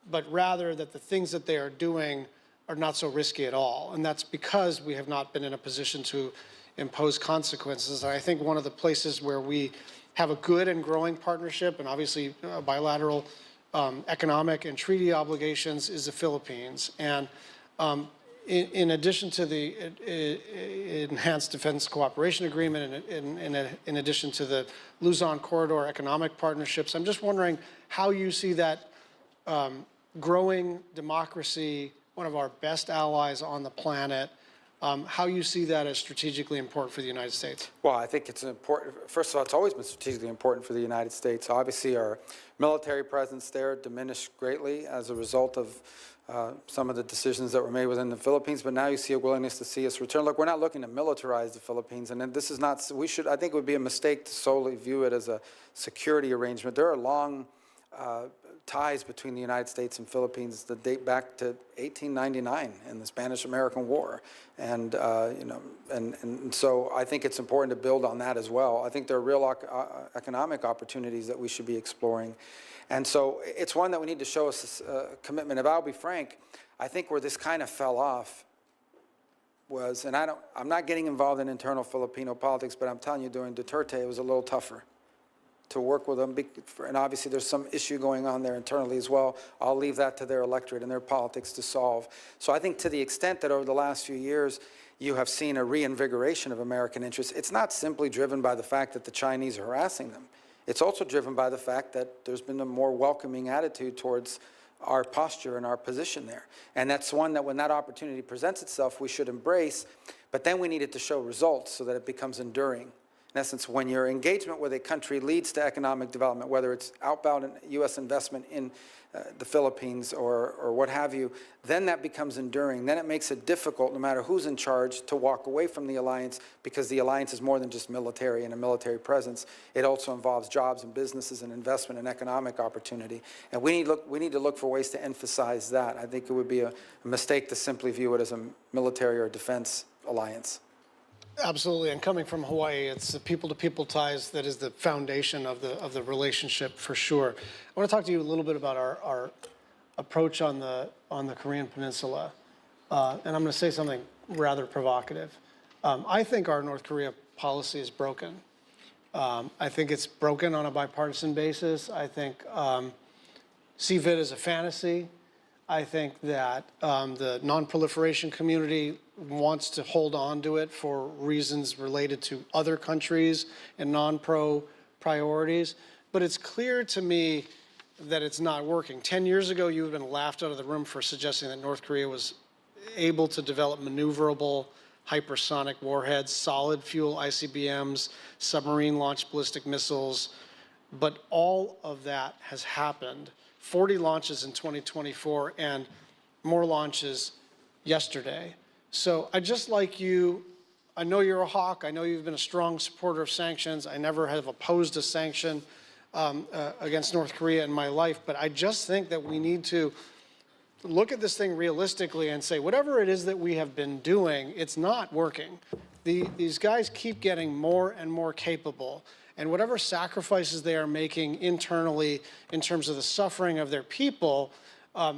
but rather that the things that they are doing are not so risky at all. And that's because we have not been in a position to impose consequences. And I think one of the places where we have a good and growing partnership, and obviously bilateral economic and treaty obligations, is the Philippines. And in addition to the Enhanced Defense Cooperation Agreement, and in addition to the Luzon Corridor economic partnerships, I'm just wondering how you see that growing democracy, one of our best allies on the planet, how you see that as strategically important for the United States. Well, I think it's important. First of all, it's always been strategically important for the United States. Obviously, our military presence there diminished greatly as a result of some of the decisions that were made within the Philippines, but now you see a willingness to see us return. Look, we're not looking to militarize the Philippines, and this is not, I think it would be a mistake to solely view it as a security arrangement. There are long ties between the United States and Philippines that date back to 1899 in the Spanish-American War. And, so I think it's important to build on that as well. I think there are real economic opportunities that we should be exploring. And so it's one that we need to show us commitment. If I'll be frank, I think where this kind of fell off was, and I'm not getting involved in internal Filipino politics, but I'm telling you, during Duterte, it was a little tougher to work with them, and obviously there's some issue going on there internally as well. I'll leave that to their electorate and their politics to solve. So I think to the extent that over the last few years you have seen a reinvigoration of American interests, it's not simply driven by the fact that the Chinese are harassing them. It's also driven by the fact that there's been a more welcoming attitude towards our posture and our position there. And that's one that when that opportunity presents itself, we should embrace, but then we need it to show results so that it becomes enduring. In essence, when your engagement with a country leads to economic development, whether it's outbound U.S. investment in the Philippines or what have you, then that becomes enduring. Then it makes it difficult, no matter who's in charge, to walk away from the alliance, because the alliance is more than just military and a military presence. It also involves jobs and businesses and investment and economic opportunity. And we need to look for ways to emphasize that. I think it would be a mistake to simply view it as a military or defense alliance. Absolutely, and coming from Hawaii, it's the people-to-people ties that is the foundation of the relationship for sure. I want to talk to you a little bit about our approach on the Korean Peninsula, and I'm going to say something rather provocative. I think our North Korea policy is broken. I think it's broken on a bipartisan basis. I think CVIT is a fantasy. I think that the non-proliferation community wants to hold on to it for reasons related to other countries and non-pro priorities. But it's clear to me that it's not working. 10 years ago, you would have been laughed out of the room for suggesting that North Korea was able to develop maneuverable hypersonic warheads, solid fuel ICBMs, submarine-launched ballistic missiles. But all of that has happened. 40 launches in 2024 and more launches yesterday. So I just like you, I know you're a hawk. I know you've been a strong supporter of sanctions. I never have opposed a sanction against North Korea in my life, but I just think that we need to look at this thing realistically and say, whatever it is that we have been doing, it's not working. These guys keep getting more and more capable. And whatever sacrifices they are making internally in terms of the suffering of their people,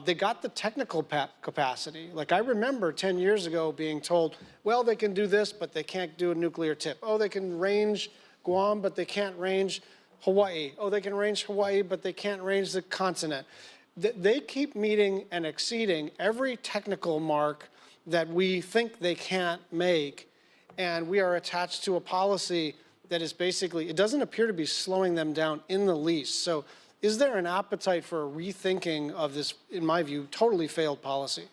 they got the technical capacity. Like I remember 10 years ago being told, well, they can do this, but they can't do a nuclear tip. Oh, they can range Guam, but they can't range Hawaii. Oh, they can range Hawaii, but they can't range the continent. They keep meeting and exceeding every technical mark that we think they can't make. And we are attached to a policy that is basically, it doesn't appear to be slowing them down in the least. So is there an appetite for a rethinking of this, in my view, totally failed policy?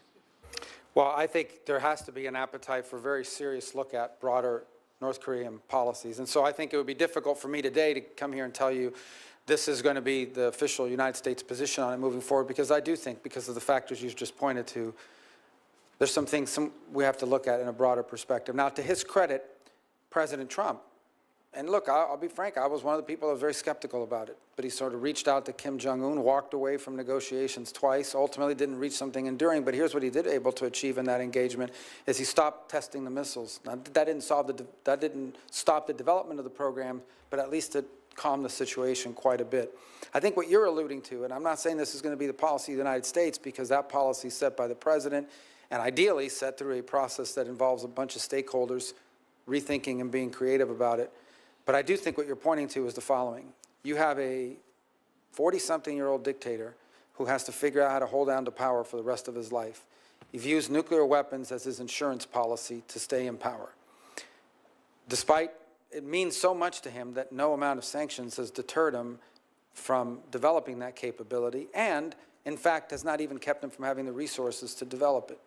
Well, I think there has to be an appetite for a very serious look at broader North Korean policies. And so I think it would be difficult for me today to come here and tell you this is going to be the official United States position on it moving forward, because I do think, because of the factors you've just pointed to, there's some things we have to look at in a broader perspective. Now, to his credit, President Trump, and look, I'll be frank, I was one of the people that was very skeptical about it. But he sort of reached out to Kim Jong-un, walked away from negotiations twice, ultimately didn't reach something enduring. But here's what he did able to achieve in that engagement, is he stopped testing the missiles. Now, that didn't stop the development of the program, but at least it calmed the situation quite a bit. I think what you're alluding to, and I'm not saying this is going to be the policy of the United States, because that policy is set by the president, and ideally set through a process that involves a bunch of stakeholders rethinking and being creative about it. But I do think what you're pointing to is the following. You have a 40-something-year-old dictator who has to figure out how to hold on to power for the rest of his life. He views nuclear weapons as his insurance policy to stay in power. Despite it means so much to him that no amount of sanctions has deterred him from developing that capability, and, in fact, has not even kept him from having the resources to develop it.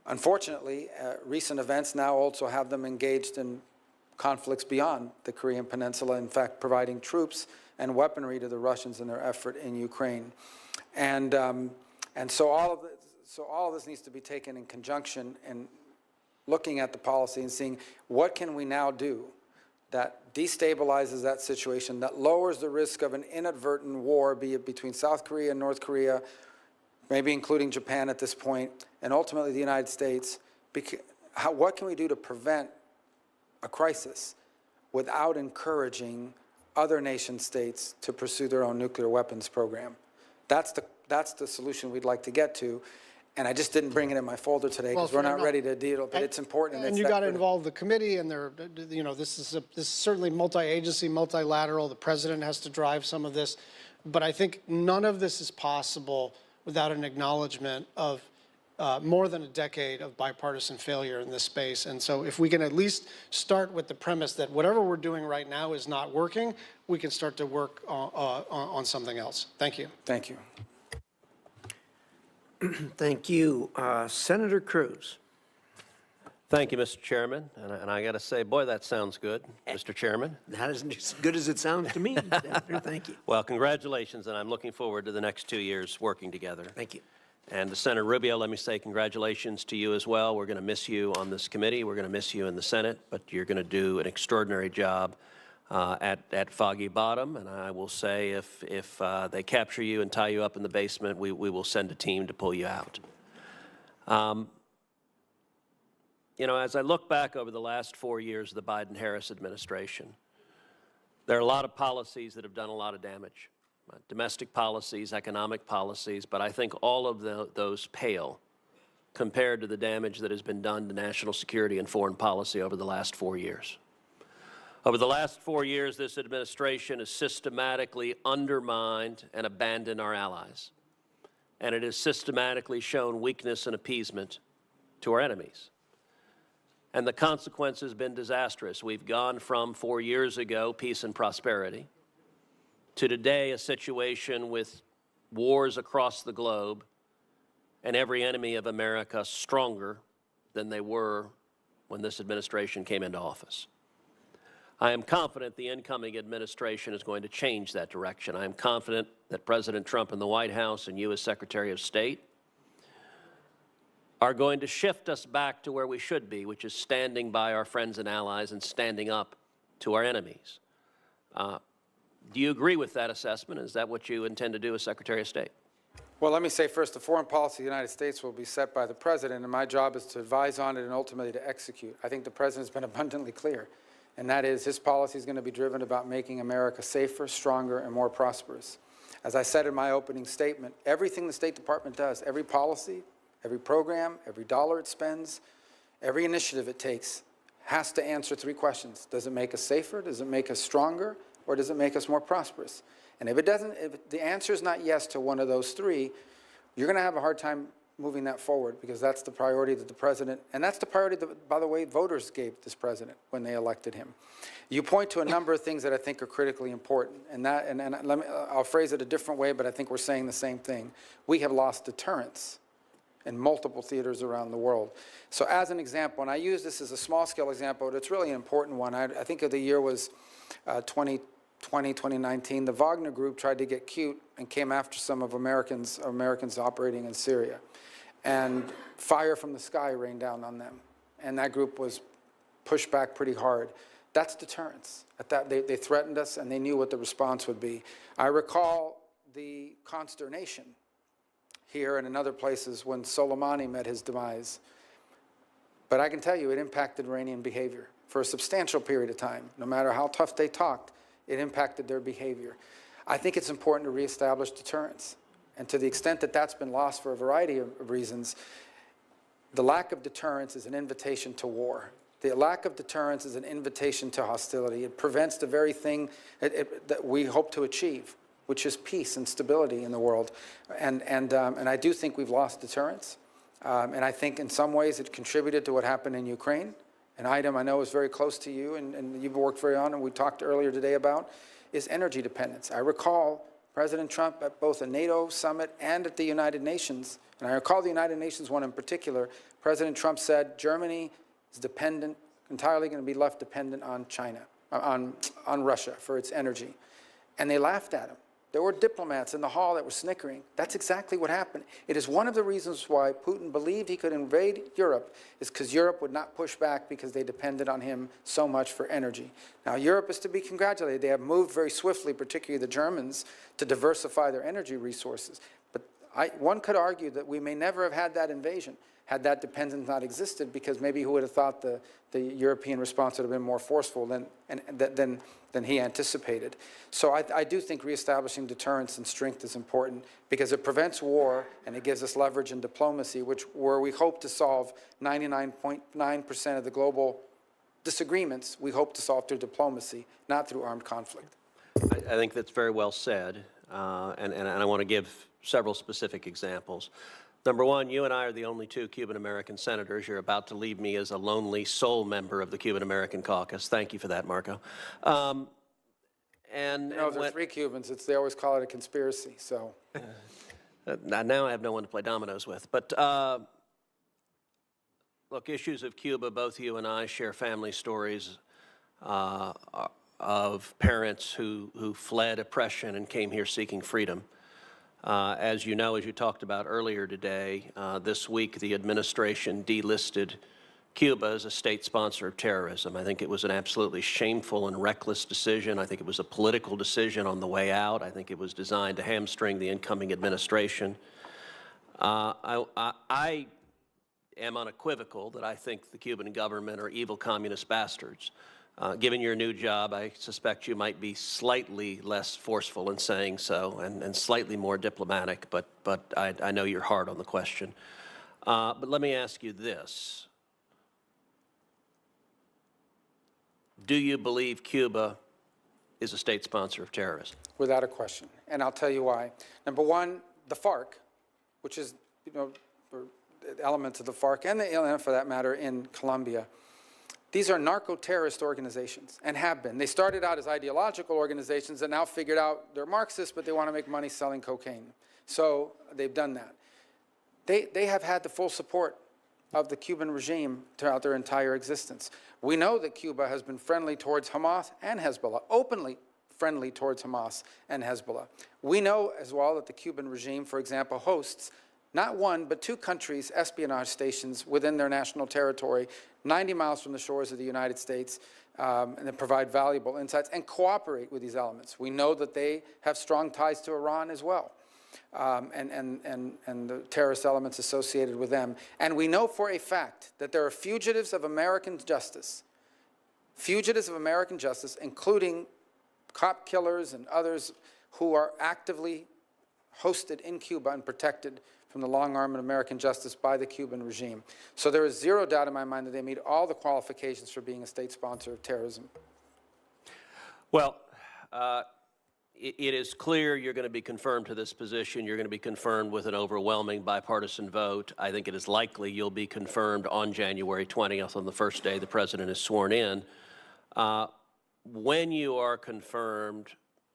Unfortunately, recent events now also have them engaged in conflicts beyond the Korean Peninsula, in fact, providing troops and weaponry to the Russians in their effort in Ukraine. And so all of this needs to be taken in conjunction and looking at the policy and seeing what can we now do that destabilizes that situation, that lowers the risk of an inadvertent war, be it between South Korea and North Korea, maybe including Japan at this point, and ultimately the United States. What can we do to prevent a crisis without encouraging other nation states to pursue their own nuclear weapons program? That's the solution we'd like to get to. And I just didn't bring it in my folder today because we're not ready to deal, but it's important. And you got to involve the committee, and this is certainly multi-agency, multilateral. The president has to drive some of this, but I think none of this is possible without an acknowledgement of more than a decade of bipartisan failure in this space. And so if we can at least start with the premise that whatever we're doing right now is not working, we can start to work on something else. Thank you. Thank you. Thank you. Senator Cruz. Thank you, Mr. Chairman. And I got to say, boy, that sounds good, Mr. Chairman. That isn't as good as it sounds to me, Senator. Thank you. Well, congratulations, and I'm looking forward to the next 2 years working together. Thank you. And to Senator Rubio, let me say congratulations to you as well. We're going to miss you on this committee. We're going to miss you in the Senate, but you're going to do an extraordinary job at Foggy Bottom. And I will say if they capture you and tie you up in the basement, we will send a team to pull you out. You know, as I look back over the last 4 years of the Biden-Harris administration, there are a lot of policies that have done a lot of damage. Domestic policies, economic policies, but I think all of those pale compared to the damage that has been done to national security and foreign policy over the last 4 years. Over the last 4 years, this administration has systematically undermined and abandoned our allies, and it has systematically shown weakness and appeasement to our enemies. And the consequence has been disastrous. We've gone from 4 years ago, peace and prosperity, to today, a situation with wars across the globe and every enemy of America stronger than they were when this administration came into office. I am confident the incoming administration is going to change that direction. I am confident that President Trump and the White House and you as Secretary of State are going to shift us back to where we should be, which is standing by our friends and allies and standing up to our enemies. Do you agree with that assessment? Is that what you intend to do as Secretary of State? Well, let me say first, the foreign policy of the United States will be set by the president, and my job is to advise on it and ultimately to execute. I think the president's been abundantly clear, and that is his policy is going to be driven about making America safer, stronger, and more prosperous. As I said in my opening statement, everything the State Department does, every policy, every program, every dollar it spends, every initiative it takes has to answer 3 questions. Does it make us safer? Does it make us stronger? Or does it make us more prosperous? And if it doesn't, if the answer is not yes to one of those 3, you're going to have a hard time moving that forward because that's the priority that the president, and that's the priority that, by the way, voters gave this president when they elected him. You point to a number of things that I think are critically important, and I'll phrase it a different way, but I think we're saying the same thing. We have lost deterrence in multiple theaters around the world. So as an example, and I use this as a small-scale example, but it's really an important one. I think of the year was 2019, the Wagner Group tried to get cute and came after some of Americans operating in Syria. And fire from the sky rained down on them. And that group was pushed back pretty hard. That's deterrence. At that, they threatened us, and they knew what the response would be. I recall the consternation here and in other places when Soleimani met his demise. But I can tell you it impacted Iranian behavior for a substantial period of time. No matter how tough they talked, it impacted their behavior. I think it's important to reestablish deterrence. And to the extent that that's been lost for a variety of reasons, the lack of deterrence is an invitation to war. The lack of deterrence is an invitation to hostility. It prevents the very thing that we hope to achieve, which is peace and stability in the world. And I do think we've lost deterrence. And I think in some ways it contributed to what happened in Ukraine. An item I know is very close to you and you've worked very on and we talked earlier today about is energy dependence. I recall President Trump at both a NATO summit and at the United Nations, and I recall the United Nations one in particular, President Trump said Germany is entirely going to be left dependent on China, on Russia for its energy. And they laughed at him. There were diplomats in the hall that were snickering. That's exactly what happened. It is one of the reasons why Putin believed he could invade Europe, is because Europe would not push back because they depended on him so much for energy. Now, Europe is to be congratulated. They have moved very swiftly, particularly the Germans, to diversify their energy resources. But one could argue that we may never have had that invasion had that dependence not existed, because maybe who would have thought the European response would have been more forceful than he anticipated. So I do think reestablishing deterrence and strength is important, because it prevents war and it gives us leverage in diplomacy, where we hope to solve 99.9% of the global disagreements, we hope to solve through diplomacy, not through armed conflict. I think that's very well said, and I want to give several specific examples. Number one, you and I are the only two Cuban-American senators. You're about to leave me as a lonely sole member of the Cuban-American caucus. Thank you for that, Marco. If there are 3 Cubans, they always call it a conspiracy, so. Now I have no one to play dominoes with. But look, issues of Cuba, both you and I share family stories of parents who fled oppression and came here seeking freedom. As you know, as you talked about earlier today, this week the administration delisted Cuba as a state sponsor of terrorism. I think it was an absolutely shameful and reckless decision. I think it was a political decision on the way out. I think it was designed to hamstring the incoming administration. I am unequivocal that I think the Cuban government are evil communist bastards. Given your new job, I suspect you might be slightly less forceful in saying so and slightly more diplomatic, but I know you're hard on the question. But let me ask you this. Do you believe Cuba is a state sponsor of terrorism? Without a question, and I'll tell you why. Number one, the FARC, which is, elements of the FARC and the ALN for that matter in Colombia. These are narco-terrorist organizations, and have been. They started out as ideological organizations and now figured out they're Marxists, but they want to make money selling cocaine. So they've done that. They have had the full support of the Cuban regime throughout their entire existence. We know that Cuba has been friendly towards Hamas and Hezbollah, openly friendly towards Hamas and Hezbollah. We know as well that the Cuban regime, for example, hosts not one, but 2 countries' espionage stations within their national territory, 90 miles from the shores of the United States, and that provide valuable insights and cooperate with these elements. We know that they have strong ties to Iran as well, and the terrorist elements associated with them. And we know for a fact that there are fugitives of American justice, including cop killers and others who are actively hosted in Cuba and protected from the long arm of American justice by the Cuban regime. So there is zero doubt in my mind that they meet all the qualifications for being a state sponsor of terrorism. Well, it is clear you're going to be confirmed to this position. You're going to be confirmed with an overwhelming bipartisan vote. I think it is likely you'll be confirmed on January 20th, on the first day the president is sworn in. When you are confirmed,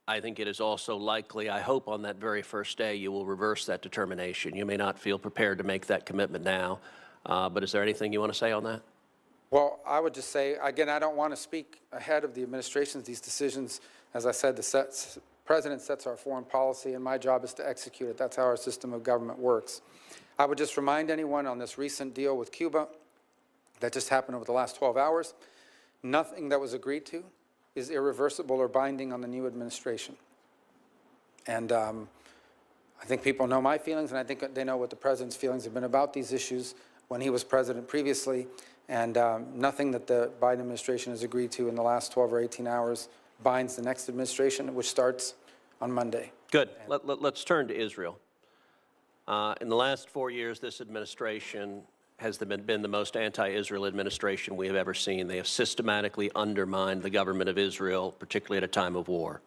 I think it is also likely, I hope on that very first day, you will reverse that determination. You may not feel prepared to make that commitment now, but is there anything you want to say on that? Well, I would just say, again, I don't want to speak ahead of the administrations. These decisions, as I said, the president sets our foreign policy, and my job is to execute it. That's how our system of government works. I would just remind anyone on this recent deal with Cuba that just happened over the last 12 hours, nothing that was agreed to is irreversible or binding on the new administration. And I think people know my feelings, and I think they know what the president's feelings have been about these issues when he was president previously, and nothing that the Biden administration has agreed to in the last 12 or 18 hours binds the next administration, which starts on Monday. Good. Let's turn to Israel. In the last 4 years, this administration has been the most anti-Israel administration we have ever seen. They have systematically undermined the government of Israel, particularly at a time of war.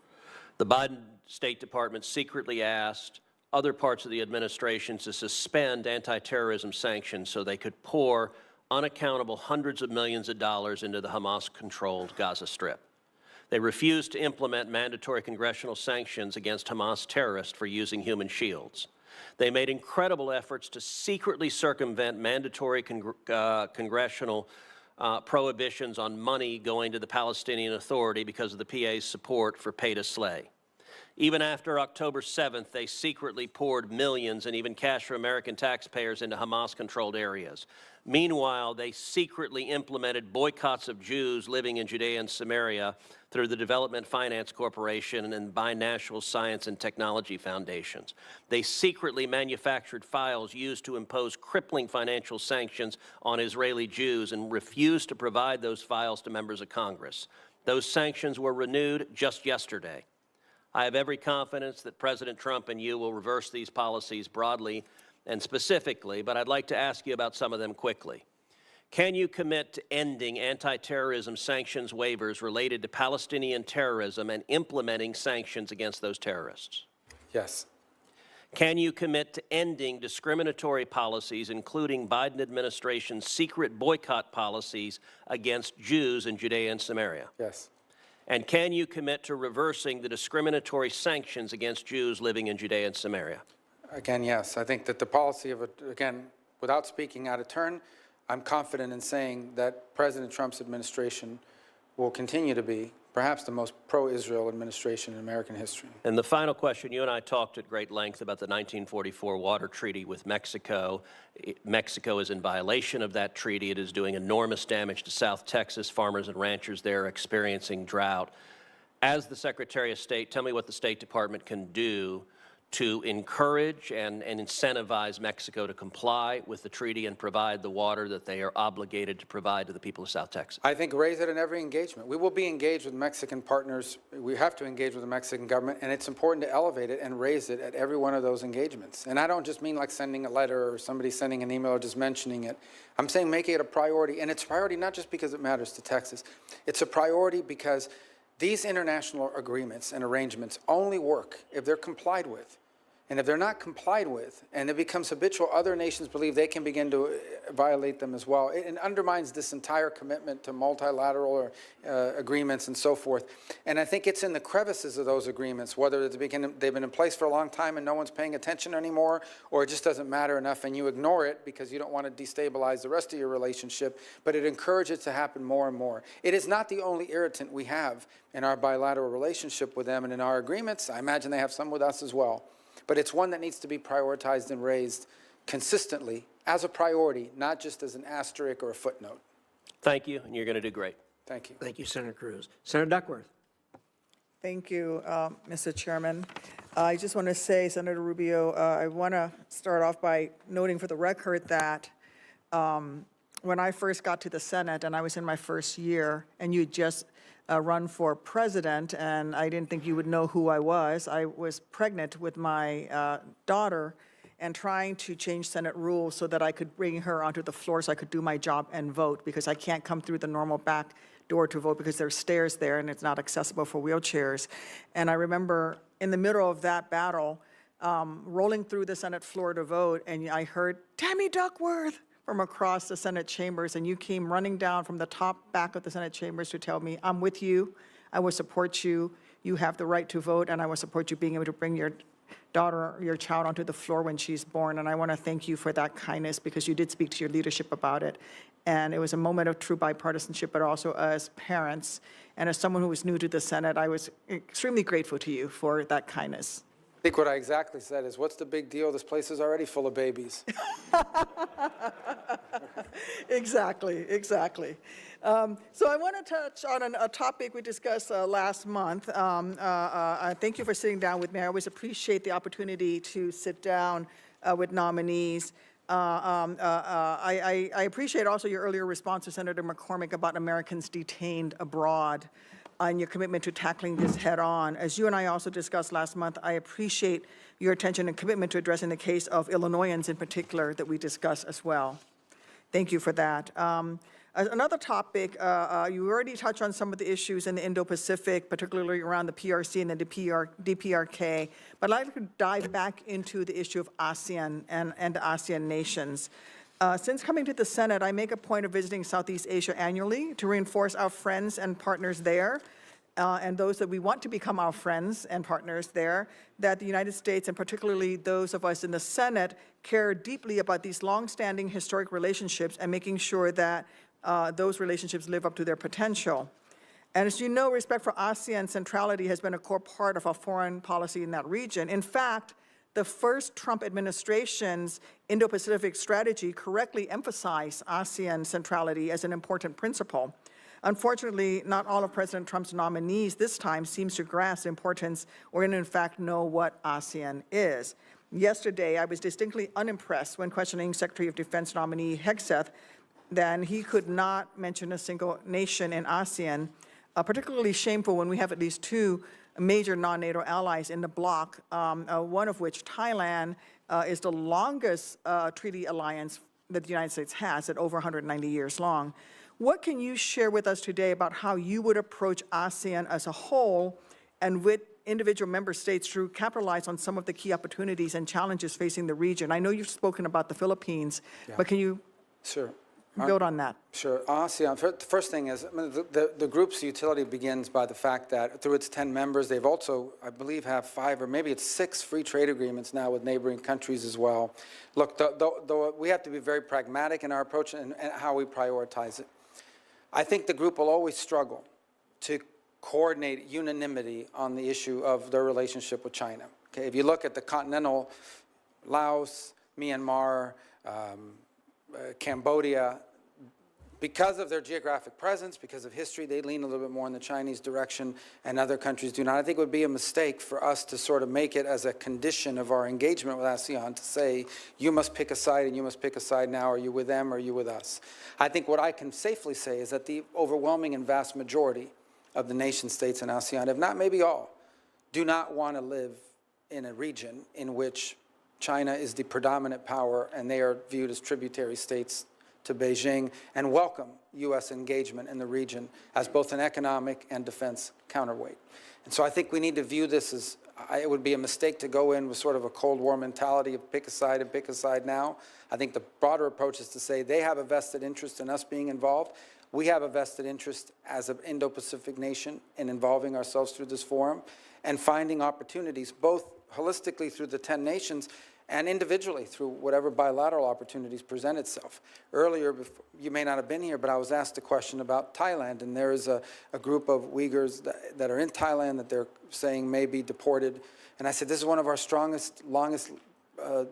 The Biden State Department secretly asked other parts of the administration to suspend anti-terrorism sanctions so they could pour unaccountable hundreds of millions of dollars into the Hamas-controlled Gaza Strip. They refused to implement mandatory congressional sanctions against Hamas terrorists for using human shields. They made incredible efforts to secretly circumvent mandatory congressional prohibitions on money going to the Palestinian Authority because of the PA's support for pay to slay. Even after October 7th, they secretly poured millions and even cash from American taxpayers into Hamas-controlled areas. Meanwhile, they secretly implemented boycotts of Jews living in Judea and Samaria through the Development Finance Corporation and binational science and technology foundations. They secretly manufactured files used to impose crippling financial sanctions on Israeli Jews and refused to provide those files to members of Congress. Those sanctions were renewed just yesterday. I have every confidence that President Trump and you will reverse these policies broadly and specifically, but I'd like to ask you about some of them quickly. Can you commit to ending anti-terrorism sanctions waivers related to Palestinian terrorism and implementing sanctions against those terrorists? Yes. Can you commit to ending discriminatory policies, including Biden administration's secret boycott policies against Jews in Judea and Samaria? Yes. And can you commit to reversing the discriminatory sanctions against Jews living in Judea and Samaria? Again, yes. I think that the policy of, again, without speaking out of turn, I'm confident in saying that President Trump's administration will continue to be perhaps the most pro-Israel administration in American history. And the final question, you and I talked at great length about the 1944 water treaty with Mexico. Mexico is in violation of that treaty. It is doing enormous damage to South Texas. Farmers and ranchers there are experiencing drought. As the Secretary of State, tell me what the State Department can do to encourage and incentivize Mexico to comply with the treaty and provide the water that they are obligated to provide to the people of South Texas. I think raise it in every engagement. We will be engaged with Mexican partners. We have to engage with the Mexican government, and it's important to elevate it and raise it at every one of those engagements. And I don't just mean like sending a letter or somebody sending an email or just mentioning it. I'm saying making it a priority, and it's a priority not just because it matters to Texas. It's a priority because these international agreements and arrangements only work if they're complied with. And if they're not complied with, and it becomes habitual, other nations believe they can begin to violate them as well. It undermines this entire commitment to multilateral agreements and so forth. And I think it's in the crevices of those agreements, whether they've been in place for a long time and no one's paying attention anymore, or it just doesn't matter enough and you ignore it because you don't want to destabilize the rest of your relationship, but it encourages it to happen more and more. It is not the only irritant we have in our bilateral relationship with them and in our agreements. I imagine they have some with us as well. But it's one that needs to be prioritized and raised consistently as a priority, not just as an asterisk or a footnote. Thank you, and you're going to do great. Thank you. Thank you, Senator Cruz. Senator Duckworth. Thank you, Mr. Chairman. I just want to say, Senator Rubio, I want to start off by noting for the record that when I first got to the Senate and I was in my first year and you just run for president, and I didn't think you would know who I was. I was pregnant with my daughter and trying to change Senate rules so that I could bring her onto the floor so I could do my job and vote, because I can't come through the normal back door to vote because there's stairs there and it's not accessible for wheelchairs. And I remember in the middle of that battle, rolling through the Senate floor to vote, and I heard, "Tammy Duckworth," from across the Senate chambers, and you came running down from the top back of the Senate chambers to tell me, "I'm with you, I will support you, you have the right to vote, and I will support you being able to bring your daughter, your child onto the floor when she's born." And I want to thank you for that kindness, because you did speak to your leadership about it. And it was a moment of true bipartisanship, but also as parents and as someone who was new to the Senate, I was extremely grateful to you for that kindness. I think what I exactly said is, what's the big deal? This place is already full of babies. Exactly. So I want to touch on a topic we discussed last month. Thank you for sitting down with me. I always appreciate the opportunity to sit down with nominees. I appreciate also your earlier response to Senator McCormick about Americans detained abroad and your commitment to tackling this head on. As you and I also discussed last month, I appreciate your attention and commitment to addressing the case of Illinoisans in particular that we discussed as well. Thank you for that. Another topic, you already touched on some of the issues in the Indo-Pacific, particularly around the PRC and the DPRK, but I'd like to dive back into the issue of ASEAN and the ASEAN nations. Since coming to the Senate, I make a point of visiting Southeast Asia annually to reinforce our friends and partners there, and those that we want to become our friends and partners there, that the United States, and particularly those of us in the Senate, care deeply about these longstanding historic relationships and making sure that those relationships live up to their potential. And as you know, respect for ASEAN centrality has been a core part of our foreign policy in that region. In fact, the first Trump administration's Indo-Pacific strategy correctly emphasized ASEAN centrality as an important principle. Unfortunately, not all of President Trump's nominees this time seems to grasp the importance or in fact know what ASEAN is. Yesterday, I was distinctly unimpressed when questioning Secretary of Defense nominee Hegseth that he could not mention a single nation in ASEAN, particularly shameful when we have at least two major non-NATO allies in the bloc, one of which, Thailand, is the longest treaty alliance that the United States has at over 190 years long. What can you share with us today about how you would approach ASEAN as a whole and with individual member states to capitalize on some of the key opportunities and challenges facing the region? I know you've spoken about the Philippines, but can you build on that? Sure. ASEAN, the first thing is, I mean, the group's utility begins by the fact that through its 10 members, they've also, I believe, have 5 or maybe it's 6 free trade agreements now with neighboring countries as well. Look, we have to be very pragmatic in our approach and how we prioritize it. I think the group will always struggle to coordinate unanimity on the issue of their relationship with China. Okay, if you look at the continental, Laos, Myanmar, Cambodia, because of their geographic presence, because of history, they lean a little bit more in the Chinese direction, and other countries do not. I think it would be a mistake for us to sort of make it as a condition of our engagement with ASEAN to say, you must pick a side, and you must pick a side now. Are you with them, or are you with us? I think what I can safely say is that the overwhelming and vast majority of the nation states in ASEAN, if not maybe all, do not want to live in a region in which China is the predominant power and they are viewed as tributary states to Beijing, and welcome U.S. engagement in the region as both an economic and defense counterweight. And so I think we need to view this as, it would be a mistake to go in with sort of a Cold War mentality of pick a side and pick a side now. I think the broader approach is to say they have a vested interest in us being involved. We have a vested interest as an Indo-Pacific nation in involving ourselves through this forum and finding opportunities, both holistically through the 10 nations and individually through whatever bilateral opportunities present itself. Earlier, you may not have been here, but I was asked a question about Thailand, and there is a group of Uyghurs that are in Thailand that they're saying may be deported. And I said, this is one of our strongest, longest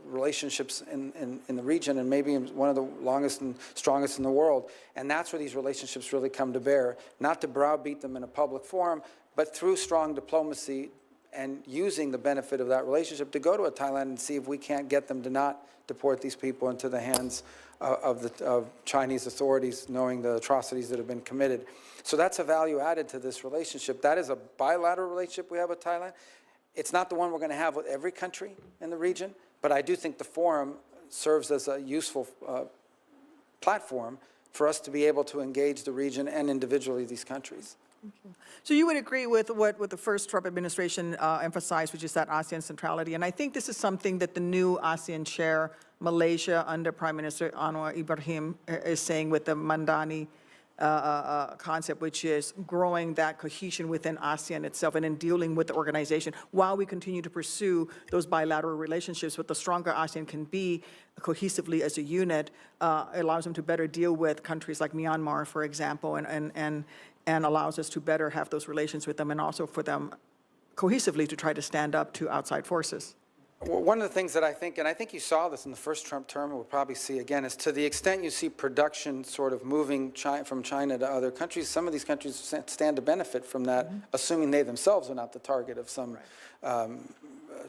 relationships in the region, and maybe one of the longest and strongest in the world. And that's where these relationships really come to bear, not to browbeat them in a public forum, but through strong diplomacy and using the benefit of that relationship to go to Thailand and see if we can't get them to not deport these people into the hands of Chinese authorities, knowing the atrocities that have been committed. So that's a value added to this relationship. That is a bilateral relationship we have with Thailand. It's not the one we're going to have with every country in the region, but I do think the forum serves as a useful platform for us to be able to engage the region and individually these countries. So you would agree with what the first Trump administration emphasized, which is that ASEAN centrality. And I think this is something that the new ASEAN chair, Malaysia, under Prime Minister Anwar Ibrahim, is saying with the Mandani concept, which is growing that cohesion within ASEAN itself and in dealing with the organization while we continue to pursue those bilateral relationships. But the stronger ASEAN can be cohesively as a unit, allows them to better deal with countries like Myanmar, for example, and allows us to better have those relations with them and also for them cohesively to try to stand up to outside forces. Well, one of the things that I think, and I think you saw this in the first Trump term, and we'll probably see again, is to the extent you see production sort of moving from China to other countries, some of these countries stand to benefit from that, assuming they themselves are not the target of some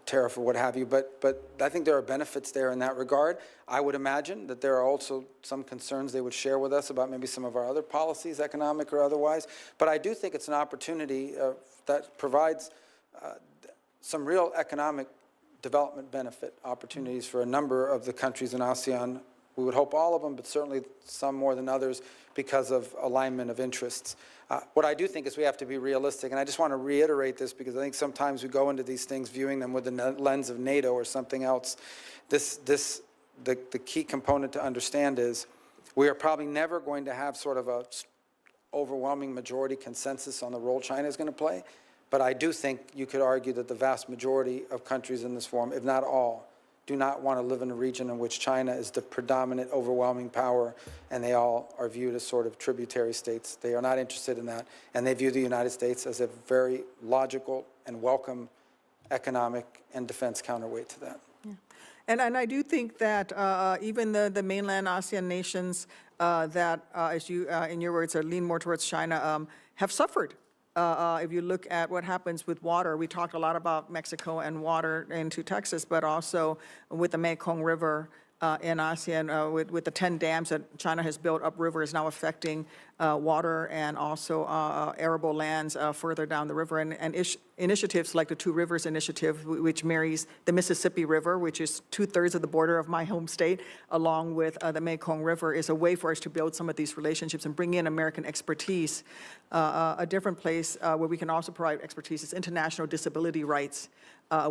tariff or what have you. But I think there are benefits there in that regard. I would imagine that there are also some concerns they would share with us about maybe some of our other policies, economic or otherwise. But I do think it's an opportunity that provides some real economic development benefit opportunities for a number of the countries in ASEAN. We would hope all of them, but certainly some more than others because of alignment of interests. What I do think is we have to be realistic, and I just want to reiterate this because I think sometimes we go into these things viewing them with the lens of NATO or something else. The key component to understand is we are probably never going to have sort of a overwhelming majority consensus on the role China is going to play. But I do think you could argue that the vast majority of countries in this forum, if not all, do not want to live in a region in which China is the predominant, overwhelming power, and they all are viewed as sort of tributary states. They are not interested in that, and they view the United States as a very logical and welcome economic and defense counterweight to that. And I do think that even the mainland ASEAN nations that, as you, in your words, are lean more towards China, have suffered. If you look at what happens with water, we talked a lot about Mexico and water into Texas, but also with the Mekong River in ASEAN, with the 10 dams that China has built upriver is now affecting water and also arable lands further down the river. And initiatives like the Two Rivers Initiative, which marries the Mississippi River, which is 2/3 of the border of my home state, along with the Mekong River, is a way for us to build some of these relationships and bring in American expertise. A different place where we can also provide expertise is international disability rights.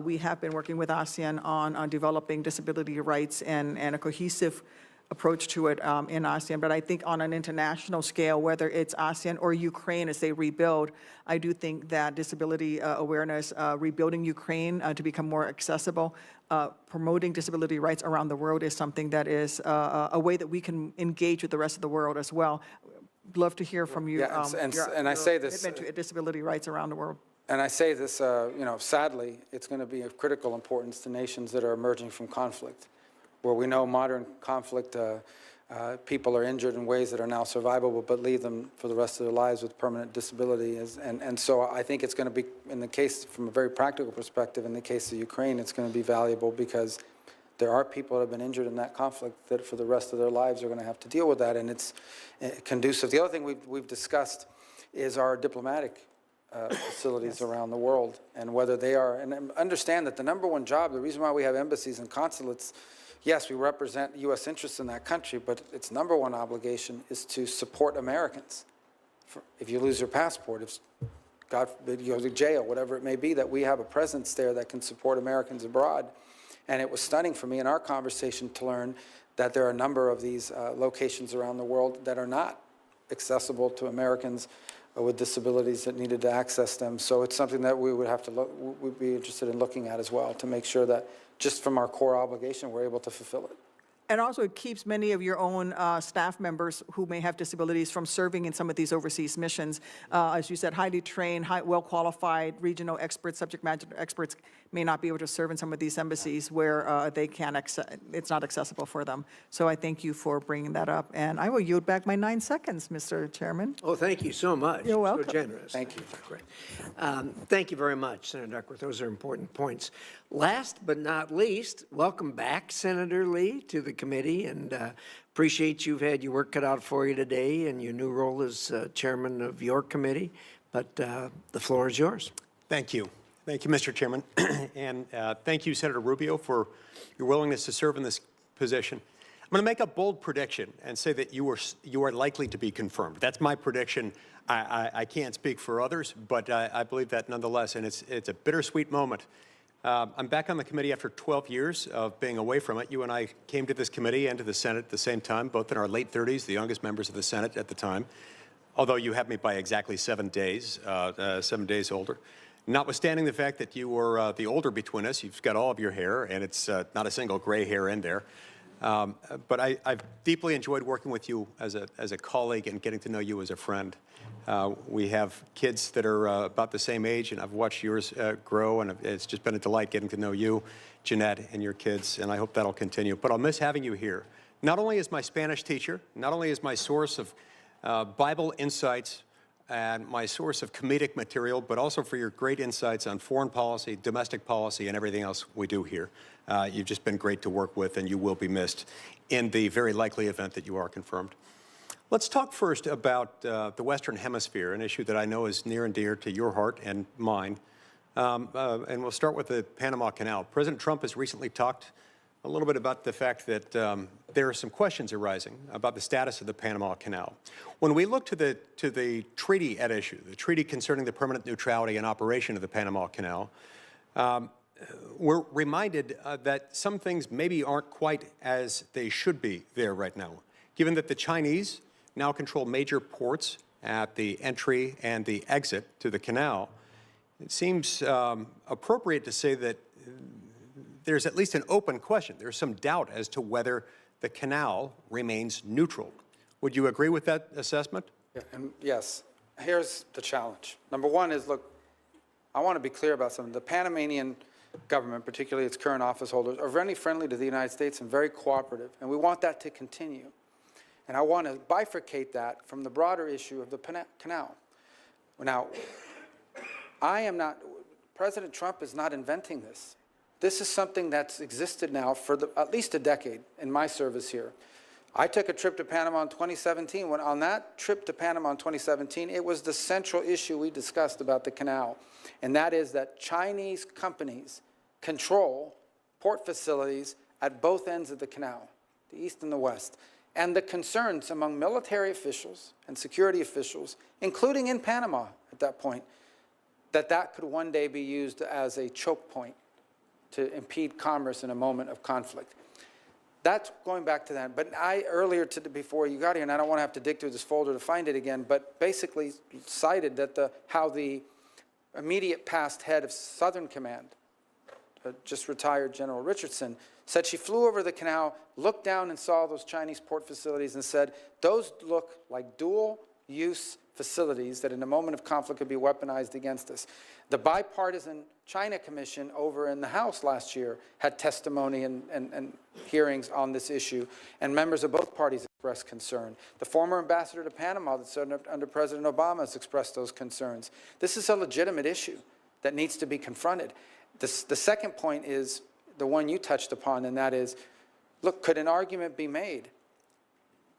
We have been working with ASEAN on developing disability rights and a cohesive approach to it in ASEAN. But I think on an international scale, whether it's ASEAN or Ukraine as they rebuild, I do think that disability awareness, rebuilding Ukraine to become more accessible, promoting disability rights around the world is something that is a way that we can engage with the rest of the world as well. Love to hear from you. Yeah, and I say this, commitment to disability rights around the world. and I say this, sadly, it's going to be of critical importance to nations that are emerging from conflict, where we know modern conflict, people are injured in ways that are now survivable, but leave them for the rest of their lives with permanent disability. And so I think it's going to be, in the case, from a very practical perspective, in the case of Ukraine, it's going to be valuable because there are people that have been injured in that conflict that for the rest of their lives are going to have to deal with that, and it's conducive. The other thing we've discussed is our diplomatic facilities around the world and whether they are, and understand that the number one job, the reason why we have embassies and consulates, yes, we represent U.S. interests in that country, but its number one obligation is to support Americans. If you lose your passport, if God forbid you go to jail, whatever it may be, that we have a presence there that can support Americans abroad. And it was stunning for me in our conversation to learn that there are a number of these locations around the world that are not accessible to Americans with disabilities that needed to access them. So it's something that we would have to look, we'd be interested in looking at as well to make sure that just from our core obligation, we're able to fulfill it. And also, it keeps many of your own staff members who may have disabilities from serving in some of these overseas missions. As you said, highly trained, well-qualified regional experts, subject matter experts may not be able to serve in some of these embassies where they can't, it's not accessible for them. So I thank you for bringing that up. And I will yield back my 9 seconds, Mr. Chairman. Oh, thank you so much. You're welcome. So generous. Thank you. Great. Thank you very much, Senator Duckworth. Those are important points. Last but not least, welcome back, Senator Lee, to the committee, and appreciate you've had your work cut out for you today and your new role as chairman of your committee. But the floor is yours. Thank you. Thank you, Mr. Chairman. And thank you, Senator Rubio, for your willingness to serve in this position. I'm going to make a bold prediction and say that you are likely to be confirmed. That's my prediction. I can't speak for others, but I believe that nonetheless, and it's a bittersweet moment. I'm back on the committee after 12 years of being away from it. You and I came to this committee and to the Senate at the same time, both in our late 30s, the youngest members of the Senate at the time, although you have me by exactly 7 days, 7 days older. Notwithstanding the fact that you were the older between us, you've got all of your hair, and it's not a single gray hair in there. But I've deeply enjoyed working with you as a colleague and getting to know you as a friend. We have kids that are about the same age, and I've watched yours grow, and it's just been a delight getting to know you, Jeanette, and your kids, and I hope that'll continue. But I'll miss having you here, not only as my Spanish teacher, not only as my source of Bible insights and my source of comedic material, but also for your great insights on foreign policy, domestic policy, and everything else we do here. You've just been great to work with, and you will be missed in the very likely event that you are confirmed. Let's talk first about the Western Hemisphere, an issue that I know is near and dear to your heart and mine. And we'll start with the Panama Canal. President Trump has recently talked a little bit about the fact that there are some questions arising about the status of the Panama Canal. When we look to the treaty at issue, the treaty concerning the permanent neutrality and operation of the Panama Canal, we're reminded that some things maybe aren't quite as they should be there right now, given that the Chinese now control major ports at the entry and the exit to the canal. It seems appropriate to say that there's at least an open question. There's some doubt as to whether the canal remains neutral. Would you agree with that assessment? Yeah, and yes, here's the challenge. Number one is, look, I want to be clear about something. The Panamanian government, particularly its current office holders, are very friendly to the United States and very cooperative, and we want that to continue. And I want to bifurcate that from the broader issue of the canal. Now, President Trump is not inventing this. This is something that's existed now for at least a decade in my service here. I took a trip to Panama in 2017. When on that trip to Panama in 2017, it was the central issue we discussed about the canal, and that is that Chinese companies control port facilities at both ends of the canal, the east and the west, and the concerns among military officials and security officials, including in Panama at that point, that could one day be used as a choke point to impede commerce in a moment of conflict. That's going back to that. But before you got here, and I don't want to have to dig through this folder to find it again, but basically cited that how the immediate past head of Southern Command, just retired General Richardson, said she flew over the canal, looked down and saw those Chinese port facilities and said, those look like dual-use facilities that in a moment of conflict could be weaponized against us. The bipartisan China Commission over in the House last year had testimony and hearings on this issue, and members of both parties expressed concern. The former ambassador to Panama that served under President Obama has expressed those concerns. This is a legitimate issue that needs to be confronted. The second point is the one you touched upon, and that is, look, could an argument be made?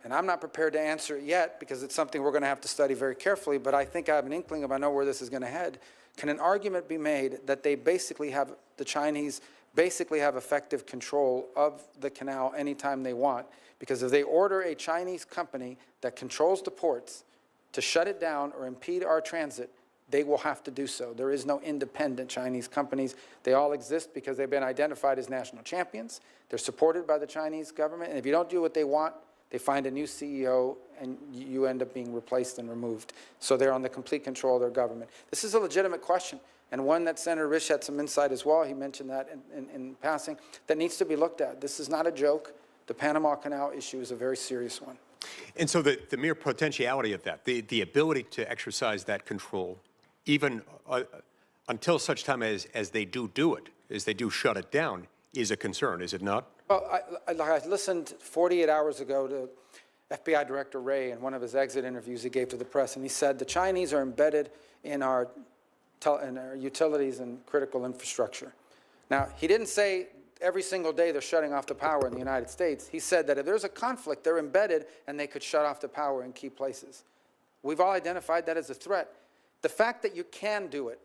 And I'm not prepared to answer it yet because it's something we're going to have to study very carefully, but I think I have an inkling of I know where this is going to head. Can an argument be made that the Chinese basically have effective control of the canal anytime they want? Because if they order a Chinese company that controls the ports to shut it down or impede our transit, they will have to do so. There is no independent Chinese companies. They all exist because they've been identified as national champions. They're supported by the Chinese government, and if you don't do what they want, they find a new CEO, and you end up being replaced and removed. So they're on the complete control of their government. This is a legitimate question, and one that Senator Risch had some insight as well. He mentioned that in passing, that needs to be looked at. This is not a joke. The Panama Canal issue is a very serious one. And so the mere potentiality of that, the ability to exercise that control, even until such time as they do it, as they do shut it down, is a concern, is it not? Well, I listened 48 hours ago to FBI Director Wray in one of his exit interviews he gave to the press, and he said the Chinese are embedded in our utilities and critical infrastructure. Now, he didn't say every single day they're shutting off the power in the United States. He said that if there's a conflict, they're embedded and they could shut off the power in key places. We've all identified that as a threat. The fact that you can do it,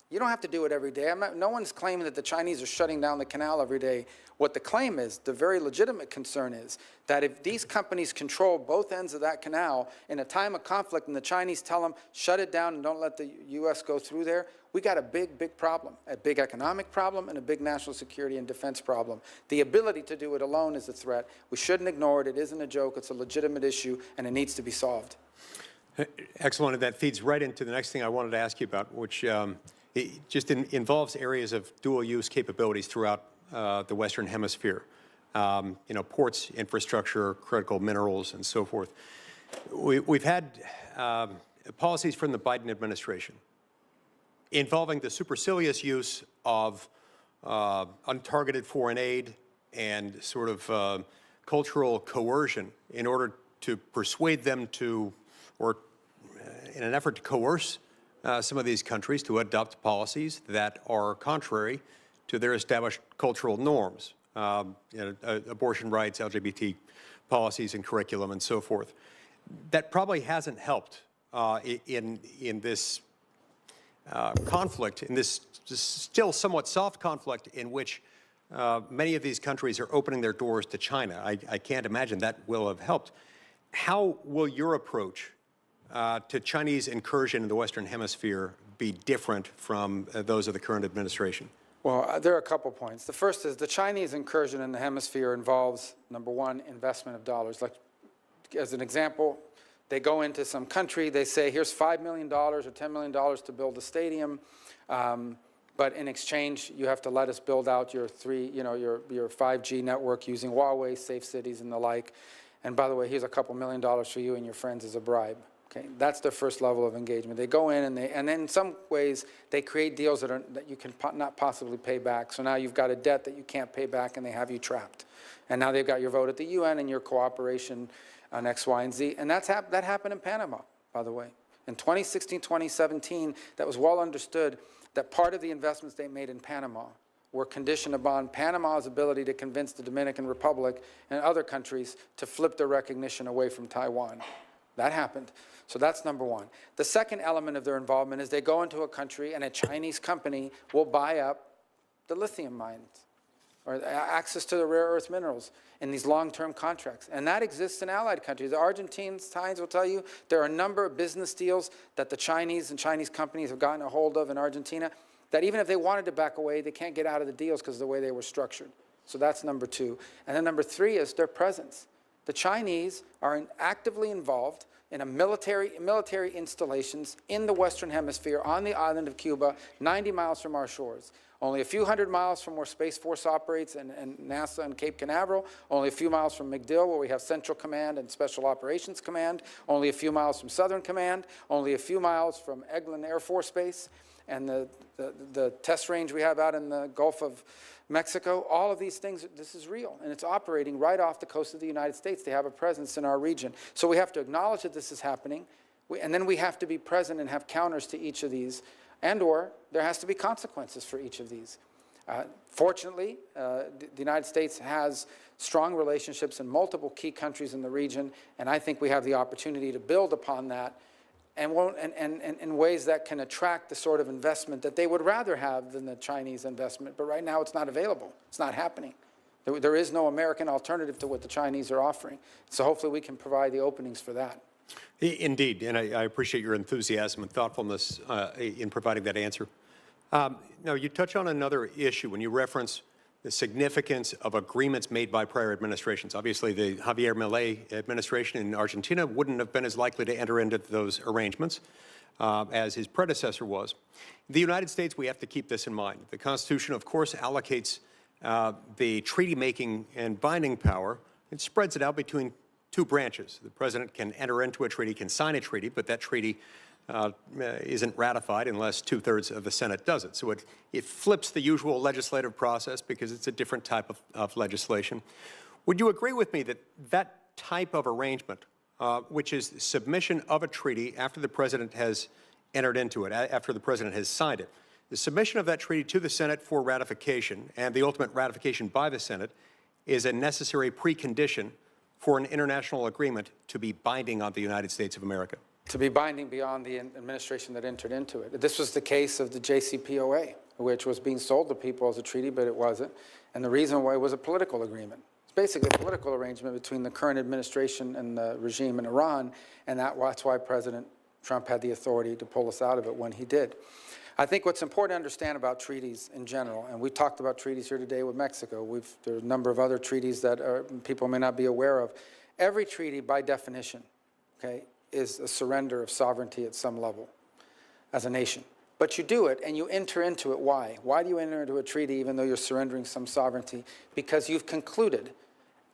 you don't have to do it every day. No one's claiming that the Chinese are shutting down the canal every day. What the claim is, the very legitimate concern is, that if these companies control both ends of that canal in a time of conflict and the Chinese tell them, shut it down and don't let the U.S. go through there, we got a big, big problem, a big economic problem and a big national security and defense problem. The ability to do it alone is a threat. We shouldn't ignore it. It isn't a joke. It's a legitimate issue, and it needs to be solved. Excellent. And that feeds right into the next thing I wanted to ask you about, which it just involves areas of dual-use capabilities throughout the Western Hemisphere. Ports, infrastructure, critical minerals, and so forth. We've had policies from the Biden administration involving the supercilious use of untargeted foreign aid and sort of cultural coercion in order to persuade them to, or in an effort to coerce some of these countries to adopt policies that are contrary to their established cultural norms, abortion rights, LGBT policies and curriculum, and so forth. That probably hasn't helped in this conflict, in this still somewhat soft conflict in which many of these countries are opening their doors to China. I can't imagine that will have helped. How will your approach to Chinese incursion in the Western Hemisphere be different from those of the current administration? Well, there are a couple points. The first is the Chinese incursion in the hemisphere involves, number one, investment of dollars. Like, as an example, they go into some country, they say, here's $5 million or $10 million to build a stadium. But in exchange, you have to let us build out your your 5G network using Huawei, safe cities, and the like. And by the way, here's a couple $1 million for you and your friends as a bribe. Okay, that's their first level of engagement. They go in and then in some ways they create deals that you can not possibly pay back. So now you've got a debt that you can't pay back, and they have you trapped. And now they've got your vote at the UN and your cooperation on X, Y, and Z. And that happened in Panama, by the way. In 2016, 2017, that was well understood that part of the investments they made in Panama were conditioned upon Panama's ability to convince the Dominican Republic and other countries to flip their recognition away from Taiwan. That happened. So that's number one. The second element of their involvement is they go into a country and a Chinese company will buy up the lithium mines or access to the rare earth minerals in these long-term contracts. And that exists in allied countries. The Argentines will tell you there are a number of business deals that the Chinese and Chinese companies have gotten a hold of in Argentina that even if they wanted to back away, they can't get out of the deals because of the way they were structured. So that's number two. And then number three is their presence. The Chinese are actively involved in military installations in the Western Hemisphere on the island of Cuba, 90 miles from our shores. Only a few hundred miles from where Space Force operates and NASA and Cape Canaveral. Only a few miles from MacDill, where we have Central Command and Special Operations Command. Only a few miles from Southern Command. Only a few miles from Eglin Air Force Base and the test range we have out in the Gulf of Mexico. All of these things, this is real, and it's operating right off the coast of the United States. They have a presence in our region. So we have to acknowledge that this is happening, and then we have to be present and have counters to each of these, and/or there has to be consequences for each of these. Fortunately, the United States has strong relationships in multiple key countries in the region, and I think we have the opportunity to build upon that and in ways that can attract the sort of investment that they would rather have than the Chinese investment. But right now it's not available. It's not happening. There is no American alternative to what the Chinese are offering. So hopefully we can provide the openings for that. Indeed, and I appreciate your enthusiasm and thoughtfulness in providing that answer. Now, you touch on another issue when you reference the significance of agreements made by prior administrations. Obviously, the Javier Milei administration in Argentina wouldn't have been as likely to enter into those arrangements as his predecessor was. In the United States, we have to keep this in mind. The Constitution, of course, allocates the treaty-making and binding power. It spreads it out between two branches. The president can enter into a treaty, can sign a treaty, but that treaty isn't ratified unless 2/3 of the Senate does it. So it flips the usual legislative process because it's a different type of legislation. Would you agree with me that that type of arrangement, which is submission of a treaty after the president has entered into it, after the president has signed it, the submission of that treaty to the Senate for ratification and the ultimate ratification by the Senate is a necessary precondition for an international agreement to be binding on the United States of America? To be binding beyond the administration that entered into it. This was the case of the JCPOA, which was being sold to people as a treaty, but it wasn't. And the reason why it was a political agreement. It's basically a political arrangement between the current administration and the regime in Iran, and that's why President Trump had the authority to pull us out of it when he did. I think what's important to understand about treaties in general, and we talked about treaties here today with Mexico. There are a number of other treaties that people may not be aware of. Every treaty, by definition, okay, is a surrender of sovereignty at some level as a nation. But you do it and you enter into it. Why? Why do you enter into a treaty even though you're surrendering some sovereignty? Because you've concluded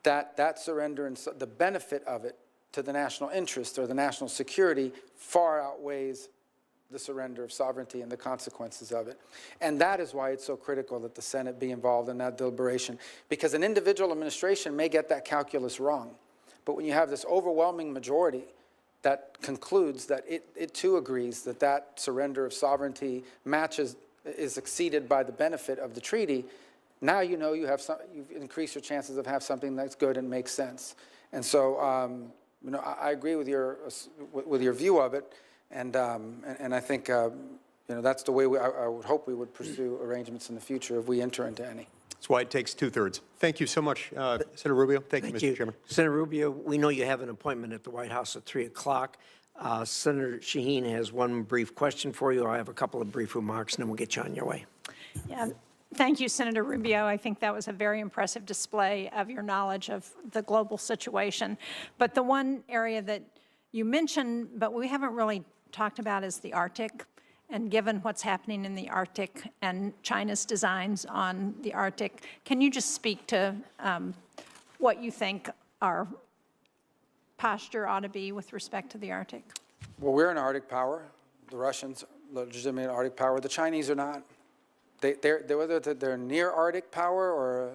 that that surrender and the benefit of it to the national interest or the national security far outweighs the surrender of sovereignty and the consequences of it. And that is why it's so critical that the Senate be involved in that deliberation, because an individual administration may get that calculus wrong. But when you have this overwhelming majority that concludes that it too agrees that that surrender of sovereignty is exceeded by the benefit of the treaty, now you know you've increased your chances of have something that's good and makes sense. And so I agree with your view of it, and I think that's the way I would hope we would pursue arrangements in the future if we enter into any. That's why it takes 2/3. Thank you so much, Senator Rubio. Thank you, Mr. Chairman. Senator Rubio, we know you have an appointment at the White House at 3 o'clock. Senator Shaheen has one brief question for you. I have a couple of brief remarks, and then we'll get you on your way. Yeah. Thank you, Senator Rubio. I think that was a very impressive display of your knowledge of the global situation. But the one area that you mentioned, but we haven't really talked about, is the Arctic. And given what's happening in the Arctic and China's designs on the Arctic, can you just speak to what you think our posture ought to be with respect to the Arctic? Well, we're an Arctic power. The Russians, legitimate Arctic power. The Chinese are not. Whether they're near Arctic power or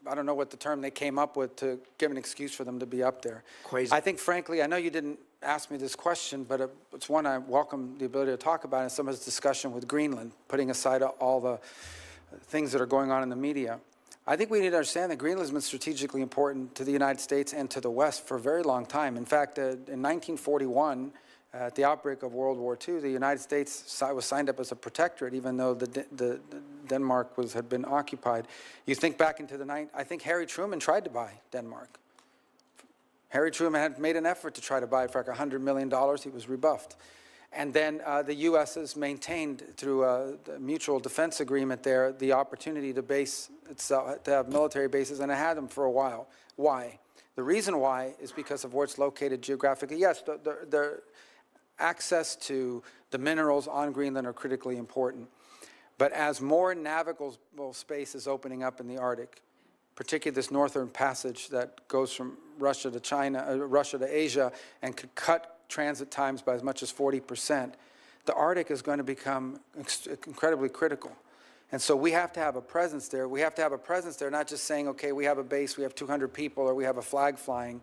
I don't know what the term they came up with to give an excuse for them to be up there. Quasi. I think, frankly, I know you didn't ask me this question, but it's one I welcome the ability to talk about in some of this discussion with Greenland, putting aside all the things that are going on in the media. I think we need to understand that Greenland has been strategically important to the United States and to the West for a very long time. In fact, in 1941, at the outbreak of World War II, the United States was signed up as a protectorate, even though the Denmark had been occupied. You think back into the night, I think Harry Truman tried to buy Denmark. Harry Truman had made an effort to try to buy it for like $100 million. He was rebuffed. And then the U.S. has maintained, through the mutual defense agreement there, the opportunity to base itself, to have military bases, and it had them for a while. Why? The reason why is because of where it's located geographically. Yes, the access to the minerals on Greenland are critically important. But as more navigable space is opening up in the Arctic, particularly this northern passage that goes from Russia to China, Russia to Asia, and could cut transit times by as much as 40%, the Arctic is going to become incredibly critical. And so we have to have a presence there. We have to have a presence there, not just saying, okay, we have a base, we have 200 people, or we have a flag flying.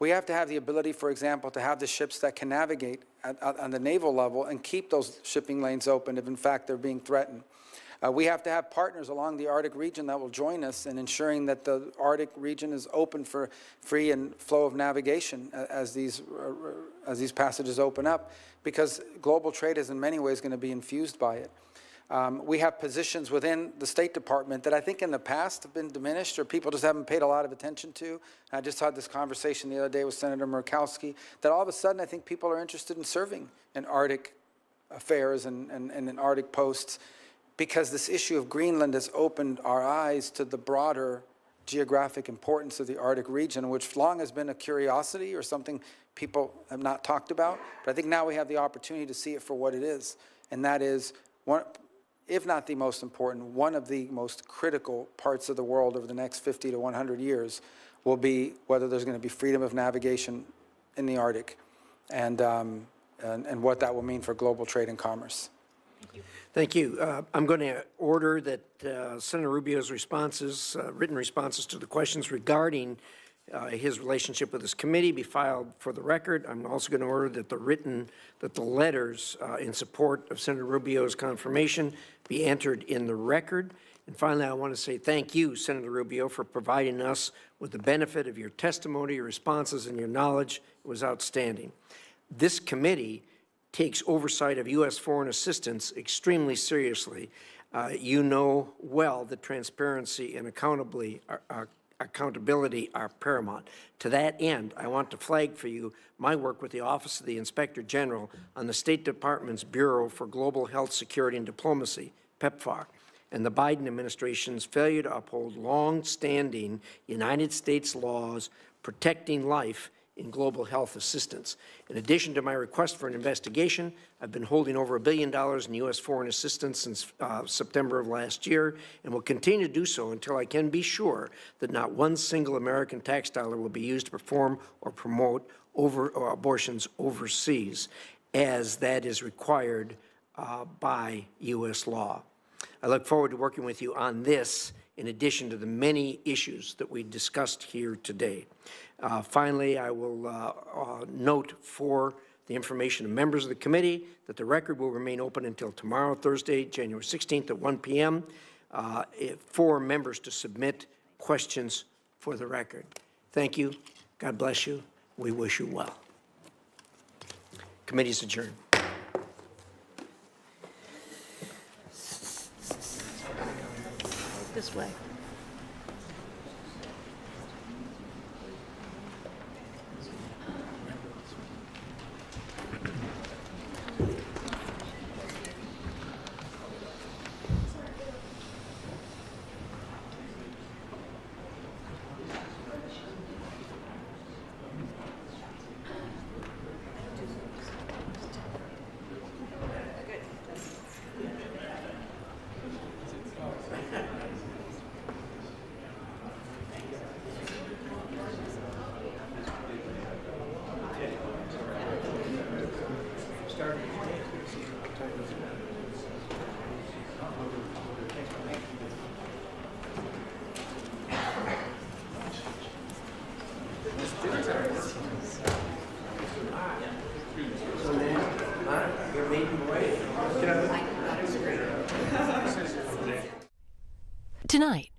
We have to have the ability, for example, to have the ships that can navigate on the naval level and keep those shipping lanes open if, in fact, they're being threatened. We have to have partners along the Arctic region that will join us in ensuring that the Arctic region is open for free and flow of navigation as these passages open up, because global trade is in many ways going to be infused by it. We have positions within the State Department that I think in the past have been diminished or people just haven't paid a lot of attention to. I just had this conversation the other day with Senator Murkowski that all of a sudden I think people are interested in serving in Arctic affairs and in Arctic posts, because this issue of Greenland has opened our eyes to the broader geographic importance of the Arctic region, which long has been a curiosity or something people have not talked about. But I think now we have the opportunity to see it for what it is, and that is one, if not the most important, one of the most critical parts of the world over the next 50 to 100 years will be whether there's going to be freedom of navigation in the Arctic and what that will mean for global trade and commerce. Thank you. I'm going to order that Senator Rubio's responses, written responses to the questions regarding his relationship with this committee be filed for the record. I'm also going to order that the letters in support of Senator Rubio's confirmation be entered in the record. And finally, I want to say thank you, Senator Rubio, for providing us with the benefit of your testimony, your responses, and your knowledge. It was outstanding. This committee takes oversight of U.S. foreign assistance extremely seriously. You know well that transparency and accountability are paramount. To that end, I want to flag for you my work with the Office of the Inspector General on the State Department's Bureau for Global Health, Security, and Diplomacy, PEPFAR, and the Biden administration's failure to uphold long-standing United States laws protecting life in global health assistance. In addition to my request for an investigation, I've been holding over $1 billion in U.S. foreign assistance since September of last year, and will continue to do so until I can be sure that not one single American tax dollar will be used to perform or promote abortions overseas, as that is required by U.S. law. I look forward to working with you on this, in addition to the many issues that we discussed here today. Finally, I will note for the information of members of the committee that the record will remain open until tomorrow, Thursday, January 16th at 1 p.m. For members to submit questions for the record. Thank you. God bless you. We wish you well. Committee is adjourned. This way. Tonight